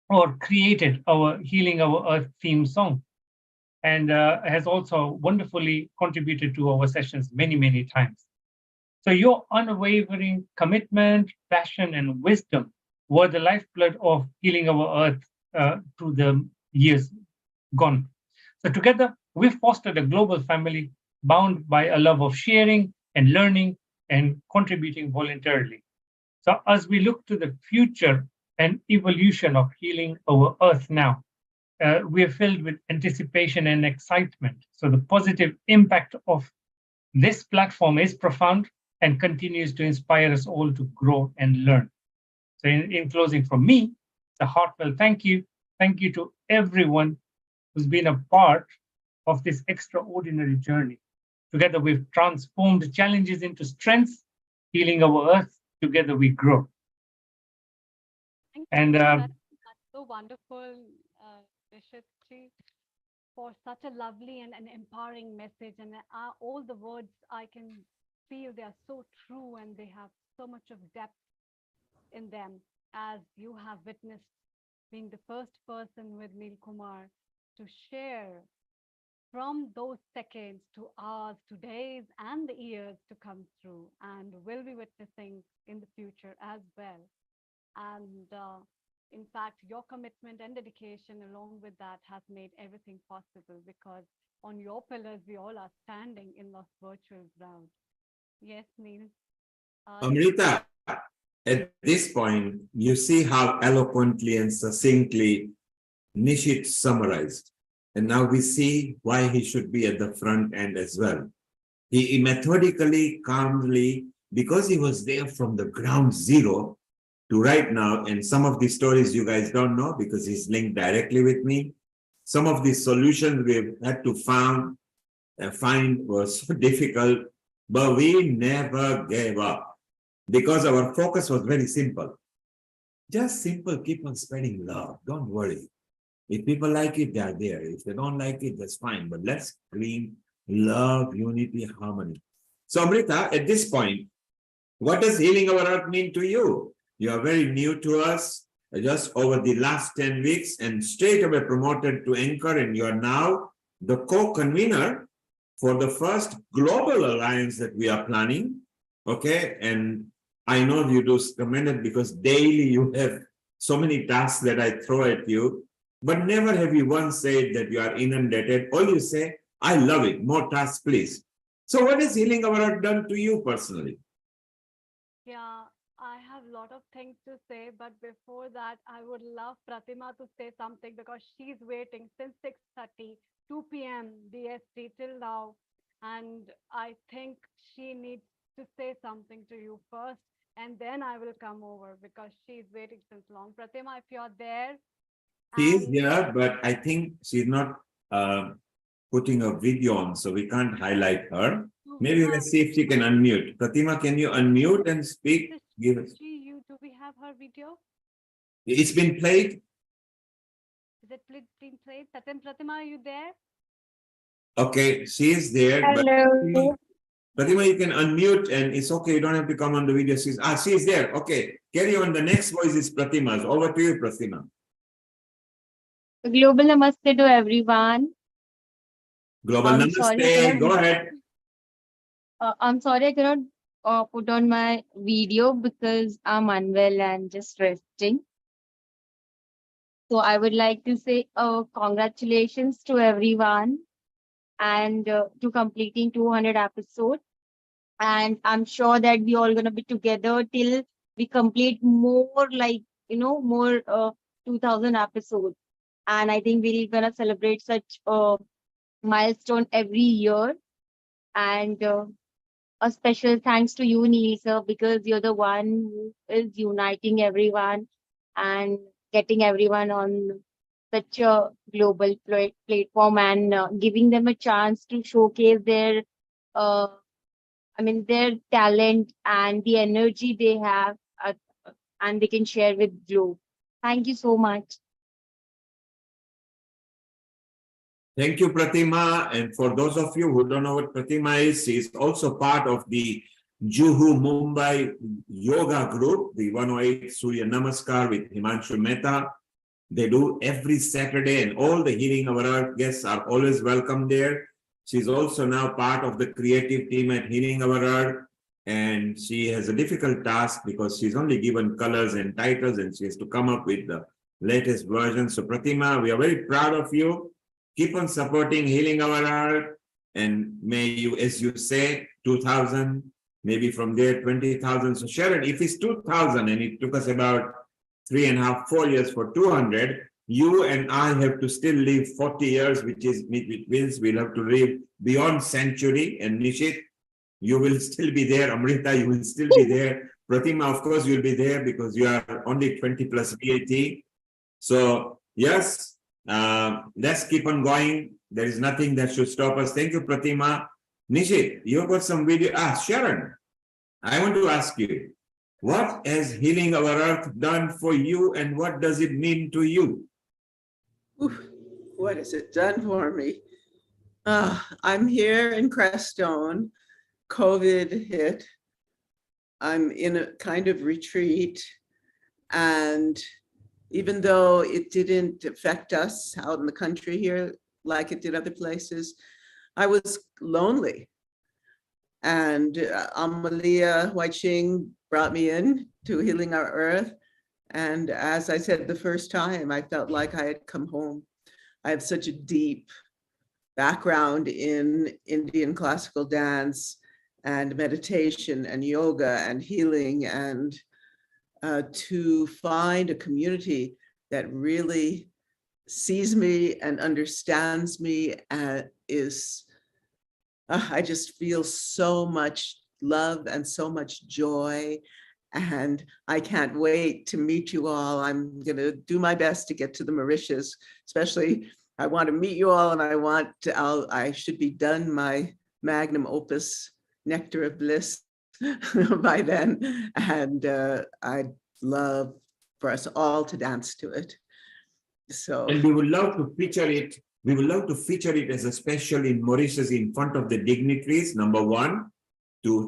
H: or created our Healing Our Earth theme song, and has also wonderfully contributed to our sessions many, many times. So your unwavering commitment, passion, and wisdom were the lifeblood of Healing Our Earth through the years gone. So together, we've fostered a global family bound by a love of sharing and learning and contributing voluntarily. So as we look to the future and evolution of Healing Our Earth now, we are filled with anticipation and excitement. So the positive impact of this platform is profound and continues to inspire us all to grow and learn. So in closing from me, a heartfelt thank you. Thank you to everyone who's been a part of this extraordinary journey. Together we've transformed challenges into strengths, healing our earth. Together we grow.
F: And that's so wonderful, Rishit, for such a lovely and an empowering message. And all the words I can feel, they are so true and they have so much of depth in them, as you have witnessed being the first person with Neil Kumar to share from those seconds to hours, to days, and the years to come through, and will be witnessing in the future as well. And in fact, your commitment and dedication along with that has made everything possible, because on your pillars, we all are standing in this virtual ground. Yes, Neil.
D: Amrita, at this point, you see how eloquently and succinctly Nishit summarized. And now we see why he should be at the front end as well. He methodically, calmly, because he was there from the ground zero to right now, and some of these stories you guys don't know because he's linked directly with me. Some of the solutions we've had to find was so difficult, but we never gave up because our focus was very simple. Just simple, keep on spreading love. Don't worry. If people like it, they are there. If they don't like it, that's fine. But let's scream love, unity, harmony. So Amrita, at this point, what does healing our earth mean to you? You are very new to us, just over the last 10 weeks, and straight away promoted to anchor, and you are now the co-convener for the first global alliance that we are planning. Okay, and I know you do tremendous because daily you have so many tasks that I throw at you, but never have you once said that you are inundated. All you say, I love it, more tasks, please. So what has healing our earth done to you personally?
F: Yeah, I have a lot of things to say, but before that, I would love Pratima to say something, because she's waiting since 6:30, 2 p.m. BST till now. And I think she needs to say something to you first, and then I will come over because she's waiting since long. Pratima, if you're there,
D: She is here, but I think she's not putting a video on, so we can't highlight her. Maybe let's see if she can unmute. Pratima, can you unmute and speak? Give us.
F: Do we have her video?
D: It's been played.
F: Is it being played? Pratima, are you there?
D: Okay, she is there.
F: Hello.
D: But Pratima, you can unmute and it's okay. You don't have to come on the video. She is there. Okay, carry on. The next voice is Pratima's. Over to you, Pratima.
O: Global namaste to everyone.
D: Global
O: I'm
D: namaste.
O: sorry,
D: Go ahead.
O: I'm sorry I cannot put on my video because I'm unwell and just resting. So I would like to say congratulations to everyone and to completing 200 episodes. And I'm sure that we all gonna be together till we complete more more 2000 episodes. And I think we're gonna celebrate such a milestone every year. And a special thanks to you, Neil sir, because you're the one who is uniting everyone and getting everyone on such a global platform and giving them a chance to showcase their their talent and the energy they have and they can share with globe. Thank you so much.
D: Thank you, Pratima. And for those of you who don't know what Pratima is, she is also part of the Juhu Mumbai yoga group, the 108 Surya Namaskar with Himanshu Mehta. They do every Saturday, and all the Healing Our Earth guests are always welcome there. She's also now part of the creative team at Healing Our Earth, and she has a difficult task because she's only given colors and titles, and she has to come up with the latest version. So Pratima, we are very proud of you. Keep on supporting Healing Our Earth, and may you, as you say, 2,000, maybe from there 20,000. So Sharon, if it's 2,000 and it took us about 3.5, 4 years for 200, you and I have to still live 40 years, which means we'll have to live beyond century. And Nishit, you will still be there. Amrita, you will still be there. Pratima, of course, you'll be there because you are only 20 plus VAT. So yes. Let's keep on going. There is nothing that should stop us. Thank you, Pratima. Nishit, you got some video. Sharon, I want to ask you, what has Healing Our Earth done for you and what does it mean to you?
B: What has it done for me? I'm here in Crestone. COVID hit. I'm in a kind of retreat, and even though it didn't affect us out in the country here like it did other places, I was lonely. And Amalia Huaiching brought me in to Healing Our Earth. And as I said the first time, I felt like I had come home. I have such a deep background in Indian classical dance and meditation and yoga and healing, and to find a community that really sees me and understands me I just feel so much love and so much joy, and I can't wait to meet you all. I'm gonna do my best to get to the Mauritius, especially I want to meet you all, and I should be done my magnum opus, Nectar of Bliss, by then, and I'd love for us all to dance to it. So,
D: and we would love to feature it. We would love to feature it as a special in Mauritius in front of the dignitaries, number one,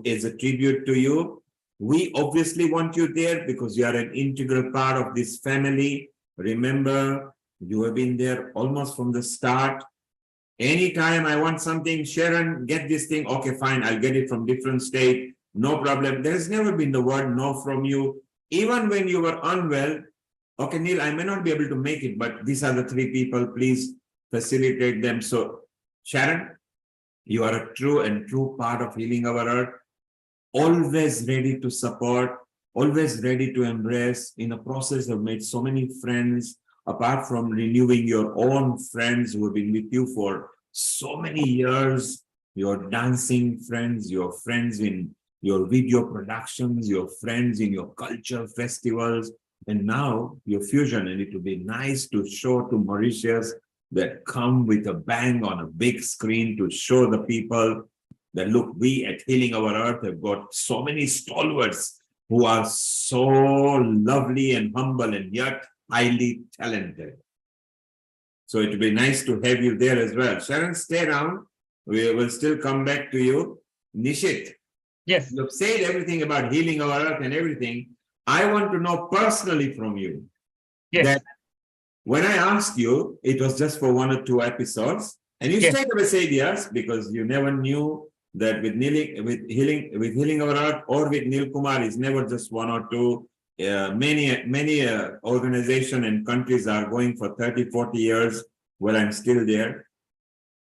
D: as a tribute to you. We obviously want you there because you are an integral part of this family. Remember, you have been there almost from the start. Anytime I want something, Sharon, get this thing. Okay, fine, I'll get it from different state. No problem. There's never been the word no from you. Even when you were unwell, okay, Neil, I may not be able to make it, but these are the 3 people, please facilitate them. So Sharon, you are a true part of Healing Our Earth, always ready to support, always ready to embrace. In the process, you've made so many friends, apart from renewing your own friends who have been with you for so many years, your dancing friends, your friends in your video productions, your friends in your culture festivals, And now your fusion, and it would be nice to show to Mauritius that come with a bang on a big screen to show the people that look, we at Healing Our Earth have got so many stalwarts who are so lovely and humble and yet highly talented. So it would be nice to have you there as well. Sharon, stay around. We will still come back to you. Nishit.
H: Yes.
D: You've said everything about Healing Our Earth and everything. I want to know personally from you that when I asked you, it was just for 1 or 2 episodes, and you straight away said yes, because you never knew that with Healing Our Earth or with Neil Kumar, it's never just 1 or 2. Many organizations and countries are going for 30, 40 years where I'm still there.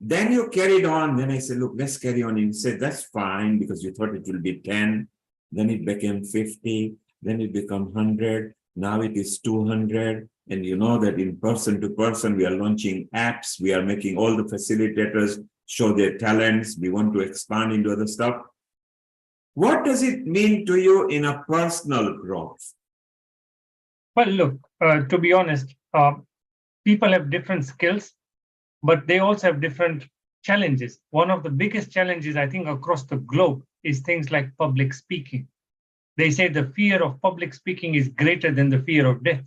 D: Then you carried on. Then I said, look, let's carry on. And you said, that's fine, because you thought it will be 10. Then it became 50. Then it became 100. Now it is 200. And you know that in person to person, we are launching apps. We are making all the facilitators show their talents. We want to expand into other stuff. What does it mean to you in a personal growth?
H: Well, look, to be honest, people have different skills, but they also have different challenges. One of the biggest challenges, I think, across the globe is things like public speaking. They say the fear of public speaking is greater than the fear of death.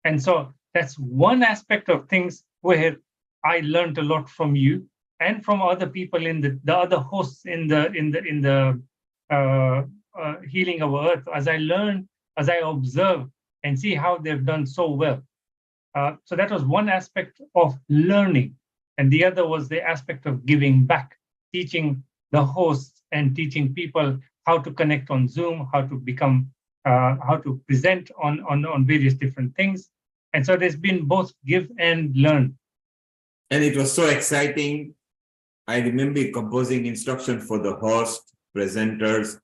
H: And so that's one aspect of things where I learned a lot from you and from other people in the other hosts in the Healing Our Earth, as I learn, as I observe and see how they've done so well. So that was one aspect of learning. And the other was the aspect of giving back, teaching the hosts and teaching people how to connect on Zoom, how to become, how to present on various different things. And so there's been both give and learn.
D: And it was so exciting. I remember composing instruction for the host, presenters,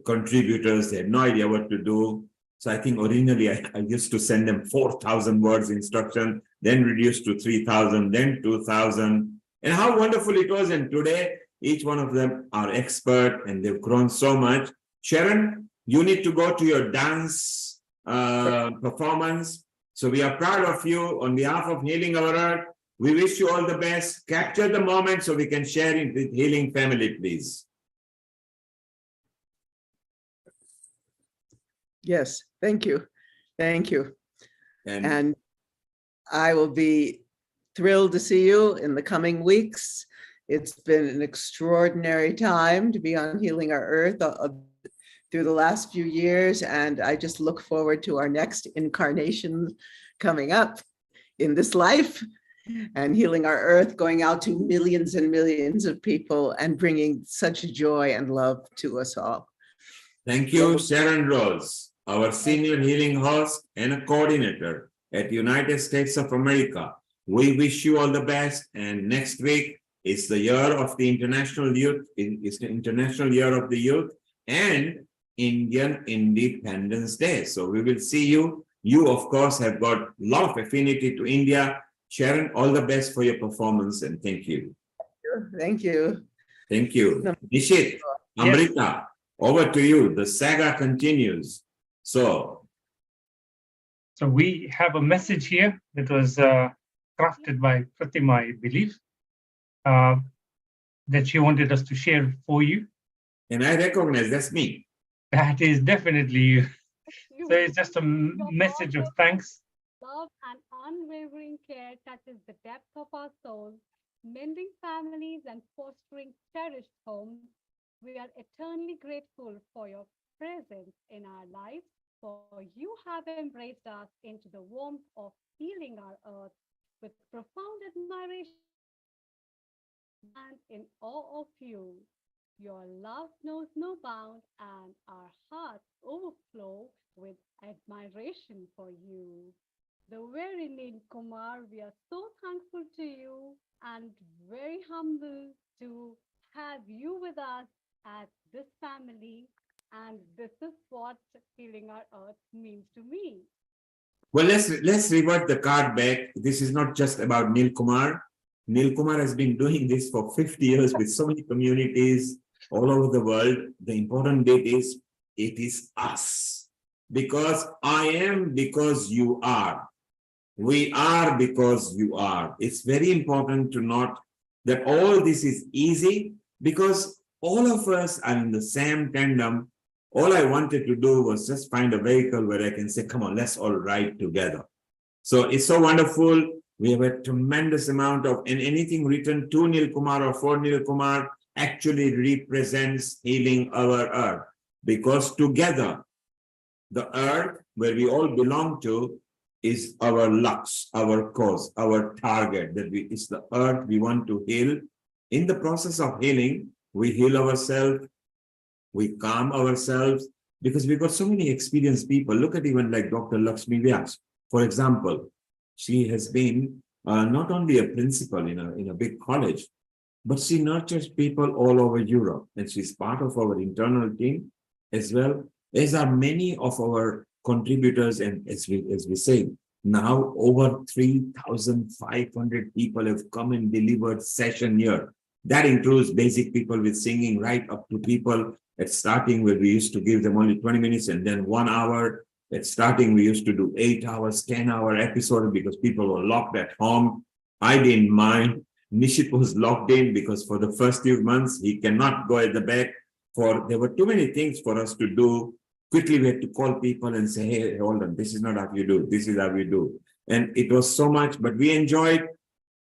D: contributors. They had no idea what to do. So I think originally I used to send them 4,000 words instruction, then reduced to 3,000, then 2,000. And how wonderful it was. And today, each one of them are expert and they've grown so much. Sharon, you need to go to your dance performance. So we are proud of you on behalf of Healing Our Earth. We wish you all the best. Capture the moment so we can share it with Healing family, please.
B: Yes, thank you. Thank you. And I will be thrilled to see you in the coming weeks. It's been an extraordinary time to be on Healing Our Earth through the last few years. And I just look forward to our next incarnation coming up in this life and Healing Our Earth, going out to millions and millions of people and bringing such joy and love to us all.
D: Thank you, Sharon Rose, our senior healing host and a coordinator at United States of America. We wish you all the best. And next week is the year of the International Youth. It's the International Year of the Youth and Indian Independence Day. So we will see you. You, of course, have got a lot of affinity to India. Sharon, all the best for your performance and thank you.
B: Thank you.
D: Thank you. Nishit, Amrita, over to you. The saga continues. So
H: we have a message here that was crafted by Pratima, I believe, that she wanted us to share for you.
D: And I recognize that's me.
H: That is definitely you. So it's just a message of thanks.
F: Love and unwavering care touches the depth of our souls, mending families and fostering cherished homes. We are eternally grateful for your presence in our lives, for you have embraced us into the warmth of Healing Our Earth with profound admiration and in awe of you. Your love knows no bound, and our hearts overflow with admiration for you. The very Neil Kumar, we are so thankful to you and very humble to have you with us at this family. And this is what Healing Our Earth means to me.
D: Well, let's revert the card back. This is not just about Neil Kumar. Neil Kumar has been doing this for 50 years with so many communities all over the world. The important bit is, it is us. because I am because you are. We are because you are. It's very important to note that all this is easy because all of us are in the same tandem. All I wanted to do was just find a vehicle where I can say, come on, let's all ride together. So it's so wonderful. We have a tremendous amount of, and anything written to Nil Kumar or for Nil Kumar actually represents healing our earth, because together, the earth where we all belong to is our lux, our cause, our target, that it's the earth we want to heal. In the process of healing, we heal ourselves, we calm ourselves, because we've got so many experienced people. Look at even like Dr. Lakshmi Vyas, for example. She has been not only a principal in a big college, but she nurtures people all over Europe, and she's part of our internal team as well, as are many of our contributors. And as we say, now over 3,500 people have come and delivered session here. That includes basic people with singing, right up to people at starting where we used to give them only 20 minutes and then 1 hour. At starting, we used to do 8 hours, 10-hour episodes because people were locked at home. I didn't mind. Nishit was locked in because for the first few months, he cannot go at the back. There were too many things for us to do. Quickly, we had to call people and say, hey, hold on, this is not how you do. This is how we do. And it was so much, but we enjoyed.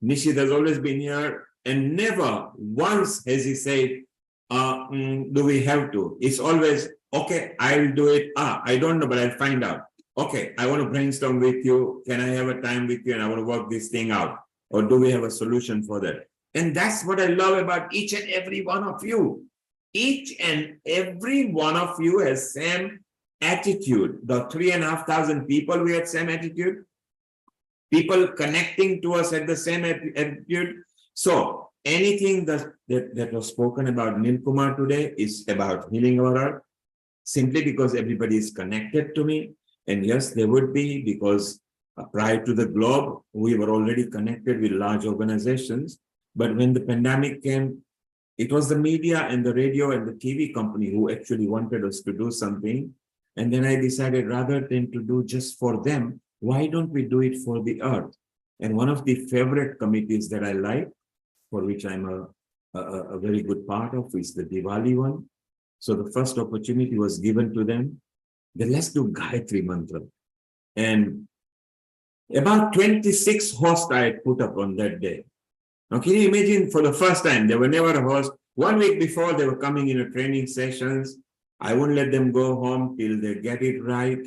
D: Nishit has always been here, and never once has he said, do we have to? It's always, okay, I'll do it. I don't know, but I'll find out. Okay, I want to brainstorm with you. Can I have a time with you? And I want to work this thing out. Or do we have a solution for that? And that's what I love about each and every one of you. Each and every one of you has same attitude. The 3,500 people, we had same attitude. People connecting to us at the same attitude. So anything that was spoken about Nil Kumar today is about healing our earth, simply because everybody is connected to me. And yes, there would be, because prior to the globe, we were already connected with large organizations. But when the pandemic came, it was the media and the radio and the TV company who actually wanted us to do something. And then I decided, rather than to do just for them, why don't we do it for the earth? And one of the favorite committees that I like, for which I'm a very good part of, is the Diwali one. So the first opportunity was given to them. Then let's do Gayatri Mantra. And about 26 hosts I had put up on that day. Now, can you imagine, for the first time, they were never a host. 1 week before, they were coming in a training sessions. I wouldn't let them go home till they get it right.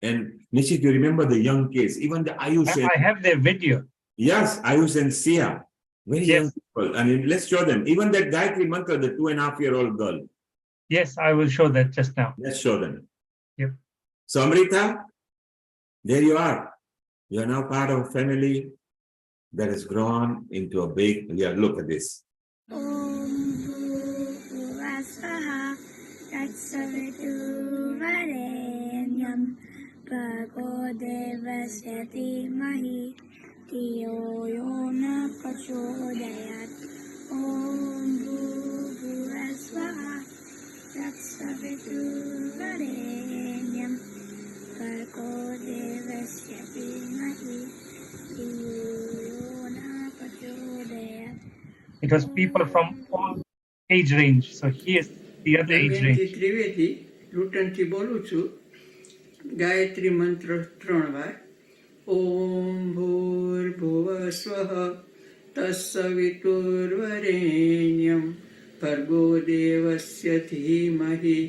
D: And Nishit, you remember the young kids, even the Ayush.
H: I have their video.
D: Yes, Ayush and Sia, very young people. I mean, let's show them. Even that Gayatri Mantra, the 2.5-year-old girl.
H: Yes, I will show that just now.
D: Let's show them.
H: Yep.
D: So Amrita, there you are. You are now part of a family that has grown into a big, look at this.
H: It was people from all age range. So here's the other age range.
A: Trivedi રૂટનથી બોલું છું. ગાયત્રી મંત્ર 3 વાર. ઓમ ભૂર્ભુવઃ સ્વઃ તત્સવિતુર્વરેણ્યં ભર્ગો દેવસ્ય ધીમહિ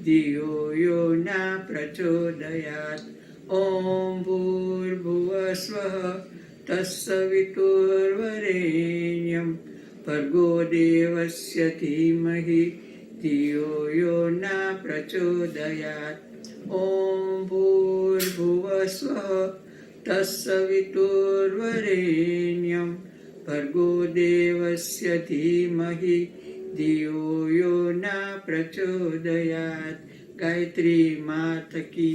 A: ધિયો यो न प्रचोदयात्. ओम भूर्भुवः स्वः तत्सवितुर्वरेण्यं भर्गो देवस्य धीमहि धियो यो न प्रचोदयात्. ओम भूर्भुवः स्वः तत्सवितुर्वरेण्यं भर्गो देवस्य धीमहि धियो यो न प्रचोदयात्. गायत्री माता की.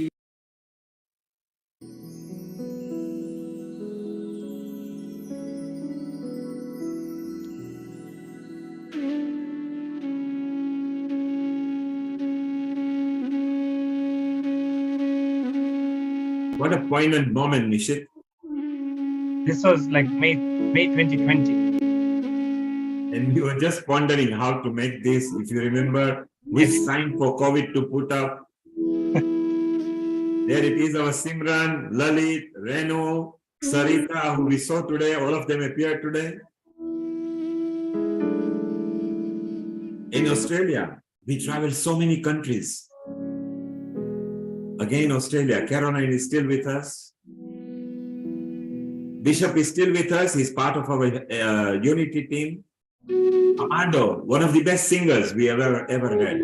D: What a poignant moment, Nishit.
H: This was like May 2020.
D: And we were just pondering how to make this. If you remember, which sign for COVID to put up. There it is, our Simran, Lalit, Renu, Sarita, who we saw today. All of them appeared today. In Australia, we travel so many countries. Again, Australia, Caroline is still with us. Bishop is still with us. He's part of our unity team. Armando, one of the best singers we ever had.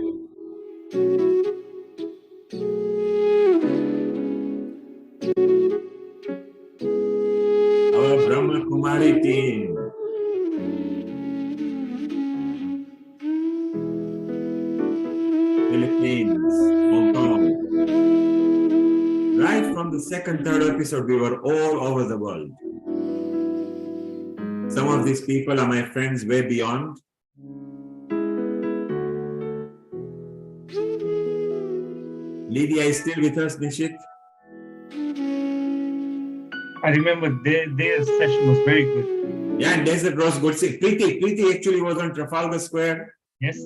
D: Our Brahma Kumari team. Philippines, Hong Kong. Right from the second, third episode, we were all over the world. Some of these people are my friends way beyond. Lydia is still with us, Nishit.
H: I remember their session was very good.
D: Yeah, and Desert Rose good. Preeti actually was on Trafalgar Square.
H: Yes.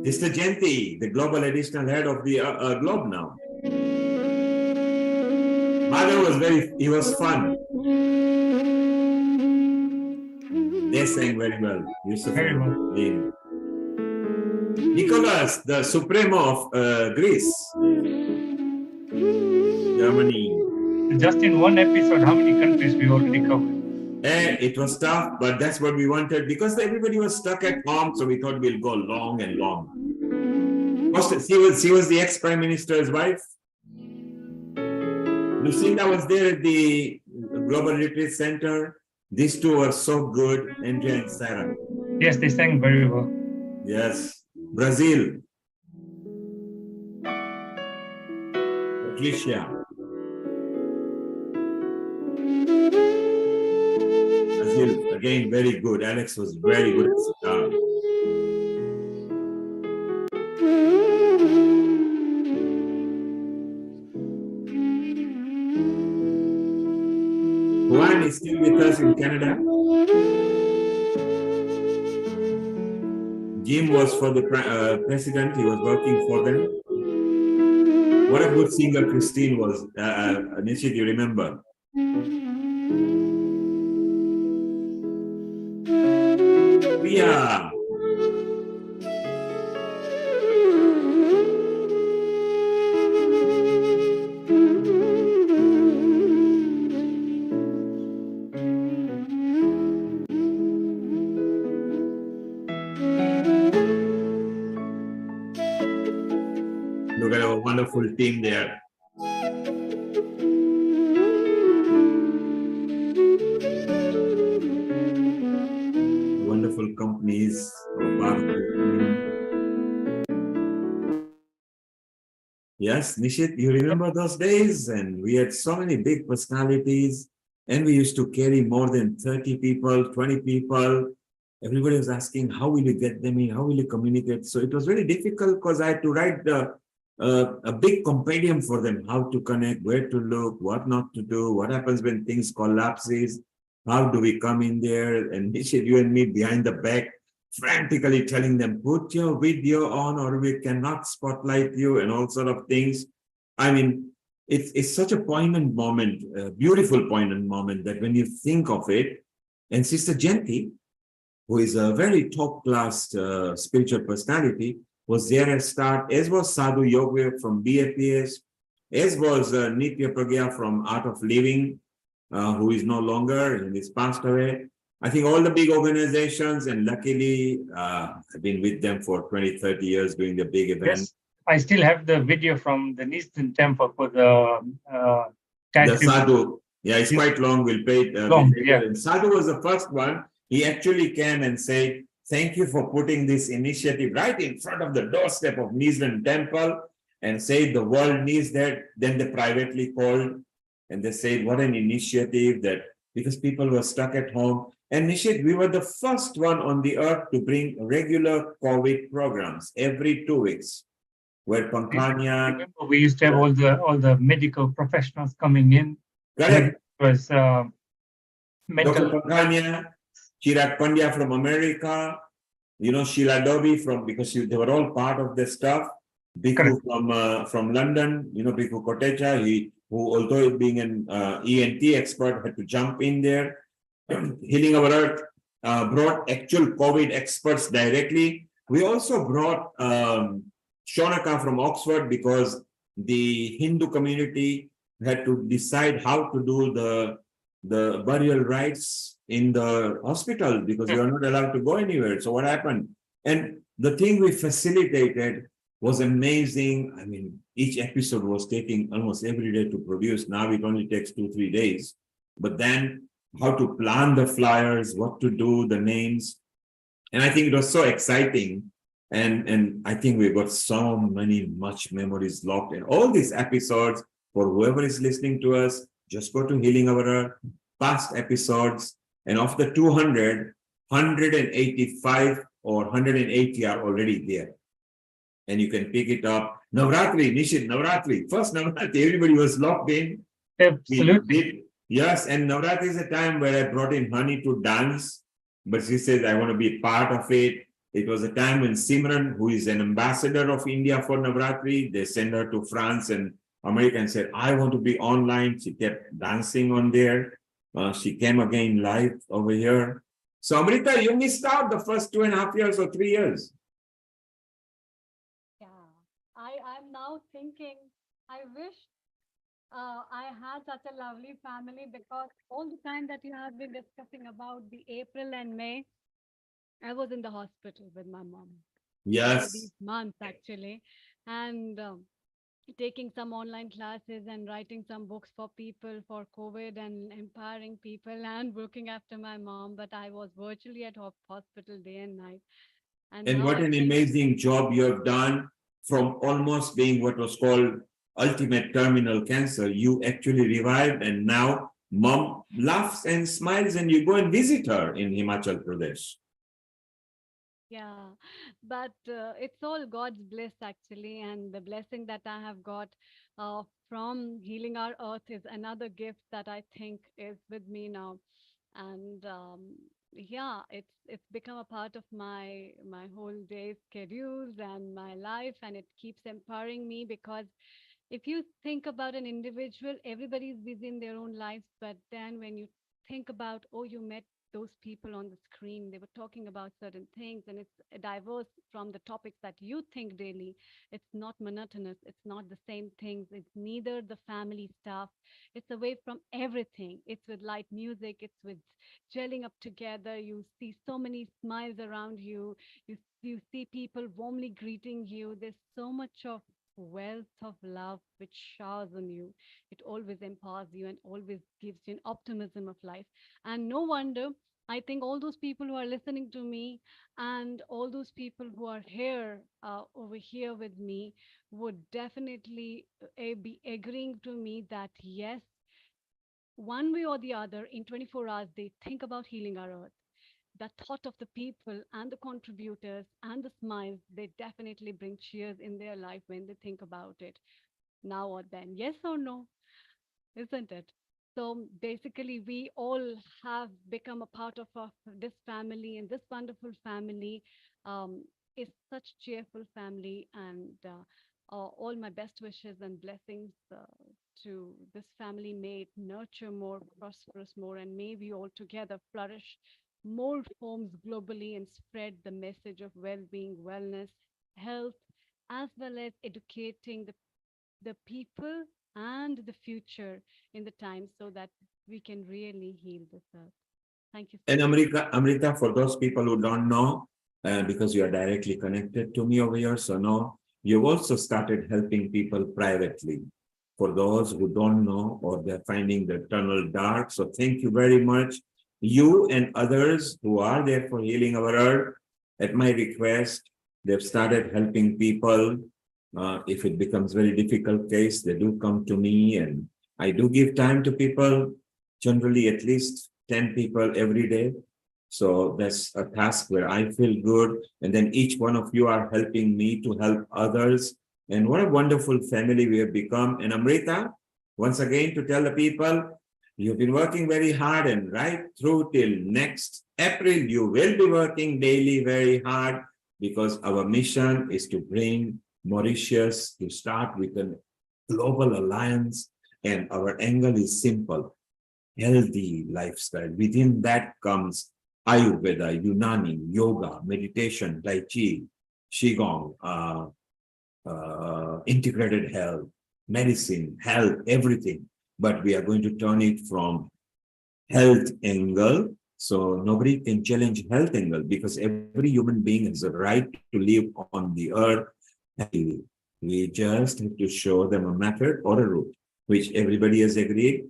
D: Mr. Jenti, the global additional head of the Globe now. Madhav was he was fun. They sang very well.
H: Very well.
D: Nicholas, the Supremo of Greece. Germany.
H: Just in one episode, how many countries we already covered?
D: It was tough, but that's what we wanted because everybody was stuck at home, so we thought we'll go long and long. She was the ex-Prime Minister's wife. Lucinda was there at the Global Retreat Center. These two were so good, Andrea and Sarah.
H: Yes, they sang very well.
D: Yes. Brazil. Patricia. Brazil, again, very good. Alex was very good at sitar. Juan is still with us in Canada. Jim was for the president. He was working for them. What a good singer Christine was. Nishit, you remember? Yeah. Look at our wonderful team there. Wonderful companies. Yes, Nishit, you remember those days? And we had so many big personalities, and we used to carry more than 30 people, 20 people. Everybody was asking, how will you get them in? How will you communicate? So it was very difficult because I had to write a big compendium for them, how to connect, where to look, what not to do, what happens when things collapses, how do we come in there? And Nishit, you and me behind the back, frantically telling them, put your video on or we cannot spotlight you and all sort of things. I mean, it's such a poignant moment, a beautiful poignant moment that when you think of it, and Sister Jenti, who is a very top-class spiritual personality, was there at start, as was Sadhu Yoga from BAPS, as was Nitya Pragya from Art of Living, who is no longer and is passed away. I think all the big organizations, and luckily I've been with them for 20, 30 years doing the big events.
H: Yes, I still have the video from the Eastern Temple for the
D: Sadhu. Yeah, it's quite long. We'll pay it.
H: Long, yeah.
D: And Sadhu was the first one. He actually came and said, thank you for putting this initiative right in front of the doorstep of Eastern Temple, and said the world needs that. Then they privately called and they said, what an initiative, that because people were stuck at home. And Nishit, we were the first one on the earth to bring regular COVID programs every 2 weeks. where Pankania.
H: Remember, we used to have all the medical professionals coming in.
D: Correct.
H: It was
D: Dr. Pankania, Chirag Pandya from America, Sheila Doby because they were all part of the stuff. Bhikkhu from London, Bhikkhu Kotecha, who although being an ENT expert had to jump in there. Healing Our Earth brought actual COVID experts directly. We also brought Shonaka from Oxford because the Hindu community had to decide how to do the burial rites in the hospital because we are not allowed to go anywhere. So what happened? And the thing we facilitated was amazing. I mean, each episode was taking almost every day to produce. Now it only takes 2-3 days. But then how to plan the flyers, what to do, the names. And I think it was so exciting. And I think we got so much memories locked in all these episodes. For whoever is listening to us, just go to Healing Our Earth, past episodes, and of the 200, 185 or 180 are already there. And you can pick it up. Navratri, Nishit, Navratri. First Navratri, everybody was locked in.
H: Absolutely.
D: Yes, and Navratri is a time where I brought in Honey to dance, but she says, I want to be part of it. It was a time when Simran, who is an ambassador of India for Navratri, they sent her to France and America and said, I want to be online. She kept dancing on there. She came again live over here. So Amrita, you missed out the first 2.5 years or 3 years.
F: Yeah, I'm now thinking, I wish I had such a lovely family, because all the time that you have been discussing about the April and May, I was in the hospital with my mom.
D: Yes.
F: For these months actually, and taking some online classes and writing some books for people for COVID and empowering people and looking after my mom. But I was virtually at hospital day and night.
D: And what an amazing job you have done from almost being what was called ultimate terminal cancer. You actually revived, and now mom laughs and smiles and you go and visit her in Himachal Pradesh.
F: Yeah, but it's all God's bliss actually, and the blessing that I have got from Healing Our Earth is another gift that I think is with me now. And yeah, it's become a part of my whole day schedules and my life, and it keeps empowering me, because if you think about an individual, everybody is busy in their own lives, but then when you think about, oh, you met those people on the screen, they were talking about certain things, and it's diverse from the topics that you think daily. It's not monotonous, it's not the same things, it's neither the family stuff, it's away from everything. It's with light music, it's with gelling up together. You see so many smiles around you, you see people warmly greeting you. There's so much of wealth of love which showers on you. It always empowers you and always gives you an optimism of life. And no wonder, I think all those people who are listening to me and all those people who are here over here with me would definitely be agreeing to me that yes, one way or the other, in 24 hours, they think about healing our earth. The thought of the people and the contributors and the smiles, they definitely bring cheers in their life when they think about it, now or then. Yes or no? Isn't it? So basically, we all have become a part of this family, and this wonderful family is such cheerful family. And all my best wishes and blessings to this family. May it nurture more, prosperous more, and may we all together flourish more homes globally and spread the message of well-being, wellness, health, as well as educating the people and the future in the time, so that we can really heal this earth. Thank you so
D: And
F: much.
D: Amrita, for those people who don't know, because you are directly connected to me over here, so no, you've also started helping people privately. For those who don't know, or they're finding the tunnel dark, so thank you very much. You and others who are there for Healing Our Earth, at my request, they've started helping people. If it becomes very difficult case, they do come to me, and I do give time to people, generally at least 10 people every day. So that's a task where I feel good. And then each one of you are helping me to help others. And what a wonderful family we have become. And Amrita, once again, to tell the people, you've been working very hard, and right through till next April, you will be working daily very hard, because our mission is to bring Mauritius to start with a global alliance. And our angle is simple: healthy lifestyle. Within that comes Ayurveda, Unani, yoga, meditation, Tai Chi, Qigong, integrated health, medicine, health, everything. But we are going to turn it from health angle. So nobody can challenge health angle, because every human being has a right to live on the earth. We just have to show them a method or a route, which everybody has agreed.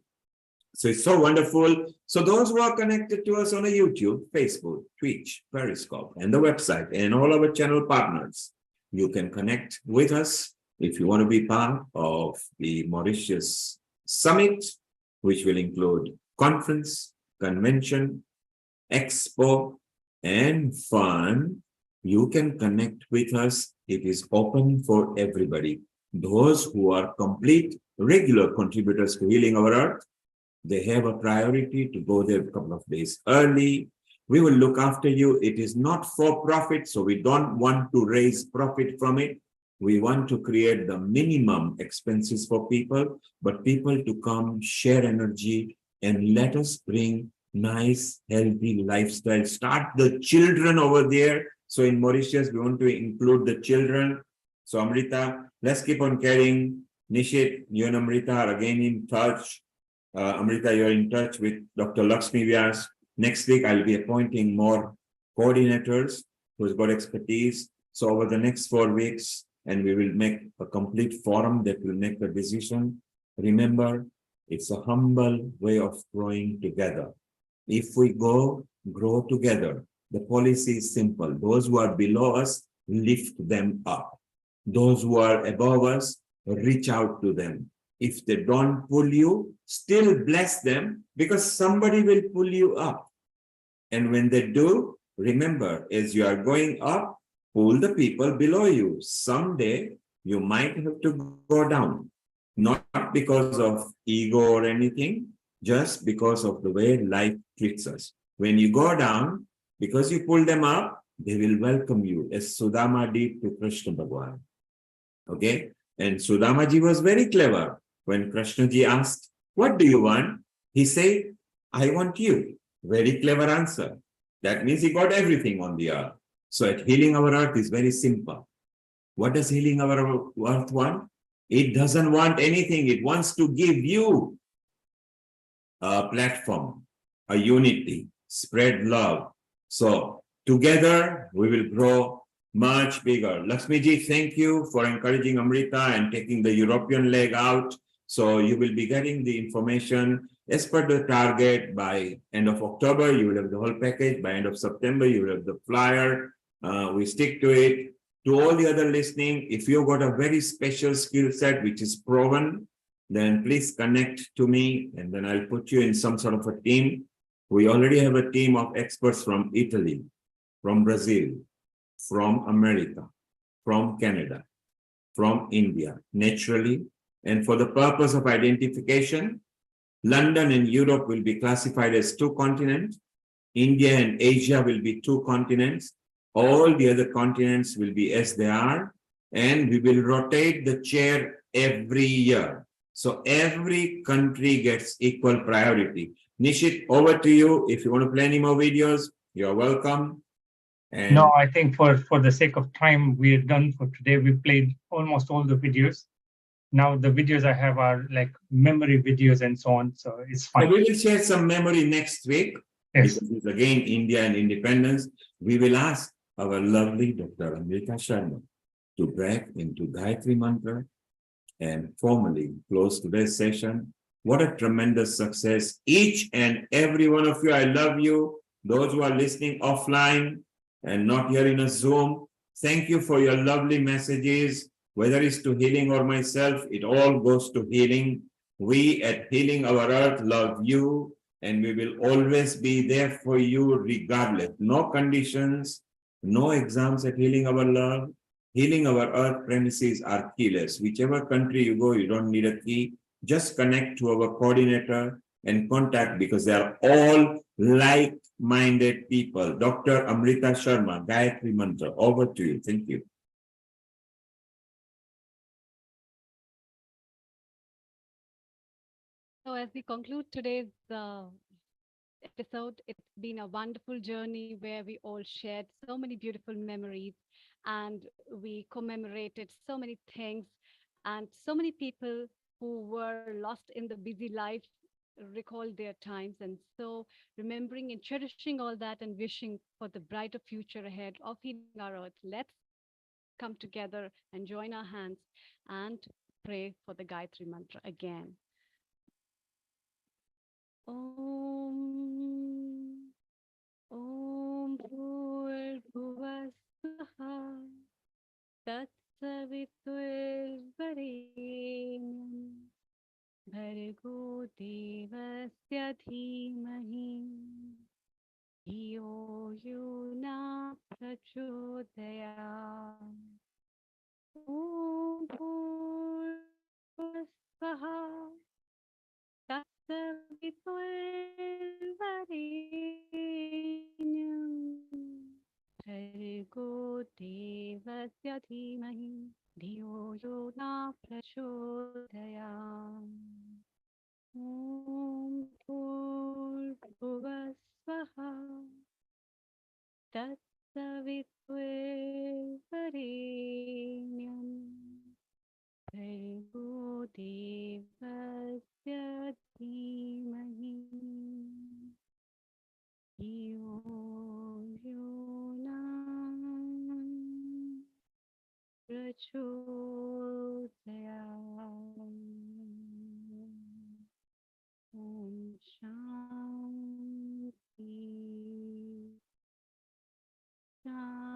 D: So it's so wonderful. So those who are connected to us on a YouTube, Facebook, Twitch, Periscope, and the website, and all our channel partners, you can connect with us if you want to be part of the Mauritius Summit, which will include conference, convention, expo, and fun. You can connect with us. It is open for everybody. Those who are complete regular contributors to Healing Our Earth, they have a priority to go there a couple of days early. We will look after you. It is not for profit, so we don't want to raise profit from it. We want to create the minimum expenses for people, but people to come, share energy, and let us bring nice, healthy lifestyle. Start the children over there. So in Mauritius, we want to include the children. So Amrita, let's keep on carrying. Nishit, you and Amrita are again in touch. Amrita, you're in touch with Dr. Lakshmi Vyas. Next week, I'll be appointing more coordinators who's got expertise. So over the next 4 weeks, and we will make a complete forum that will make the decision. Remember, it's a humble way of growing together. If we grow together, the policy is simple. Those who are below us, lift them up. Those who are above us, reach out to them. If they don't pull you, still bless them, because somebody will pull you up. And when they do, remember, as you are going up, pull the people below you. Someday, you might have to go down. Not because of ego or anything, just because of the way life treats us. When you go down, because you pull them up, they will welcome you, as Sudama did to Krishna Bhagwan. Okay? And Sudama ji was very clever. When Krishna ji asked, what do you want? He said, I want you. Very clever answer. That means he got everything on the earth. So at Healing Our Earth is very simple. What does Healing Our Earth want? It doesn't want anything. It wants to give you a platform, a unity, spread love. So together we will grow much bigger. Lakshmi ji, thank you for encouraging Amrita and taking the European leg out. So you will be getting the information as per the target. By end of October, you will have the whole package. By end of September, you will have the flyer. We stick to it. To all the other listening, if you've got a very special skill set which is proven, then please connect to me, and then I'll put you in some sort of a team. We already have a team of experts from Italy, from Brazil, from America, from Canada, from India, naturally. And for the purpose of identification, London and Europe will be classified as 2 continents. India and Asia will be 2 continents. All the other continents will be as they are. And we will rotate the chair every year. So every country gets equal priority. Nishit, over to you. If you want to play any more videos, you're welcome. And
H: no, I think for the sake of time, we are done for today. We played almost all the videos. Now the videos I have are like memory videos and so on. So it's fine.
D: So we will share some memory next week. Yes. Because it's again India and independence. We will ask our lovely Dr. Amrita Sharma to break into Gayatri Mantra and formally close today's session. What a tremendous success. Each and every one of you, I love you. Those who are listening offline and not here in a Zoom, thank you for your lovely messages. Whether it's to healing or myself, it all goes to healing. We at Healing Our Earth love you, and we will always be there for you regardless. No conditions, no exams at Healing Our Love. Healing our earth premises are keyless. Whichever country you go, you don't need a key. Just connect to our coordinator and contact because they are all like-minded people. Dr. Amrita Sharma, Gayatri Mantra, over to you. Thank you.
F: So as we conclude today's episode, it's been a wonderful journey where we all shared so many beautiful memories and we commemorated so many things, and so many people who were lost in the busy life recalled their times. And so remembering and cherishing all that and wishing for the brighter future ahead of healing our earth, let's come together and join our hands and pray for the Gayatri Mantra again. Om Om Bhurbhuvasvaha Tatsaviturvarenyam Bhargo Devasya Dhimahi Yo Yuna Prachodayat. Om Bhurbhuvasvaha Tatsaviturvarenyam Bhargo Devasya Dhimahi Dhiyo Yona Prachodayat. Om Bhurbhuvasvaha Tatsaviturvarenyam Bhargo Devasya Dhimahi Dhiyo Yona Prachodayat. Om Shanti Shanti.